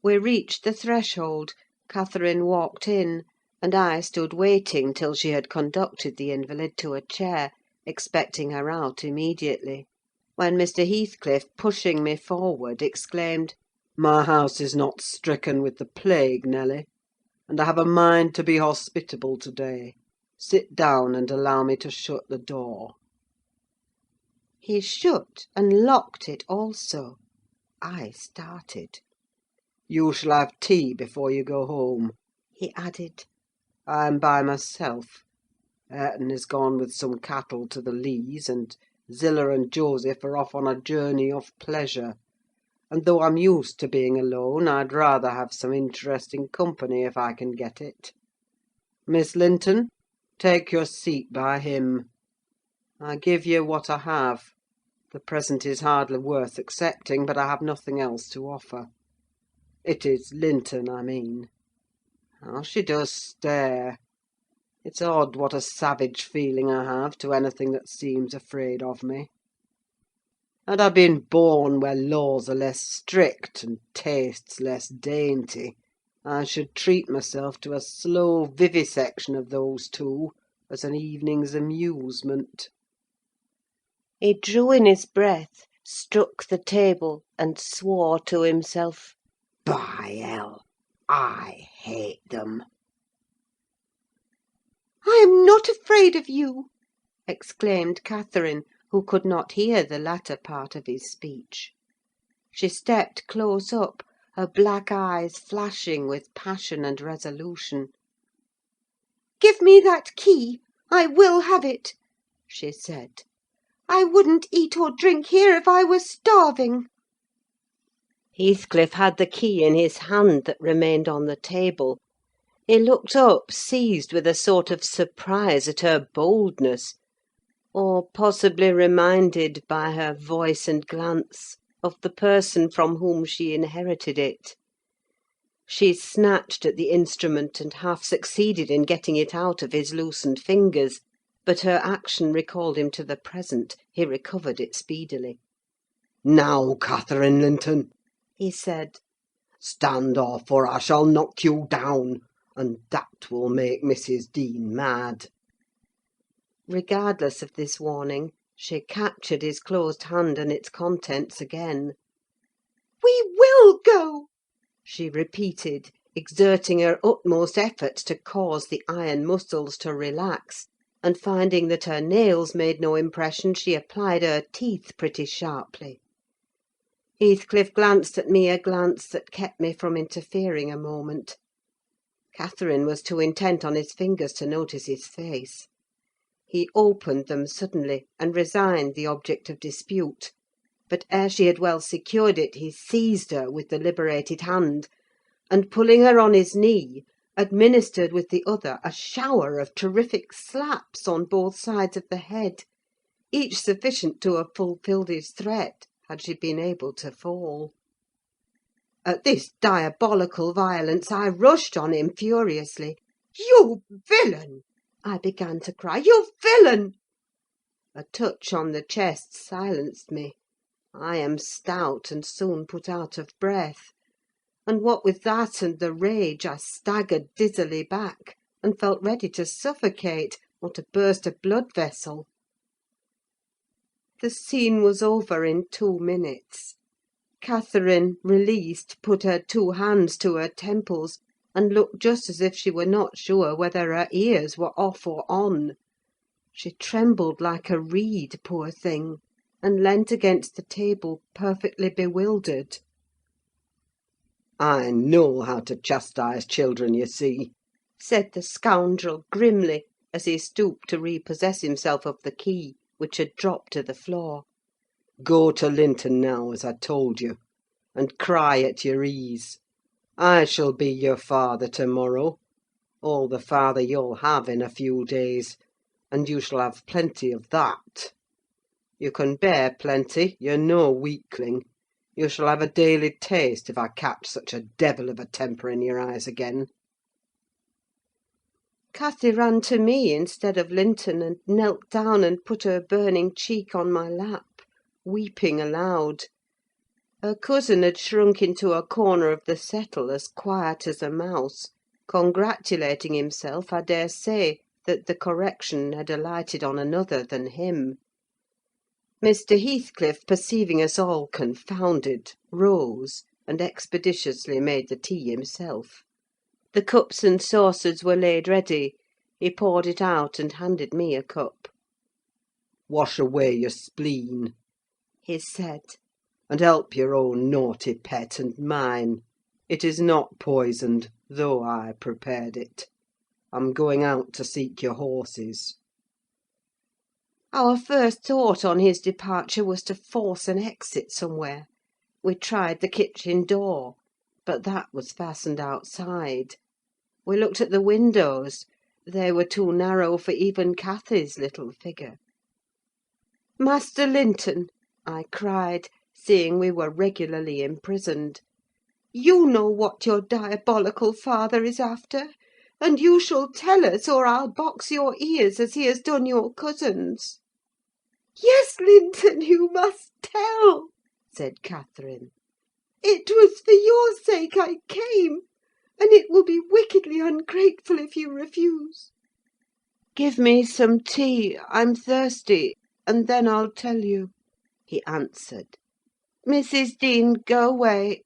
We reached the threshold, Catherine walked in, and I stood waiting till she had conducted the invalid to a chair, expecting her out immediately; when Mr. Heathcliff, pushing me forward, exclaimed, "My house is not stricken with the plague, Nelly, and I have a mind to be hospitable to-day. Sit down, and allow me to shut the door." He shut and locked it also. I started. "You shall have tea before you go home," he added. "I'm by myself. Hareton is gone with some cattle to the Lees, and Zillah and Joseph are off on a journey of pleasure; and though I'm used to being alone, I'd rather have some interesting company if I can get it. Miss Linton, take your seat by him. I give you what I have. The present is hardly worth accepting, but I have nothing else to offer. It is Linton, I mean. How she does stare! It's odd what a savage feeling I have to anything that seems afraid of me. Had I been born where laws are less strict and tastes less dainty, I should treat myself to a slow vivisection of those two, as an evening's amusement." He drew in his breath, struck the table, and swore to himself. "By hell, I hate them!" "I am not afraid of you!" exclaimed Catherine, who could not hear the latter part of his speech. She stepped close up, her black eyes flashing with passion and resolution. "Give me that key! I will have it!" she said. "I wouldn't eat or drink here if I were starving." Heathcliff had the key in his hand that remained on the table. He looked up, seized with a sort of surprise at her boldness, or possibly reminded, by her voice and glance, of the person from whom she inherited it. She snatched at the instrument, and half succeeded in getting it out of his loosened fingers; but her action recalled him to the present: he recovered it speedily. "Now, Catherine Linton," he said, "stand off, or I shall knock you down, and that will make Mrs. Dean mad." Regardless of this warning, she captured his closed hand and its contents again. "We will go!" she repeated, exerting her utmost efforts to cause the iron muscles to relax, and finding that her nails made no impression, she applied her teeth pretty sharply. Heathcliff glanced at me a glance that kept me from interfering a moment. Catherine was too intent on his fingers to notice his face. He opened them suddenly, and resigned the object of dispute; but ere she had well secured it, he seized her with the liberated hand, and, pulling her on his knee, administered with the other a shower of terrific slaps on both sides of the head, each sufficient to have fulfilled his threat. had she been able to fall. At this diabolical violence, I rushed on him furiously. "You villain!" I began to cry. "You villain!" A touch on the chest silenced me. I am stout, and soon put out of breath; and what with that and the rage, I staggered dizzily back, and felt ready to suffocate, or to burst a blood vessel. The scene was over in 2 minutes. Catherine, released, put her 2 hands to her temples, and looked just as if she were not sure whether her ears were off or on. She trembled like a reed, poor thing, and leant against the table, perfectly bewildered. "I know how to chastise children, you see," said the scoundrel grimly, as he stooped to repossess himself of the key, which had dropped to the floor. "Go to Linton now, as I told you, and cry at your ease. I shall be your father to-morrow, all the father you'll have in a few days, and you shall have plenty of that. You can bear plenty, you're no weakling. You shall have a daily taste, if I catch such a devil of a temper in your eyes again." Cathy ran to me instead of Linton, and knelt down and put her burning cheek on my lap, weeping aloud. Her cousin had shrunk into a corner of the settle, as quiet as a mouse, congratulating himself, I dare say, that the correction had alighted on another than him. Mr. Heathcliff, perceiving us all confounded, rose, and expeditiously made the tea himself. The cups and saucers were laid ready. He poured it out, and handed me a cup. "Wash away your spleen," he said, "and help your own naughty pet and mine. It is not poisoned, though I prepared it. I'm going out to seek your horses." Our first thought on his departure was to force an exit somewhere. We tried the kitchen door, but that was fastened outside. We looked at the windows: they were too narrow for even Cathy's little figure. "Master Linton," I cried, seeing we were regularly imprisoned, "you know what your diabolical father is after, and you shall tell us, or I'll box your ears as he has done your cousin's." "Yes, Linton, you must tell," said Catherine. "It was for your sake I came, and it will be wickedly ungrateful if you refuse." "Give me some tea, I'm thirsty, and then I'll tell you," he answered. "Mrs. Dean, go away.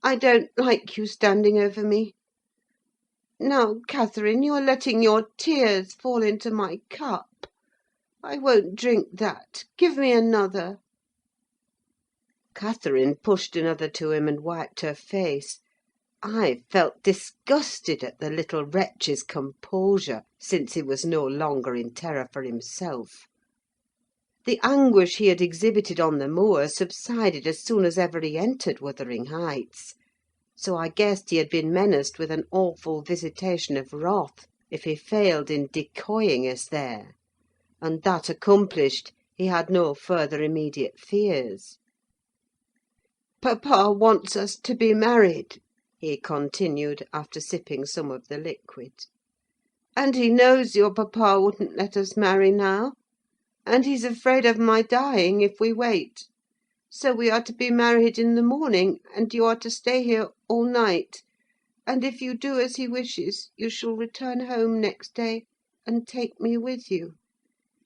I don't like you standing over me. Now, Catherine, you're letting your tears fall into my cup. I won't drink that. Give me another." Catherine pushed another to him and wiped her face. I felt disgusted at the little wretch's composure, since he was no longer in terror for himself. The anguish he had exhibited on the moor subsided as soon as ever he entered Wuthering Heights, so I guessed he had been menaced with an awful visitation of wrath if he failed in decoying us there; and that accomplished, he had no further immediate fears. "Papa wants us to be married," he continued, after sipping some of the liquid; "and he knows your papa wouldn't let us marry now, and he's afraid of my dying if we wait. So we are to be married in the morning, and you are to stay here all night; and if you do as he wishes, you shall return home next day, and take me with you."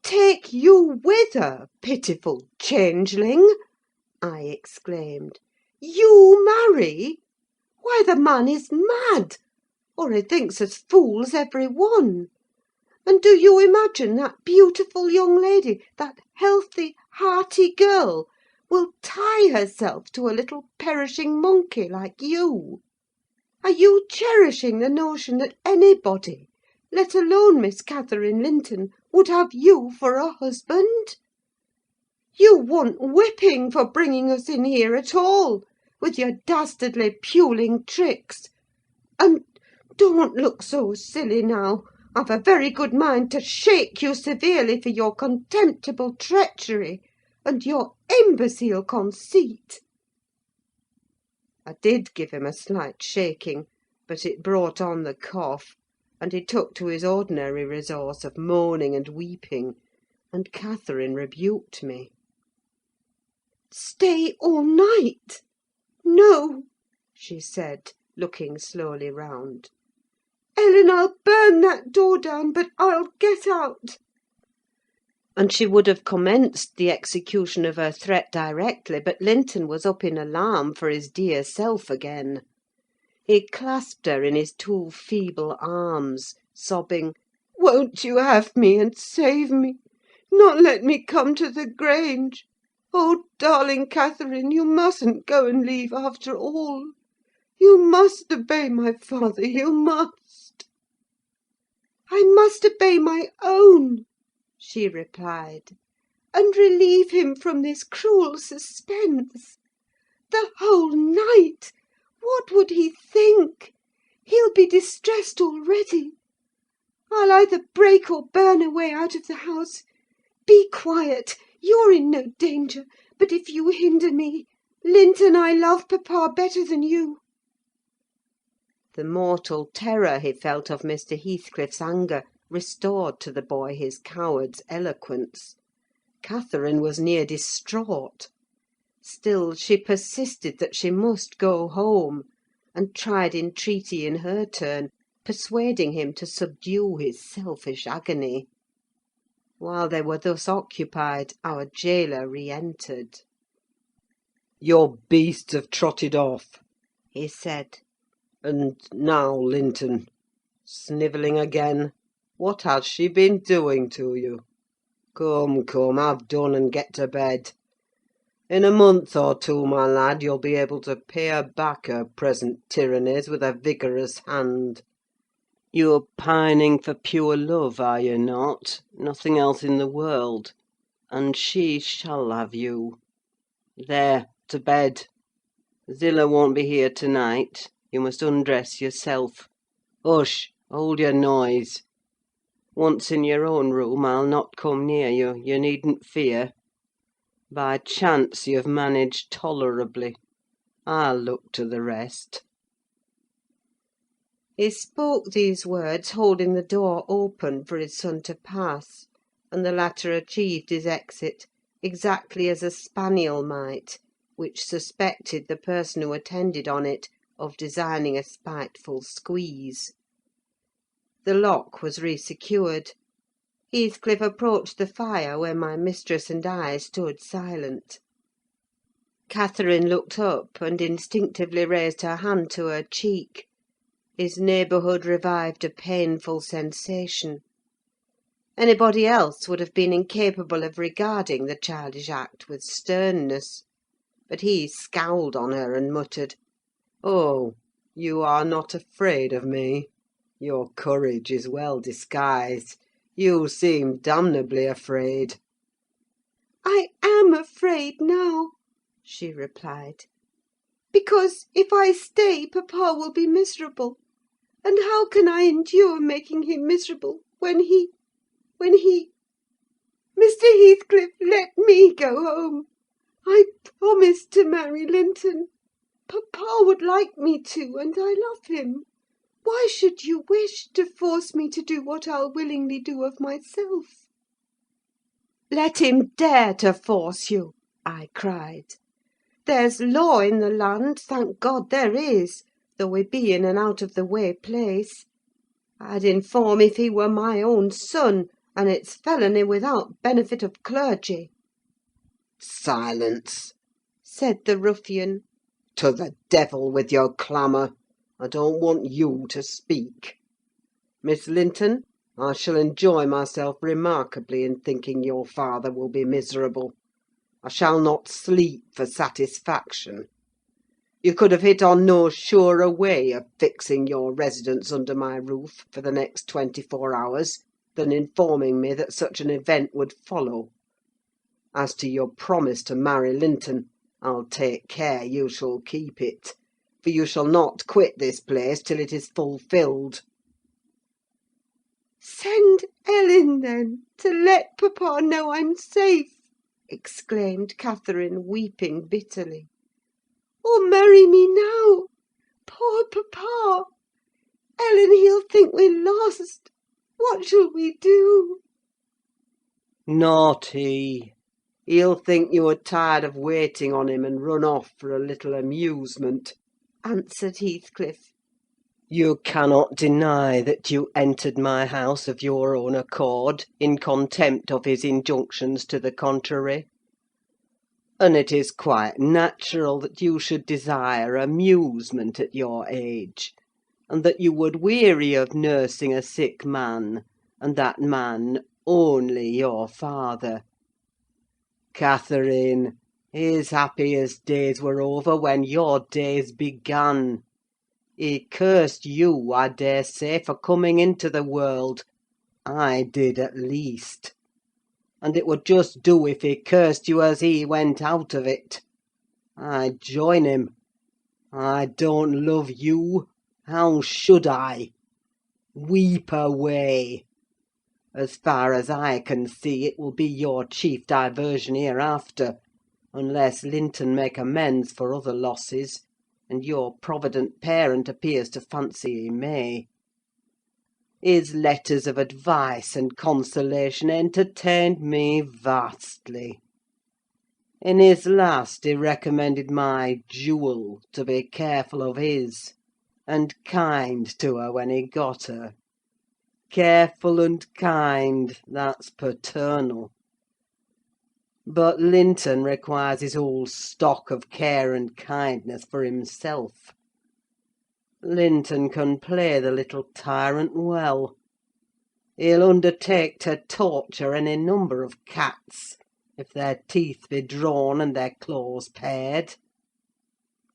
"Take you with her, pitiful changeling!" I exclaimed. "You marry? Why, the man is mad, or he thinks us fools, every one. And do you imagine that beautiful young lady, that healthy, hearty girl, will tie herself to a little perishing monkey like you? Are you cherishing the notion that anybody, let alone Miss Catherine Linton, would have you for a husband? You want whipping for bringing us in here at all, with your dastardly puling tricks. And don't look so silly now. I've a very good mind to shake you severely for your contemptible treachery, and your imbecile conceit!" I did give him a slight shaking, but it brought on the cough, and he took to his ordinary resource of moaning and weeping, and Catherine rebuked me. "Stay all night? No," she said, looking slowly round. "Ellen, I'll burn that door down, but I'll get out." And she would have commenced the execution of her threat directly, but Linton was up in alarm for his dear self again. He clasped her in his two feeble arms, sobbing, "Won't you have me and save me? Not let me come to the Grange? Oh, darling Catherine, you mustn't go and leave after all. You must obey my father, you must." "I must obey my own," she replied, "and relieve him from this cruel suspense. The whole night! What would he think? He'll be distressed already. I'll either break or burn a way out of the house. Be quiet! You're in no danger; but if you hinder me, Linton, I love papa better than you." The mortal terror he felt of Mr. Heathcliff's anger restored to the boy his coward's eloquence. Catherine was near distraught. Still she persisted that she must go home, and tried entreaty in her turn, persuading him to subdue his selfish agony. While they were thus occupied, our gaoler re-entered. "Your beasts have trotted off," He said. "and now, Linton, snivelling again. What has she been doing to you? Come, come, have done and get to bed. In a month or two, my lad, you'll be able to pay her back her present tyrannies with a vigorous hand. You're pining for pure love, are you not? Nothing else in the world. And she shall have you. There, to bed. Zillah won't be here to-night. You must undress yourself. Hush! Hold your noise. Once in your own room, I'll not come near you. You needn't fear. By chance you've managed tolerably. I'll look to the rest." He spoke these words holding the door open for his son to pass, and the latter achieved his exit exactly as a spaniel might, which suspected the person who attended on it of designing a spiteful squeeze. The lock was resecured. Heathcliff approached the fire where my mistress and I stood silent. Catherine looked up and instinctively raised her hand to her cheek. His neighbourhood revived a painful sensation. Anybody else would have been incapable of regarding the childish act with sternness; but he scowled on her and muttered, "Oh, you are not afraid of me? Your courage is well disguised. You seem damnably afraid." "I am afraid now," she replied, "because if I stay, papa will be miserable; and how can I endure making him miserable when he... Mr. Heathcliff, let me go home. I promised to marry Linton. Papa would like me to, and I love him. Why should you wish to force me to do what I'll willingly do of myself?" "Let him dare to force you!" I cried. "There's law in the land, thank God there is, though we be in an out-of-the-way place. I'd inform if he were my own son, and it's felony without benefit of clergy." "Silence!" said the ruffian. "To the devil with your clamour! I don't want you to speak. Miss Linton, I shall enjoy myself remarkably in thinking your father will be miserable. I shall not sleep for satisfaction. You could have hit on no surer way of fixing your residence under my roof for the next 24 hours than informing me that such an event would follow. As to your promise to marry Linton, I'll take care you shall keep it, for you shall not quit this place till it is fulfilled." "Send Ellen, then, to let papa know I'm safe," exclaimed Catherine, weeping bitterly. "Oh, marry me now! Poor papa! Ellen, he'll think we're lost. What shall we do?" Not he. He'll think you are tired of waiting on him and run off for a little amusement," answered Heathcliff. "You cannot deny that you entered my house of your own accord, in contempt of his injunctions to the contrary; and it is quite natural that you should desire amusement at your age, and that you would weary of nursing a sick man, and that man only your father. Catherine, his happiest days were over when your days began. He cursed you, I dare say, for coming into the world: I did, at least. And it would just do if he cursed you as he went out of it. I join him. I don't love you. How should I? Weep away. As far as I can see, it will be your chief diversion hereafter, unless Linton make amends for other losses, and your provident parent appears to fancy he may. His letters of advice and consolation entertained me vastly. In his last he recommended my jewel to be careful of his, and kind to her when he got her. Careful and kind, that's paternal. But Linton requires his whole stock of care and kindness for himself. Linton can play the little tyrant well. He'll undertake to torture any number of cats, if their teeth be drawn and their claws pared.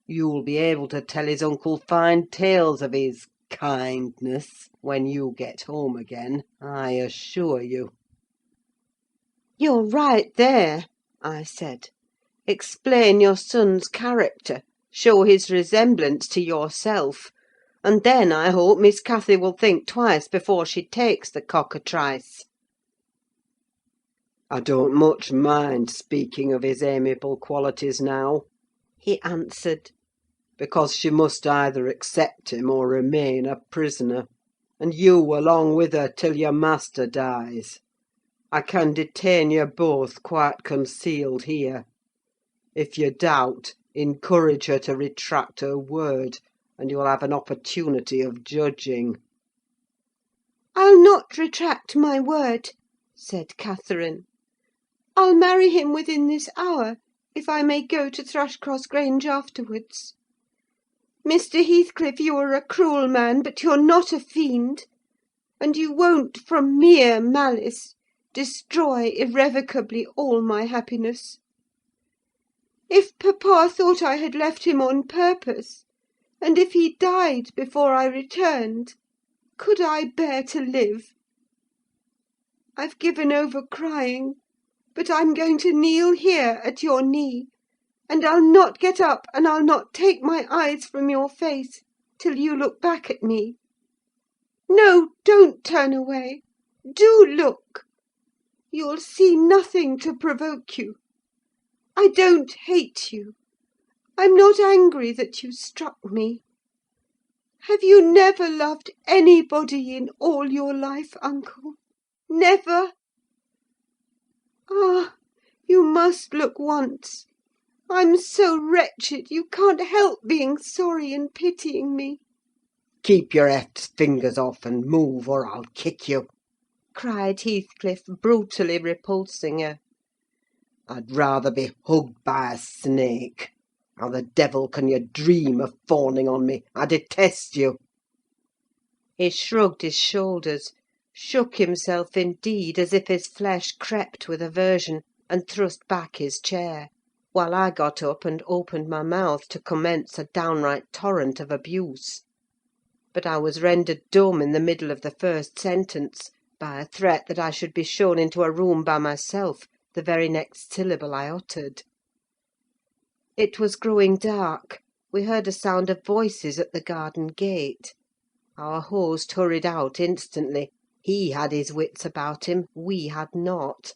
You'll be able to tell his uncle fine tales of his kindness when you get home again, I assure you." "You're right there," I said. "Explain your son's character, show his resemblance to yourself, and then I hope Miss Cathy will think twice before she takes the cockatrice." "I don't much mind speaking of his amiable qualities now," he answered, "because she must either accept him or remain a prisoner, and you along with her till your master dies. I can detain you both quite concealed here. If you doubt, encourage her to retract her word, and you'll have an opportunity of judging." "I'll not retract my word," said Catherine. "I'll marry him within this hour, if I may go to Thrushcross Grange afterwards. Mr. Heathcliff, you are a cruel man, but you're not a fiend; and you won't, from mere malice, destroy irrevocably all my happiness. If papa thought I had left him on purpose, and if he died before I returned, could I bear to live? I've given over crying, but I'm going to kneel here at your knee, and I'll not get up, and I'll not take my eyes from your face till you look back at me. No, don't turn away! Do look! You'll see nothing to provoke you. I don't hate you. I'm not angry that you struck me. Have you never loved anybody in all your life, uncle? Never? Ah, you must look once. I'm so wretched, you can't help being sorry and pitying me." "Keep your heft fingers off and move, or I'll kick you," cried Heathcliff, brutally repulsing her. "I'd rather be hugged by a snake. How the devil can you dream of fawning on me? I detest you!" He shrugged his shoulders, shook himself indeed, as if his flesh crept with aversion, and thrust back his chair, while I got up and opened my mouth to commence a downright torrent of abuse. But I was rendered dumb in the middle of the first sentence by a threat that I should be shown into a room by myself the very next syllable I uttered. It was growing dark: we heard a sound of voices at the garden gate. Our host hurried out instantly. He had his wits about him, we had not.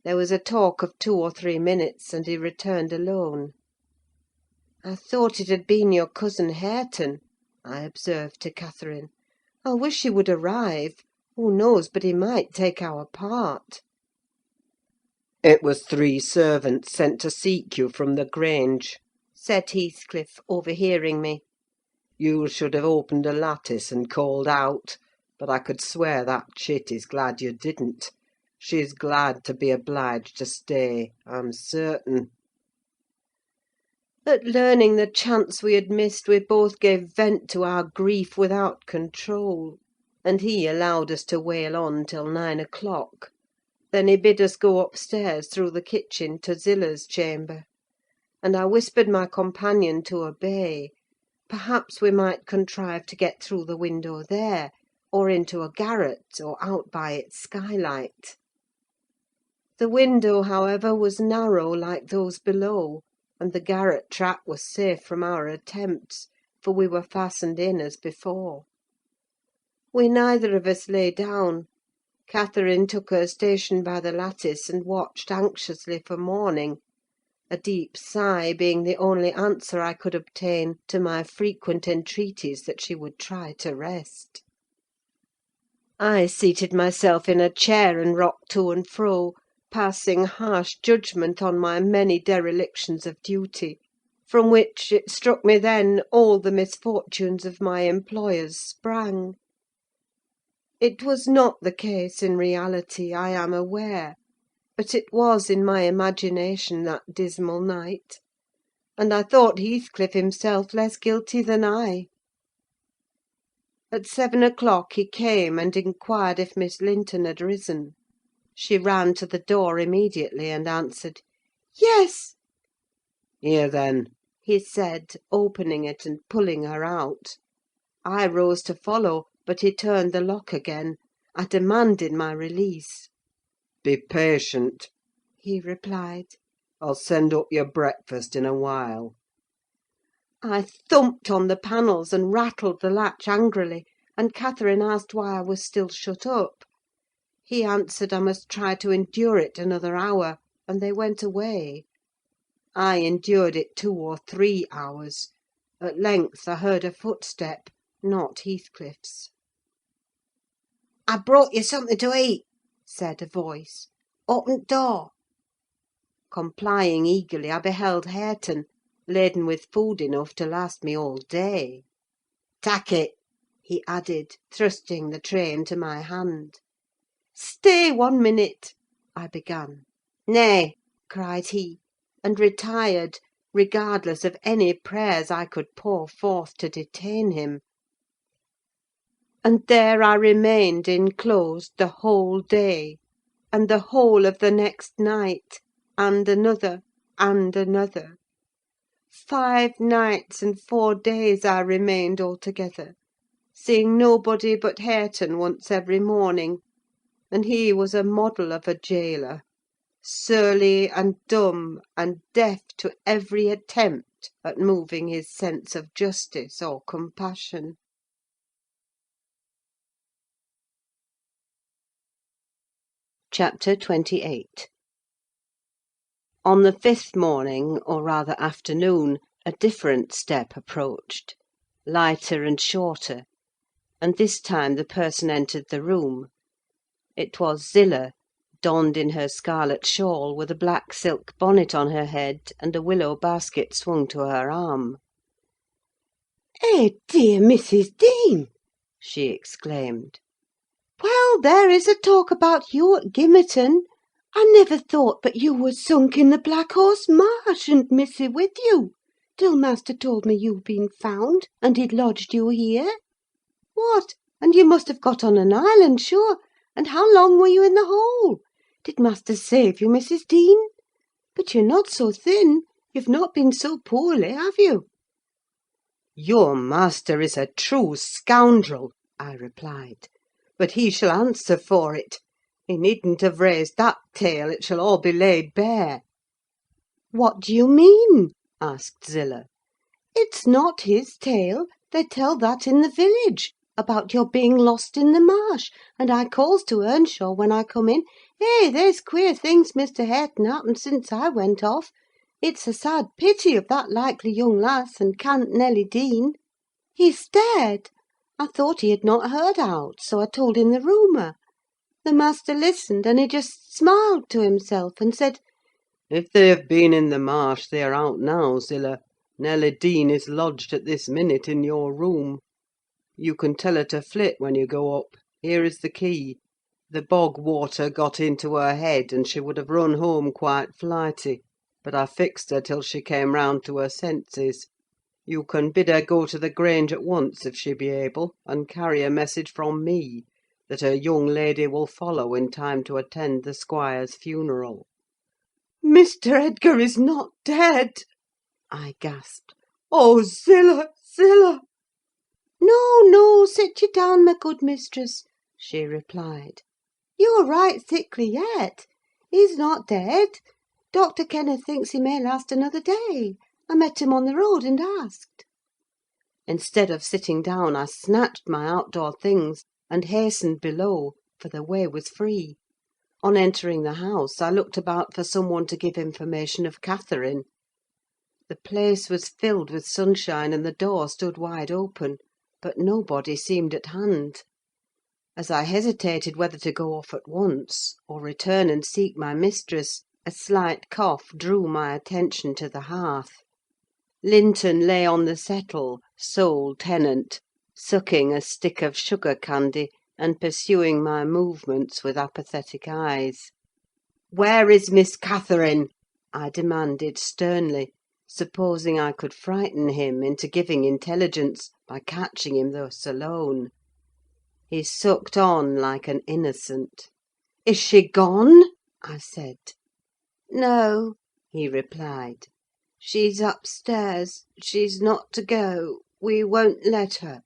There was a talk of 2 or 3 minutes, and he returned alone. "I thought it had been your cousin Hareton," I observed to Catherine. "I wish he would arrive. Who knows but he might take our part?" "It was 3 servants sent to seek you from the Grange," said Heathcliff, overhearing me. "You should have opened a lattice and called out; but I could swear that chit is glad you didn't. She's glad to be obliged to stay, I'm certain." At learning the chance we had missed, we both gave vent to our grief without control, and he allowed us to wail on till 9 o'clock. Then he bid us go upstairs through the kitchen to Zillah's chamber, and I whispered my companion to obey. Perhaps we might contrive to get through the window there, or into a garret, or out by its skylight. The window, however, was narrow like those below, and the garret trap was safe from our attempts, for we were fastened in as before. We neither of us lay down. Catherine took her station by the lattice, and watched anxiously for morning, a deep sigh being the only answer I could obtain to my frequent entreaties that she would try to rest. I seated myself in a chair and rocked to and fro, passing harsh judgment on my many derelictions of duty, from which, it struck me then, all the misfortunes of my employers sprang. It was not the case in reality, I am aware, but it was in my imagination that dismal night, and I thought Heathcliff himself less guilty than I. At 7 o'clock he came and inquired if Miss Linton had risen. She ran to the door immediately, and answered, "Yes." "Here, then," he said, opening it and pulling her out. I rose to follow, but he turned the lock again. I demanded my release. "Be patient," he replied. "I'll send up your breakfast in a while." I thumped on the panels and rattled the latch angrily, and Catherine asked why I was still shut up. He answered I must try to endure it another hour, and they went away. I endured it 2 or 3 hours. At length I heard a footstep, not Heathcliff's. "I brought you something to eat," said a voice. "Open the door." Complying eagerly, I beheld Hareton, laden with food enough to last me all day. "Tak' it," he added, thrusting the tray into my hand. "Stay 1 minute," I began. "Nay," cried he, and retired, regardless of any prayers I could pour forth to detain him. And there I remained enclosed the whole day, and the whole of the next night, and another, and another. 5 nights and 4 days I remained altogether, seeing nobody but Hareton once every morning, and he was a model of a gaoler, surly and dumb, and deaf to every attempt at moving his sense of justice or compassion. Chapter 28. On the 5th morning, or rather afternoon, a different step approached, lighter and shorter, and this time the person entered the room. It was Zillah, donned in her scarlet shawl, with a black silk bonnet on her head, and a willow basket swung to her arm. "Eh, dear Mrs. Dean!" she exclaimed. "Well, there is a talk about you at Gimmerton! I never thought but you were sunk in the Black Horse Marsh, and missy with you, till master told me you'd been found, and he'd lodged you here. What! And you must have got on an island, sure! And how long were you in the hole? Did master save you, Mrs. Dean? But you're not so thin: you've not been so poorly, have you?" "Your master is a true scoundrel," I replied, "but he shall answer for it. He needn't have raised that tale: it shall all be laid bare." "What do you mean?" asked Zillah. "It's not his tale: they tell that in the village. about your being lost in the marsh, and I calls to Earnshaw when I come in, 'Hey, there's queer things Mr. Hareton happened since I went off. It's a sad pity of that likely young lass, and cant Nelly Dean.' He stared. I thought he had not heard aught, so I told him the rumour. The master listened, and he just smiled to himself, and said, If they have been in the marsh, they are out now, Zillah. Nelly Dean is lodged at this minute in your room. You can tell her to flit when you go up. Here is the key. The bog water got into her head, and she would have run home quite flighty, but I fixed her till she came round to her senses. You can bid her go to the Grange at once, if she be able, and carry a message from me, that her young lady will follow in time to attend the squire's funeral." "Mr. Edgar is not dead!" I gasped. "Oh, Zillah, Zillah!" "No, no, sit ye down, my good mistress," she replied. "You're right thickly yet. He's not dead. Dr. Kenneth thinks he may last another day. I met him on the road and asked." Instead of sitting down, I snatched my outdoor things and hastened below, for the way was free. On entering the house, I looked about for some one to give information of Catherine. The place was filled with sunshine, and the door stood wide open, but nobody seemed at hand. As I hesitated whether to go off at once, or return and seek my mistress, a slight cough drew my attention to the hearth. Linton lay on the settle, sole tenant, sucking a stick of sugar candy, and pursuing my movements with apathetic eyes. "Where is Miss Catherine?" I demanded sternly, supposing I could frighten him into giving intelligence by catching him thus alone. He sucked on like an innocent. "Is she gone?" I said. "No," he replied. "She's upstairs. She's not to go. We won't let her."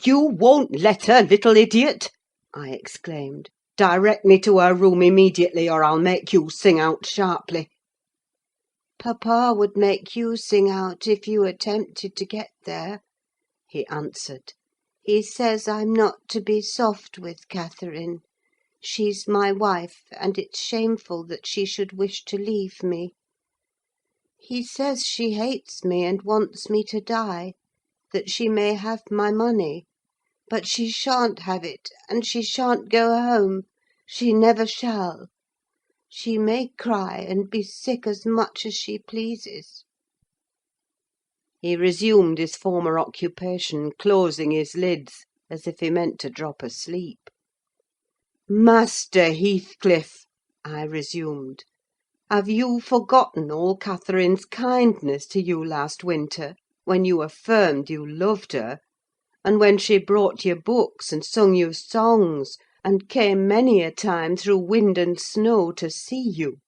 "You won't let her, little idiot!" I exclaimed. "Direct me to her room immediately, or I'll make you sing out sharply." "Papa would make you sing out if you attempted to get there," he answered. "He says I'm not to be soft with Catherine. She's my wife, and it's shameful that she should wish to leave me. He says she hates me and wants me to die, that she may have my money; but she shan't have it, and she shan't go home: she never shall. She may cry and be sick as much as she pleases." He resumed his former occupation, closing his lids, as if he meant to drop asleep. "Master Heathcliff," I resumed, "have you forgotten all Catherine's kindness to you last winter, when you affirmed you loved her, and when she brought you books and sung you songs, and came many a time through wind and snow to see you?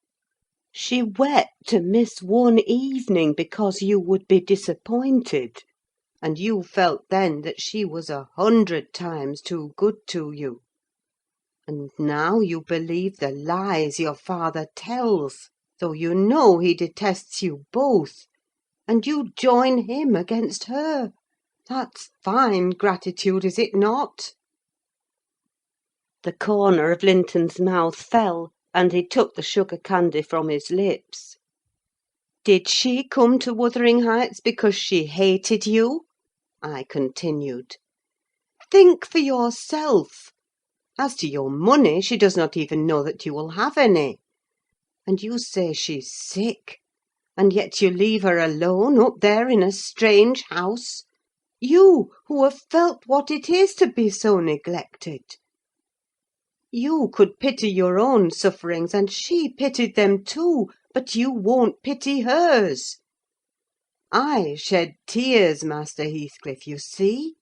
She wept to miss one evening because you would be disappointed, and you felt then that she was 100 times too good to you. And now you believe the lies your father tells, though you know he detests you both, and you join him against her. That's fine gratitude, is it not?" The corner of Linton's mouth fell, and he took the sugar candy from his lips. "Did she come to Wuthering Heights because she hated you?" I continued. "Think for yourself. As to your money, she does not even know that you will have any. And you say she's sick, and yet you leave her alone up there in a strange house: you, who have felt what it is to be so neglected. You could pity your own sufferings, and she pitied them too, but you won't pity hers. I shed tears, Master Heathcliff, you see: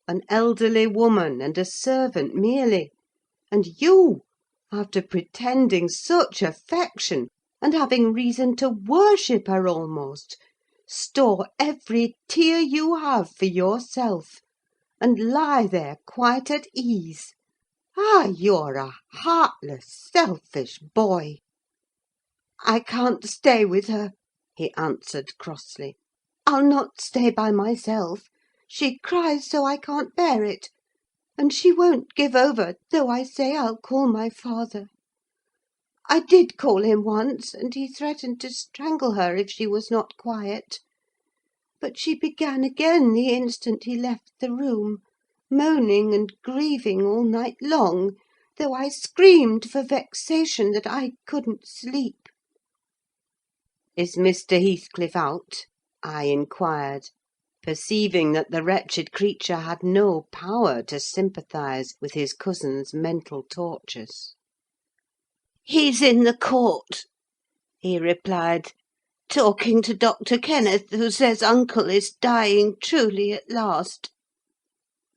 an elderly woman and a servant merely; and you, after pretending such affection, and having reason to worship her almost, store every tear you have for yourself, and lie there quite at ease. Ah, you're a heartless, selfish boy!" "I can't stay with her," he answered crossly. "I'll not stay by myself. She cries so I can't bear it, and she won't give over, though I say I'll call my father. I did call him once, and he threatened to strangle her if she was not quiet. But she began again the instant he left the room, moaning and grieving all night long, though I screamed for vexation that I couldn't sleep. "Is Mr. Heathcliff out?" I inquired, perceiving that the wretched creature had no power to sympathise with his cousin's mental tortures. "He's in the court," he replied, "talking to Dr. Kenneth, who says uncle is dying truly at last.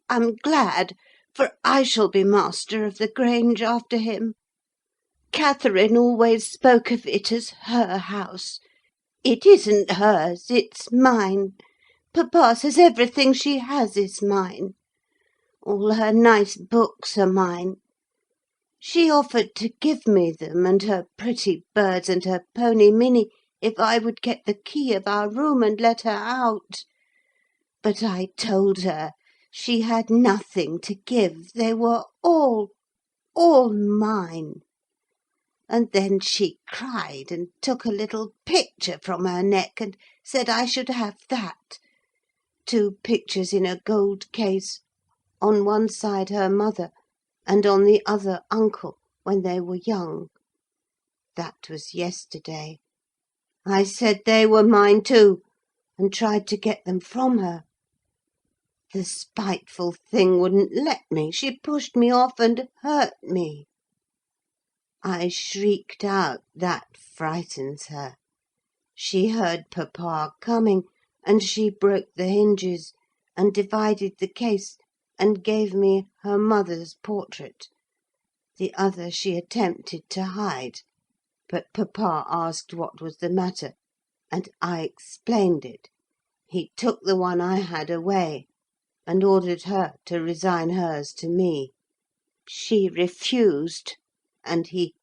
I'm glad, for I shall be master of the Grange after him. Catherine always spoke of it as her house. It isn't hers, it's mine. Papa says everything she has is mine. All her nice books are mine. She offered to give me them, and her pretty birds, and her pony Minnie, if I would get the key of our room and let her out. But I told her she had nothing to give; they were all mine. And then she cried, and took a little picture from her neck, and said I should have that. 2 pictures in a gold case: on one side her mother, and on the other uncle, when they were young. That was yesterday. I said they were mine too, and tried to get them from her. The spiteful thing wouldn't let me: she pushed me off and hurt me. I shrieked out: that frightens her. She heard papa coming, and she broke the hinges, and divided the case, and gave me her mother's portrait. The other she attempted to hide, but papa asked what was the matter, and I explained it. He took the one I had away, and ordered her to resign hers to me. She refused, and he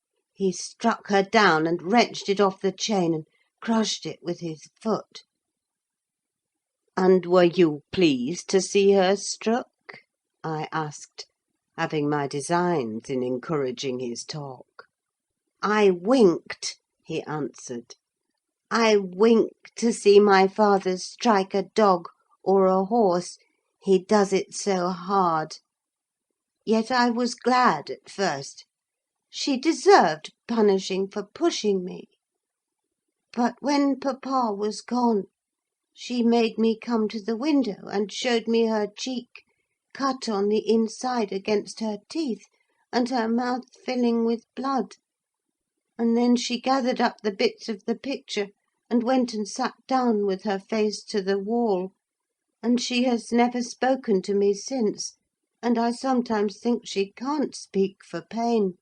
struck her down, and wrenched it off the chain, and crushed it with his foot." "And were you pleased to see her struck?" I asked, having my designs in encouraging his talk. "I winked," he answered. "I winked to see my father strike a dog or a horse: he does it so hard. Yet I was glad at first. She deserved punishing for pushing me. But when papa was gone, she made me come to the window, and showed me her cheek, cut on the inside against her teeth, and her mouth filling with blood. And then she gathered up the bits of the picture, and went and sat down with her face to the wall; and she has never spoken to me since, and I sometimes think she can't speak for pain.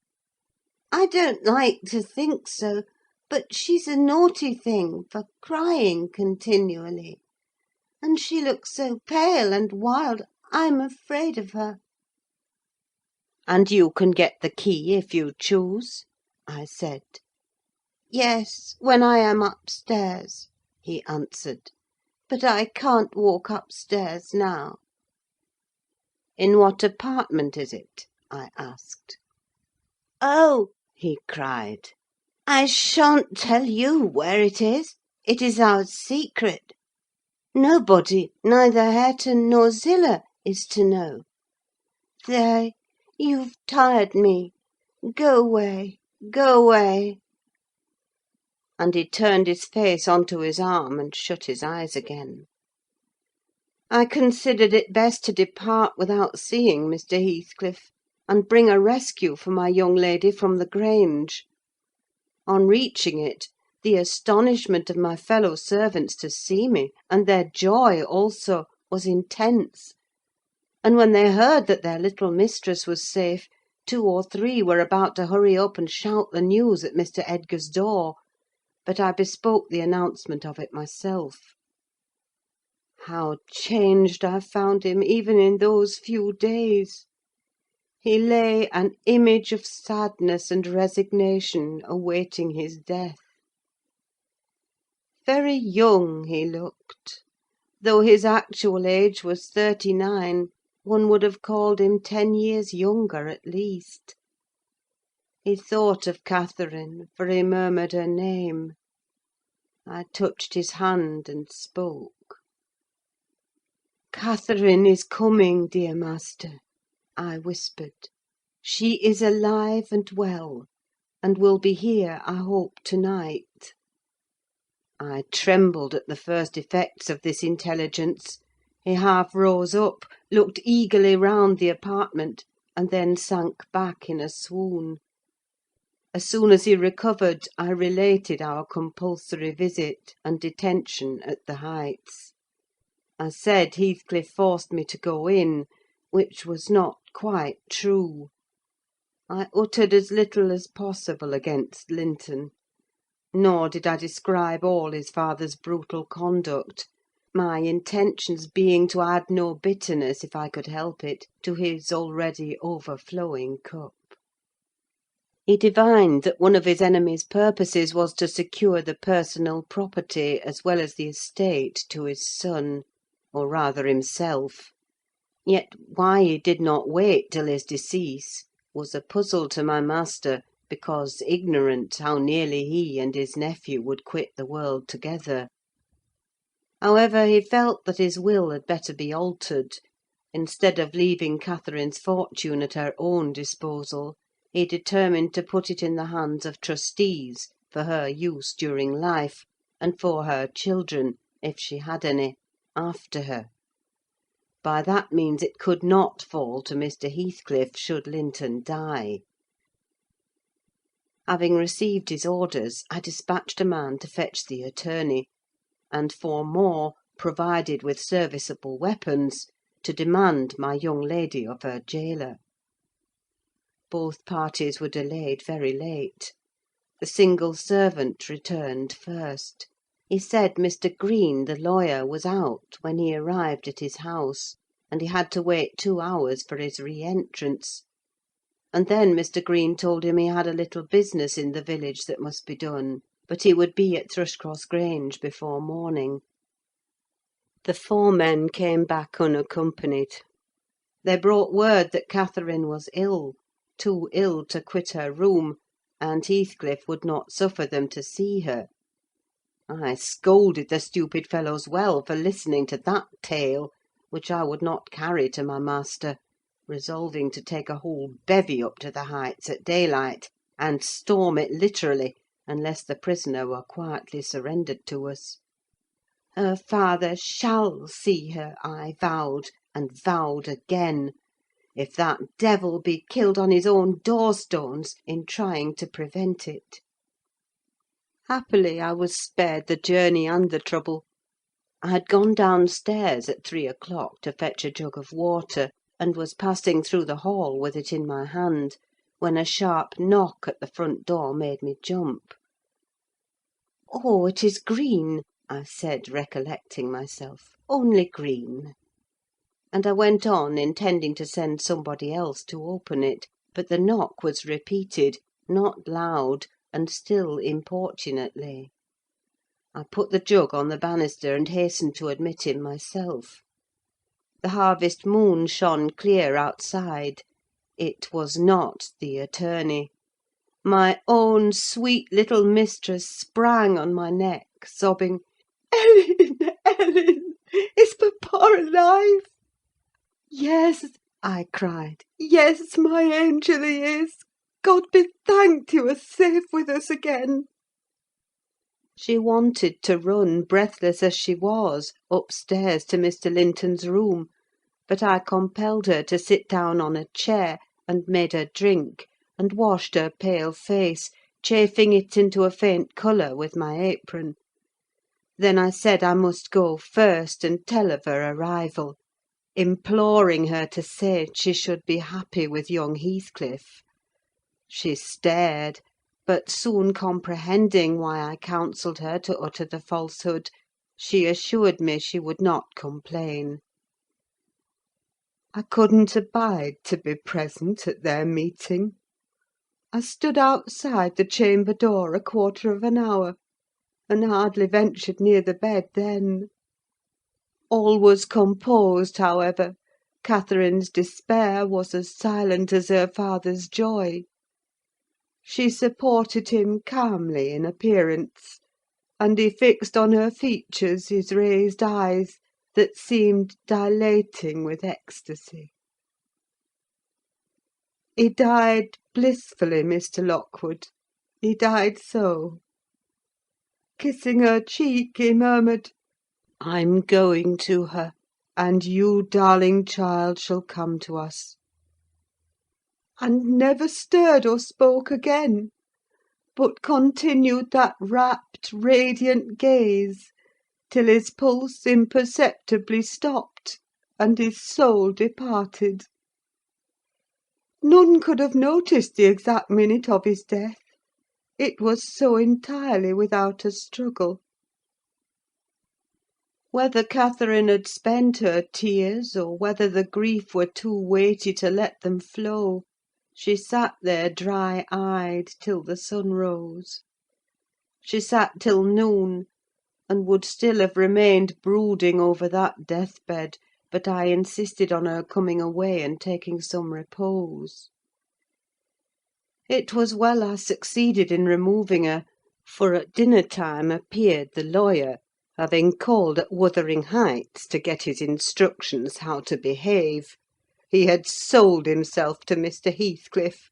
I don't like to think so, but she's a naughty thing for crying continually; and she looks so pale and wild, I'm afraid of her." "And you can get the key if you choose?" I said. "Yes, when I am upstairs," he answered; "but I can't walk upstairs now." "In what apartment is it?" I asked. "Oh," he cried, "I shan't tell you where it is: it is our secret. Nobody, neither Hareton nor Zillah, is to know. There, you've tired me. Go away, go away." And he turned his face on to his arm, and shut his eyes again. I considered it best to depart without seeing Mr. Heathcliff, and bring a rescue for my young lady from the Grange. On reaching it, the astonishment of my fellow servants to see me, and their joy also, was intense; and when they heard that their little mistress was safe, 2 or 3 were about to hurry up and shout the news at Mr. Edgar's door, but I bespoke the announcement of it myself. How changed I found him, even in those few days! He lay an image of sadness and resignation, awaiting his death. Very young he looked, Though his actual age was 39, one would have called him 10 years younger at least. He thought of Catherine, for he murmured her name. I touched his hand and spoke. "Catherine is coming, dear master," I whispered. "She is alive and well, and will be here, I hope, to-night." I trembled at the first effects of this intelligence. He half rose up, looked eagerly round the apartment, and then sank back in a swoon. As soon as he recovered, I related our compulsory visit and detention at the Heights. I said Heathcliff forced me to go in, which was not quite true. I uttered as little as possible against Linton. Nor did I describe all his father's brutal conduct, my intentions being to add no bitterness, if I could help it, to his already overflowing cup. He divined that one of his enemy's purposes was to secure the personal property, as well as the estate, to his son, or rather himself. Yet why he did not wait till his decease was a puzzle to my master, because ignorant how nearly he and his nephew would quit the world together. However, he felt that his will had better be altered. Instead of leaving Catherine's fortune at her own disposal, he determined to put it in the hands of trustees, for her use during life, and for her children, if she had any, after her. By that means it could not fall to Mr. Heathcliff should Linton die. Having received his orders, I dispatched a man to fetch the attorney, and 4 more, provided with serviceable weapons, to demand my young lady of her gaoler. Both parties were delayed very late. The single servant returned first. He said Mr. Green, the lawyer, was out when he arrived at his house, and he had to wait 2 hours for his re-entrance. And then Mr. Green told him he had a little business in the village that must be done, but he would be at Thrushcross Grange before morning. The 4 men came back unaccompanied. They brought word that Catherine was ill, too ill to quit her room, and Heathcliff would not suffer them to see her. I scolded the stupid fellows well for listening to that tale, which I would not carry to my master, resolving to take a whole bevy up to the Heights at daylight, and storm it literally, unless the prisoner were quietly surrendered to us. Her father shall see her, I vowed, and vowed again, if that devil be killed on his own door-stones in trying to prevent it. Happily, I was spared the journey and the trouble. I had gone downstairs at 3 o'clock to fetch a jug of water, and was passing through the hall with it in my hand, when a sharp knock at the front door made me jump. "Oh, it is Green," I said, recollecting myself. "Only Green." And I went on, intending to send somebody else to open it; but the knock was repeated, not loud, and still importunately. I put the jug on the banister, and hastened to admit him myself. The harvest moon shone clear outside. It was not the attorney. My own sweet little mistress sprang on my neck, sobbing, "Ellen, Ellen, is papa alive?" "Yes," I cried, "yes, my angel, he is. God be thanked you are safe with us again." She wanted to run, breathless as she was, upstairs to Mr. Linton's room; but I compelled her to sit down on a chair, and made her drink, and washed her pale face, chafing it into a faint colour with my apron. Then I said I must go first and tell of her arrival, imploring her to say she should be happy with young Heathcliff. She stared, but soon comprehending why I counselled her to utter the falsehood, she assured me she would not complain. I couldn't abide to be present at their meeting. I stood outside the chamber door a quarter of an hour, and hardly ventured near the bed then. All was composed, however. Catherine's despair was as silent as her father's joy. She supported him calmly in appearance, and he fixed on her features his raised eyes, that seemed dilating with ecstasy. He died blissfully, Mr. Lockwood. He died so. Kissing her cheek, he murmured, "I'm going to her, and you, darling child, shall come to us," and never stirred or spoke again, but continued that rapt, radiant gaze, till his pulse imperceptibly stopped, and his soul departed. None could have noticed the exact minute of his death, it was so entirely without a struggle. Whether Catherine had spent her tears, or whether the grief were too weighty to let them flow, she sat there dry-eyed till the sun rose. She sat till noon, and would still have remained brooding over that deathbed, but I insisted on her coming away and taking some repose. It was well I succeeded in removing her, for at dinner-time appeared the lawyer, having called at Wuthering Heights to get his instructions how to behave. He had sold himself to Mr. Heathcliff.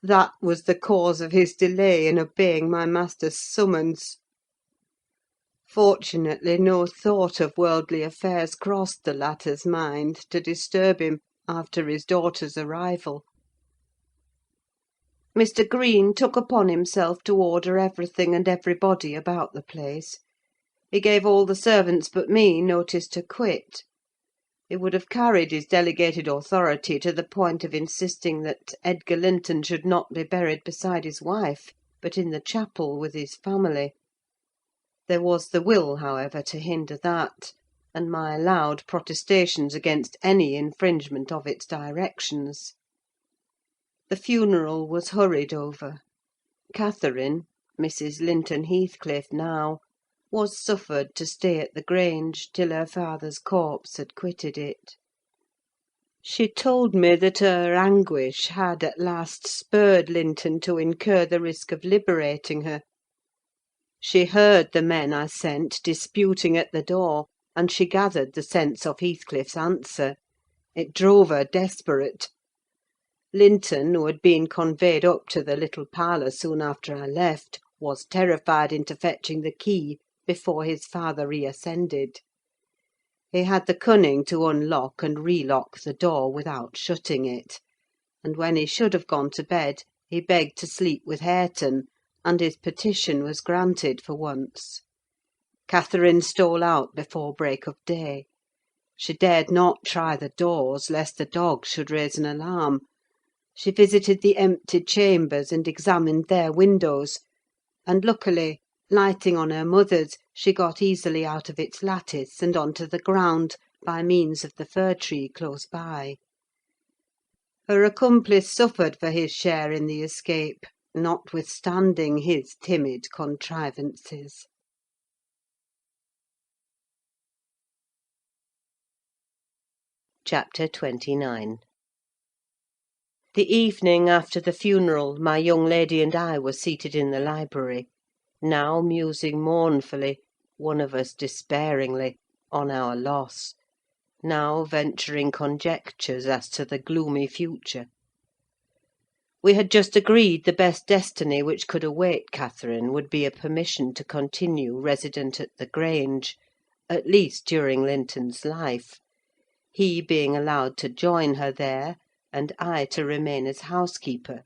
That was the cause of his delay in obeying my master's summons. Fortunately, no thought of worldly affairs crossed the latter's mind to disturb him after his daughter's arrival. Mr. Green took upon himself to order everything and everybody about the place. He gave all the servants but me notice to quit. He would have carried his delegated authority to the point of insisting that Edgar Linton should not be buried beside his wife, but in the chapel with his family. There was the will, however, to hinder that, and my loud protestations against any infringement of its directions. The funeral was hurried over. Catherine, Mrs. Linton Heathcliff now, was suffered to stay at the Grange till her father's corpse had quitted it. She told me that her anguish had at last spurred Linton to incur the risk of liberating her. She heard the men I sent disputing at the door, and she gathered the sense of Heathcliff's answer. It drove her desperate. Linton, who had been conveyed up to the little parlour soon after I left, was terrified into fetching the key before his father reascended. He had the cunning to unlock and relock the door without shutting it, and when he should have gone to bed, he begged to sleep with Hareton, and his petition was granted for once. Catherine stole out before break of day. She dared not try the doors, lest the dogs should raise an alarm. She visited the empty chambers and examined their windows, and luckily, lighting on her mother's, she got easily out of its lattice and on to the ground by means of the fir tree close by. Her accomplice suffered for his share in the escape, notwithstanding his timid contrivances. Chapter 29. The evening after the funeral, my young lady and I were seated in the library, now musing mournfully, one of us despairingly, on our loss, now venturing conjectures as to the gloomy future. We had just agreed the best destiny which could await Catherine would be a permission to continue resident at the Grange, at least during Linton's life, he being allowed to join her there, and I to remain as housekeeper.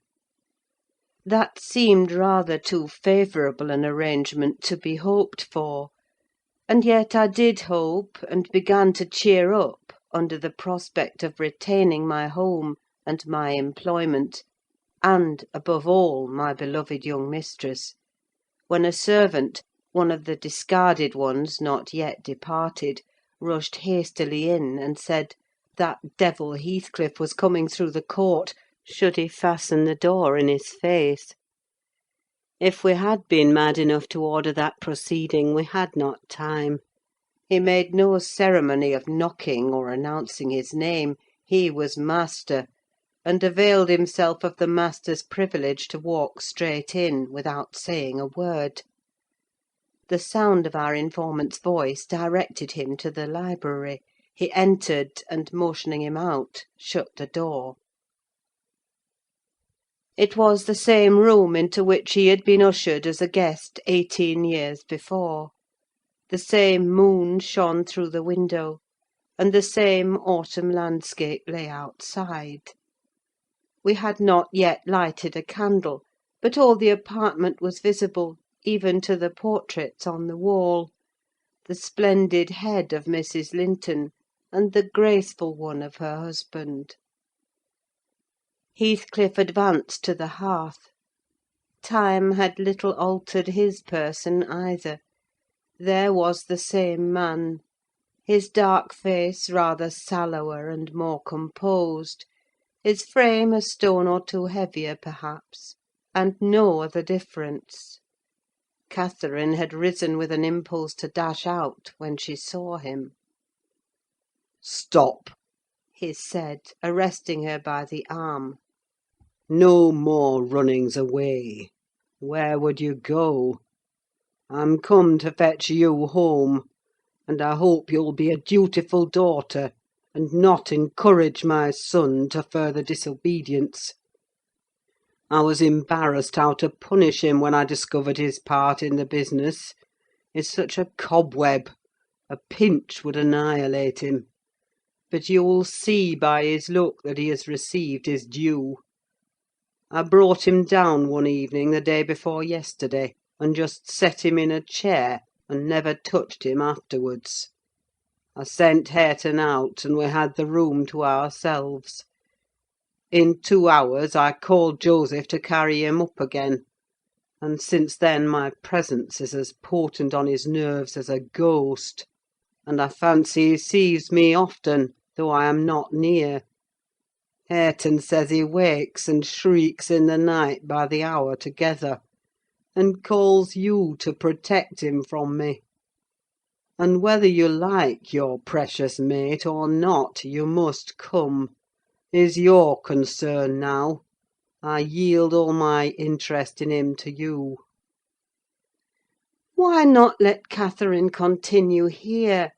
That seemed rather too favourable an arrangement to be hoped for, and yet I did hope, and began to cheer up under the prospect of retaining my home and my employment, and, above all, my beloved young mistress, when a servant, one of the discarded ones not yet departed, rushed hastily in, and said that devil Heathcliff was coming through the court, should he fasten the door in his face. If we had been mad enough to order that proceeding, we had not time. He made no ceremony of knocking or announcing his name: he was master, and availed himself of the master's privilege to walk straight in, without saying a word. The sound of our informant's voice directed him to the library. He entered, and motioning him out, shut the door. It was the same room into which he had been ushered as a guest 18 years before. The same moon shone through the window, and the same autumn landscape lay outside. We had not yet lighted a candle, but all the apartment was visible, even to the portraits on the wall: the splendid head of Mrs. Linton, and the graceful one of her husband. Heathcliff advanced to the hearth. Time had little altered his person either. There was the same man: his dark face rather sallower and more composed, his frame a stone or two heavier, perhaps, and no other difference. Catherine had risen with an impulse to dash out when she saw him. "Stop!" he said, arresting her by the arm. "No more runnings away. Where would you go? I'm come to fetch you home, and I hope you'll be a dutiful daughter, and not encourage my son to further disobedience. I was embarrassed how to punish him when I discovered his part in the business. He's such a cobweb: a pinch would annihilate him. But you'll see by his look that he has received his due. I brought him down one evening the day before yesterday, and just set him in a chair, and never touched him afterwards. I sent Hareton out, and we had the room to ourselves. In 2 hours I called Joseph to carry him up again, and since then my presence is as potent on his nerves as a ghost, and I fancy he sees me often, though I am not near. Hareton says he wakes and shrieks in the night by the hour together, and calls you to protect him from me. And whether you like your precious mate or not, you must come. He's your concern now. I yield all my interest in him to you." "Why not let Catherine continue here?"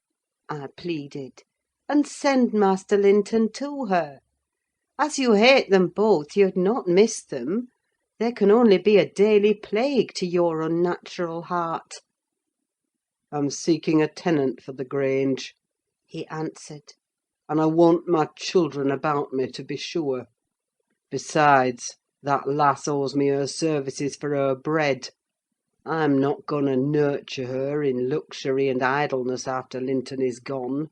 I pleaded, "and send Master Linton to her? As you hate them both, you'd not miss them: they can only be a daily plague to your unnatural heart." "I'm seeking a tenant for the Grange," he answered, "and I want my children about me, to be sure. Besides, that lass owes me her services for her bread. I'm not going to nurture her in luxury and idleness after Linton is gone.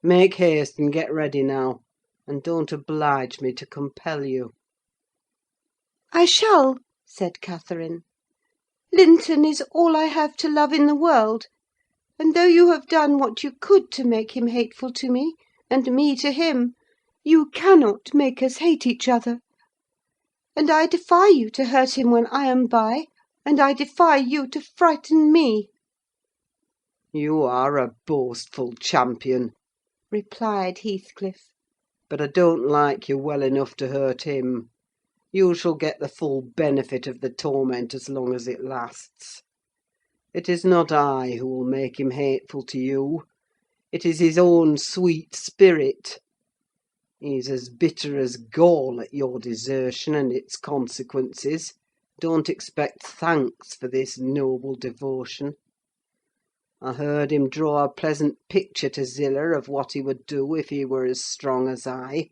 Make haste and get ready now, and don't oblige me to compel you." "I shall," said Catherine. "Linton is all I have to love in the world; and though you have done what you could to make him hateful to me, and me to him, you cannot make us hate each other. And I defy you to hurt him when I am by, and I defy you to frighten me." "You are a boastful champion," replied Heathcliff. "but I don't like you well enough to hurt him. You shall get the full benefit of the torment as long as it lasts. It is not I who will make him hateful to you: it is his own sweet spirit. He's as bitter as gall at your desertion and its consequences. Don't expect thanks for this noble devotion. I heard him draw a pleasant picture to Zillah of what he would do if he were as strong as I.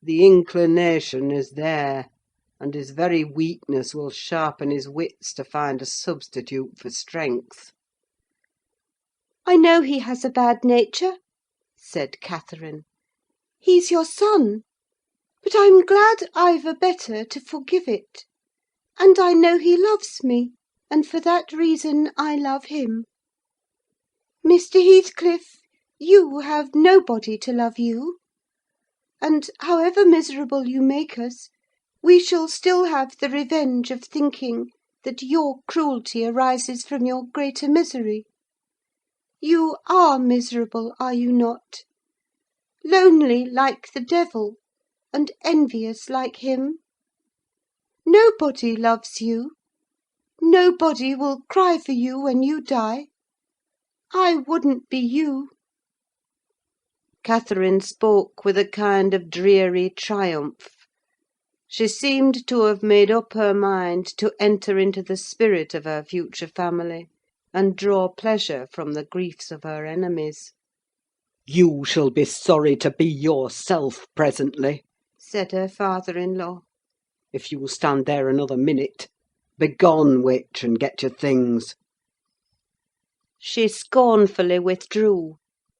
The inclination is there, and his very weakness will sharpen his wits to find a substitute for strength." "I know he has a bad nature," said Catherine. "He's your son; but I'm glad I've a better to forgive it. And I know he loves me, and for that reason I love him. Mr. Heathcliff, you have nobody to love you; and, however miserable you make us, we shall still have the revenge of thinking that your cruelty arises from your greater misery. You are miserable, are you not? Lonely like the devil, and envious like him? Nobody loves you. Nobody will cry for you when you die. I wouldn't be you." Catherine spoke with a kind of dreary triumph. She seemed to have made up her mind to enter into the spirit of her future family, and draw pleasure from the griefs of her enemies. You shall be sorry to be yourself presently, Said her father-in-law. if you stand there another minute. Begone, witch, and get your things. She scornfully withdrew.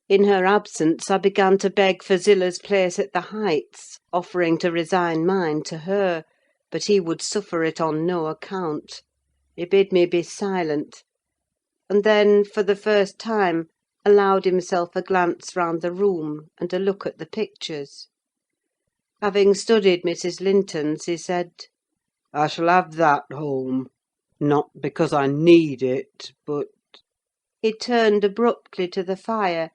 In her absence, I began to beg for Zillah's place at the Heights, offering to resign mine to her; but he would suffer it on no account. He bid me be silent, and then, for the first time, allowed himself a glance round the room and a look at the pictures. Having studied Mrs. Lintons, he said, I shall have that home. Not because I need it, but... He turned abruptly to the fire,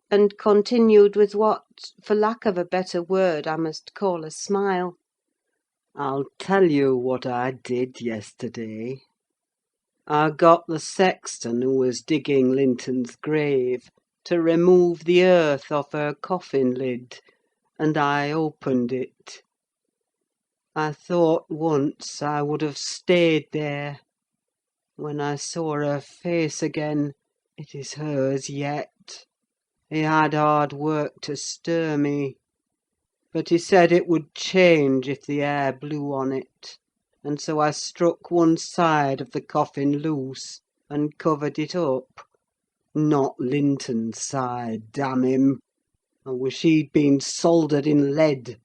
and continued with what, for lack of a better word, I must call a smile. I'll tell you what I did yesterday. I got the sexton who was digging Linton's grave to remove the earth off her coffin lid, and I opened it. I thought once I would have stayed there. When I saw her face again, it is hers yet. He had hard work to stir me, but he said it would change if the air blew on it, and so I struck one side of the coffin loose and covered it up. Not Linton's side, damn him! I wish he'd been soldered in lead.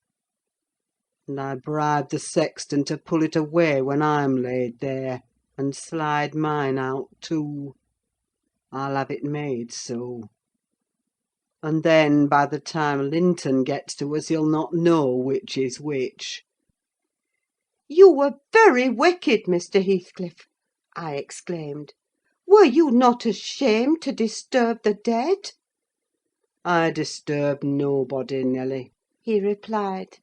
And I bribed the sexton to pull it away when I'm laid there, and slide mine out too. I'll have it made so. And then, by the time Linton gets to us, he'll not know which is which. "You were very wicked, Mr. Heathcliff!" I exclaimed. "Were you not ashamed to disturb the dead?" I disturbed nobody, Nelly, he replied.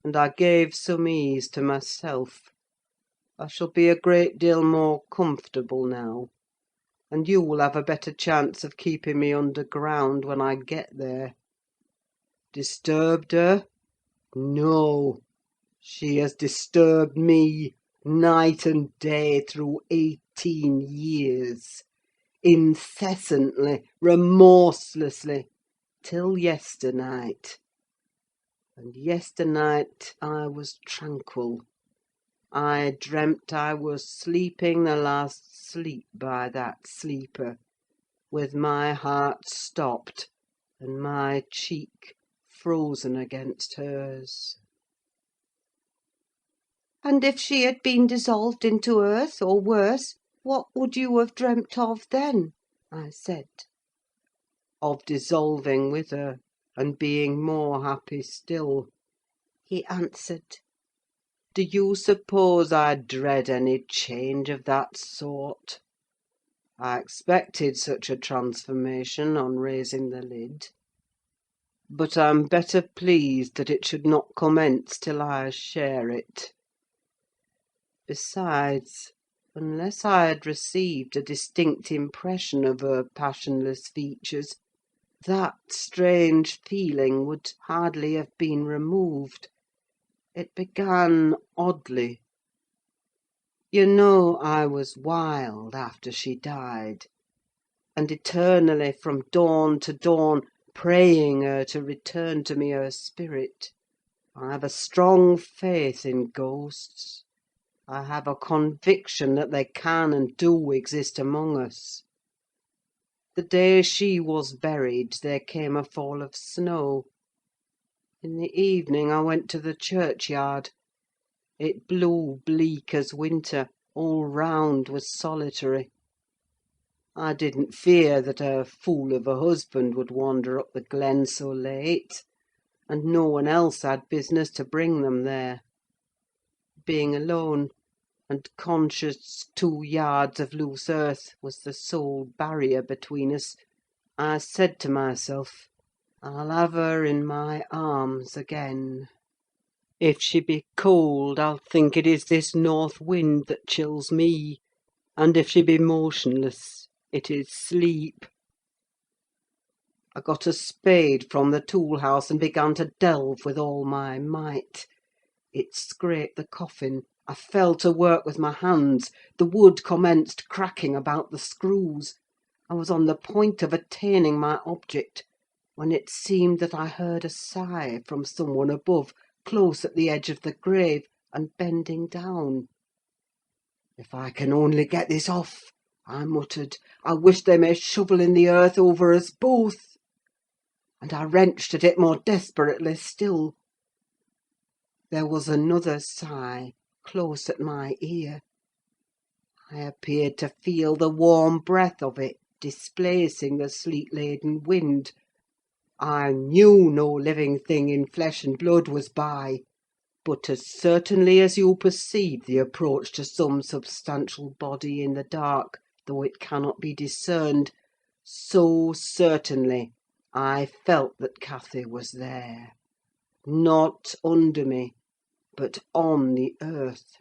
and I gave some ease to myself. I shall be a great deal more comfortable now, and you will have a better chance of keeping me underground when I get there. Disturbed her? No! She has disturbed me, night and day, through 18 years, incessantly, remorselessly, till yesternight. And yesternight I was tranquil. I dreamt I was sleeping the last sleep by that sleeper, with my heart stopped, and my cheek frozen against hers. "And if she had been dissolved into earth, or worse, what would you have dreamt of then?" I said. Of dissolving with her, and being more happy still, he answered. Do you suppose I dread any change of that sort? I expected such a transformation on raising the lid; but I'm better pleased that it should not commence till I share it. Besides, unless I had received a distinct impression of her passionless features, that strange feeling would hardly have been removed. It began oddly. You know I was wild after she died, and eternally, from dawn to dawn, praying her to return to me her spirit. I have a strong faith in ghosts. I have a conviction that they can and do exist among us. The day she was buried, there came a fall of snow. In the evening I went to the churchyard. It blew bleak as winter; all round was solitary. I didn't fear that her fool of a husband would wander up the glen so late, and no one else had business to bring them there. Being alone, and conscious 2 yards of loose earth was the sole barrier between us, I said to myself, I'll have her in my arms again. If she be cold, I'll think it is this north wind that chills me, and if she be motionless, it is sleep. I got a spade from the tool house and began to delve with all my might. It scraped the coffin. I fell to work with my hands. The wood commenced cracking about the screws. I was on the point of attaining my object, when it seemed that I heard a sigh from someone above, close at the edge of the grave, and bending down. "If I can only get this off," I muttered, "I wish they may shovel in the earth over us both." And I wrenched at it more desperately still. There was another sigh, close at my ear. I appeared to feel the warm breath of it displacing the sleet-laden wind. I knew no living thing in flesh and blood was by, but as certainly as you perceive the approach to some substantial body in the dark, though it cannot be discerned, so certainly I felt that Cathy was there, not under me, but on the earth.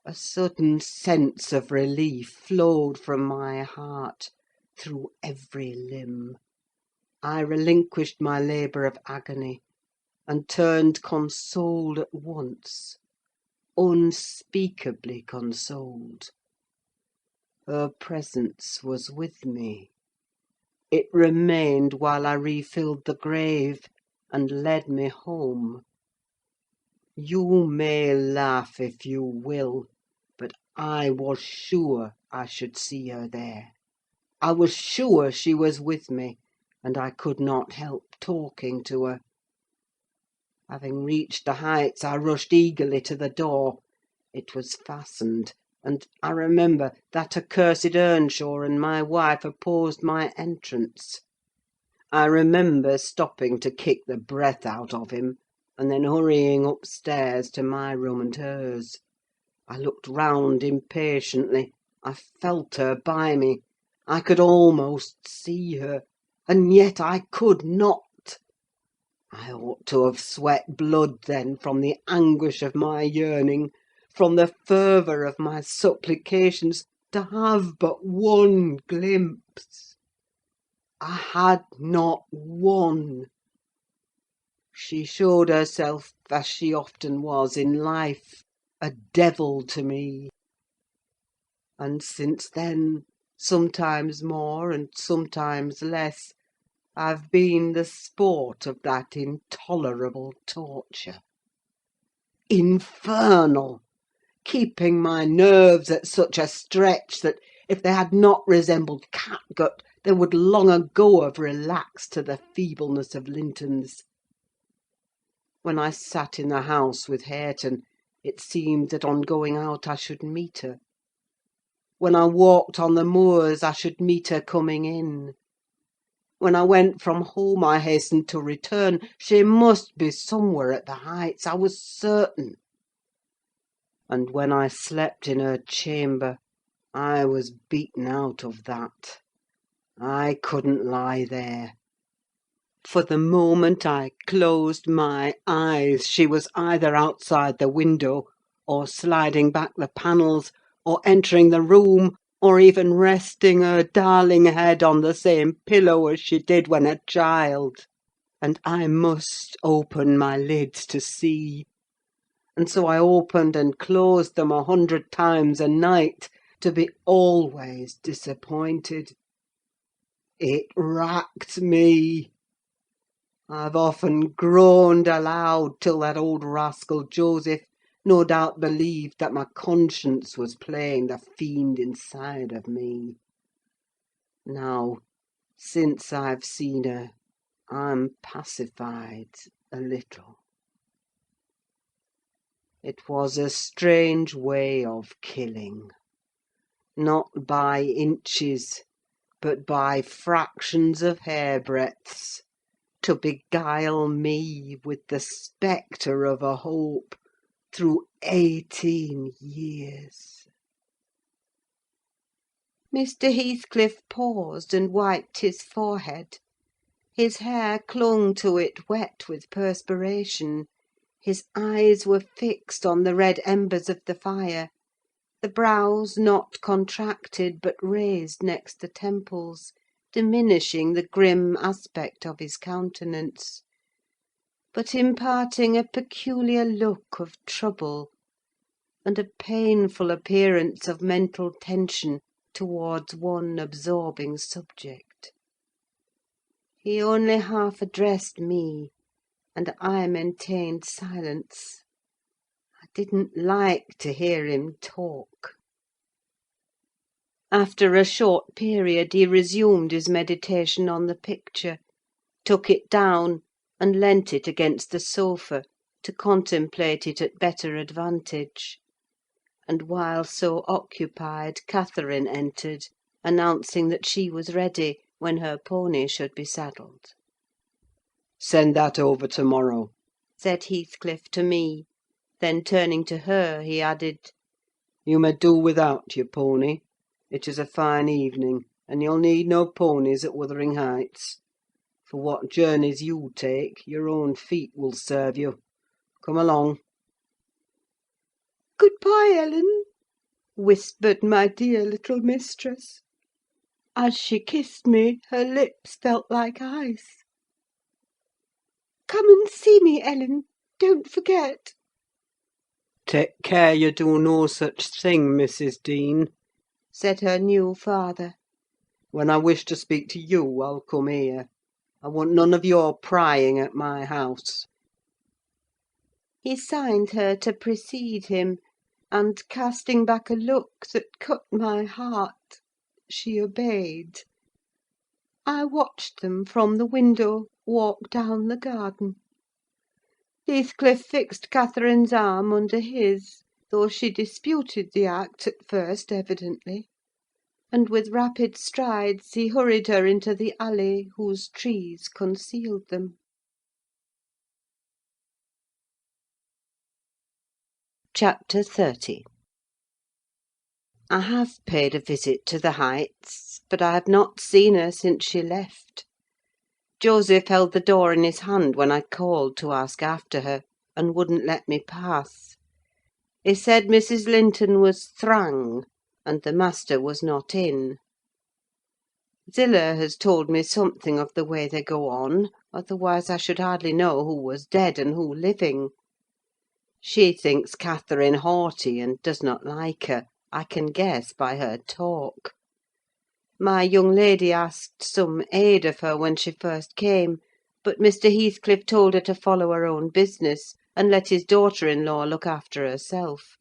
A sudden sense of relief flowed from my heart through every limb. I relinquished my labour of agony, and turned consoled at once, unspeakably consoled. Her presence was with me. It remained while I refilled the grave, and led me home. You may laugh if you will, but I was sure I should see her there. I was sure she was with me, and I could not help talking to her. Having reached the Heights, I rushed eagerly to the door. It was fastened, and I remember that accursed Earnshaw and my wife opposed my entrance. I remember stopping to kick the breath out of him, and then hurrying upstairs to my room and hers. I looked round impatiently. I felt her by me. I could almost see her, and yet I could not. I ought to have sweat blood then from the anguish of my yearning, from the fervour of my supplications, to have but one glimpse. I had not one. She showed herself, as she often was in life, a devil to me. And since then, sometimes more and sometimes less, I've been the sport of that intolerable torture. Infernal! Keeping my nerves at such a stretch that, if they had not resembled catgut, they would long ago have relaxed to the feebleness of Lintons. When I sat in the house with Hareton, it seemed that on going out I should meet her. When I walked on the moors, I should meet her coming in. When I went from home, I hastened to return. She must be somewhere at the Heights, I was certain. And when I slept in her chamber, I was beaten out of that. I couldn't lie there. For the moment I closed my eyes, she was either outside the window, or sliding back the panels, or entering the room, or even resting her darling head on the same pillow as she did when a child. And I must open my lids to see. And so I opened and closed them 100 times a night, to be always disappointed. It racked me. I've often groaned aloud till that old rascal Joseph no doubt believed that my conscience was playing the fiend inside of me. Now, since I've seen her, I'm pacified a little. It was a strange way of killing. Not by inches, but by fractions of hairbreadths, to beguile me with the spectre of a hope through 18 years. Mr. Heathcliff paused and wiped his forehead. His hair clung to it wet with perspiration. His eyes were fixed on the red embers of the fire, the brows not contracted but raised next the temples, diminishing the grim aspect of his countenance, but imparting a peculiar look of trouble, and a painful appearance of mental tension towards one absorbing subject. He only half addressed me, and I maintained silence. I didn't like to hear him talk. After a short period he resumed his meditation on the picture, took it down, and leant it against the sofa, to contemplate it at better advantage; and while so occupied, Catherine entered, announcing that she was ready, when her pony should be saddled. Send that over to-morrow, said Heathcliff to me; then turning to her, he added, You may do without your pony. It is a fine evening, and you'll need no ponies at Wuthering Heights. For what journeys you take, your own feet will serve you. Come along. "Good-bye, Ellen," whispered my dear little mistress. As she kissed me, her lips felt like ice. "Come and see me, Ellen. Don't forget." Take care you do no such thing, Mrs. Dean, said her new father. When I wish to speak to you, I'll come here. I want none of your prying at my house. He signed her to precede him, and casting back a look that cut my heart, she obeyed. I watched them from the window walk down the garden. Heathcliff fixed Catherine's arm under his, though she disputed the act at first, evidently; and with rapid strides he hurried her into the alley whose trees concealed them. Chapter 30. I have paid a visit to the Heights, but I have not seen her since she left. Joseph held the door in his hand when I called to ask after her, and wouldn't let me pass. He said Mrs. Linton was "thrang," and the master was not in. Zillah has told me something of the way they go on, otherwise I should hardly know who was dead and who living. She thinks Catherine haughty, and does not like her, I can guess by her talk. My young lady asked some aid of her when she first came, but Mr. Heathcliff told her to follow her own business, and let his daughter-in-law look after herself;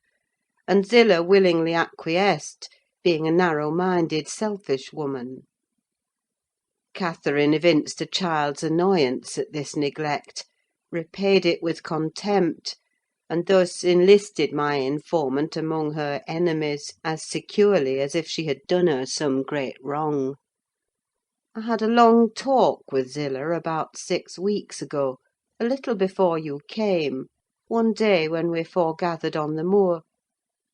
and Zillah willingly acquiesced, being a narrow-minded, selfish woman. Catherine evinced a child's annoyance at this neglect, repaid it with contempt, and thus enlisted my informant among her enemies as securely as if she had done her some great wrong. I had a long talk with Zillah about 6 weeks ago, a little before you came, one day when we foregathered on the moor,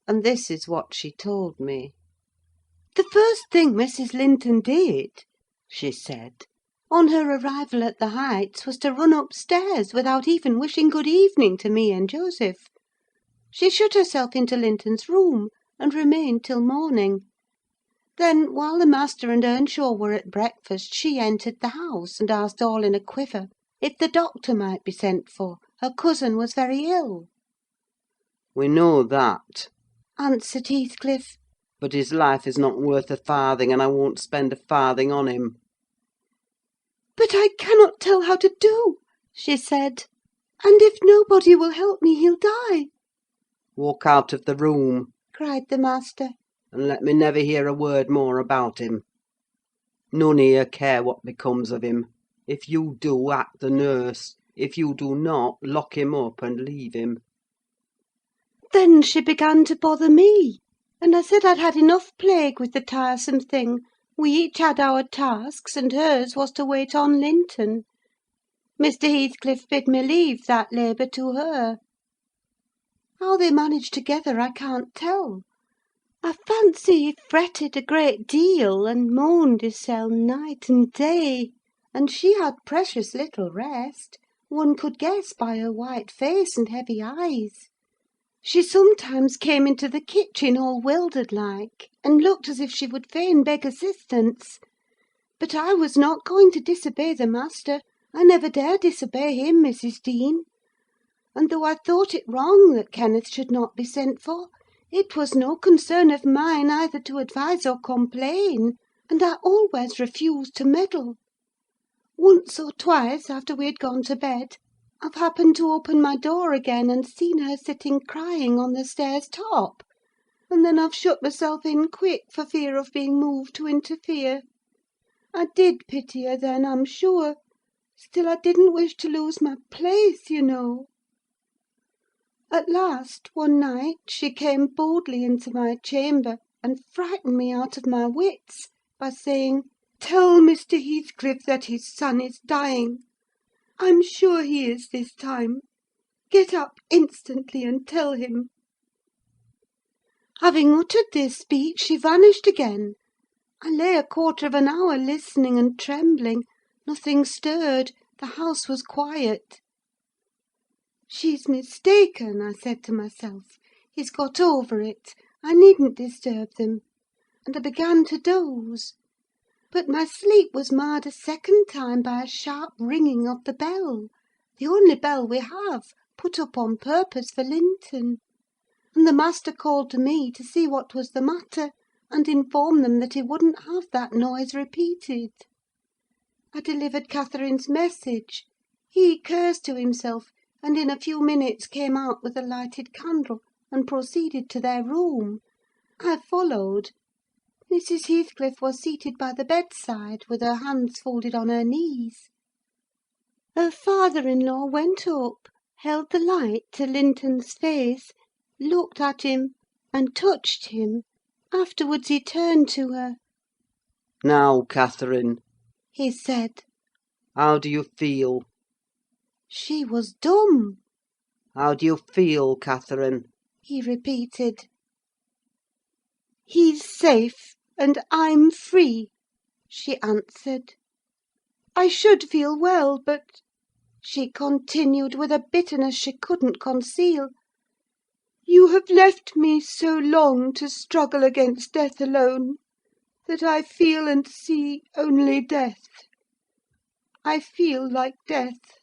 and this is what she told me. "The first thing Mrs. Linton did," she said, "on her arrival at the Heights, was to run upstairs without even wishing good evening to me and Joseph. She shut herself into Linton's room, and remained till morning. Then, while the master and Earnshaw were at breakfast, she entered the house, and asked all in a quiver if the doctor might be sent for: her cousin was very ill." We know that, answered Heathcliff. but his life is not worth a farthing, and I won't spend a farthing on him. "But I cannot tell how to do," she said; "and if nobody will help me, he'll die." Walk out of the room, cried the master. and let me never hear a word more about him. None here care what becomes of him. If you do, act the nurse; if you do not, lock him up and leave him. Then she began to bother me, and I said I'd had enough plague with the tiresome thing. We each had our tasks, and hers was to wait on Linton. Mr. Heathcliff bid me leave that labour to her. How they managed together I can't tell. I fancy he fretted a great deal, and moaned hissel night and day; and she had precious little rest, one could guess by her white face and heavy eyes. She sometimes came into the kitchen all wildered like, and looked as if she would fain beg assistance. But I was not going to disobey the master: I never dare disobey him, Mrs. Dean. And though I thought it wrong that Kenneth should not be sent for, it was no concern of mine either to advise or complain, and I always refused to meddle. Once or twice, after we had gone to bed, I've happened to open my door again and seen her sitting crying on the stairs top, and then I've shut myself in quick for fear of being moved to interfere. I did pity her then, I'm sure; still I didn't wish to lose my place, you know. At last, one night, she came boldly into my chamber, and frightened me out of my wits by saying, "Tell Mr. Heathcliff that his son is dying. I'm sure he is this time. Get up instantly and tell him." Having uttered this speech, she vanished again. I lay a quarter of an hour listening and trembling: nothing stirred, the house was quiet. "She's mistaken," I said to myself. "He's got over it. I needn't disturb them." And I began to doze. But my sleep was marred a second time by a sharp ringing of the bell, the only bell we have, put up on purpose for Linton; and the master called to me to see what was the matter, and inform them that he wouldn't have that noise repeated. I delivered Catherine's message. He cursed to himself, and in a few minutes came out with a lighted candle, and proceeded to their room. I followed. Mrs. Heathcliff was seated by the bedside, with her hands folded on her knees. Her father-in-law went up, held the light to Linton's face, looked at him, and touched him. Afterwards he turned to her. "Now, Catherine, He said. how do you feel? She was dumb. How do you feel, Catherine?" He repeated. "He's safe, and I'm free," she answered. "I should feel well, but," she continued, with a bitterness she couldn't conceal, "you have left me so long to struggle against death alone, that I feel and see only death. I feel like death."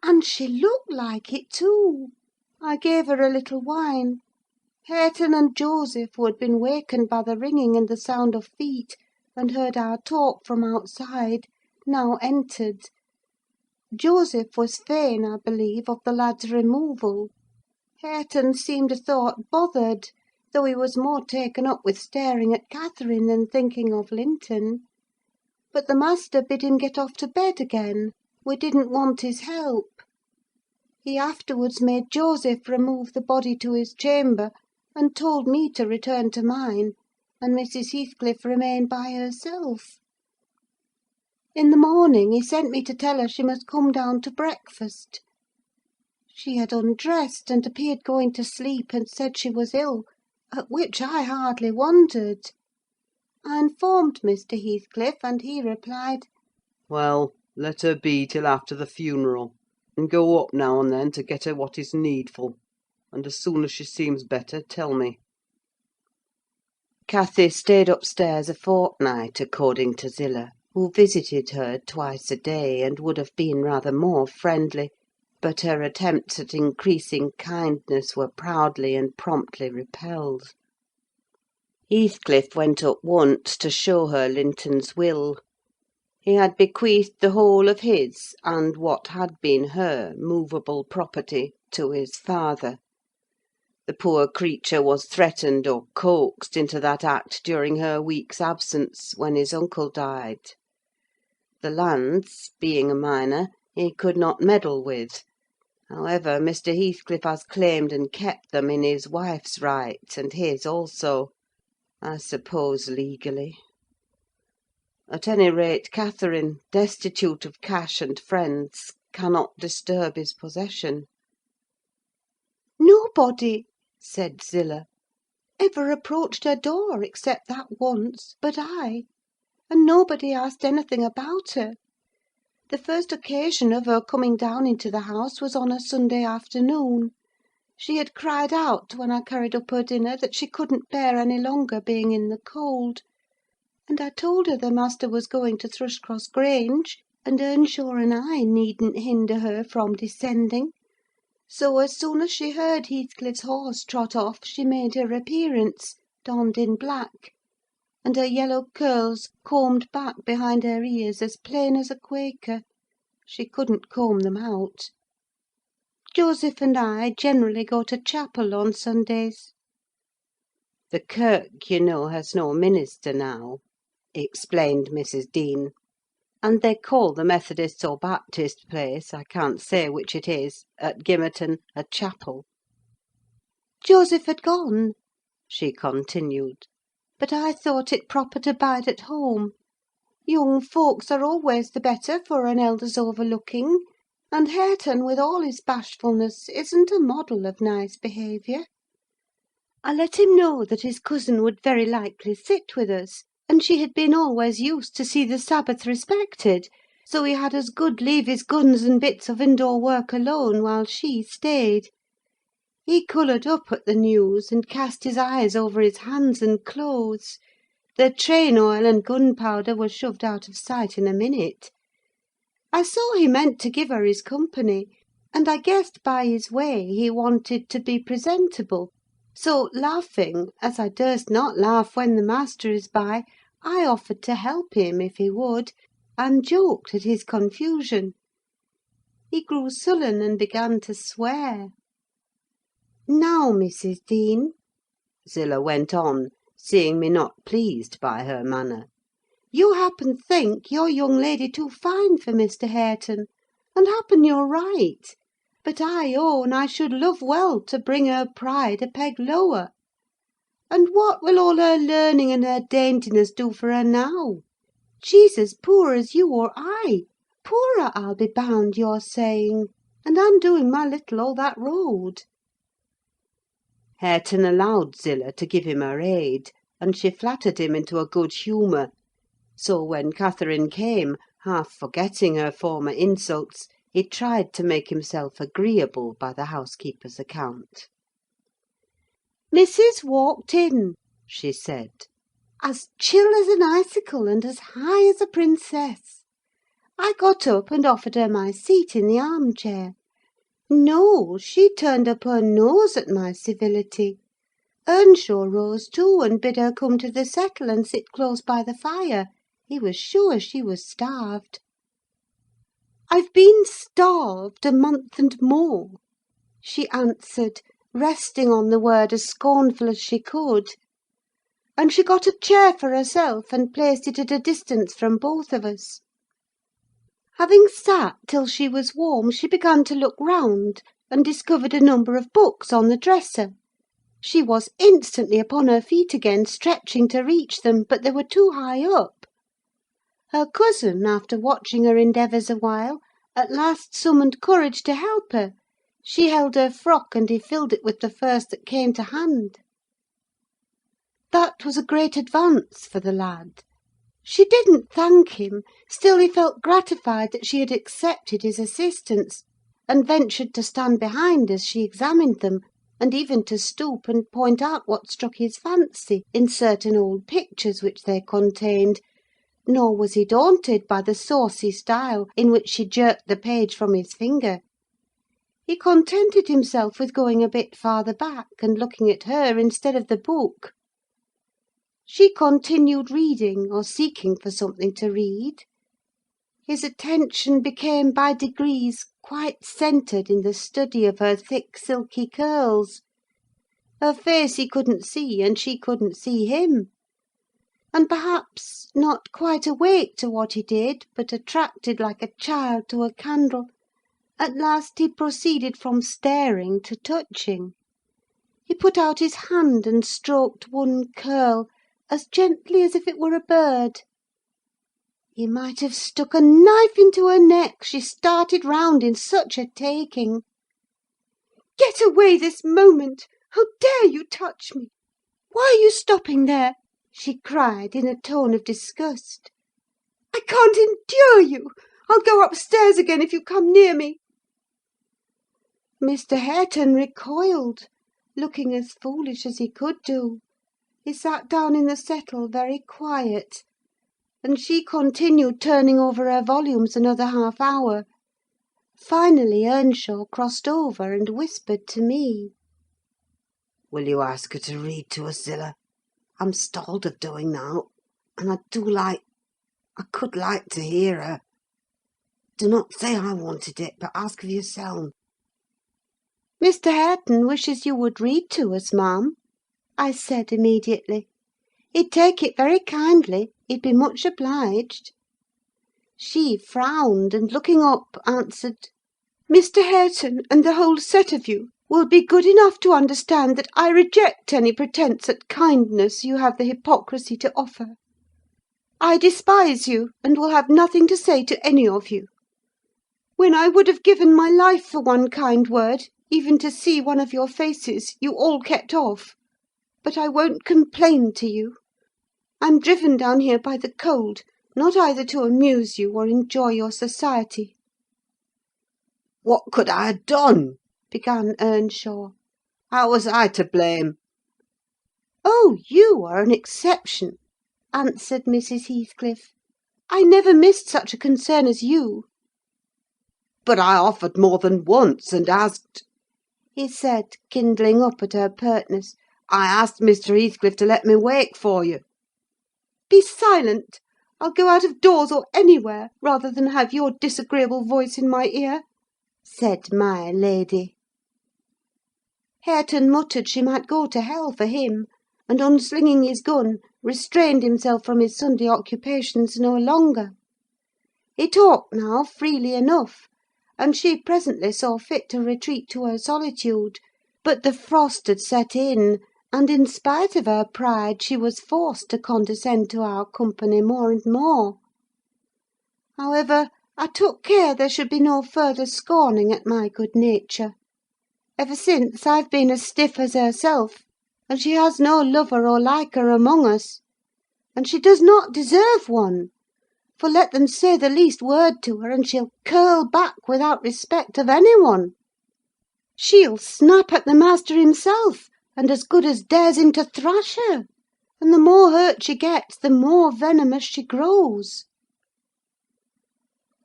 And she looked like it too. I gave her a little wine. Hareton and Joseph, who had been wakened by the ringing and the sound of feet, and heard our talk from outside, now entered. Joseph was fain, I believe, of the lad's removal. Hareton seemed a thought bothered, though he was more taken up with staring at Catherine than thinking of Linton. But the master bid him get off to bed again: we didn't want his help. He afterwards made Joseph remove the body to his chamber, and told me to return to mine, and Mrs. Heathcliff remain by herself. In the morning he sent me to tell her she must come down to breakfast. She had undressed, and appeared going to sleep, and said she was ill, at which I hardly wondered. I informed Mr. Heathcliff, and he replied, "Well, let her be till after the funeral, and go up now and then to get her what is needful; and as soon as she seems better, tell me." Cathy stayed upstairs a fortnight, according to Zillah, who visited her twice a day, and would have been rather more friendly, but her attempts at increasing kindness were proudly and promptly repelled. Heathcliff went up once to show her Linton's will. He had bequeathed the whole of his, and what had been her, movable property to his father. The poor creature was threatened or coaxed into that act during her week's absence, when his uncle died. The lands, being a minor, he could not meddle with. However, Mr. Heathcliff has claimed and kept them in his wife's right, and his also: I suppose legally. At any rate, Catherine, destitute of cash and friends, cannot disturb his possession. "Nobody," said Zillah. ever approached her door, except that once, but I, and nobody asked anything about her. The first occasion of her coming down into the house was on a Sunday afternoon. She had cried out, when I carried up her dinner, that she couldn't bear any longer being in the cold; and I told her the master was going to Thrushcross Grange, and Earnshaw and I needn't hinder her from descending. So, as soon as she heard Heathcliff's horse trot off, she made her appearance, donned in black, and her yellow curls combed back behind her ears as plain as a Quaker: she couldn't comb them out. Joseph and I generally go to chapel on Sundays. The kirk, you know, has no minister now," explained Mrs. Dean, "and they call the Methodist or Baptist place, I can't say which it is, at Gimmerton, a chapel." Joseph had gone, she continued, but I thought it proper to bide at home. Young folks are always the better for an elder's overlooking, and Hareton, with all his bashfulness, isn't a model of nice behaviour. I let him know that his cousin would very likely sit with us, and she had been always used to see the Sabbath respected, so he had as good leave his guns and bits of indoor work alone while she stayed. He coloured up at the news, and cast his eyes over his hands and clothes. The train oil and gunpowder were shoved out of sight in a minute. I saw he meant to give her his company, and I guessed by his way he wanted to be presentable; so, laughing, as I durst not laugh when the master is by, I offered to help him if he would, and joked at his confusion. He grew sullen and began to swear. "Now, Mrs. Dean," Zillah went on, seeing me not pleased by her manner, "you happen think your young lady too fine for Mr. Hareton, and happen you're right; but I own I should love well to bring her pride a peg lower. And what will all her learning and her daintiness do for her now? She's as poor as you or I: poorer, I'll be bound you're saying, and I'm doing my little all that road." Hareton allowed Zillah to give him her aid, and she flattered him into a good humour; so when Catherine came, half forgetting her former insults, he tried to make himself agreeable by the housekeeper's account. "Missis walked in," she said, "as chill as an icicle and as high as a princess. I got up and offered her my seat in the arm-chair. No, she turned up her nose at my civility. Earnshaw rose too, and bid her come to the settle and sit close by the fire: he was sure she was starved. "I've been starved a month and more," she answered, resting on the word as scornful as she could; and she got a chair for herself, and placed it at a distance from both of us. Having sat till she was warm, she began to look round, and discovered a number of books on the dresser. She was instantly upon her feet again, stretching to reach them, but they were too high up. Her cousin, after watching her endeavours a while, at last summoned courage to help her. She held her frock, and he filled it with the first that came to hand. That was a great advance for the lad. She didn't thank him, still he felt gratified that she had accepted his assistance, and ventured to stand behind as she examined them, and even to stoop and point out what struck his fancy in certain old pictures which they contained; nor was he daunted by the saucy style in which she jerked the page from his finger. He contented himself with going a bit farther back, and looking at her instead of the book. She continued reading, or seeking for something to read. His attention became by degrees quite centred in the study of her thick silky curls. Her face he couldn't see, and she couldn't see him; and perhaps, not quite awake to what he did, but attracted like a child to a candle, at last he proceeded from staring to touching. He put out his hand and stroked one curl, as gently as if it were a bird. He might have stuck a knife into her neck, she started round in such a taking. "Get away this moment! How dare you touch me?" "Why are you stopping there?" she cried, in a tone of disgust. "I can't endure you! I'll go upstairs again if you come near me." Mr. Hareton recoiled, looking as foolish as he could do. He sat down in the settle very quiet, and she continued turning over her volumes another half hour. Finally Earnshaw crossed over and whispered to me. "Will you ask her to read to us, Zillah? I'm stalled of doing now, and I could like to hear her. Do not say I wanted it, but ask of yourself." "Mr. Hareton wishes you would read to us, ma'am," I said immediately. "He'd take it very kindly; he'd be much obliged." She frowned, and looking up, answered, "Mr. Hareton, and the whole set of you, will be good enough to understand that I reject any pretence at kindness you have the hypocrisy to offer. I despise you, and will have nothing to say to any of you. When I would have given my life for one kind word, even to see one of your faces, you all kept off. But I won't complain to you. I'm driven down here by the cold, not either to amuse you or enjoy your society." "What could I have done?" began Earnshaw. "How was I to blame?" "Oh, you are an exception," answered Mrs. Heathcliff. "I never missed such a concern as you." "But I offered more than once, and asked," he said, kindling up at her pertness. "I asked Mr. Heathcliff to let me wait for you." "Be silent! I'll go out of doors or anywhere, rather than have your disagreeable voice in my ear," said my lady. Hareton muttered she might go to hell for him, and, unslinging his gun, restrained himself from his Sunday occupations no longer. He talked now freely enough, and she presently saw fit to retreat to her solitude; but the frost had set in, and, in spite of her pride, she was forced to condescend to our company more and more. However, I took care there should be no further scorning at my good nature. Ever since, I've been as stiff as herself, and she has no lover or liker among us. And she does not deserve one; for let them say the least word to her, and she'll curl back without respect of any one. She'll snap at the master himself, and as good as dares him to thrash her; and the more hurt she gets, the more venomous she grows."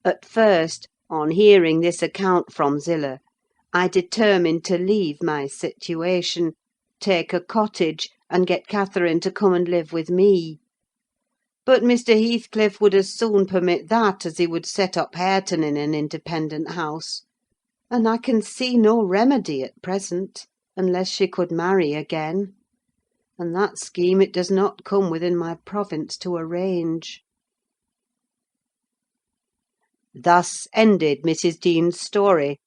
At first, on hearing this account from Zillah, I determined to leave my situation, take a cottage, and get Catherine to come and live with me. But Mr. Heathcliff would as soon permit that as he would set up Hareton in an independent house; and I can see no remedy at present, unless she could marry again; and that scheme it does not come within my province to arrange. Thus ended Mrs. Dean's story.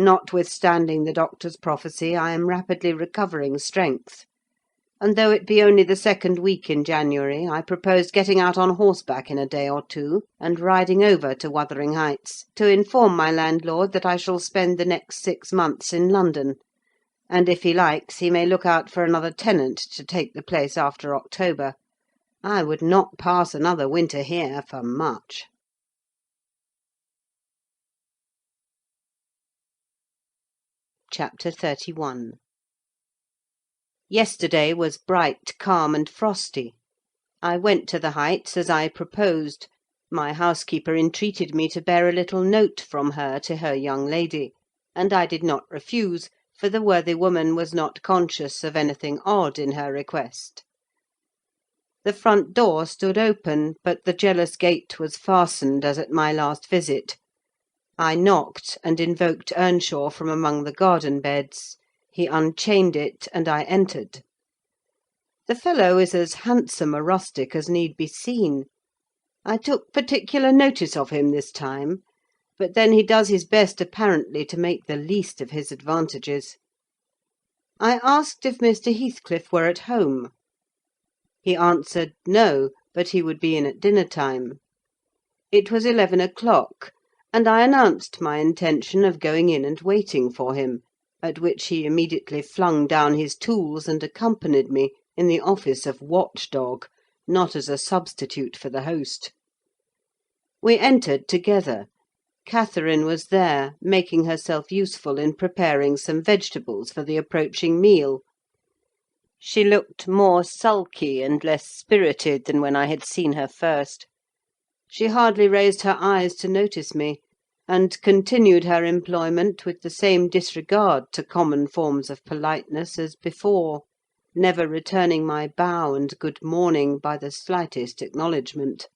Notwithstanding the doctor's prophecy, I am rapidly recovering strength; and though it be only the second week in January, I propose getting out on horseback in a day or two, and riding over to Wuthering Heights, to inform my landlord that I shall spend the next 6 months in London; and if he likes, he may look out for another tenant to take the place after October. I would not pass another winter here for much. Chapter 31. Yesterday was bright, calm, and frosty. I went to the Heights as I proposed. My housekeeper entreated me to bear a little note from her to her young lady, and I did not refuse, for the worthy woman was not conscious of anything odd in her request. The front door stood open, but the jealous gate was fastened as at my last visit. I knocked, and invoked Earnshaw from among the garden beds. He unchained it, and I entered. The fellow is as handsome a rustic as need be seen. I took particular notice of him this time, but then he does his best apparently to make the least of his advantages. I asked if Mr. Heathcliff were at home. He answered no, but he would be in at dinner time. It was 11 o'clock, and I announced my intention of going in and waiting for him, at which he immediately flung down his tools and accompanied me, in the office of watch-dog, not as a substitute for the host. We entered together. Catherine was there, making herself useful in preparing some vegetables for the approaching meal. She looked more sulky and less spirited than when I had seen her first. She hardly raised her eyes to notice me, and continued her employment with the same disregard to common forms of politeness as before, never returning my bow and good morning by the slightest acknowledgment.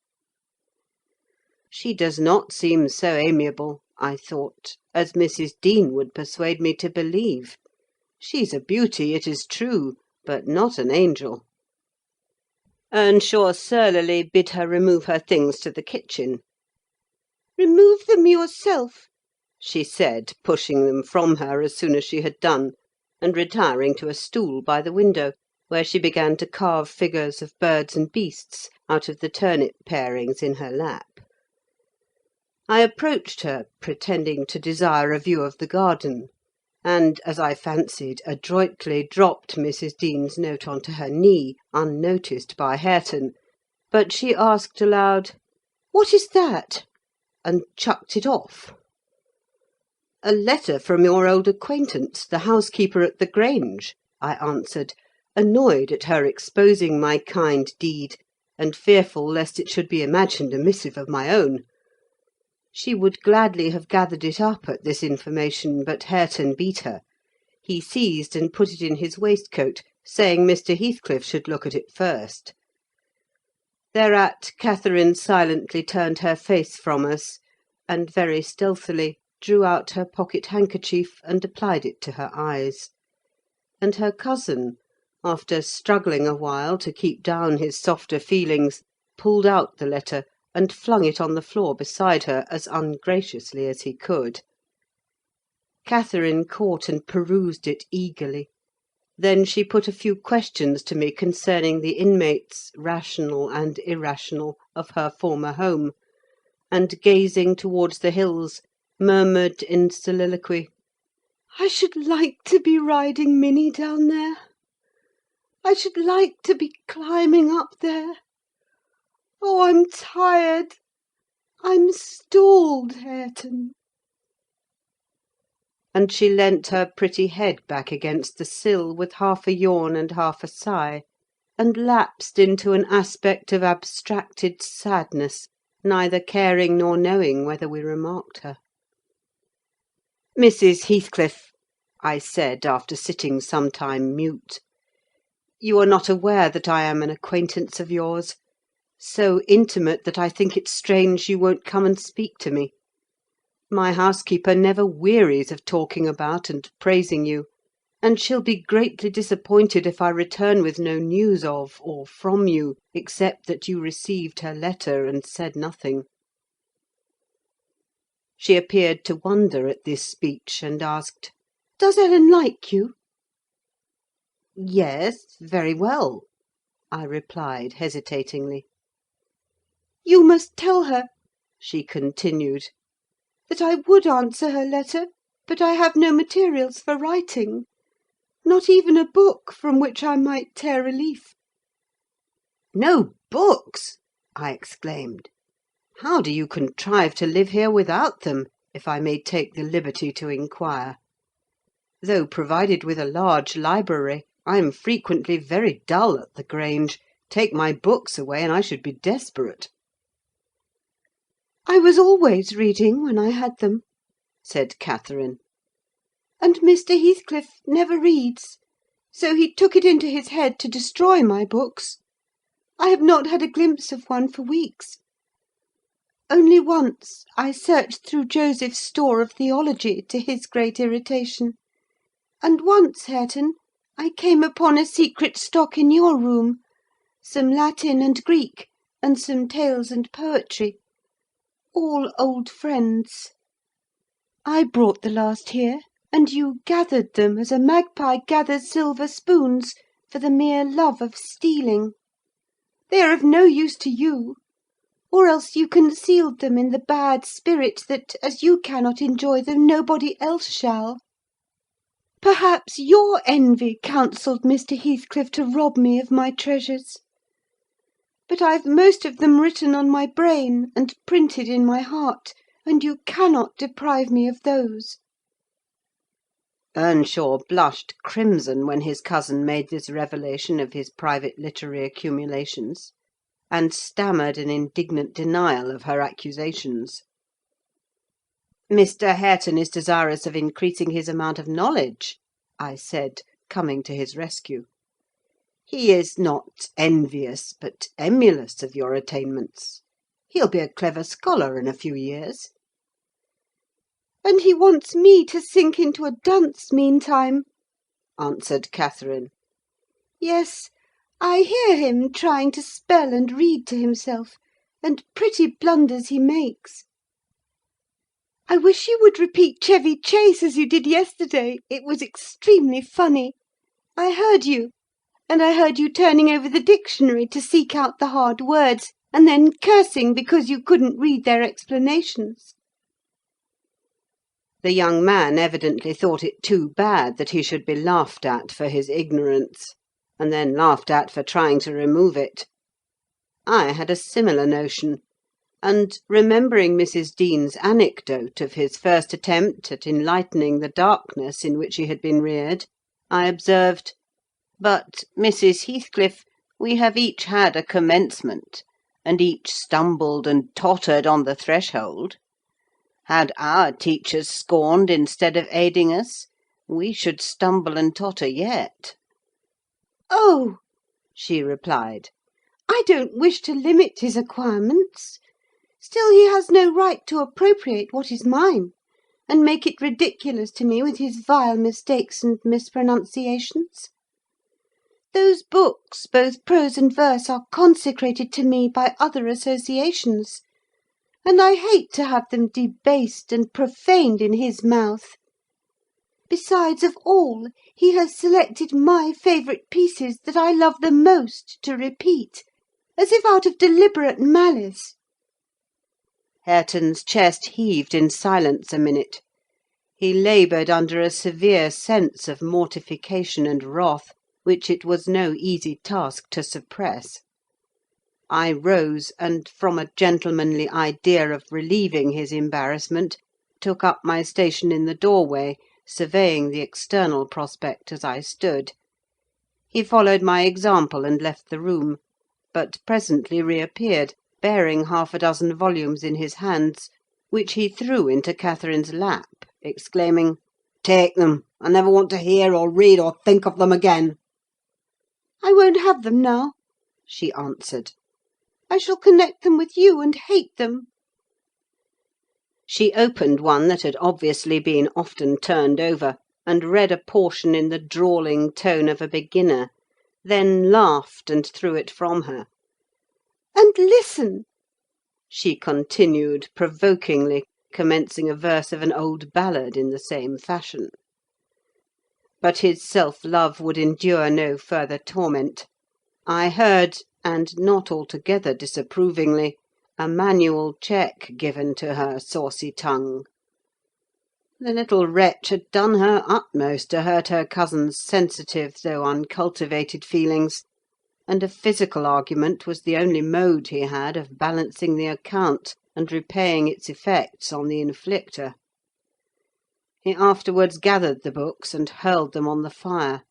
She does not seem so amiable, I thought, as Mrs. Dean would persuade me to believe. She's a beauty, it is true, but not an angel. Earnshaw surlily bid her remove her things to the kitchen. "Remove them yourself," she said, pushing them from her as soon as she had done, and retiring to a stool by the window, where she began to carve figures of birds and beasts out of the turnip parings in her lap. I approached her, pretending to desire a view of the garden, and, as I fancied, adroitly dropped Mrs. Dean's note on to her knee, unnoticed by Hareton; but she asked aloud, "What is that?" and chucked it off. "A letter from your old acquaintance, the housekeeper at the Grange," I answered, annoyed at her exposing my kind deed, and fearful lest it should be imagined a missive of my own. She would gladly have gathered it up at this information, but Hareton beat her. He seized and put it in his waistcoat, saying Mr. Heathcliff should look at it first. Thereat Catherine silently turned her face from us, and very stealthily drew out her pocket-handkerchief and applied it to her eyes; and her cousin, after struggling a while to keep down his softer feelings, pulled out the letter, and flung it on the floor beside her as ungraciously as he could. Catherine caught and perused it eagerly. Then she put a few questions to me concerning the inmates, rational and irrational, of her former home, and, gazing towards the hills, murmured in soliloquy, "I should like to be riding Minnie down there. I should like to be climbing up there. Oh, I'm tired. I'm stalled, Hareton." And she leant her pretty head back against the sill, with half a yawn and half a sigh, and lapsed into an aspect of abstracted sadness, neither caring nor knowing whether we remarked her. "Mrs. Heathcliff," I said, after sitting some time mute, "you are not aware that I am an acquaintance of yours: so intimate that I think it strange you won't come and speak to me. My housekeeper never wearies of talking about and praising you, and she'll be greatly disappointed if I return with no news of or from you, except that you received her letter and said nothing." She appeared to wonder at this speech, and asked, "Does Ellen like you?" "Yes, very well," I replied, hesitatingly. "You must tell her," she continued, "that I would answer her letter, but I have no materials for writing. Not even a book from which I might tear a leaf." "No books!" I exclaimed. "How do you contrive to live here without them, if I may take the liberty to inquire? Though provided with a large library, I am frequently very dull at the Grange. Take my books away, and I should be desperate." "I was always reading when I had them," said Catherine. "and Mr. Heathcliff never reads, so he took it into his head to destroy my books. I have not had a glimpse of one for weeks. Only once I searched through Joseph's store of theology, to his great irritation; and once, Hareton, I came upon a secret stock in your room: some Latin and Greek, and some tales and poetry: all old friends. I brought the last here, and you gathered them as a magpie gathers silver spoons, for the mere love of stealing. They are of no use to you, or else you concealed them in the bad spirit that, as you cannot enjoy them, nobody else shall." Perhaps your envy counselled Mr. Heathcliff to rob me of my treasures. But I've most of them written on my brain and printed in my heart, and you cannot deprive me of those." Earnshaw blushed crimson when his cousin made this revelation of his private literary accumulations, and stammered an indignant denial of her accusations. "Mr. Hareton is desirous of increasing his amount of knowledge," I said, coming to his rescue. "He is not envious, but emulous of your attainments. He'll be a clever scholar in a few years." "And he wants me to sink into a dunce meantime," answered Catherine. "Yes, I hear him trying to spell and read to himself, and pretty blunders he makes. I wish you would repeat Chevy Chase as you did yesterday: it was extremely funny. I heard you, and I heard you turning over the dictionary to seek out the hard words, and then cursing because you couldn't read their explanations." The young man evidently thought it too bad that he should be laughed at for his ignorance, and then laughed at for trying to remove it. I had a similar notion, and, remembering Mrs. Dean's anecdote of his first attempt at enlightening the darkness in which he had been reared, I observed, "But, Mrs. Heathcliff, we have each had a commencement, and each stumbled and tottered on the threshold. Had our teachers scorned instead of aiding us, we should stumble and totter yet." "Oh," she replied, "I don't wish to limit his acquirements. Still he has no right to appropriate what is mine, and make it ridiculous to me with his vile mistakes and mispronunciations. Those books, both prose and verse, are consecrated to me by other associations, and I hate to have them debased and profaned in his mouth. Besides, of all, he has selected my favourite pieces that I love the most to repeat, as if out of deliberate malice." Hareton's chest heaved in silence a minute. He laboured under a severe sense of mortification and wrath, which it was no easy task to suppress. I rose, and, from a gentlemanly idea of relieving his embarrassment, took up my station in the doorway, surveying the external prospect as I stood. He followed my example and left the room, but presently reappeared, bearing half a dozen volumes in his hands, which he threw into Catherine's lap, exclaiming, "Take them! I never want to hear or read or think of them again." "I won't have them now," she answered. "I shall connect them with you, and hate them." She opened one that had obviously been often turned over, and read a portion in the drawling tone of a beginner, then laughed and threw it from her. "And listen," she continued provokingly, commencing a verse of an old ballad in the same fashion. But his self-love would endure no further torment. I heard, and not altogether disapprovingly, a manual check given to her saucy tongue. The little wretch had done her utmost to hurt her cousin's sensitive though uncultivated feelings, and a physical argument was the only mode he had of balancing the account and repaying its effects on the inflictor. He afterwards gathered the books and hurled them on the fire.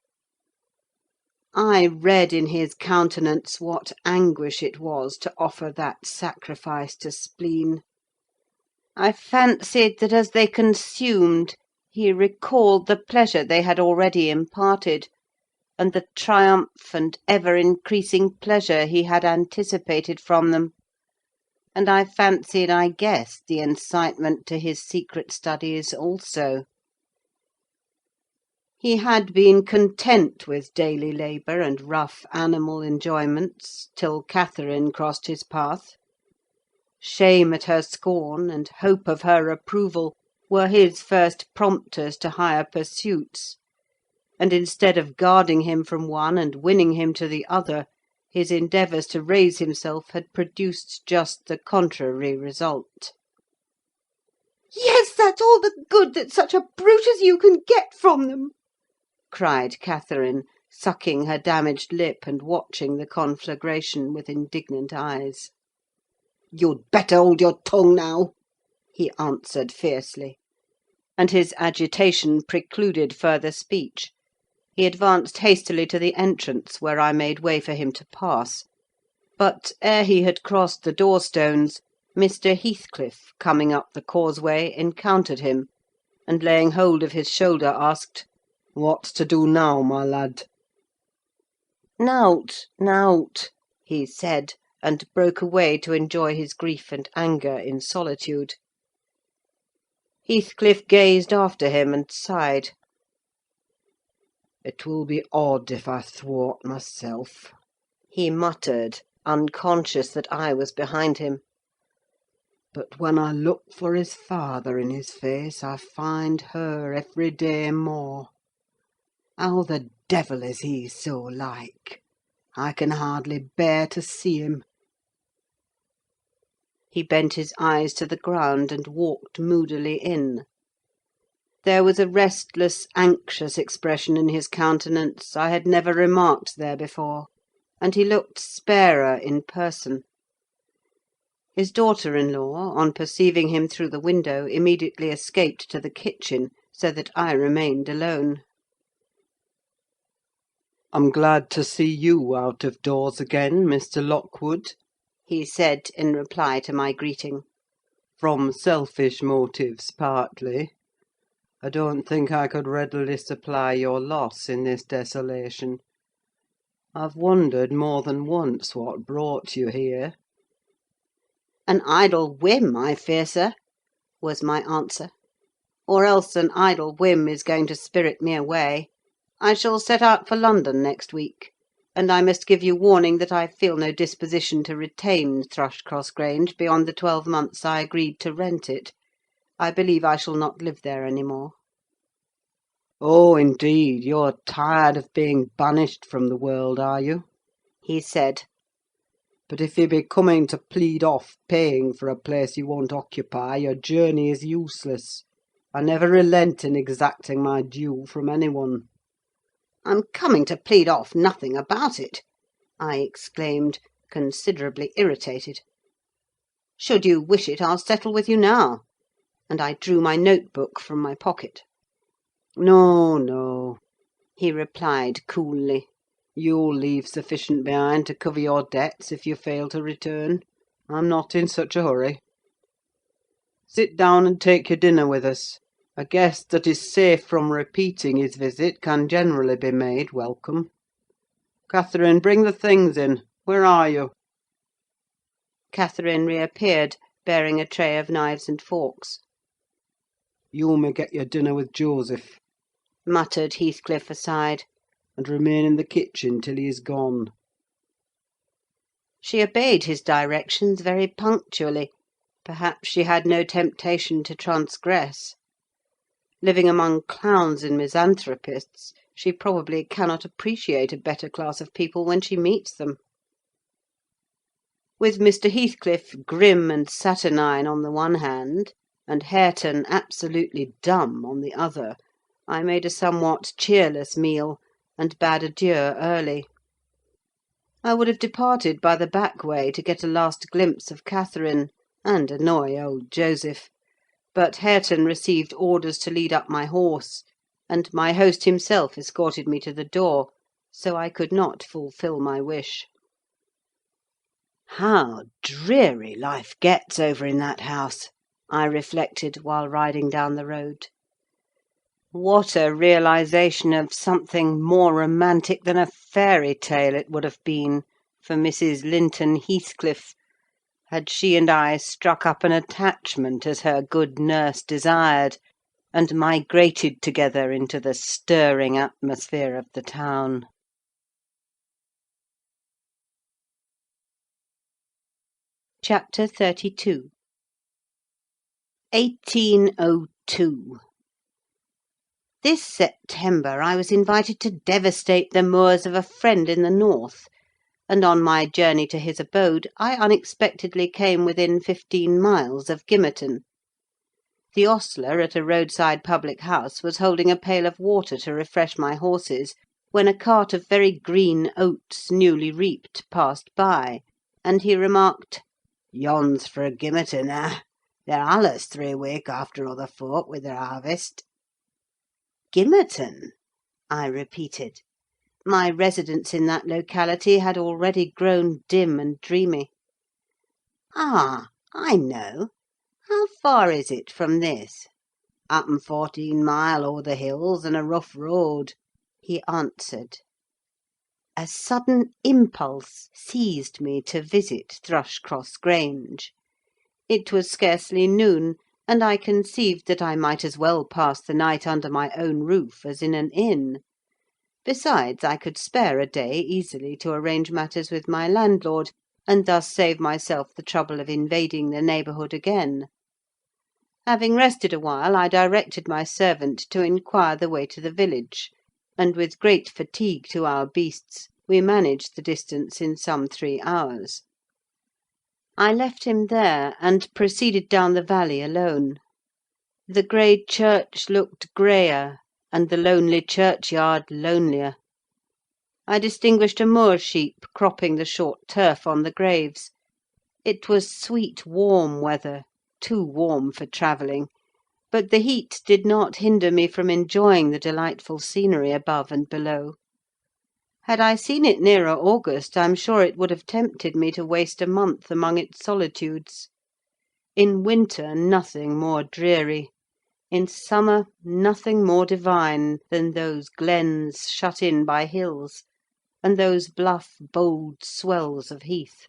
I read in his countenance what anguish it was to offer that sacrifice to spleen. I fancied that as they consumed, he recalled the pleasure they had already imparted, and the triumph and ever-increasing pleasure he had anticipated from them; and I fancied I guessed the incitement to his secret studies also. He had been content with daily labour and rough animal enjoyments, till Catherine crossed his path. Shame at her scorn, and hope of her approval, were his first prompters to higher pursuits; and instead of guarding him from one and winning him to the other, his endeavours to raise himself had produced just the contrary result. "Yes, that's all the good that such a brute as you can get from them!" cried Catherine, sucking her damaged lip and watching the conflagration with indignant eyes. "You'd better hold your tongue now," he answered fiercely; and his agitation precluded further speech. He advanced hastily to the entrance, where I made way for him to pass; but, ere he had crossed the door-stones, Mr. Heathcliff, coming up the causeway, encountered him, and laying hold of his shoulder, asked, "What's to do now, my lad?" "Naught, naught," he said, and broke away to enjoy his grief and anger in solitude. Heathcliff gazed after him and sighed. "It will be odd if I thwart myself," he muttered, unconscious that I was behind him. "But when I look for his father in his face, I find her every day more. How the devil is he so like? I can hardly bear to see him." He bent his eyes to the ground and walked moodily in. There was a restless, anxious expression in his countenance I had never remarked there before, and he looked sparer in person. His daughter-in-law, on perceiving him through the window, immediately escaped to the kitchen, so that I remained alone. "I'm glad to see you out of doors again, Mr. Lockwood," he said, in reply to my greeting. "from selfish motives, partly. I don't think I could readily supply your loss in this desolation. I've wondered more than once what brought you here." "An idle whim, I fear, sir," was my answer; "or else an idle whim is going to spirit me away. I shall set out for London next week; and I must give you warning that I feel no disposition to retain Thrushcross Grange beyond the 12 months I agreed to rent it. I believe I shall not live there any more." "Oh, indeed, you're tired of being banished from the world, are you?" he said. "But if you be coming to plead off paying for a place you won't occupy, your journey is useless. I never relent in exacting my due from any one." "I'm coming to plead off nothing about it," I exclaimed, considerably irritated. "Should you wish it, I'll settle with you now," and I drew my note-book from my pocket. "No, no," he replied coolly. "You'll leave sufficient behind to cover your debts if you fail to return. I'm not in such a hurry. Sit down and take your dinner with us. A guest that is safe from repeating his visit can generally be made welcome. Catherine, bring the things in. Where are you?" Catherine reappeared, bearing a tray of knives and forks. "You may get your dinner with Joseph," muttered Heathcliff aside, "and remain in the kitchen till he is gone." She obeyed his directions very punctually. Perhaps she had no temptation to transgress. Living among clowns and misanthropists, she probably cannot appreciate a better class of people when she meets them. With Mr. Heathcliff grim and saturnine on the one hand, and Hareton absolutely dumb on the other, I made a somewhat cheerless meal, and bade adieu early. I would have departed by the back way to get a last glimpse of Catherine, and annoy old Joseph; but Hareton received orders to lead up my horse, and my host himself escorted me to the door, so I could not fulfil my wish. How dreary life gets over in that house! I reflected while riding down the road. What a realisation of something more romantic than a fairy tale it would have been for Mrs. Linton Heathcliff, had she and I struck up an attachment as her good nurse desired, and migrated together into the stirring atmosphere of the town. Chapter 32. 1802. This September I was invited to devastate the moors of a friend in the north, and on my journey to his abode I unexpectedly came within 15 miles of Gimmerton. The ostler at a roadside public house was holding a pail of water to refresh my horses, when a cart of very green oats, newly reaped, passed by, and he remarked, "Yon's for a gimmerton, eh? They're allus 3 week after other folk with their harvest." "Gimmerton?" I repeated. My residence in that locality had already grown dim and dreamy. "Ah, I know. How far is it from this?" "Happen 14 mile o'er the hills, and a rough road," he answered. A sudden impulse seized me to visit Thrushcross Grange. It was scarcely noon, and I conceived that I might as well pass the night under my own roof as in an inn. Besides, I could spare a day easily to arrange matters with my landlord, and thus save myself the trouble of invading the neighbourhood again. Having rested a while, I directed my servant to inquire the way to the village, and with great fatigue to our beasts, we managed the distance in some 3 hours. I left him there, and proceeded down the valley alone. The grey church looked greyer, and the lonely churchyard lonelier. I distinguished a moor sheep cropping the short turf on the graves. It was sweet warm weather, too warm for travelling, but the heat did not hinder me from enjoying the delightful scenery above and below. Had I seen it nearer August, I'm sure it would have tempted me to waste a month among its solitudes. In winter, nothing more dreary; in summer, nothing more divine than those glens shut in by hills, and those bluff, bold swells of heath.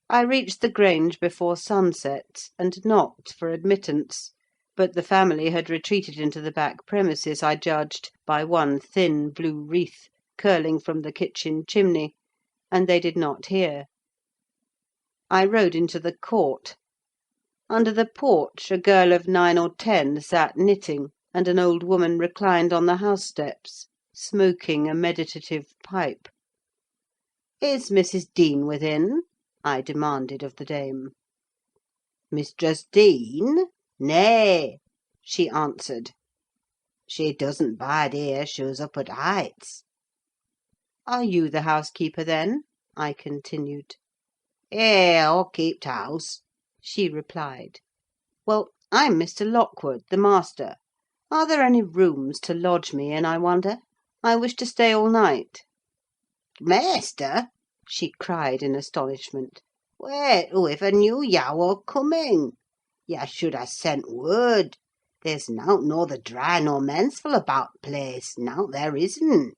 I reached the Grange before sunset, and knocked for admittance; but the family had retreated into the back premises, I judged, by one thin blue wreath curling from the kitchen chimney, and they did not hear. I rode into the court. Under the porch a girl of 9 or 10 sat knitting, and an old woman reclined on the house steps, smoking a meditative pipe. "Is Mrs. Dean within?" I demanded of the dame. "Mistress Dean? Nay," she answered. "She doesn't bide here; she's up at Heights." "Are you the housekeeper, then?" I continued. "Eh, I'll keep t' house," she replied. "Well, I'm Mr. Lockwood, the master. Are there any rooms to lodge me in, I wonder? I wish to stay all night." "Maister!" she cried in astonishment. "Wait, whoiver knew yah were coming? Yah should ha' sent word. There's nowt nother dry nor mensful about t' place; nowt there isn't."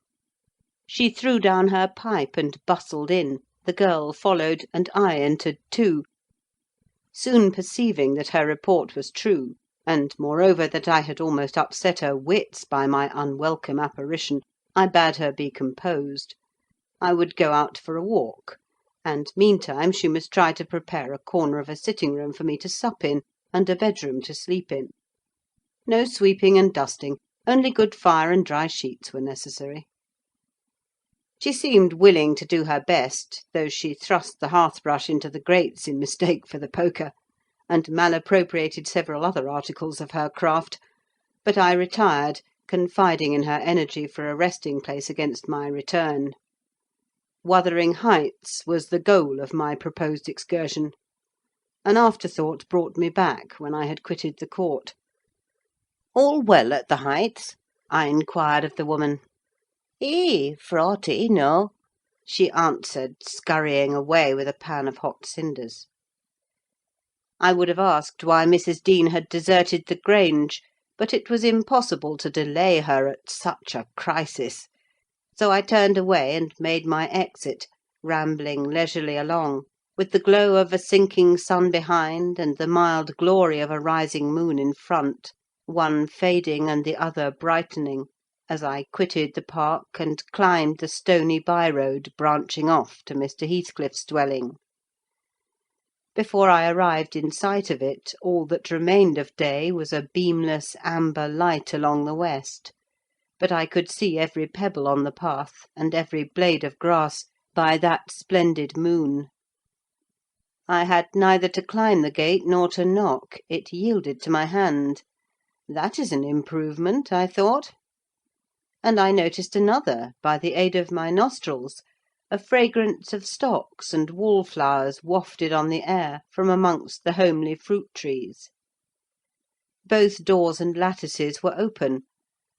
She threw down her pipe and bustled in; the girl followed, and I entered too. Soon perceiving that her report was true, and, moreover, that I had almost upset her wits by my unwelcome apparition, I bade her be composed. I would go out for a walk, and, meantime, she must try to prepare a corner of a sitting-room for me to sup in, and a bedroom to sleep in. No sweeping and dusting; only good fire and dry sheets were necessary. She seemed willing to do her best, though she thrust the hearth-brush into the grates in mistake for the poker, and malappropriated several other articles of her craft; but I retired, confiding in her energy for a resting-place against my return. Wuthering Heights was the goal of my proposed excursion. An afterthought brought me back when I had quitted the court. "All well at the Heights?" I inquired of the woman. "Ay, for aught I know," she answered, scurrying away with a pan of hot cinders. I would have asked why Mrs. Dean had deserted the Grange, but it was impossible to delay her at such a crisis; so I turned away and made my exit, rambling leisurely along, with the glow of a sinking sun behind, and the mild glory of a rising moon in front, one fading and the other brightening, as I quitted the park and climbed the stony by-road branching off to Mr. Heathcliff's dwelling. Before I arrived in sight of it, all that remained of day was a beamless amber light along the west; but I could see every pebble on the path, and every blade of grass, by that splendid moon. I had neither to climb the gate nor to knock: it yielded to my hand. That is an improvement, I thought. And I noticed another, by the aid of my nostrils: a fragrance of stocks and wallflowers wafted on the air from amongst the homely fruit trees. Both doors and lattices were open,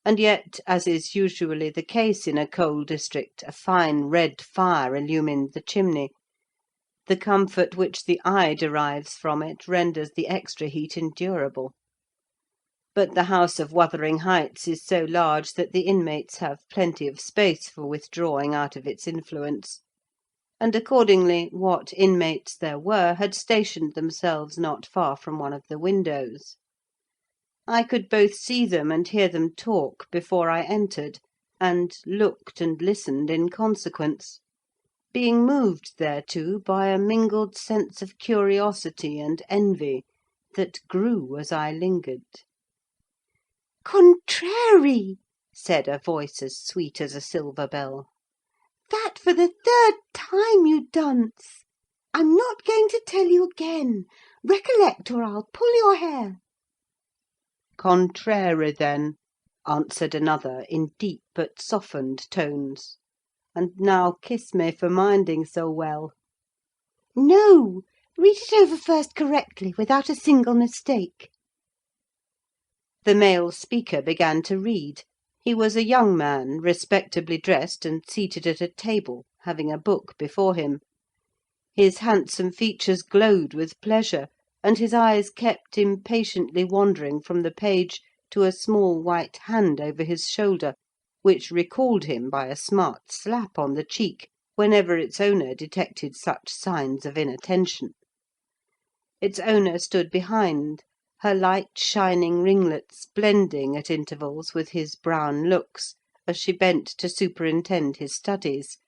and yet, as is usually the case in a coal district, a fine red fire illumined the chimney. The comfort which the eye derives from it renders the extra heat endurable. But the house of Wuthering Heights is so large that the inmates have plenty of space for withdrawing out of its influence; and accordingly what inmates there were had stationed themselves not far from one of the windows. I could both see them and hear them talk before I entered, and looked and listened in consequence, being moved thereto by a mingled sense of curiosity and envy that grew as I lingered. "Contrary!" said a voice as sweet as a silver bell. "That for the third time, you dunce! I'm not going to tell you again. Recollect, or I'll pull your hair." "Contrary, then," answered another, in deep but softened tones. "And now kiss me for minding so well." "No! Read it over first correctly, without a single mistake." The male speaker began to read. He was a young man, respectably dressed, and seated at a table, having a book before him. His handsome features glowed with pleasure, and his eyes kept impatiently wandering from the page to a small white hand over his shoulder, which recalled him by a smart slap on the cheek whenever its owner detected such signs of inattention. Its owner stood behind, her light shining ringlets blending at intervals with his brown looks, as she bent to superintend his studies;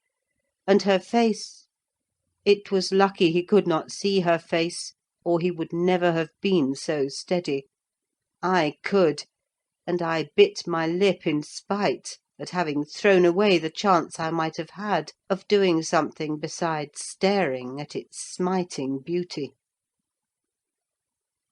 and her face—it was lucky he could not see her face, or he would never have been so steady. I could, and I bit my lip in spite at having thrown away the chance I might have had of doing something besides staring at its smiting beauty.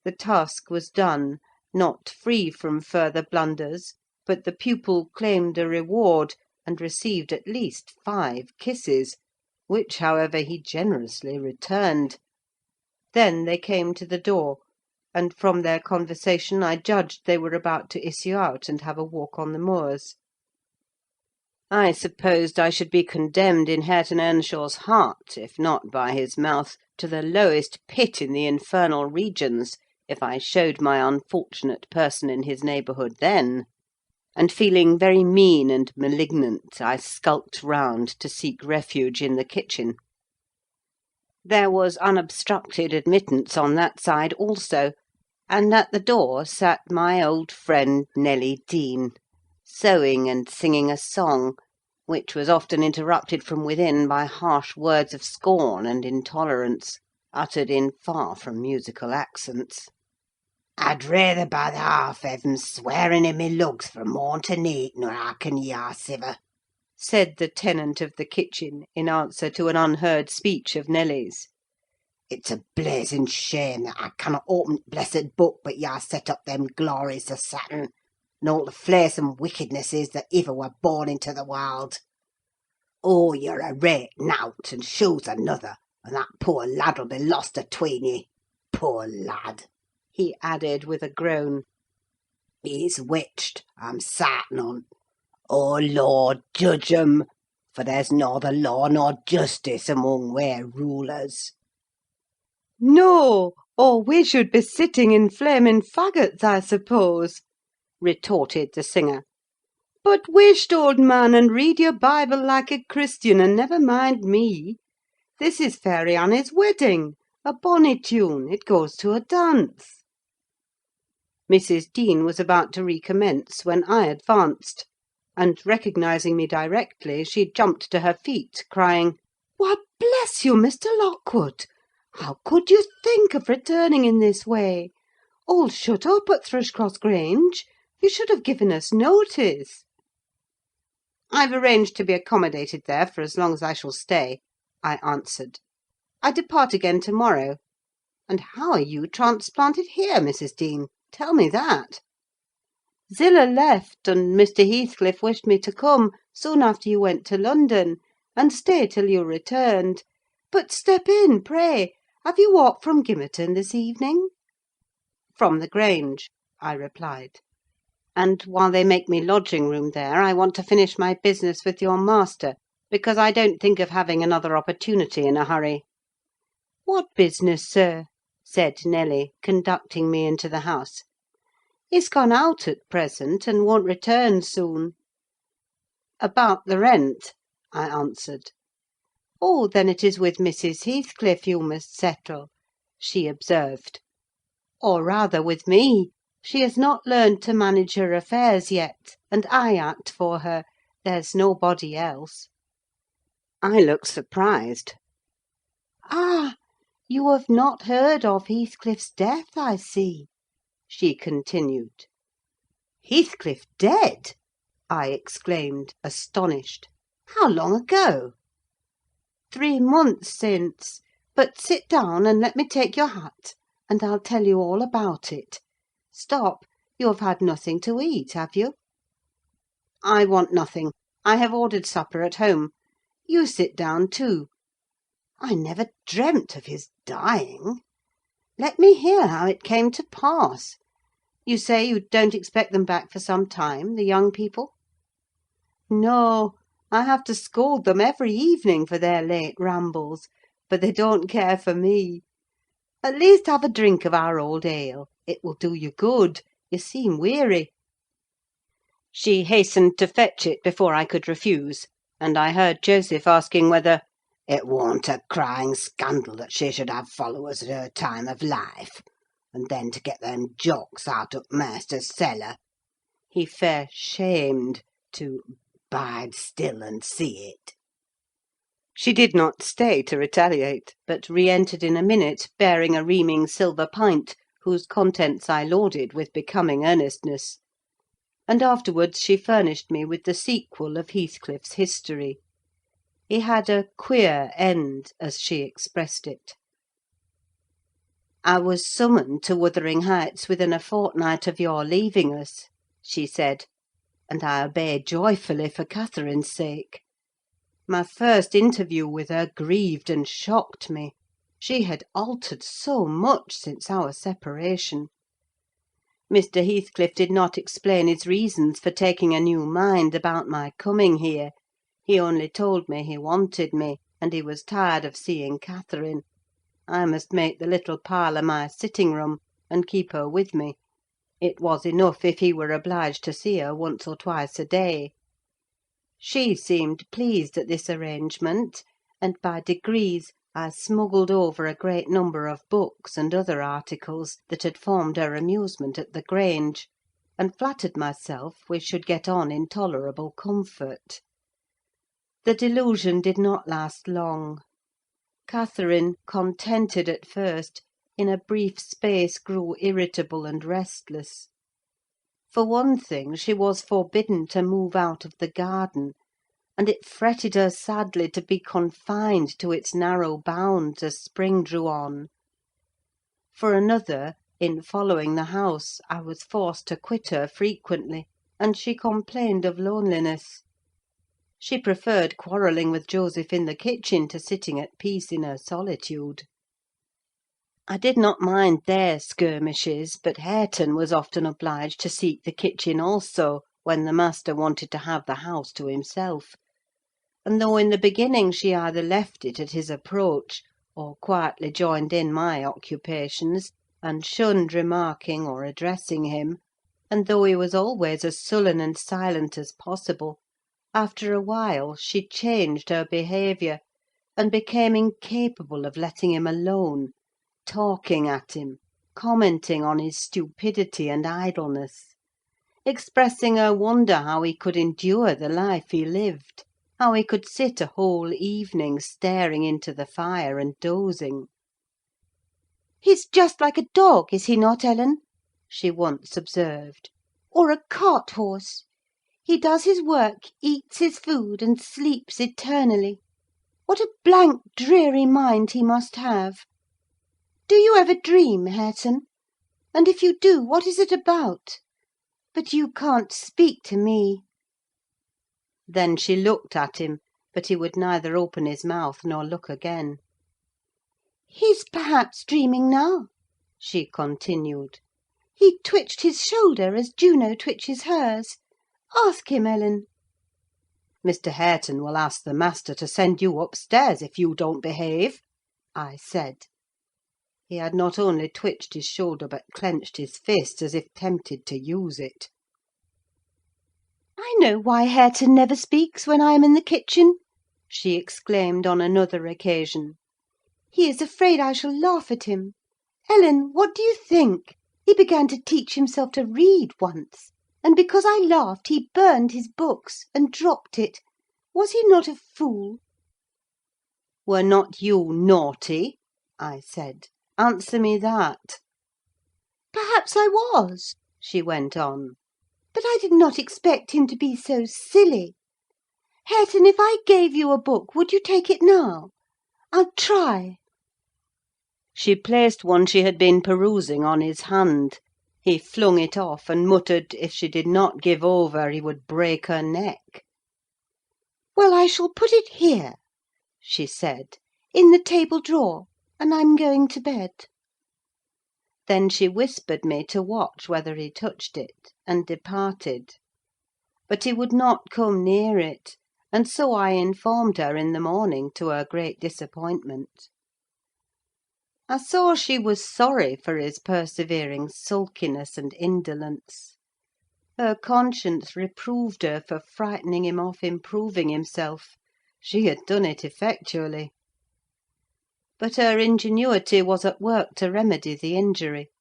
The task was done, not free from further blunders, but the pupil claimed a reward, and received at least 5 kisses, which, however, he generously returned. Then they came to the door, and from their conversation I judged they were about to issue out and have a walk on the moors. I supposed I should be condemned in Hareton Earnshaw's heart, if not by his mouth, to the lowest pit in the infernal regions, if I showed my unfortunate person in his neighbourhood then; and feeling very mean and malignant, I skulked round to seek refuge in the kitchen. There was unobstructed admittance on that side also, and at the door sat my old friend Nelly Dean, sewing and singing a song, which was often interrupted from within by harsh words of scorn and intolerance, uttered in far from musical accents. I'd rather by the half heaven swearing in me lugs from morn to neat nor hearken ye our siver," said the tenant of the kitchen, in answer to an unheard speech of Nelly's. "It's a blazing shame that I cannot open t' blessed book but ye set up them glories o' Saturn, and all the flaysome wickednesses that iver were born into the world. Oh, you're a rate nowt, and shoe's another, and that poor lad'll be lost atween ye. Poor lad!" he added with a groan. "He's witched, I'm sartin on't. Oh, Lord, judge 'em! For there's norther law nor justice among we rulers." "No, or we should be sitting in flaming faggots, I suppose," retorted the singer. "But whisht, old man, and read your Bible like a Christian, and never mind me. This is Fairy Annie's wedding: a bonny tune, it goes to a dance." Mrs. Dean was about to recommence when I advanced, and recognising me directly, she jumped to her feet, crying, "Why, bless you, Mr. Lockwood! How could you think of returning in this way? All shut up at Thrushcross Grange. You should have given us notice." "I've arranged to be accommodated there for as long as I shall stay," I answered. I depart again to-morrow. And how are you transplanted here, Mrs. Dean? Tell me that. Zillah left, and Mr. Heathcliff wished me to come soon after you went to London, and stay till you returned. But step in, pray. Have you walked from Gimmerton this evening? From the Grange, I replied. And while they make me lodging-room there, I want to finish my business with your master, because I don't think of having another opportunity in a hurry. What business, sir? Said Nelly, conducting me into the house. He's gone out at present, and won't return soon. About the rent, I answered. Oh, then it is with Mrs. Heathcliff you must settle, she observed. Or rather with me. She has not learned to manage her affairs yet, and I act for her. There's nobody else. I looked surprised. Ah, you have not heard of Heathcliff's death, I see, she continued. Heathcliff dead? I exclaimed, astonished. How long ago? 3 months since. But sit down and let me take your hat, and I'll tell you all about it. Stop, you have had nothing to eat, have you? I want nothing. I have ordered supper at home. You sit down too. I never dreamt of his dying. Let me hear how it came to pass. You say you don't expect them back for some time, the young people? No, I have to scold them every evening for their late rambles, but they don't care for me. At least have a drink of our old ale. It will do you good. You seem weary. She hastened to fetch it before I could refuse, and I heard Joseph asking whether "it warn't a crying scandal that she should have followers at her time of life, and then to get them jocks out of master's cellar. He fair shamed to bide still and see it." She did not stay to retaliate, but re-entered in a minute, bearing a reaming silver pint, whose contents I lauded with becoming earnestness; and afterwards she furnished me with the sequel of Heathcliff's history. He had a queer end, as she expressed it. "I was summoned to Wuthering Heights within a fortnight of your leaving us," she said, "and I obeyed joyfully for Catherine's sake. My first interview with her grieved and shocked me. She had altered so much since our separation. Mr. Heathcliff did not explain his reasons for taking a new mind about my coming here. He only told me he wanted me, and he was tired of seeing Catherine. I must make the little parlour my sitting-room, and keep her with me. It was enough if he were obliged to see her once or twice a day. She seemed pleased at this arrangement, and by degrees I smuggled over a great number of books and other articles that had formed her amusement at the Grange, and flattered myself we should get on in tolerable comfort. The delusion did not last long. Catherine, contented at first, in a brief space grew irritable and restless. For one thing, she was forbidden to move out of the garden, and it fretted her sadly to be confined to its narrow bounds as spring drew on. For another, in following the house, I was forced to quit her frequently, and she complained of loneliness. She preferred quarrelling with Joseph in the kitchen to sitting at peace in her solitude. I did not mind their skirmishes, but Hareton was often obliged to seek the kitchen also, when the master wanted to have the house to himself; and though in the beginning she either left it at his approach, or quietly joined in my occupations, and shunned remarking or addressing him, and though he was always as sullen and silent as possible, after a while she changed her behaviour, and became incapable of letting him alone, talking at him, commenting on his stupidity and idleness, expressing her wonder how he could endure the life he lived, how he could sit a whole evening staring into the fire and dozing. "He's just like a dog, is he not, Ellen?" she once observed, "or a cart horse? He does his work, eats his food, and sleeps eternally. What a blank, dreary mind he must have! Do you ever dream, Hareton? And if you do, what is it about? But you can't speak to me." Then she looked at him, but he would neither open his mouth nor look again. "He's perhaps dreaming now," she continued. "He twitched his shoulder as Juno twitches hers. Ask him, Ellen." "Mr. Hareton will ask the master to send you upstairs if you don't behave," I said. He had not only twitched his shoulder, but clenched his fist, as if tempted to use it. "I know why Hareton never speaks when I am in the kitchen," she exclaimed on another occasion. "He is afraid I shall laugh at him. Ellen, what do you think? He began to teach himself to read once, and because I laughed he burned his books and dropped it. Was he not a fool?" "Were not you naughty?" I said. "Answer me that." "Perhaps I was," she went on, "but I did not expect him to be so silly. Hareton, if I gave you a book, would you take it now? I'll try." She placed one she had been perusing on his hand. He flung it off, and muttered if she did not give over he would break her neck. "Well, I shall put it here," she said, "in the table drawer, and I'm going to bed." Then she whispered me to watch whether he touched it, and departed. But he would not come near it, and so I informed her in the morning, to her great disappointment. I saw she was sorry for his persevering sulkiness and indolence. Her conscience reproved her for frightening him off improving himself: she had done it effectually. But her ingenuity was at work to remedy the injury.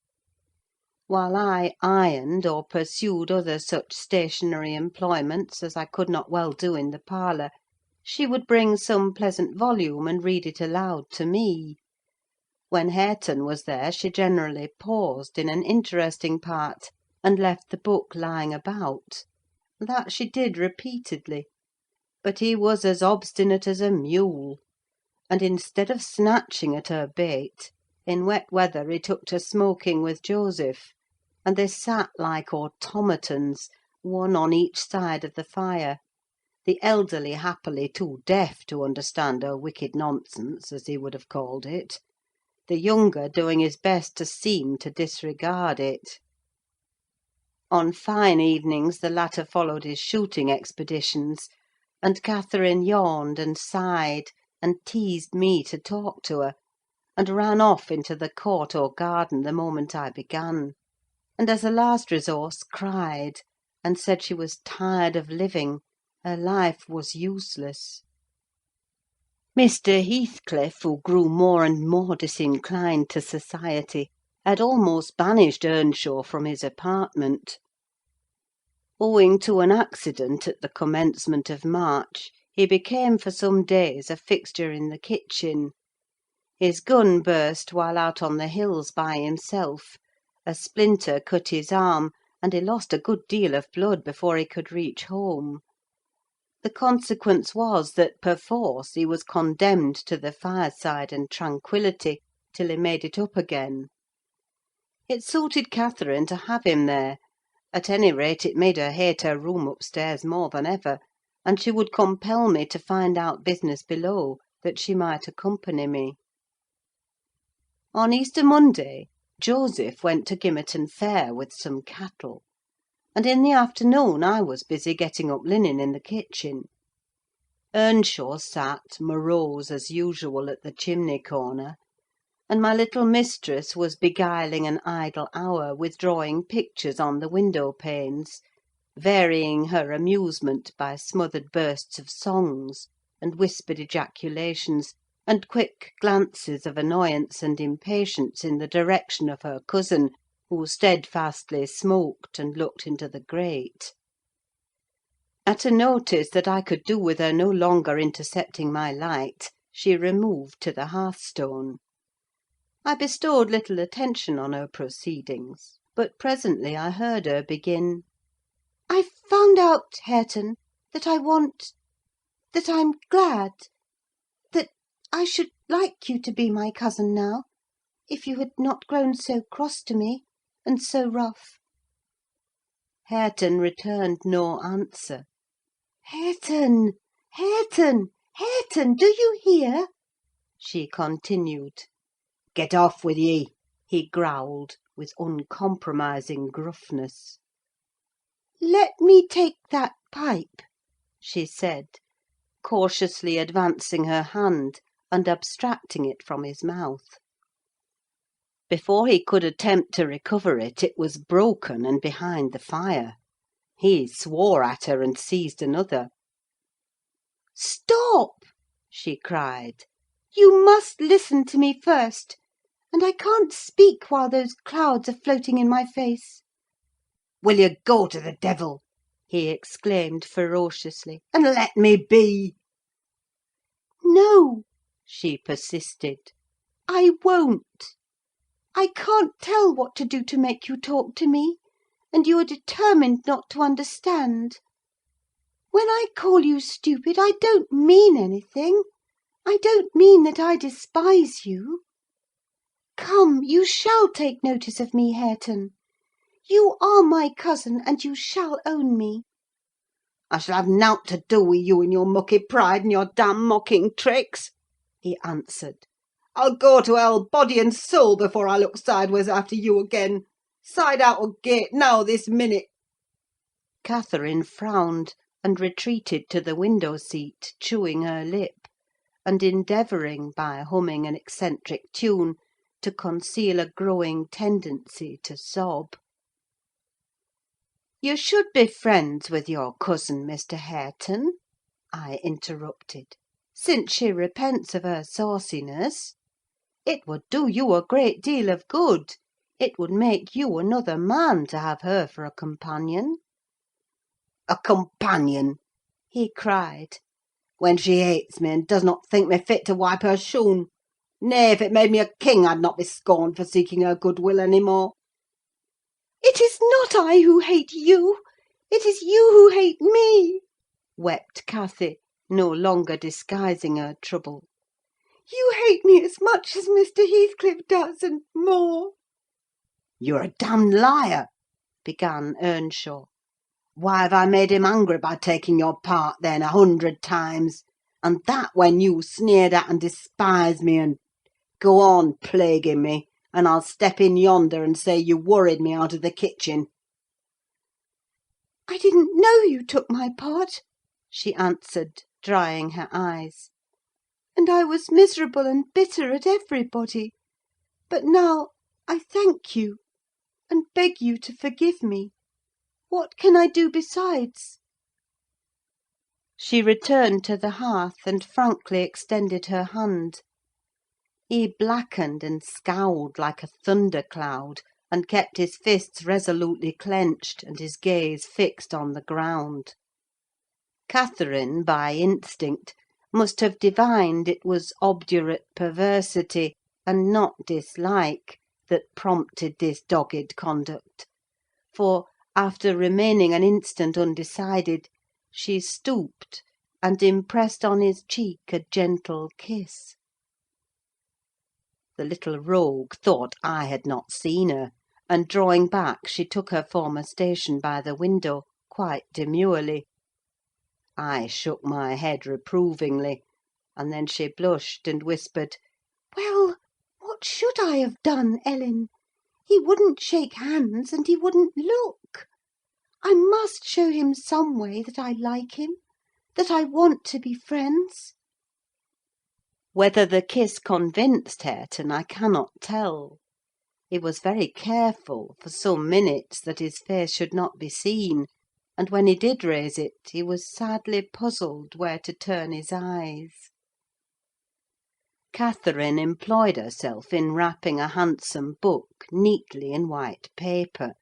While I ironed, or pursued other such stationary employments as I could not well do in the parlour, she would bring some pleasant volume and read it aloud to me. When Hareton was there, she generally paused in an interesting part, and left the book lying about. That she did repeatedly; but he was as obstinate as a mule, and instead of snatching at her bait, in wet weather he took to smoking with Joseph, and they sat like automatons, one on each side of the fire, the elderly happily too deaf to understand her wicked nonsense, as he would have called it, the younger doing his best to seem to disregard it. On fine evenings the latter followed his shooting expeditions, and Catherine yawned and sighed, and teased me to talk to her, and ran off into the court or garden the moment I began; and as a last resource cried, and said she was tired of living, her life was useless. Mr. Heathcliff, who grew more and more disinclined to society, had almost banished Earnshaw from his apartment. Owing to an accident at the commencement of March, he became for some days a fixture in the kitchen. His gun burst while out on the hills by himself, a splinter cut his arm, and he lost a good deal of blood before he could reach home. The consequence was that, perforce, he was condemned to the fireside and tranquillity till he made it up again. It suited Catherine to have him there; at any rate, it made her hate her room upstairs more than ever, and she would compel me to find out business below, that she might accompany me. On Easter Monday, Joseph went to Gimmerton Fair with some cattle, and in the afternoon I was busy getting up linen in the kitchen. Earnshaw sat, morose as usual, at the chimney corner, and my little mistress was beguiling an idle hour with drawing pictures on the window panes, varying her amusement by smothered bursts of songs, and whispered ejaculations, and quick glances of annoyance and impatience in the direction of her cousin, who steadfastly smoked and looked into the grate. At a notice that I could do with her no longer intercepting my light, she removed to the hearthstone. I bestowed little attention on her proceedings, but presently I heard her begin— "I've found out, Hareton, that I'm glad that I should like you to be my cousin now, if you had not grown so cross to me, and so rough." Hareton returned no answer. "Hareton! Hareton! Hareton! Do you hear?" she continued. Get off with ye!" He growled with uncompromising gruffness. "Let me take that pipe," she said, cautiously advancing her hand and abstracting it from his mouth. Before he could attempt to recover it, it was broken and behind the fire. He swore at her and seized another. "Stop!" she cried. "You must listen to me first, and I can't speak while those clouds are floating in my face." "Will you go to the devil," he exclaimed ferociously, "and let me be?" "No," she persisted. "I won't. I can't tell what to do to make you talk to me, and you are determined not to understand. When I call you stupid, I don't mean anything. I don't mean that I despise you. Come, you shall take notice of me, Hareton. You are my cousin, and you shall own me." "I shall have nowt to do with you and your mucky pride and your damn mocking tricks," he answered. "I'll go to hell, body and soul, before I look sideways after you again. Side out o' gate now, this minute." Catherine frowned, and retreated to the window-seat, chewing her lip, and endeavouring, by humming an eccentric tune, to conceal a growing tendency to sob. "You should be friends with your cousin, Mr. Hareton," I interrupted, "since she repents of her sauciness. It would do you a great deal of good: it would make you another man to have her for a companion." "A companion!" he cried. "When she hates me, and does not think me fit to wipe her shoon! Nay, if it made me a king, I'd not be scorned for seeking her goodwill any more." "It is not I who hate you: it is you who hate me," wept Cathy, no longer disguising her trouble. "You hate me as much as Mr. Heathcliff does, and more." "You're a damned liar!" began Earnshaw. "Why have I made him angry by taking your part, then, 100 times? And that when you sneered at and despised me, and go on plaguing me, and I'll step in yonder and say you worried me out of the kitchen." "I didn't know you took my part," she answered, drying her eyes; "and I was miserable and bitter at everybody. But now I thank you, and beg you to forgive me. What can I do besides?" She returned to the hearth, and frankly extended her hand. He blackened and scowled like a thunder-cloud, and kept his fists resolutely clenched, and his gaze fixed on the ground. Catherine, by instinct, must have divined it was obdurate perversity, and not dislike, that prompted this dogged conduct; for, after remaining an instant undecided, she stooped, and impressed on his cheek a gentle kiss. The little rogue thought I had not seen her, and drawing back, she took her former station by the window, quite demurely. I shook my head reprovingly, and then she blushed and whispered, "Well, what should I have done, Ellen? He wouldn't shake hands, and he wouldn't look. I must show him some way that I like him, that I want to be friends." Whether the kiss convinced Hareton, I cannot tell. He was very careful, for some minutes, that his face should not be seen, and when he did raise it, he was sadly puzzled where to turn his eyes. Catherine employed herself in wrapping a handsome book neatly in white paper,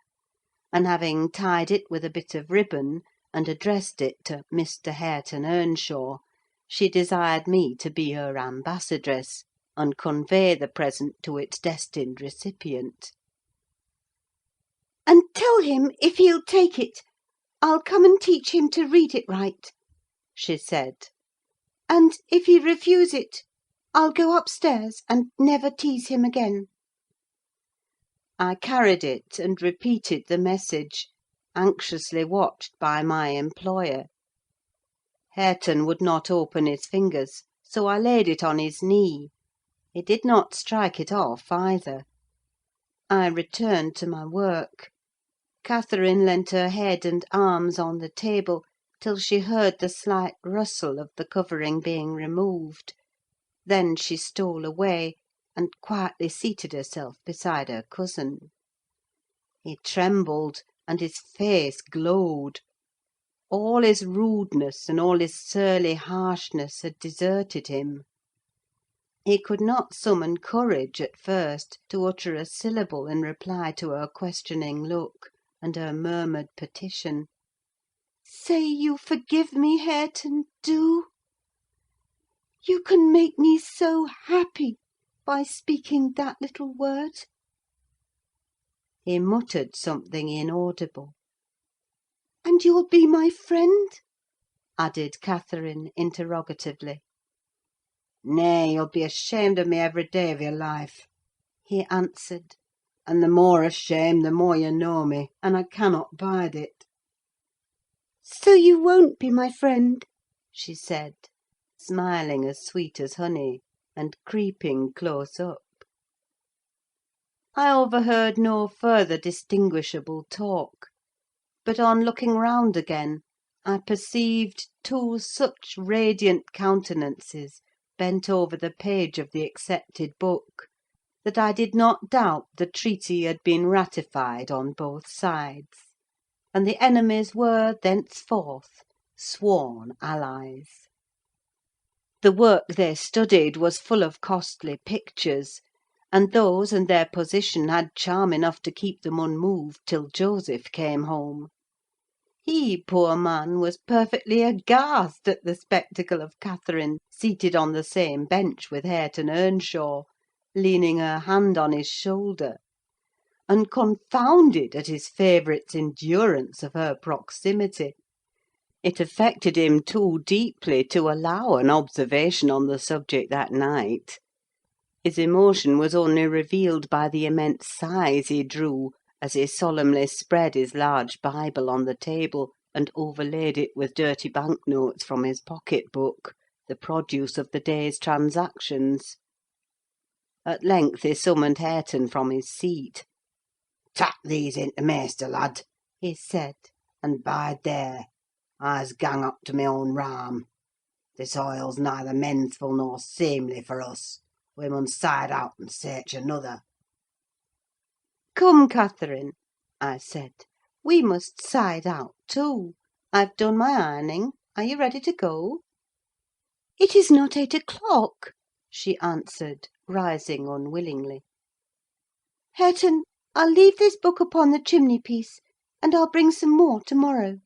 and having tied it with a bit of ribbon, and addressed it to Mr. Hareton Earnshaw, she desired me to be her ambassadress, and convey the present to its destined recipient. "And tell him, if he'll take it, I'll come and teach him to read it right," she said. "And if he refuse it, I'll go upstairs, and never tease him again." I carried it, and repeated the message, anxiously watched by my employer. Hareton would not open his fingers, so I laid it on his knee. He did not strike it off either. I returned to my work. Catherine leant her head and arms on the table till she heard the slight rustle of the covering being removed. Then she stole away, and quietly seated herself beside her cousin. He trembled, and his face glowed. All his rudeness and all his surly harshness had deserted him. He could not summon courage, at first, to utter a syllable in reply to her questioning look, and her murmured petition. "Say you forgive me, Hareton, do! You can make me so happy by speaking that little word." He muttered something inaudible. "And you'll be my friend?" added Catherine, interrogatively. "Nay, you'll be ashamed of me every day of your life," he answered; "and the more ashamed, the more you know me, and I cannot bide it." "So you won't be my friend?" she said, smiling as sweet as honey, and creeping close up. I overheard no further distinguishable talk; but on looking round again, I perceived two such radiant countenances bent over the page of the accepted book, that I did not doubt the treaty had been ratified on both sides, and the enemies were thenceforth sworn allies. The work they studied was full of costly pictures, and those and their position had charm enough to keep them unmoved till Joseph came home. He, poor man, was perfectly aghast at the spectacle of Catherine seated on the same bench with Hareton Earnshaw, leaning her hand on his shoulder, and confounded at his favourite's endurance of her proximity. It affected him too deeply to allow an observation on the subject that night. His emotion was only revealed by the immense sighs he drew as he solemnly spread his large Bible on the table, and overlaid it with dirty bank-notes from his pocket-book, the produce of the day's transactions. At length he summoned Hareton from his seat. "Tak these into maister, lad," he said, "and bide there. I's gang up to my own rahm. This oil's neither mensful nor seemly for us. We mun side out and search another." "Come, Catherine," I said, "we must side out too. I've done my ironing. Are you ready to go?" "It is not 8 o'clock," she answered, rising unwillingly. "Hareton, I'll leave this book upon the chimney-piece, and I'll bring some more to-morrow."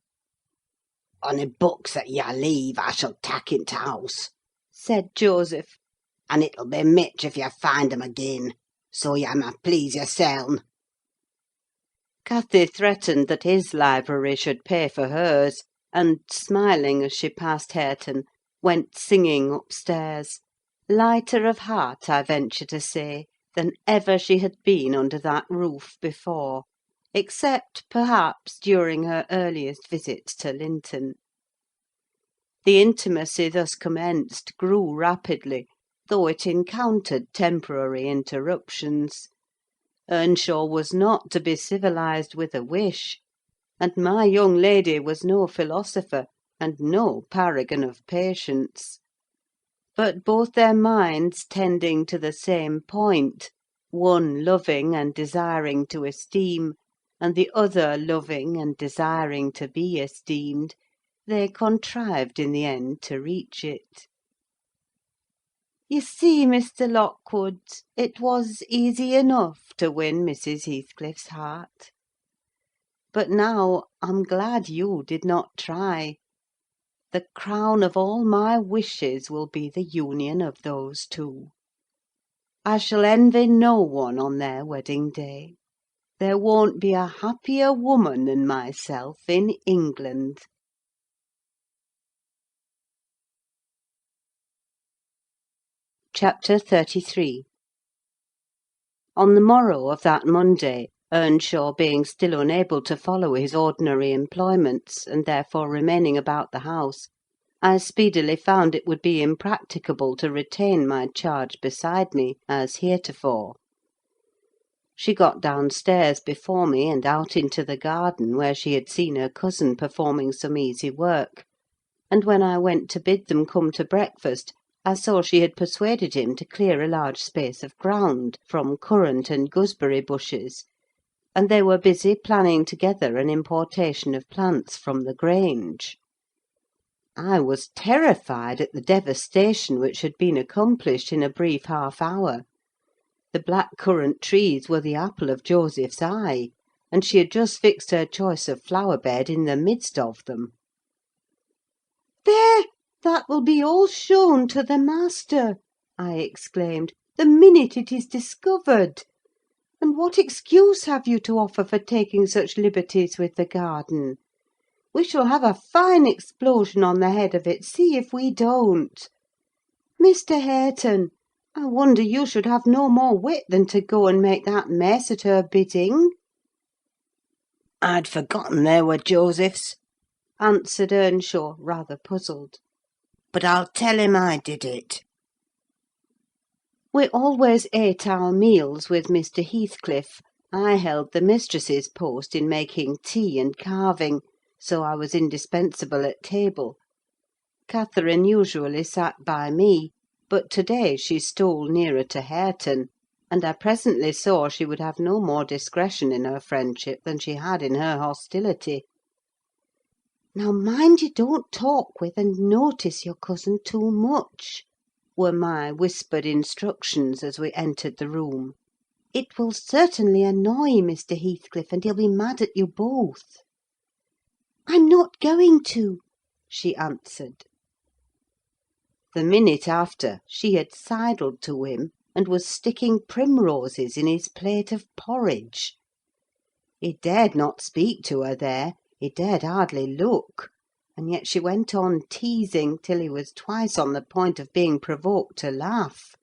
"Ony books that you leave, I shall tak' into house," said Joseph. "and it'll be mitch if you find 'em again, so you may please yourseln." Cathy threatened that his library should pay for hers, and, smiling as she passed Hareton, went singing upstairs, lighter of heart, I venture to say, than ever she had been under that roof before, except, perhaps, during her earliest visits to Linton. The intimacy thus commenced grew rapidly, though it encountered temporary interruptions. Earnshaw was not to be civilised with a wish, and my young lady was no philosopher, and no paragon of patience. But both their minds tending to the same point, one loving and desiring to esteem, and the other loving and desiring to be esteemed, they contrived in the end to reach it. You see, Mr. Lockwood, it was easy enough to win Mrs. Heathcliff's heart. But now I'm glad you did not try. The crown of all my wishes will be the union of those two. I shall envy no one on their wedding day. There won't be a happier woman than myself in England. CHAPTER XXXIII. On the morrow of that Monday, Earnshaw being still unable to follow his ordinary employments, and therefore remaining about the house, I speedily found it would be impracticable to retain my charge beside me, as heretofore. She got downstairs before me, and out into the garden, where she had seen her cousin performing some easy work; and when I went to bid them come to breakfast, I saw she had persuaded him to clear a large space of ground from currant and gooseberry bushes, and they were busy planning together an importation of plants from the Grange. I was terrified at the devastation which had been accomplished in a brief half hour. The black currant trees were the apple of Joseph's eye, and she had just fixed her choice of flower bed in the midst of them. "There! That will be all shown to the master," I exclaimed, "the minute it is discovered. And what excuse have you to offer for taking such liberties with the garden? We shall have a fine explosion on the head of it, see if we don't. Mr. Hareton, I wonder you should have no more wit than to go and make that mess at her bidding." "I'd forgotten they were Joseph's," answered Earnshaw, rather puzzled. "But I'll tell him I did it." We always ate our meals with Mr. Heathcliff. I held the mistress's post in making tea and carving, so I was indispensable at table. Catherine usually sat by me, but to-day she stole nearer to Hareton, and I presently saw she would have no more discretion in her friendship than she had in her hostility. "Now mind you don't talk with and notice your cousin too much," were my whispered instructions as we entered the room. "It will certainly annoy Mr. Heathcliff, and he'll be mad at you both." "I'm not going to," she answered. The minute after, she had sidled to him, and was sticking primroses in his plate of porridge. He dared not speak to her there, he dared hardly look, and yet she went on teasing till he was twice on the point of being provoked to laugh.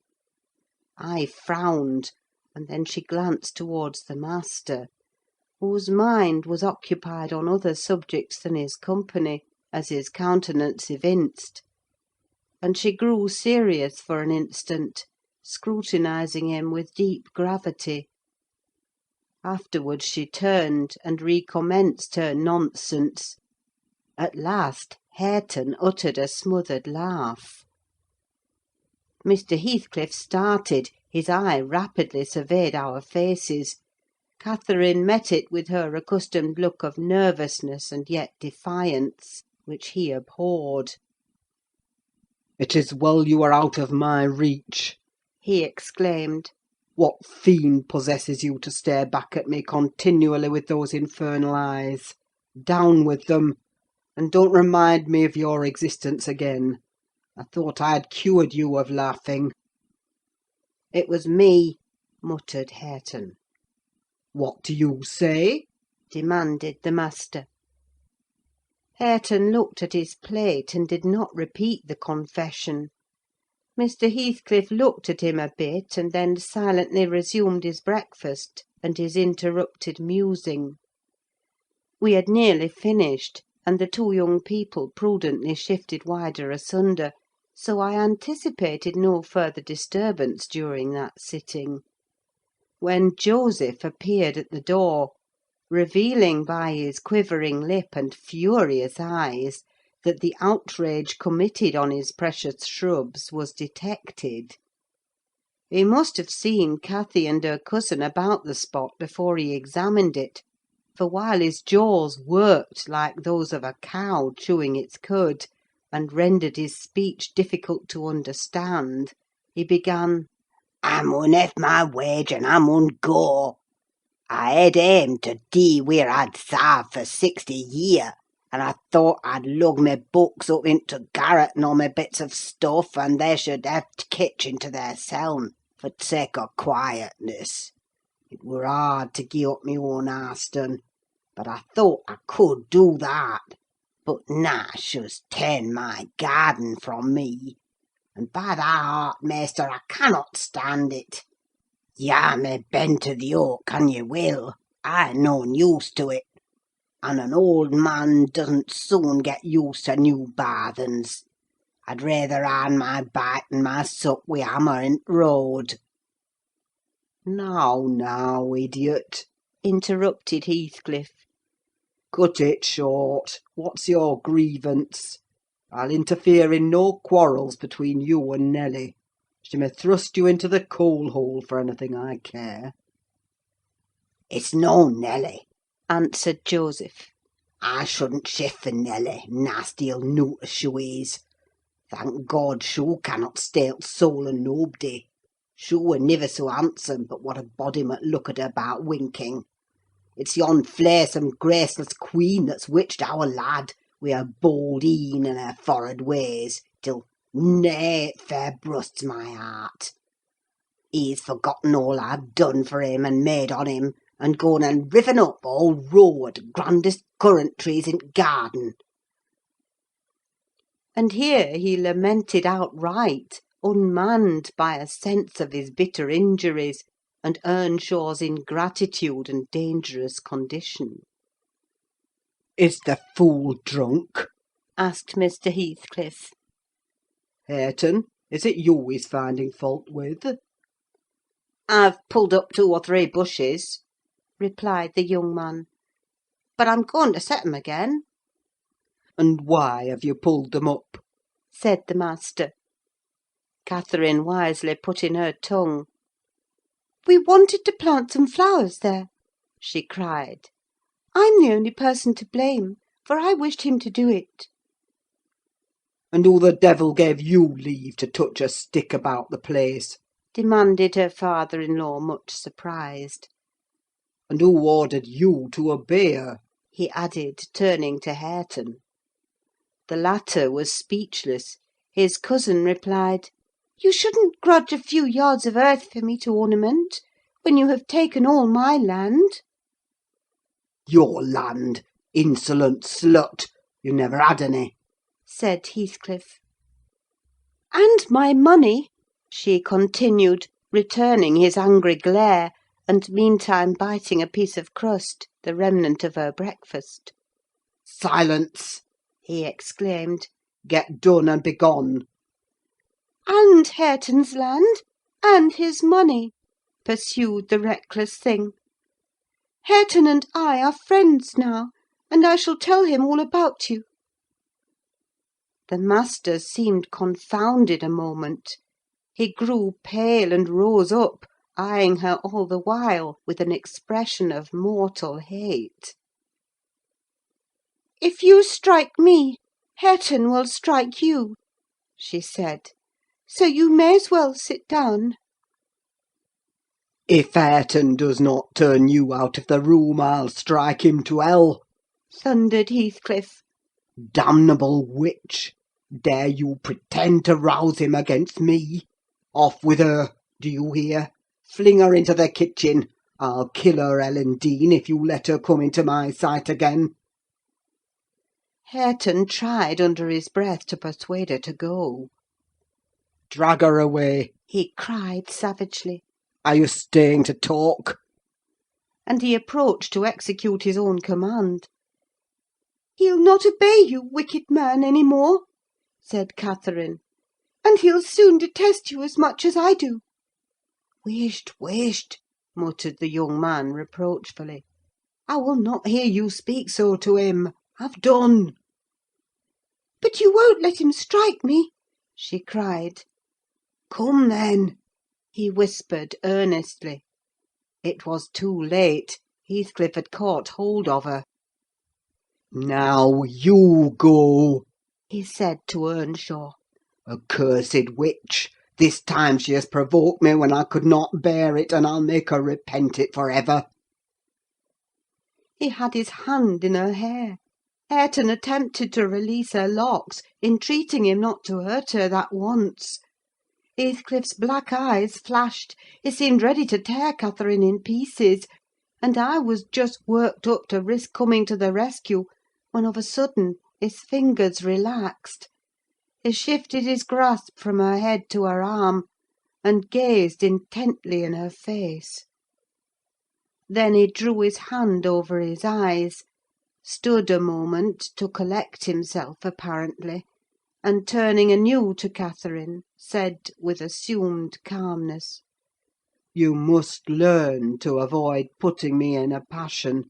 I frowned, and then she glanced towards the master, whose mind was occupied on other subjects than his company, as his countenance evinced; and she grew serious for an instant, scrutinising him with deep gravity. Afterwards she turned, and recommenced her nonsense. At last Hareton uttered a smothered laugh. Mr. Heathcliff started; his eye rapidly surveyed our faces. Catherine met it with her accustomed look of nervousness and yet defiance, which he abhorred. "It is well you are out of my reach," he exclaimed. "What fiend possesses you to stare back at me continually with those infernal eyes? Down with them! And don't remind me of your existence again. I thought I had cured you of laughing." "It was me," muttered Hareton. "What do you say?" demanded the master. Hareton looked at his plate, and did not repeat the confession. Mr. Heathcliff looked at him a bit, and then silently resumed his breakfast and his interrupted musing. We had nearly finished, and the two young people prudently shifted wider asunder, so I anticipated no further disturbance during that sitting, when Joseph appeared at the door, revealing by his quivering lip and furious eyes that the outrage committed on his precious shrubs was detected. He must have seen Cathy and her cousin about the spot before he examined it, for while his jaws worked like those of a cow chewing its cud, and rendered his speech difficult to understand, he began— "I mun hev my wage, and I mun go. I had aimed to dee wheer I'd sarved for 60 year, and I thought I'd lug my books up into garret and all my bits of stuff, and they should hev t' kitchen to theirseln, for t' sake o' quietness. It were hard to gie up my own Harston, but I thought I could do that. But Nash has ta'en my garden from me, and by thy heart, maister, I cannot stand it. Ya may bend to the yoke an you will, I ain't noan used to it, and an old man doesn't soon get used to new barthens. I'd rather earn my bite and my sup wi' hammer in t' road." "Now, idiot," interrupted Heathcliff. "Cut it short. What's your grievance? I'll interfere in no quarrels between you and Nelly. She may thrust you into the coal hole for anything I care." "It's no Nelly," answered Joseph. "I shouldn't shift for Nelly, nasty ill newt as shoo is. Thank God, shoo cannot steal t' soul o' nobody. Shoo were niver so handsome but what a body might look at her 'bout winking. It's yon flaysome, graceless queen that's witched our lad, wi' her bold een and her forrard ways, till, nay, it fair brusts my heart. He's forgotten all I've done for him and made on him, and gone and riven up all row o' t' grandest currant trees in t' garden." And here he lamented outright, unmanned by a sense of his bitter injuries, and Earnshaw's ingratitude and dangerous condition. "Is the fool drunk?" asked Mr. Heathcliff. "Hareton, is it you he's finding fault with?" "I've pulled up 2 or 3 bushes," replied the young man, "but I'm going to set 'em again." "And why have you pulled them up?" said the master. Catherine wisely put in her tongue. "We wanted to plant some flowers there," she cried. "I'm the only person to blame, for I wished him to do it." "And who the devil gave you leave to touch a stick about the place?" demanded her father-in-law, much surprised. "And who ordered you to obey her?" he added, turning to Hareton. The latter was speechless. His cousin replied, "You shouldn't grudge a few yards of earth for me to ornament, when you have taken all my land." "Your land, insolent slut! You never had any," said Heathcliff. "And my money," she continued, returning his angry glare, and meantime biting a piece of crust, the remnant of her breakfast. "Silence!" he exclaimed. "Get done and begone." "And Hareton's land, and his money," pursued the reckless thing. "Hareton and I are friends now, and I shall tell him all about you." The master seemed confounded a moment. He grew pale and rose up, eyeing her all the while with an expression of mortal hate. "If you strike me, Hareton will strike you," she said. "So you may as well sit down." "If Hareton does not turn you out of the room, I'll strike him to hell!" thundered Heathcliff. "Damnable witch! Dare you pretend to rouse him against me? Off with her, do you hear? Fling her into the kitchen. I'll kill her, Ellen Dean, if you let her come into my sight again." Hareton tried under his breath to persuade her to go. "Drag her away!" he cried savagely. "Are you staying to talk?" And he approached to execute his own command. "He'll not obey you, wicked man, any more," said Catherine; "and he'll soon detest you as much as I do." "Whisht, whisht!" muttered the young man, reproachfully. "I will not hear you speak so to him. Have done!" "But you won't let him strike me?" she cried. "Come, then!" he whispered earnestly. It was too late. Heathcliff had caught hold of her. "Now you go," he said to Earnshaw. "Accursed witch! This time she has provoked me when I could not bear it, and I'll make her repent it for ever." He had his hand in her hair. Hareton attempted to release her locks, entreating him not to hurt her that once. Heathcliff's black eyes flashed; he seemed ready to tear Catherine in pieces, and I was just worked up to risk coming to the rescue, when of a sudden his fingers relaxed. He shifted his grasp from her head to her arm, and gazed intently in her face. Then he drew his hand over his eyes, stood a moment to collect himself apparently, and turning anew to Catherine, said with assumed calmness, "You must learn to avoid putting me in a passion,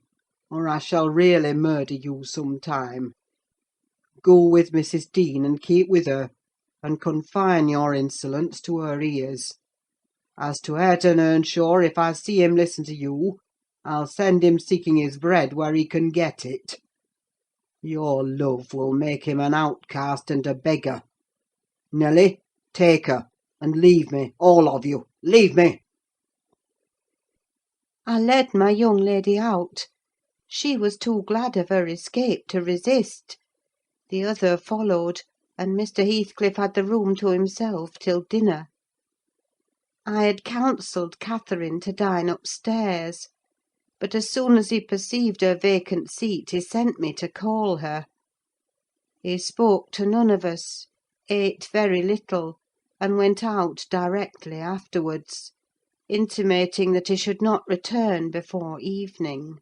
or I shall really murder you some time. Go with Mrs. Dean and keep with her, and confine your insolence to her ears. As to Hareton Earnshaw, if I see him listen to you, I'll send him seeking his bread where he can get it. Your love will make him an outcast and a beggar. Nelly, take her, and leave me, all of you, leave me!" I led my young lady out. She was too glad of her escape to resist. The other followed, and Mr. Heathcliff had the room to himself till dinner. I had counselled Catherine to dine upstairs, but as soon as he perceived her vacant seat, he sent me to call her. He spoke to none of us, ate very little, and went out directly afterwards, intimating that he should not return before evening.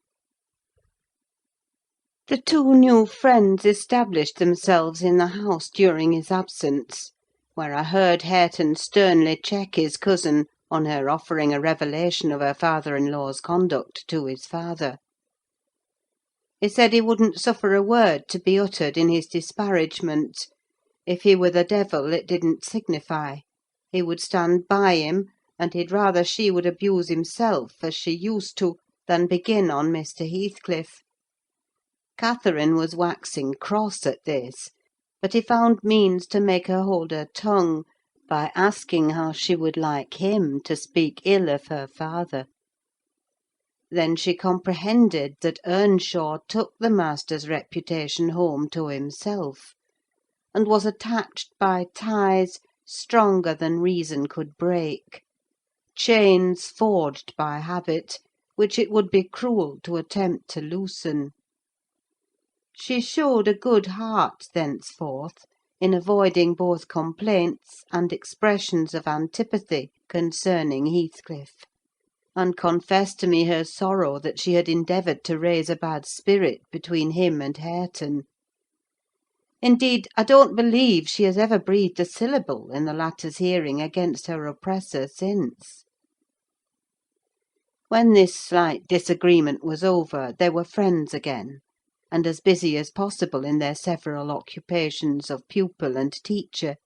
The two new friends established themselves in the house during his absence, where I heard Hareton sternly check his cousin on her offering a revelation of her father-in-law's conduct to his father. He said he wouldn't suffer a word to be uttered in his disparagement. If he were the devil, it didn't signify: he would stand by him, and he'd rather she would abuse himself, as she used to, than begin on Mr. Heathcliff. Catherine was waxing cross at this, but he found means to make her hold her tongue, by asking how she would like him to speak ill of her father. Then she comprehended that Earnshaw took the master's reputation home to himself, and was attached by ties stronger than reason could break, chains forged by habit, which it would be cruel to attempt to loosen. She showed a good heart thenceforth in avoiding both complaints and expressions of antipathy concerning Heathcliff, and confessed to me her sorrow that she had endeavoured to raise a bad spirit between him and Hareton. Indeed, I don't believe she has ever breathed a syllable in the latter's hearing against her oppressor since. When this slight disagreement was over, they were friends again, and as busy as possible in their several occupations of pupil and teacher.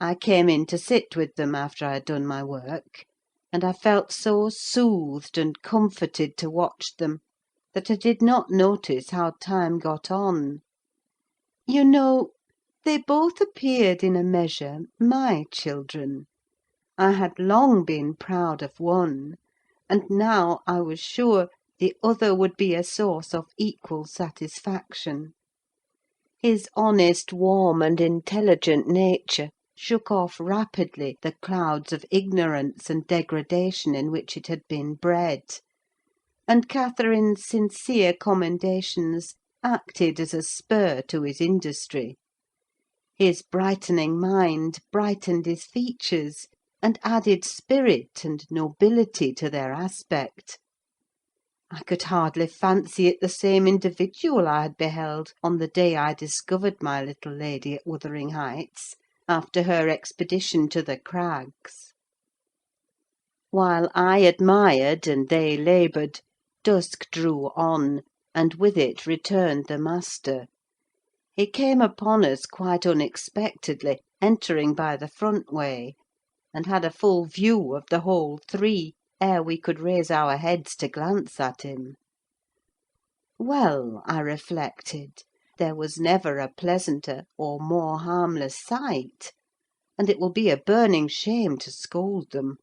I came in to sit with them after I had done my work, and I felt so soothed and comforted to watch them, that I did not notice how time got on. You know, they both appeared in a measure my children. I had long been proud of one, and now I was sure the other would be a source of equal satisfaction. His honest, warm, and intelligent nature shook off rapidly the clouds of ignorance and degradation in which it had been bred, and Catherine's sincere commendations acted as a spur to his industry. His brightening mind brightened his features, and added spirit and nobility to their aspect. I could hardly fancy it the same individual I had beheld on the day I discovered my little lady at Wuthering Heights, after her expedition to the crags. While I admired and they laboured, dusk drew on, and with it returned the master. He came upon us quite unexpectedly, entering by the front way, and had a full view of the whole three, ere we could raise our heads to glance at him. Well, I reflected, there was never a pleasanter or more harmless sight, and it will be a burning shame to scold them.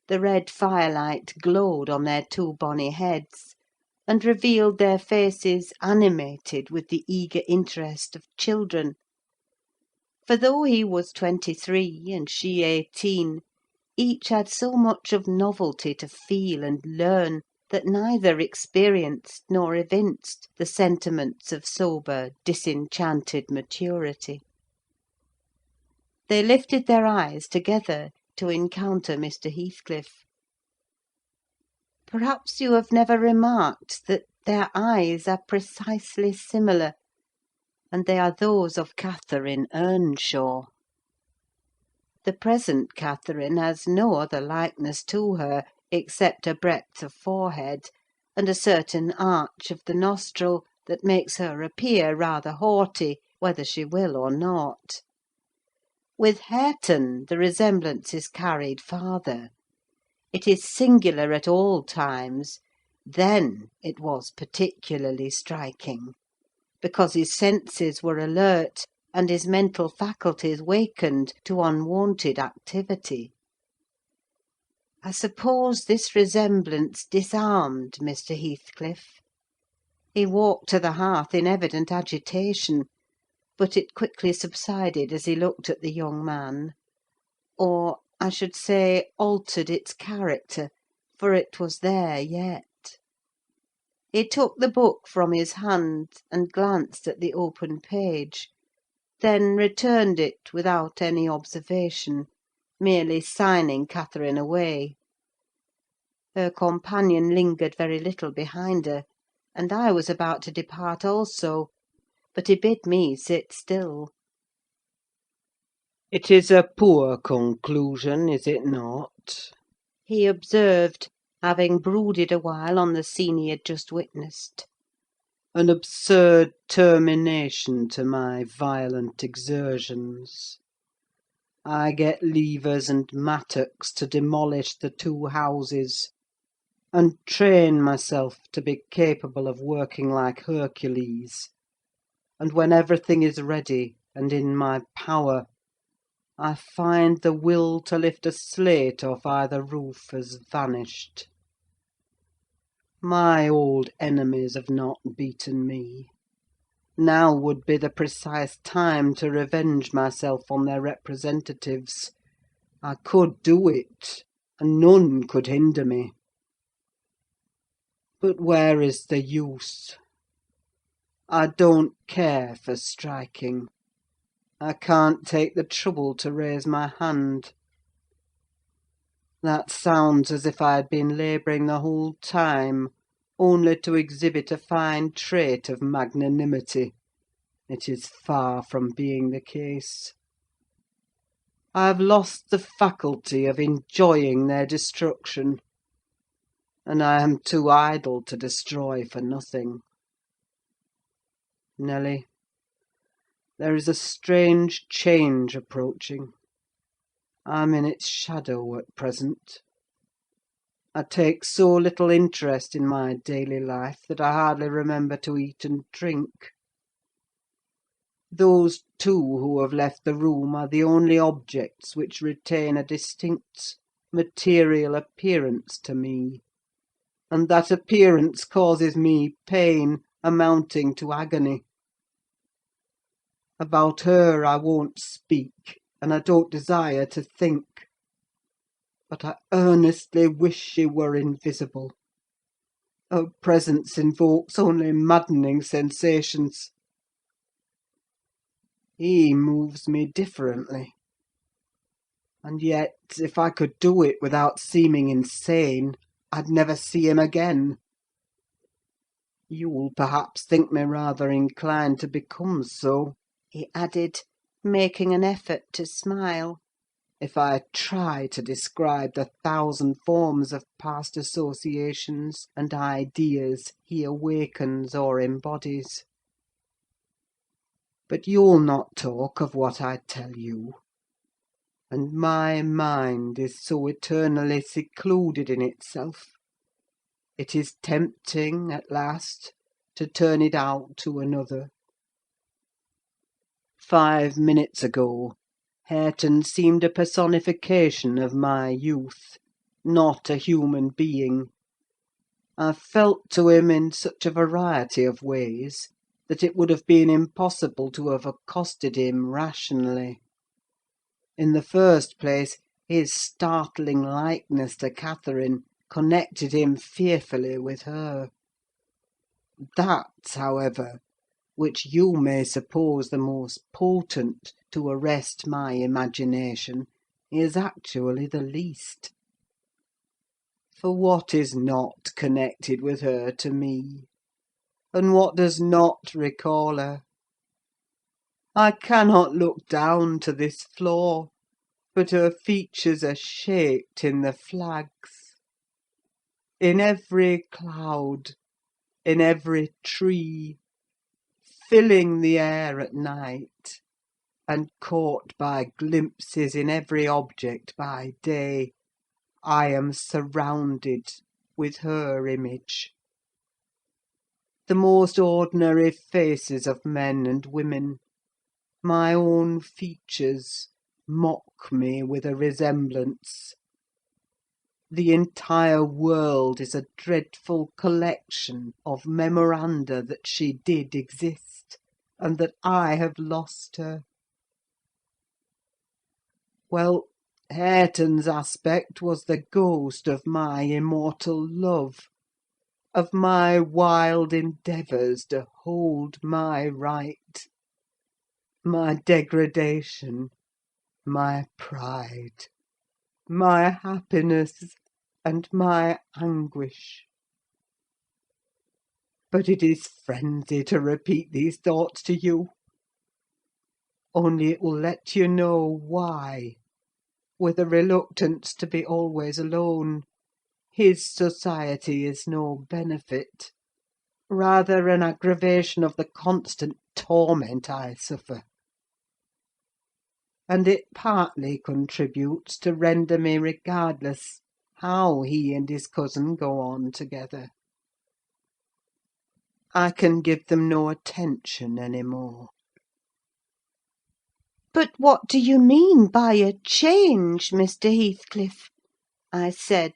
The red firelight glowed on their two bonny heads, and revealed their faces animated with the eager interest of children. For though he was 23 and she 18, each had so much of novelty to feel and learn, that neither experienced nor evinced the sentiments of sober, disenchanted maturity. They lifted their eyes together to encounter Mr. Heathcliff. Perhaps you have never remarked that their eyes are precisely similar, and they are those of Catherine Earnshaw. The present Catherine has no other likeness to her, except a breadth of forehead, and a certain arch of the nostril that makes her appear rather haughty, whether she will or not. With Hareton the resemblance is carried farther. It is singular at all times; then it was particularly striking, because his senses were alert, and his mental faculties wakened to unwonted activity. I suppose this resemblance disarmed Mr. Heathcliff. He walked to the hearth in evident agitation, but it quickly subsided as he looked at the young man; or, I should say, altered its character, for it was there yet. He took the book from his hand, and glanced at the open page, then returned it without any observation, merely signing Catherine away. Her companion lingered very little behind her, and I was about to depart also, but he bid me sit still. It is a poor conclusion, is it not? He observed, having brooded a while on the scene he had just witnessed. An absurd termination to my violent exertions. I get levers and mattocks to demolish the two houses, and train myself to be capable of working like Hercules; and when everything is ready and in my power, I find the will to lift a slate off either roof has vanished. My old enemies have not beaten me. Now would be the precise time to revenge myself on their representatives. I could do it, and none could hinder me. But where is the use? I don't care for striking. I can't take the trouble to raise my hand. That sounds as if I had been labouring the whole time, only to exhibit a fine trait of magnanimity. It is far from being the case. I have lost the faculty of enjoying their destruction, and I am too idle to destroy for nothing. Nelly, there is a strange change approaching. I'm in its shadow at present. I take so little interest in my daily life that I hardly remember to eat and drink. Those two who have left the room are the only objects which retain a distinct material appearance to me, and that appearance causes me pain amounting to agony. About her I won't speak, and I don't desire to think. But I earnestly wish she were invisible. Her presence invokes only maddening sensations. He moves me differently. And yet, if I could do it without seeming insane, I'd never see him again. You'll perhaps think me rather inclined to become so," he added, making an effort to smile, "if I try to describe the thousand forms of past associations and ideas he awakens or embodies. But you'll not talk of what I tell you; and my mind is so eternally secluded in itself, it is tempting, at last, to turn it out to another. 5 minutes ago, Hareton seemed a personification of my youth, not a human being. I felt to him in such a variety of ways that it would have been impossible to have accosted him rationally. In the first place, his startling likeness to Catherine connected him fearfully with her. That, however, which you may suppose the most potent to arrest my imagination, is actually the least. For what is not connected with her to me, and what does not recall her? I cannot look down to this floor, but her features are shaped in the flags. In every cloud, in every tree, filling the air at night, and caught by glimpses in every object by day, I am surrounded with her image. The most ordinary faces of men and women, my own features, mock me with a resemblance. The entire world is a dreadful collection of memoranda that she did exist, and that I have lost her. Well, Hareton's aspect was the ghost of my immortal love, of my wild endeavours to hold my right, my degradation, my pride, my happiness, and my anguish. But it is frenzy to repeat these thoughts to you. Only it will let you know why, with a reluctance to be always alone, his society is no benefit, rather an aggravation of the constant torment I suffer. And it partly contributes to render me regardless how he and his cousin go on together. I can give them no attention any more. "But what do you mean by a change, Mr. Heathcliff?" I said,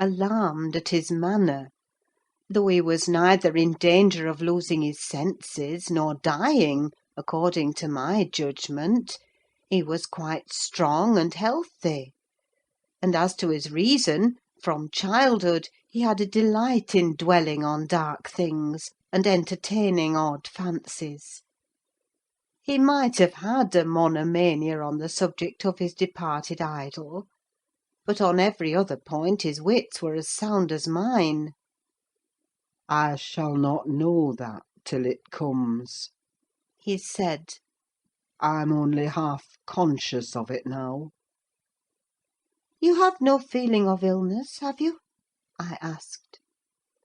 alarmed at his manner. Though he was neither in danger of losing his senses nor dying, according to my judgment, he was quite strong and healthy; and as to his reason, from childhood he had a delight in dwelling on dark things and entertaining odd fancies. He might have had a monomania on the subject of his departed idol, but on every other point his wits were as sound as mine. I shall not know that till it comes, He said. I'm only half conscious of it now. "You have no feeling of illness, have you?" I asked.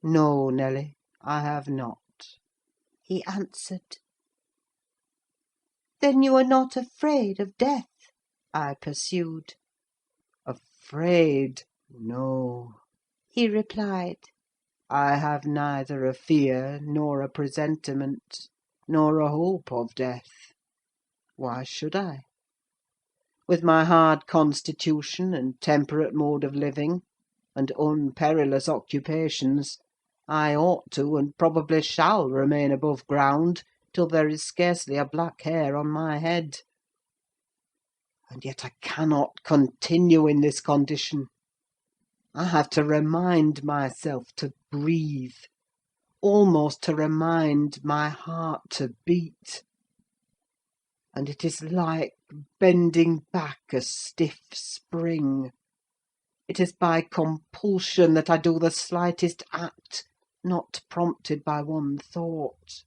No, Nelly, I have not. He answered. "Then you are not afraid of death?" I pursued. Afraid? No. He replied. I have neither a fear, nor a presentiment, nor a hope of death. Why should I? With my hard constitution and temperate mode of living, and unperilous occupations, I ought to, and probably shall, remain above ground till there is scarcely a black hair on my head. And yet I cannot continue in this condition. I have to remind myself to breathe, almost to remind my heart to beat. And it is like bending back a stiff spring. It is by compulsion that I do the slightest act, not prompted by one thought;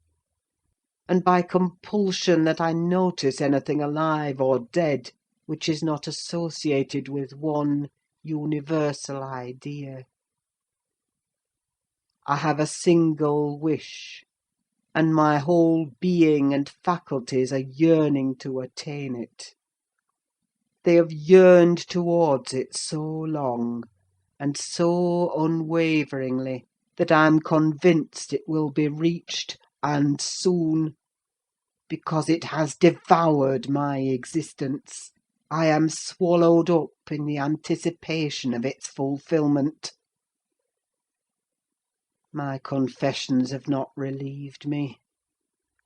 and by compulsion that I notice anything alive or dead which is not associated with one universal idea. I have a single wish, and my whole being and faculties are yearning to attain it. They have yearned towards it so long, and so unwaveringly, that I am convinced it will be reached, and soon, because it has devoured my existence. I am swallowed up in the anticipation of its fulfilment. My confessions have not relieved me,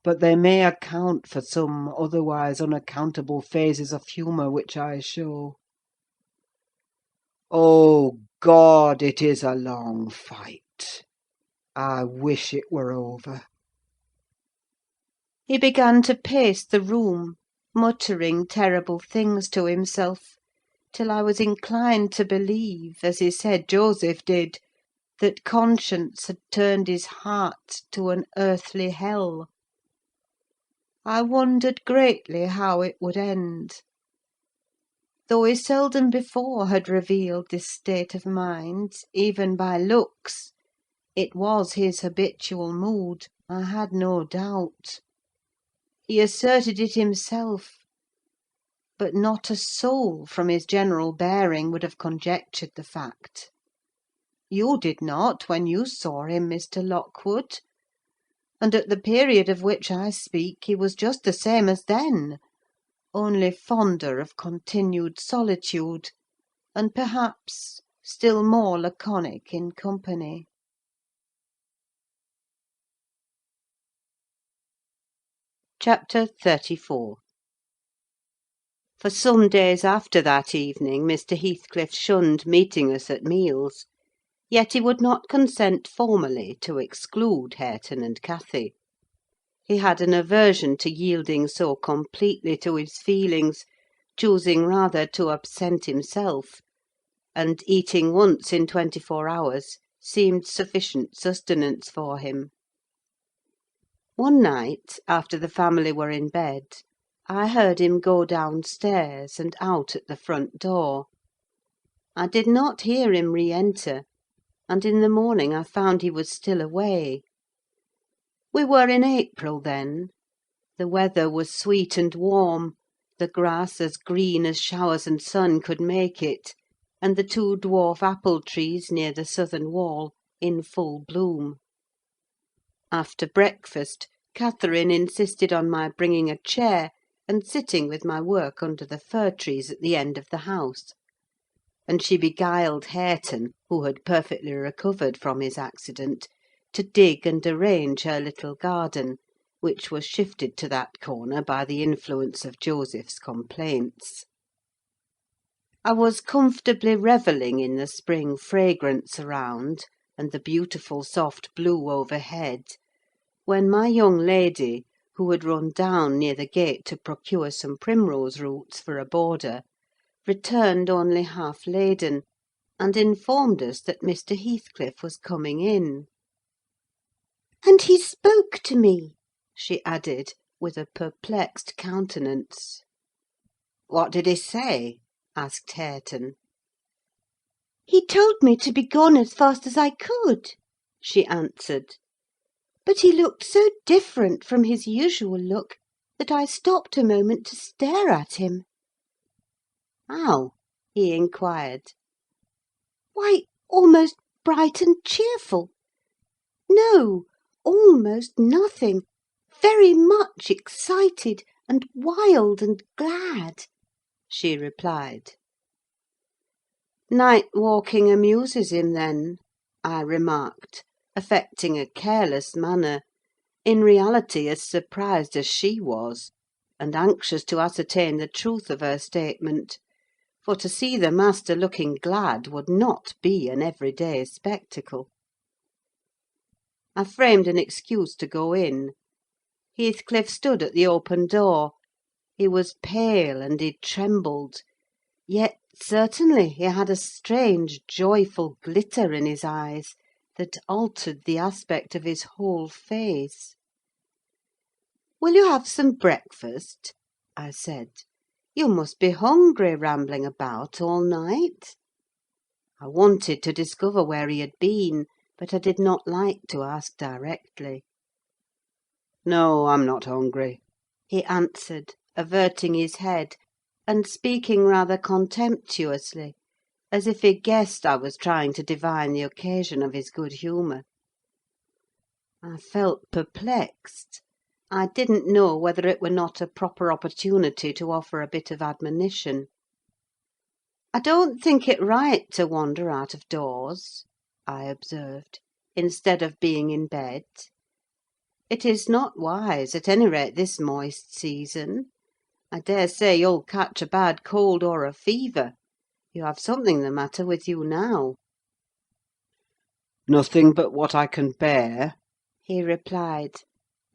but they may account for some otherwise unaccountable phases of humour which I show. Oh, God, it is a long fight! I wish it were over." He began to pace the room, muttering terrible things to himself, till I was inclined to believe, as he said Joseph did, that conscience had turned his heart to an earthly hell. I wondered greatly how it would end. Though he seldom before had revealed this state of mind, even by looks, it was his habitual mood, I had no doubt. He asserted it himself, but not a soul, from his general bearing, would have conjectured the fact. You did not, when you saw him, Mr. Lockwood; and at the period of which I speak he was just the same as then, only fonder of continued solitude, and perhaps still more laconic in company. Chapter 34. For some days after that evening Mr. Heathcliff shunned meeting us at meals; yet he would not consent formally to exclude Hareton and Cathy. He had an aversion to yielding so completely to his feelings, choosing rather to absent himself; and eating once in 24 hours seemed sufficient sustenance for him. One night, after the family were in bed, I heard him go downstairs, and out at the front door. I did not hear him re-enter, and in the morning I found he was still away. We were in April then: the weather was sweet and warm, the grass as green as showers and sun could make it, and the 2 dwarf apple trees near the southern wall in full bloom. After breakfast, Catherine insisted on my bringing a chair, and sitting with my work under the fir trees at the end of the house; and she beguiled Hareton, who had perfectly recovered from his accident, to dig and arrange her little garden, which was shifted to that corner by the influence of Joseph's complaints. I was comfortably revelling in the spring fragrance around, and the beautiful soft blue overhead, when my young lady, who had run down near the gate to procure some primrose roots for a border, returned only half laden, and informed us that Mr. Heathcliff was coming in. "And he spoke to me," she added, with a perplexed countenance. "What did he say?" asked Hareton. "He told me to be gone as fast as I could," she answered; "but he looked so different from his usual look that I stopped a moment to stare at him." "How?" he inquired. "Why, almost bright and cheerful. No, almost nothing: very much excited, and wild and glad," she replied. "Night walking amuses him, then," I remarked, affecting a careless manner, in reality as surprised as she was, and anxious to ascertain the truth of her statement; for to see the master looking glad would not be an everyday spectacle. I framed an excuse to go in. Heathcliff stood at the open door. He was pale, and he trembled; yet certainly he had a strange, joyful glitter in his eyes that altered the aspect of his whole face. "Will you have some breakfast?" I said. "You must be hungry, rambling about all night." I wanted to discover where he had been, but I did not like to ask directly. "No, I'm not hungry," he answered, averting his head, and speaking rather contemptuously, as if he guessed I was trying to divine the occasion of his good humour. I felt perplexed. I didn't know whether it were not a proper opportunity to offer a bit of admonition. "I don't think it right to wander out of doors," I observed, "instead of being in bed. It is not wise, at any rate this moist season. I daresay you'll catch a bad cold or a fever: you have something the matter with you now. "Nothing but what I can bear," he replied.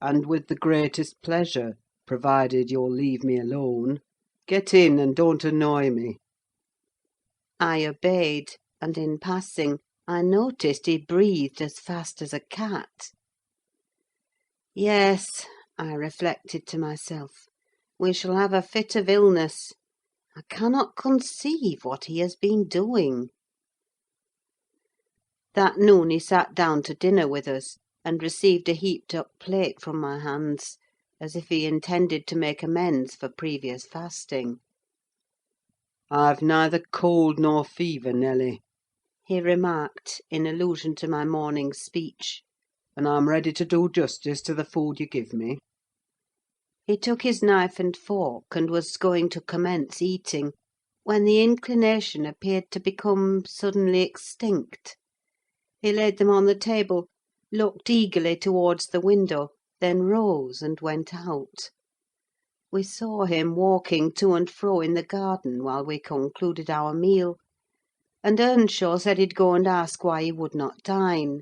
"and with the greatest pleasure, provided you'll leave me alone. Get in, and don't annoy me." I obeyed, and in passing, I noticed he breathed as fast as a cat. Yes, I reflected to myself, we shall have a fit of illness. I cannot conceive what he has been doing. That noon he sat down to dinner with us, and received a heaped-up plate from my hands, as if he intended to make amends for previous fasting. "I've neither cold nor fever, Nelly," He remarked, in allusion to my morning's speech. "and I'm ready to do justice to the food you give me." He took his knife and fork, and was going to commence eating, when the inclination appeared to become suddenly extinct. He laid them on the table, looked eagerly towards the window, then rose and went out. We saw him walking to and fro in the garden while we concluded our meal, and Earnshaw said he'd go and ask why he would not dine.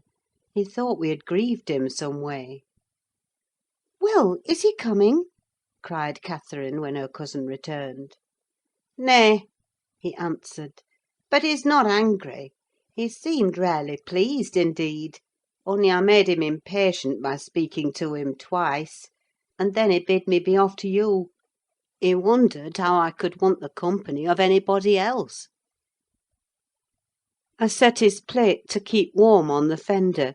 He thought we had grieved him some way. "Well, is he coming?" cried Catherine, when her cousin returned. "Nay," he answered, "but he's not angry. He seemed rarely pleased, indeed; only I made him impatient by speaking to him twice, and then he bid me be off to you. He wondered how I could want the company of anybody else." I set his plate to keep warm on the fender,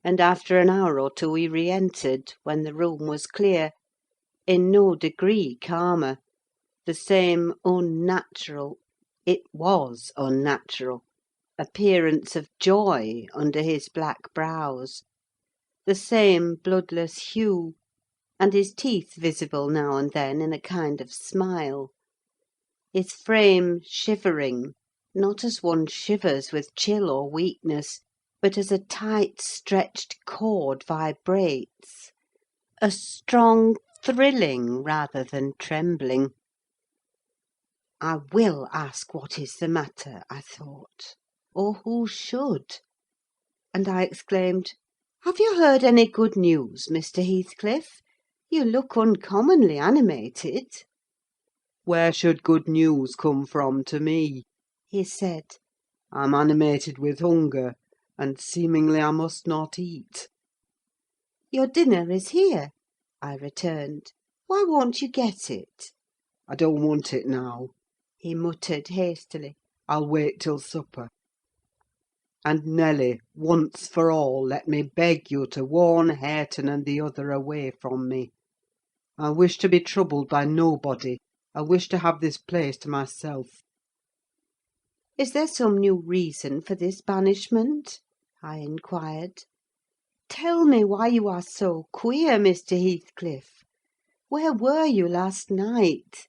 and after an hour or two he re-entered, when the room was clear, in no degree calmer: the same unnatural—it was unnatural— appearance of joy under his black brows; the same bloodless hue, and his teeth visible now and then in a kind of smile; his frame shivering, not as one shivers with chill or weakness, but as a tight-stretched cord vibrates: a strong thrilling rather than trembling. I will ask what is the matter, I thought, or who should? And I exclaimed, "Have you heard any good news, Mr. Heathcliff? You look uncommonly animated." "Where should good news come from to me?" he said. "I'm animated with hunger, and seemingly I must not eat." "Your dinner is here," I returned. "Why won't you get it?" "I don't want it now," he muttered hastily. "I'll wait till supper. And, Nelly, once for all, let me beg you to warn Hareton and the other away from me. I wish to be troubled by nobody. I wish to have this place to myself." "Is there some new reason for this banishment?" I inquired. "Tell me why you are so queer, Mr. Heathcliff. Where were you last night?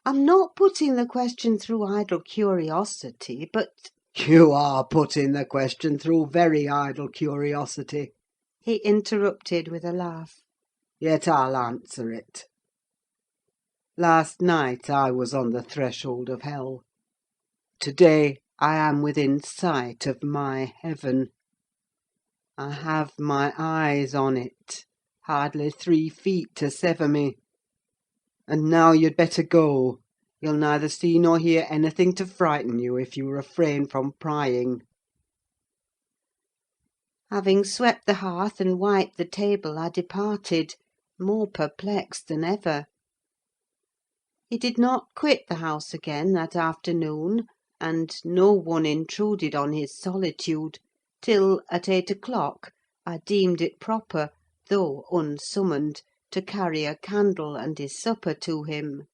I'm not putting the question through idle curiosity, but—" "You are putting the question through very idle curiosity," he interrupted with a laugh. "Yet I'll answer it. Last night I was on the threshold of hell. To-day I am within sight of my heaven. I have my eyes on it, hardly 3 feet to sever me. And now you'd better go. You'll neither see nor hear anything to frighten you if you refrain from prying." Having swept the hearth and wiped the table, I departed, more perplexed than ever. He did not quit the house again that afternoon, and no one intruded on his solitude, till, at 8 o'clock, I deemed it proper, though unsummoned, to carry a candle and his supper to him.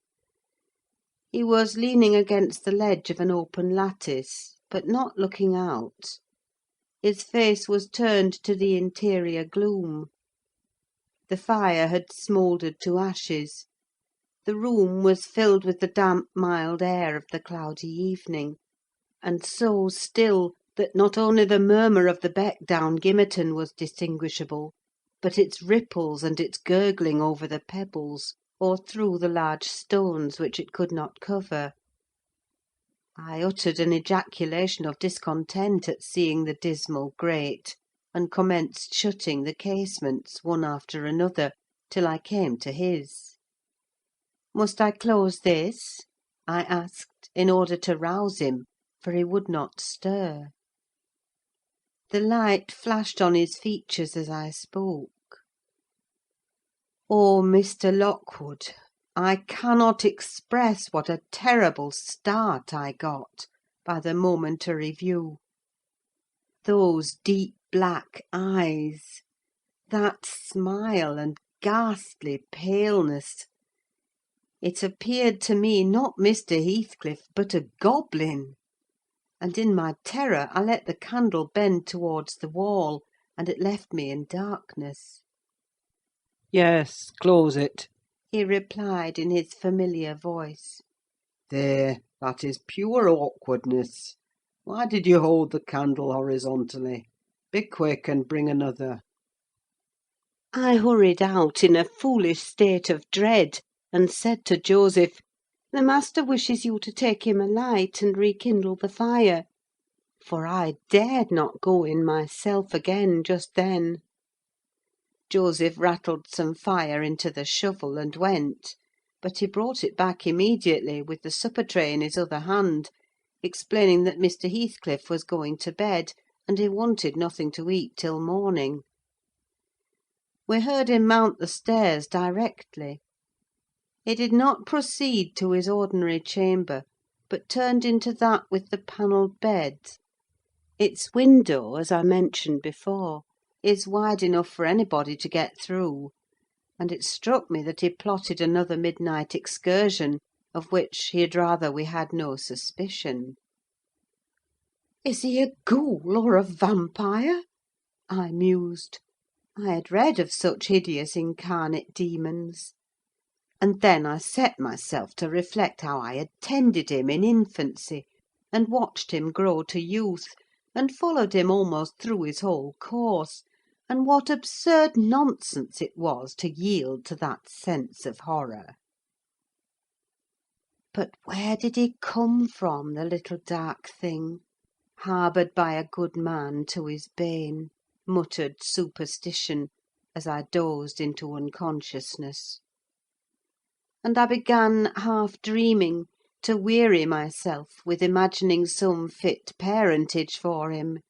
He was leaning against the ledge of an open lattice, but not looking out. His face was turned to the interior gloom. The fire had smouldered to ashes. The room was filled with the damp, mild air of the cloudy evening, and so still that not only the murmur of the beck down Gimmerton was distinguishable, but its ripples and its gurgling over the pebbles, or through the large stones which it could not cover. I uttered an ejaculation of discontent at seeing the dismal grate, and commenced shutting the casements, one after another, till I came to his. "Must I close this?" I asked, in order to rouse him, for he would not stir. The light flashed on his features as I spoke. Oh, Mr. Lockwood, I cannot express what a terrible start I got by the momentary view. Those deep black eyes, that smile and ghastly paleness! It appeared to me not Mr. Heathcliff, but a goblin; and in my terror I let the candle bend towards the wall, and it left me in darkness. Yes, close it. He replied in his familiar voice. There, that is pure awkwardness. Why did you hold the candle horizontally? Be quick and bring another. I hurried out in a foolish state of dread, and said to Joseph, "The master wishes you to take him a light and rekindle the fire," for I dared not go in myself again just then. Joseph rattled some fire into the shovel and went, but he brought it back immediately, with the supper tray in his other hand, explaining that Mr. Heathcliff was going to bed, and he wanted nothing to eat till morning. We heard him mount the stairs directly. He did not proceed to his ordinary chamber, but turned into that with the panelled bed. Its window, as I mentioned before, is wide enough for anybody to get through, and it struck me that he plotted another midnight excursion, of which he had rather we had no suspicion. "Is he a ghoul or a vampire?" I mused. I had read of such hideous incarnate demons. And then I set myself to reflect how I had tended him in infancy, and watched him grow to youth, and followed him almost through his whole course, and what absurd nonsense it was to yield to that sense of horror. But where did he come from, the little dark thing, harboured by a good man to his bane? Muttered superstition, as I dozed into unconsciousness. And I began, half dreaming, to weary myself with imagining some fit parentage for him,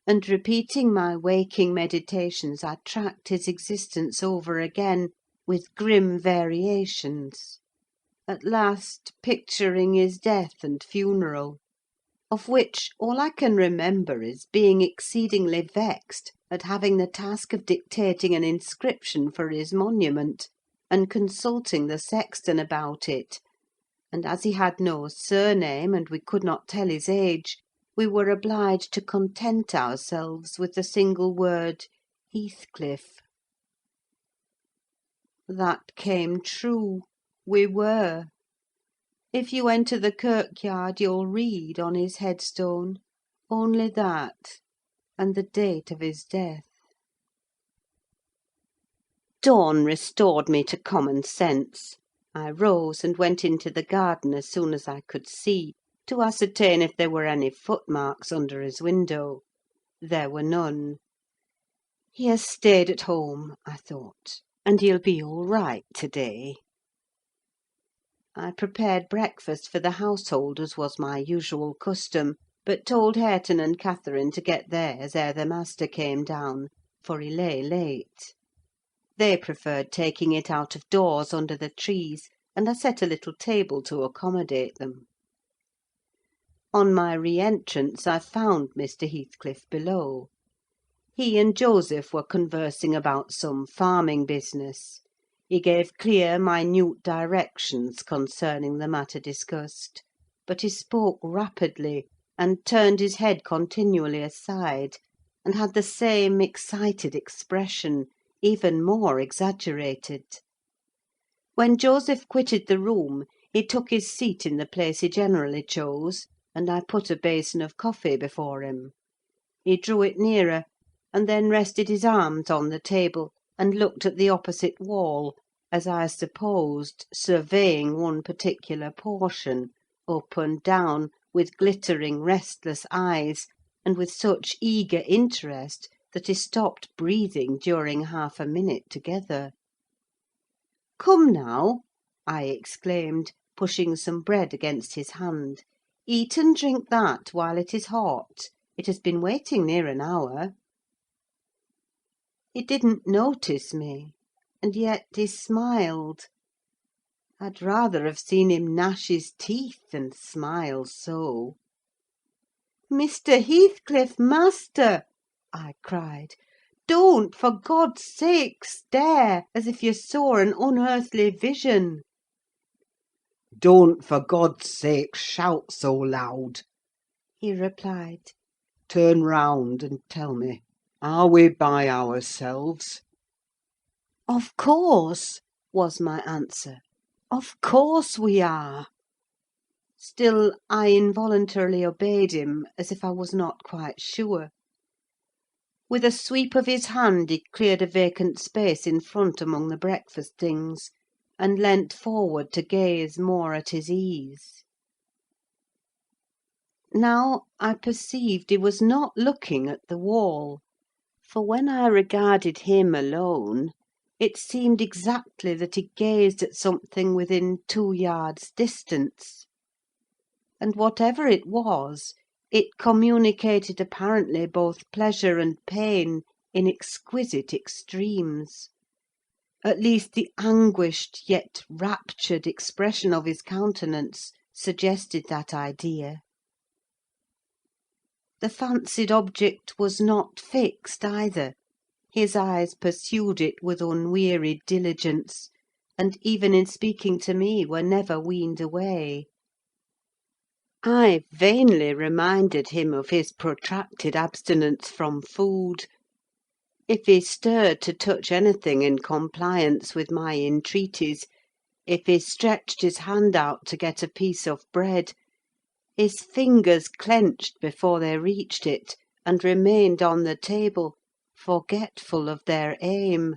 and repeating my waking meditations, I tracked his existence over again, with grim variations; at last picturing his death and funeral, of which all I can remember is being exceedingly vexed at having the task of dictating an inscription for his monument, and consulting the sexton about it; and as he had no surname, and we could not tell his age, we were obliged to content ourselves with the single word Heathcliff. That came true: we were. If you enter the kirkyard, you'll read on his headstone only that, and the date of his death. Dawn restored me to common sense. I rose and went into the garden as soon as I could see, to ascertain if there were any footmarks under his window. There were none. He has stayed at home, I thought, and he'll be all right to-day. I prepared breakfast for the household, as was my usual custom, but told Hareton and Catherine to get theirs ere the master came down, for he lay late. They preferred taking it out of doors under the trees, and I set a little table to accommodate them. On my re-entrance I found Mr. Heathcliff below. He and Joseph were conversing about some farming business. He gave clear, minute directions concerning the matter discussed, but he spoke rapidly, and turned his head continually aside, and had the same excited expression, even more exaggerated. When Joseph quitted the room, he took his seat in the place he generally chose, and I put a basin of coffee before him. He drew it nearer, and then rested his arms on the table, and looked at the opposite wall, as I supposed, surveying one particular portion, up and down, with glittering, restless eyes, and with such eager interest that he stopped breathing during half a minute together. "Come now," I exclaimed, pushing some bread against his hand. "Eat and drink that while it is hot. It has been waiting near an hour." He didn't notice me, and yet he smiled. I'd rather have seen him gnash his teeth than smile so. "Mr. Heathcliff, master!" I cried. "Don't, for God's sake, stare as if you saw an unearthly vision." "Don't, for God's sake, shout so loud," he replied. "Turn round and tell me, are we by ourselves?" "Of course," was my answer. "Of course we are." Still, I involuntarily obeyed him, as if I was not quite sure. With a sweep of his hand he cleared a vacant space in front among the breakfast things, and leant forward to gaze more at his ease. Now I perceived he was not looking at the wall, for when I regarded him alone, it seemed exactly that he gazed at something within 2 yards' distance; and whatever it was, it communicated apparently both pleasure and pain in exquisite extremes. At least the anguished yet raptured expression of his countenance suggested that idea. The fancied object was not fixed either. His eyes pursued it with unwearied diligence, and even in speaking to me were never weaned away. I vainly reminded him of his protracted abstinence from food. If he stirred to touch anything in compliance with my entreaties, if he stretched his hand out to get a piece of bread, his fingers clenched before they reached it, and remained on the table, forgetful of their aim.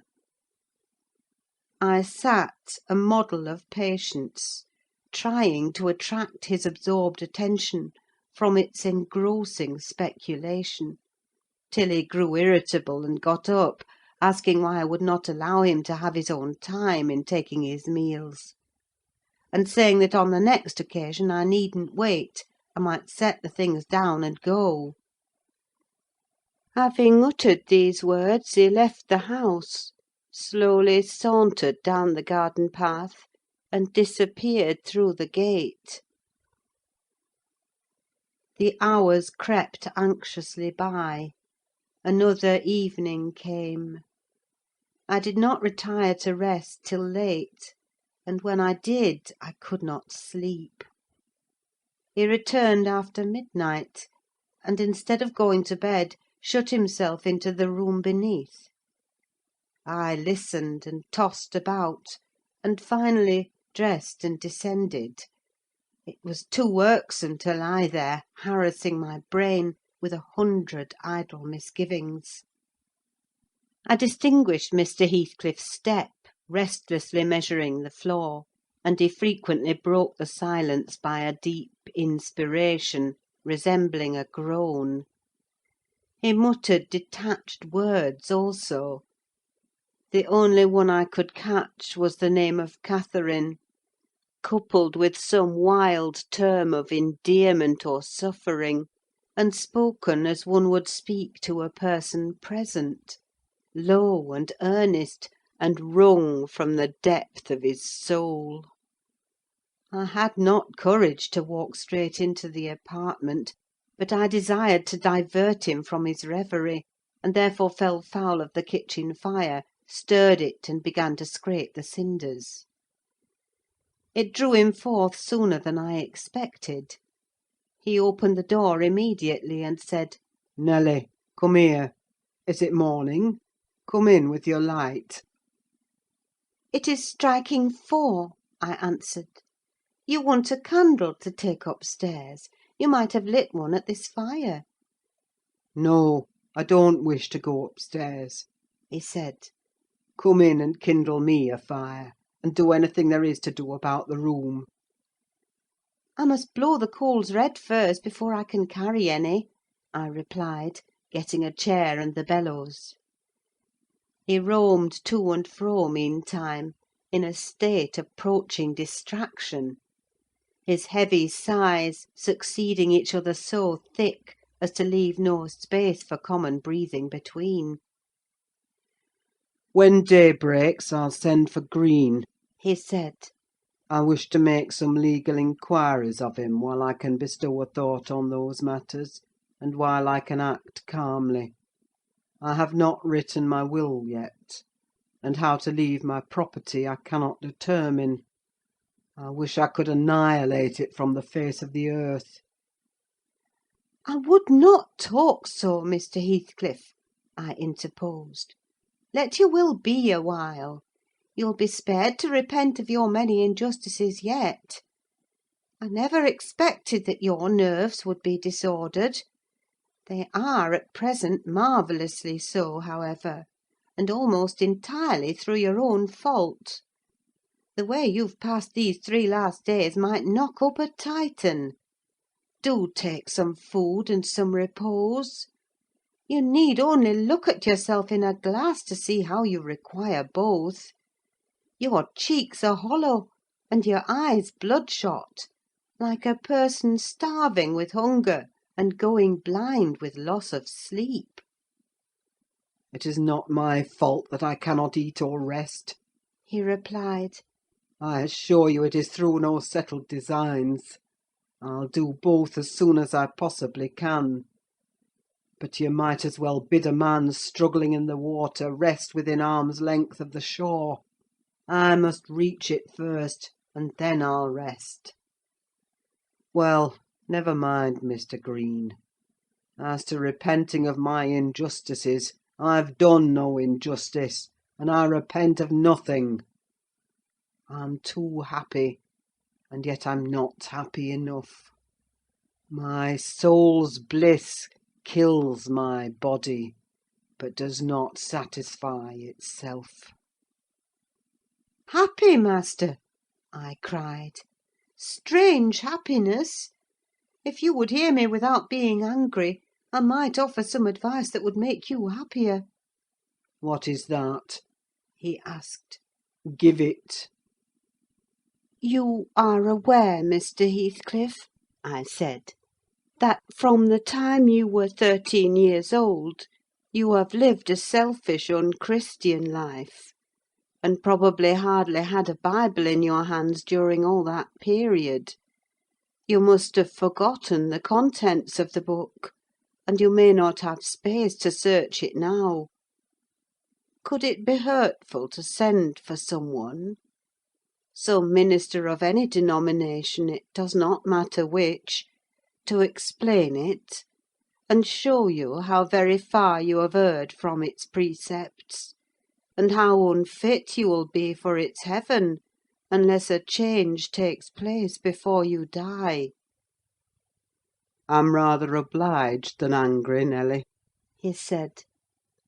I sat, a model of patience, trying to attract his absorbed attention from its engrossing speculation, till he grew irritable and got up, asking why I would not allow him to have his own time in taking his meals, and saying that on the next occasion I needn't wait, I might set the things down and go. Having uttered these words, he left the house, slowly sauntered down the garden path, and disappeared through the gate. The hours crept anxiously by. Another evening came. I did not retire to rest till late, and when I did, I could not sleep. He returned after midnight, and instead of going to bed, shut himself into the room beneath. I listened and tossed about, and finally dressed and descended. It was too irksome to lie there, harassing my brain with 100 idle misgivings. I distinguished Mr. Heathcliff's step, restlessly measuring the floor, and he frequently broke the silence by a deep inspiration, resembling a groan. He muttered detached words also. The only one I could catch was the name of Catherine, coupled with some wild term of endearment or suffering, and spoken as one would speak to a person present, low and earnest, and wrung from the depth of his soul. I had not courage to walk straight into the apartment, but I desired to divert him from his reverie, and therefore fell foul of the kitchen fire, stirred it, and began to scrape the cinders. It drew him forth sooner than I expected. He opened the door immediately, and said, "Nelly, come here. Is it morning? Come in with your light." "It is striking 4," I answered. "You want a candle to take upstairs. You might have lit one at this fire." "No, I don't wish to go upstairs," he said. "Come in and kindle me a fire, and do anything there is to do about the room." "I must blow the coals red first, before I can carry any," I replied, getting a chair and the bellows. He roamed to and fro meantime, in a state approaching distraction, his heavy sighs succeeding each other so thick as to leave no space for common breathing between. "When day breaks, I'll send for Green," he said. "I wish to make some legal inquiries of him while I can bestow a thought on those matters, and while I can act calmly. I have not written my will yet, and how to leave my property I cannot determine. I wish I could annihilate it from the face of the earth." "I would not talk so, Mr. Heathcliff," I interposed. "Let your will be a while. You'll be spared to repent of your many injustices yet. I never expected that your nerves would be disordered. They are, at present, marvellously so, however, and almost entirely through your own fault. The way you've passed these 3 last days might knock up a Titan. Do take some food and some repose. You need only look at yourself in a glass to see how you require both. Your cheeks are hollow, and your eyes bloodshot, like a person starving with hunger and going blind with loss of sleep." "It is not my fault that I cannot eat or rest," he replied. "I assure you it is through no settled designs. I'll do both as soon as I possibly can. But you might as well bid a man struggling in the water rest within arm's length of the shore. I must reach it first, and then I'll rest. Well, never mind, Mr. Green. As to repenting of my injustices, I've done no injustice, and I repent of nothing. I'm too happy, and yet I'm not happy enough. My soul's bliss kills my body, but does not satisfy itself." "Happy, master!" I cried. "Strange happiness! If you would hear me without being angry, I might offer some advice that would make you happier." "What is that?" he asked. "Give it." "You are aware, Mr. Heathcliff," I said, "that from the time you were 13 years old, you have lived a selfish, unchristian life, and probably hardly had a Bible in your hands during all that period. You must have forgotten the contents of the book, and you may not have space to search it now. Could it be hurtful to send for someone? Some minister of any denomination, it does not matter which, to explain it, and show you how very far you have erred from its precepts, and how unfit you will be for its heaven, unless a change takes place before you die?" "I'm rather obliged than angry, Nelly," he said,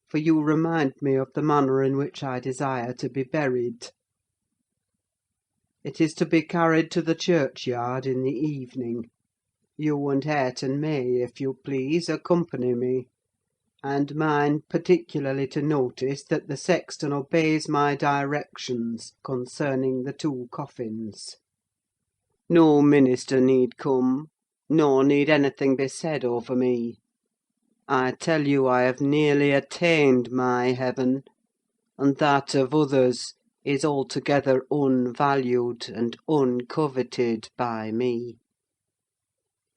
"for you remind me of the manner in which I desire to be buried. It is to be carried to the churchyard in the evening. You and Hareton may, if you please, accompany me; and mind particularly to notice that the sexton obeys my directions concerning the 2 coffins. No minister need come, nor need anything be said over me. I tell you I have nearly attained my heaven, and that of others is altogether unvalued and uncoveted by me."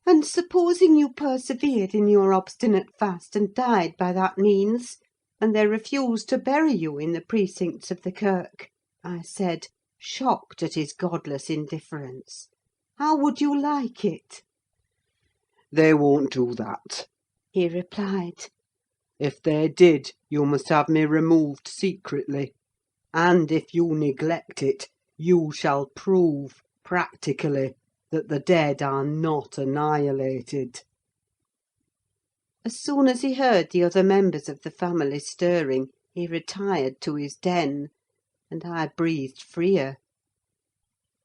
"And supposing you persevered in your obstinate fast and died by that means, and they refused to bury you in the precincts of the kirk," I said, shocked at his godless indifference, "how would you like it?" "They won't do that," he replied. "If they did, you must have me removed secretly; and if you neglect it, you shall prove, practically, that the dead are not annihilated." As soon as he heard the other members of the family stirring, he retired to his den, and I breathed freer.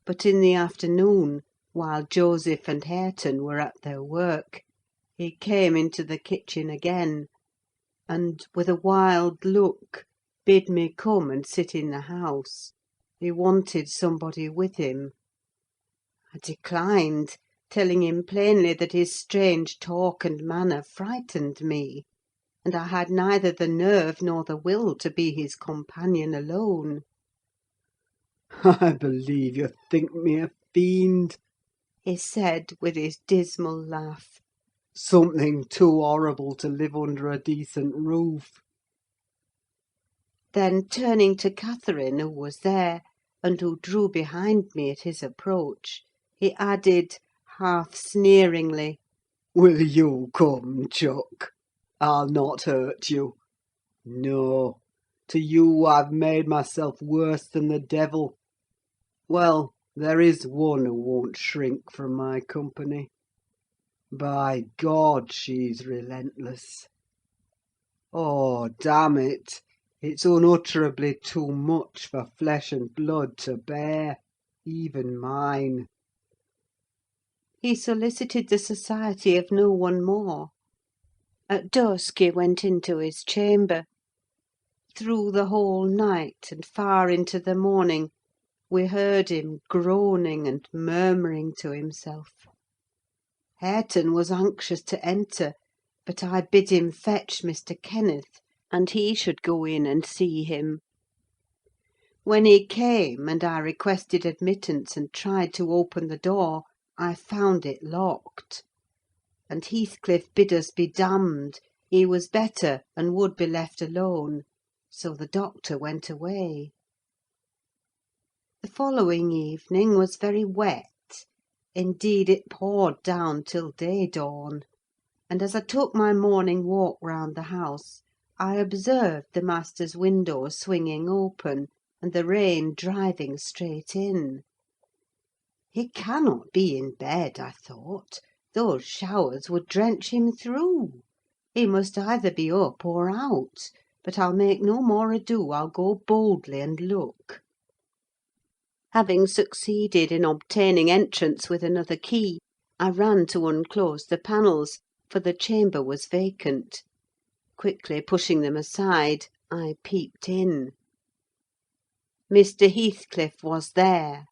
But in the afternoon, While Joseph and Hareton were at their work, he came into the kitchen again, and, with a wild look, bid me come and sit in the house. He wanted somebody with him. I declined, telling him plainly that his strange talk and manner frightened me, and I had neither the nerve nor the will to be his companion alone. I believe you think me a fiend. He said, with his dismal laugh. Something too horrible to live under a decent roof. Then, turning to Catherine, who was there, and who drew behind me at his approach, he added, half sneeringly, Will you come, Chuck? I'll not hurt you. No, to you I've made myself worse than the devil. Well, there is one who won't shrink from my company. By God, she's relentless. Oh, damn it! It's unutterably too much for flesh and blood to bear, even mine. he solicited the society of no one more. At dusk he went into his chamber. Through the whole night, and far into the morning, we heard him groaning and murmuring to himself. Hareton was anxious to enter, but I bid him fetch Mr. Kenneth, and he should go in and see him. When he came, and I requested admittance and tried to open the door, I found it locked; and Heathcliff bid us be damned: he was better, and would be left alone, so the doctor went away. The following evening was very wet. Indeed, it poured down till day dawn; and as I took my morning walk round the house, I observed the master's window swinging open, and the rain driving straight in. He cannot be in bed, I thought: those showers would drench him through. He must either be up or out; but I'll make no more ado, I'll go boldly and look. Having succeeded in obtaining entrance with another key, I ran to unclose the panels, for the chamber was vacant. Quickly pushing them aside, I peeped in. Mr. Heathcliff was there,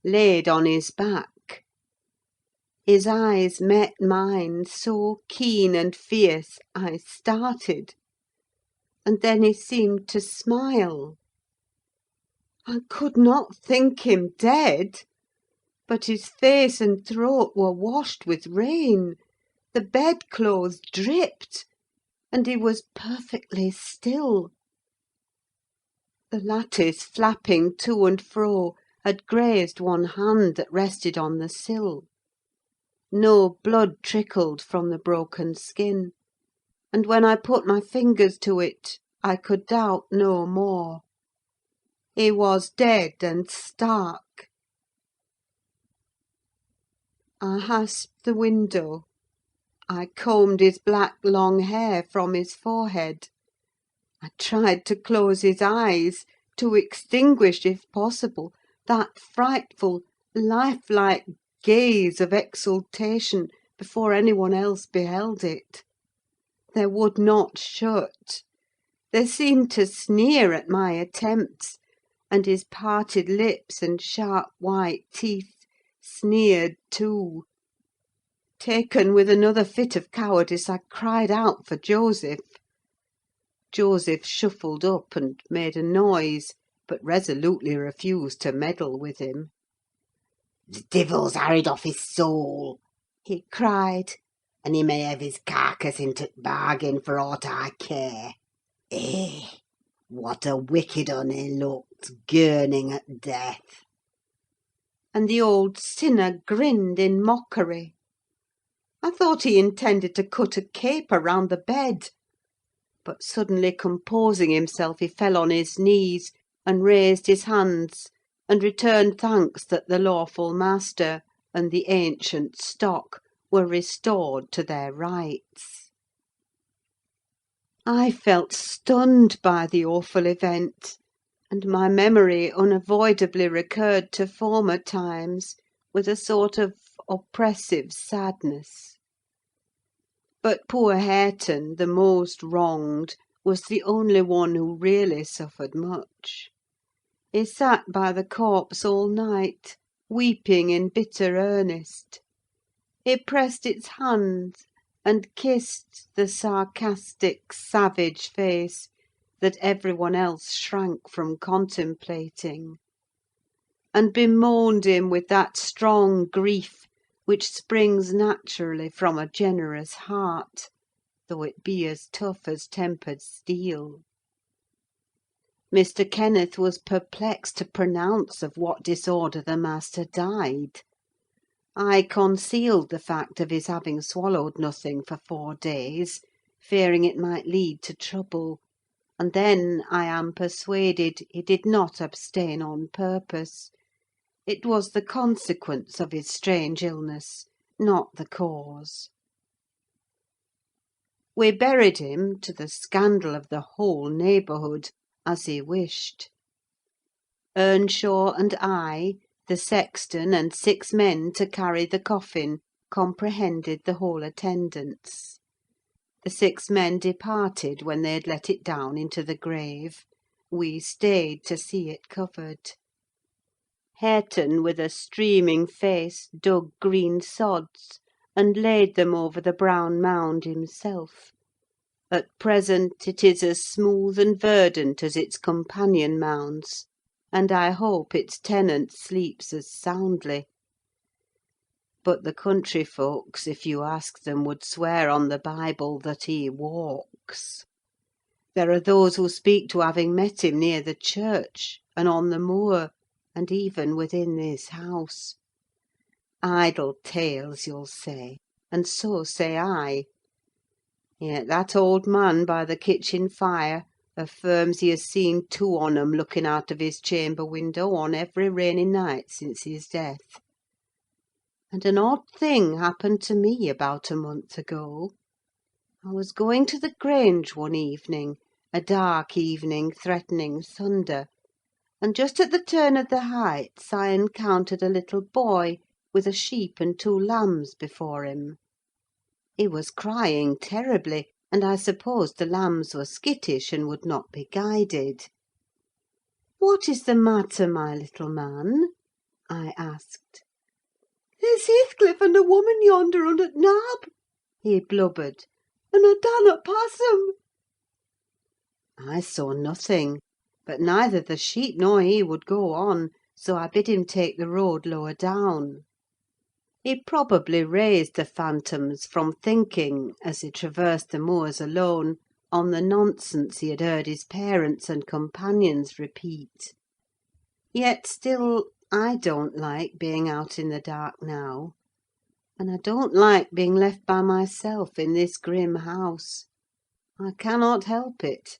laid on his back. His eyes met mine so keen and fierce, I started; and then he seemed to smile. I could not think him dead, but his face and throat were washed with rain, the bedclothes dripped, and he was perfectly still. The lattice, flapping to and fro, had grazed one hand that rested on the sill. No blood trickled from the broken skin, and when I put my fingers to it, I could doubt no more. He was dead and stark. I hasped the window. I combed his black long hair from his forehead. I tried to close his eyes, to extinguish, if possible, that frightful, lifelike gaze of exultation before any one else beheld it. They would not shut. They seemed to sneer at my attempts, and his parted lips and sharp white teeth sneered too. Taken with another fit of cowardice, I cried out for Joseph. Joseph shuffled up and made a noise, but resolutely refused to meddle with him. "The divil's harried off his soul," he cried. "and he may have his carcass into t' bargain, for aught I care. Eh, what a wicked un he looks, gurning at death!" And the old sinner grinned in mockery. I thought he intended to cut a caper round the bed; but suddenly composing himself, he fell on his knees, and raised his hands, and returned thanks that the lawful master and the ancient stock were restored to their rights. I felt stunned by the awful event, and my memory unavoidably recurred to former times with a sort of oppressive sadness. But poor Hareton, the most wronged, was the only one who really suffered much. He sat by the corpse all night, weeping in bitter earnest. He pressed its hand, and kissed the sarcastic, savage face that everyone else shrank from contemplating, and bemoaned him with that strong grief which springs naturally from a generous heart, though it be as tough as tempered steel. Mr. Kenneth was perplexed to pronounce of what disorder the master died. I concealed the fact of his having swallowed nothing for 4 days, fearing it might lead to trouble; and then, I am persuaded, he did not abstain on purpose. It was the consequence of his strange illness, not the cause. We buried him, to the scandal of the whole neighbourhood, as he wished. Earnshaw and I, the sexton, and 6 men to carry the coffin, comprehended the whole attendance. The 6 men departed when they had let it down into the grave. We stayed to see it covered. Hareton, with a streaming face, dug green sods, and laid them over the brown mound himself. At present it is as smooth and verdant as its companion mounds, and I hope its tenant sleeps as soundly. But the country folks, if you ask them, would swear on the Bible that he walks. There are those who speak to having met him near the church, and on the moor, and even within this house. Idle tales, you'll say, and so say I. Yet that old man by the kitchen fire affirms he has seen 2 on 'em looking out of his chamber window on every rainy night since his death. And an odd thing happened to me about a month ago. I was going to the Grange one evening, a dark evening threatening thunder, and just at the turn of the Heights I encountered a little boy with a sheep and 2 lambs before him. He was crying terribly, and I supposed the lambs were skittish and would not be guided. "What is the matter, my little man?" I asked. "There's Heathcliff and a woman yonder under t' knob," he blubbered. "and I dannot pass 'em." I saw nothing, but neither the sheep nor he would go on, so I bid him take the road lower down. He probably raised the phantoms from thinking, as he traversed the moors alone, on the nonsense he had heard his parents and companions repeat. Yet still, I don't like being out in the dark now, and I don't like being left by myself in this grim house. I cannot help it.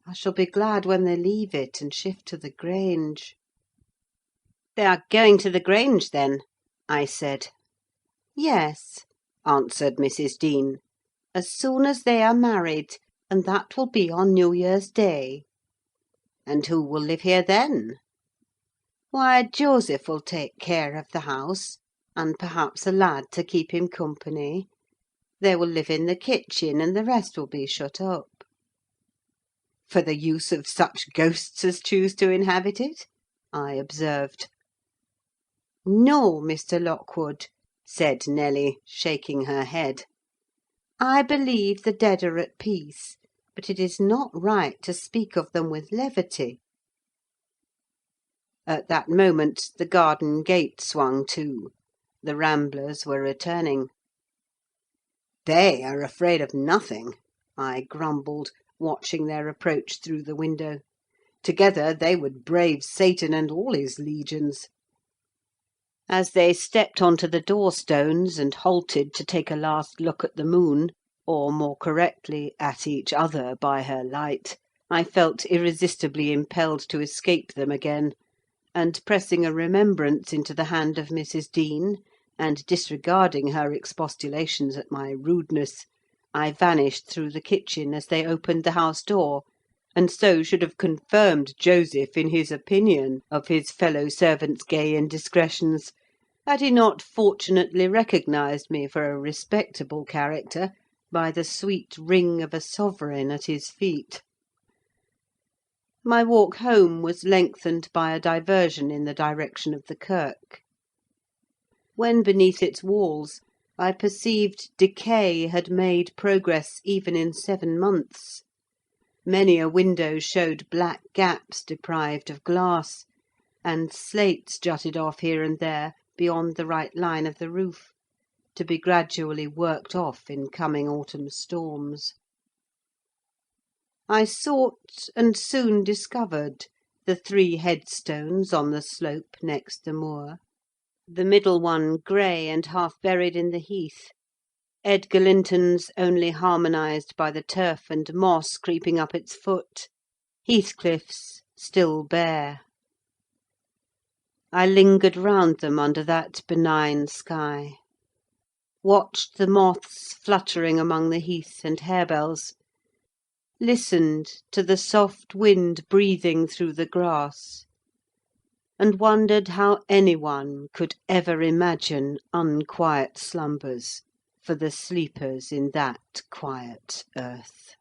I shall be glad when they leave it and shift to the Grange. "They are going to the Grange, then?" I said. "Yes," answered Mrs. Dean, "as soon as they are married, and that will be on New Year's Day." "And who will live here then?" "Why, Joseph will take care of the house, and perhaps a lad to keep him company. They will live in the kitchen, and the rest will be shut up." "For the use of such ghosts as choose to inhabit it?" I observed. "No, Mr. Lockwood," said Nelly, shaking her head. "I believe the dead are at peace, but it is not right to speak of them with levity." At that moment the garden gate swung to. The ramblers were returning. "They are afraid of nothing," I grumbled, watching their approach through the window. "Together they would brave Satan and all his legions." As they stepped on to the door-stones, and halted to take a last look at the moon, or, more correctly, at each other by her light, I felt irresistibly impelled to escape them again, and, pressing a remembrance into the hand of Mrs. Dean, and disregarding her expostulations at my rudeness, I vanished through the kitchen as they opened the house door, and so should have confirmed Joseph in his opinion of his fellow servant's gay indiscretions, Had he not fortunately recognised me for a respectable character by the sweet ring of a sovereign at his feet? My walk home was lengthened by a diversion in the direction of the kirk. When beneath its walls, I perceived decay had made progress even in 7 months. Many a window showed black gaps deprived of glass, and slates jutted off here and there beyond the right line of the roof, to be gradually worked off in coming autumn storms. I sought, and soon discovered, the 3 headstones on the slope next the moor: the middle one grey and half buried in the heath; Edgar Linton's only harmonised by the turf and moss creeping up its foot; Heathcliff's still bare. I lingered round them under that benign sky; watched the moths fluttering among the heath and harebells; listened to the soft wind breathing through the grass; and wondered how anyone could ever imagine unquiet slumbers for the sleepers in that quiet earth.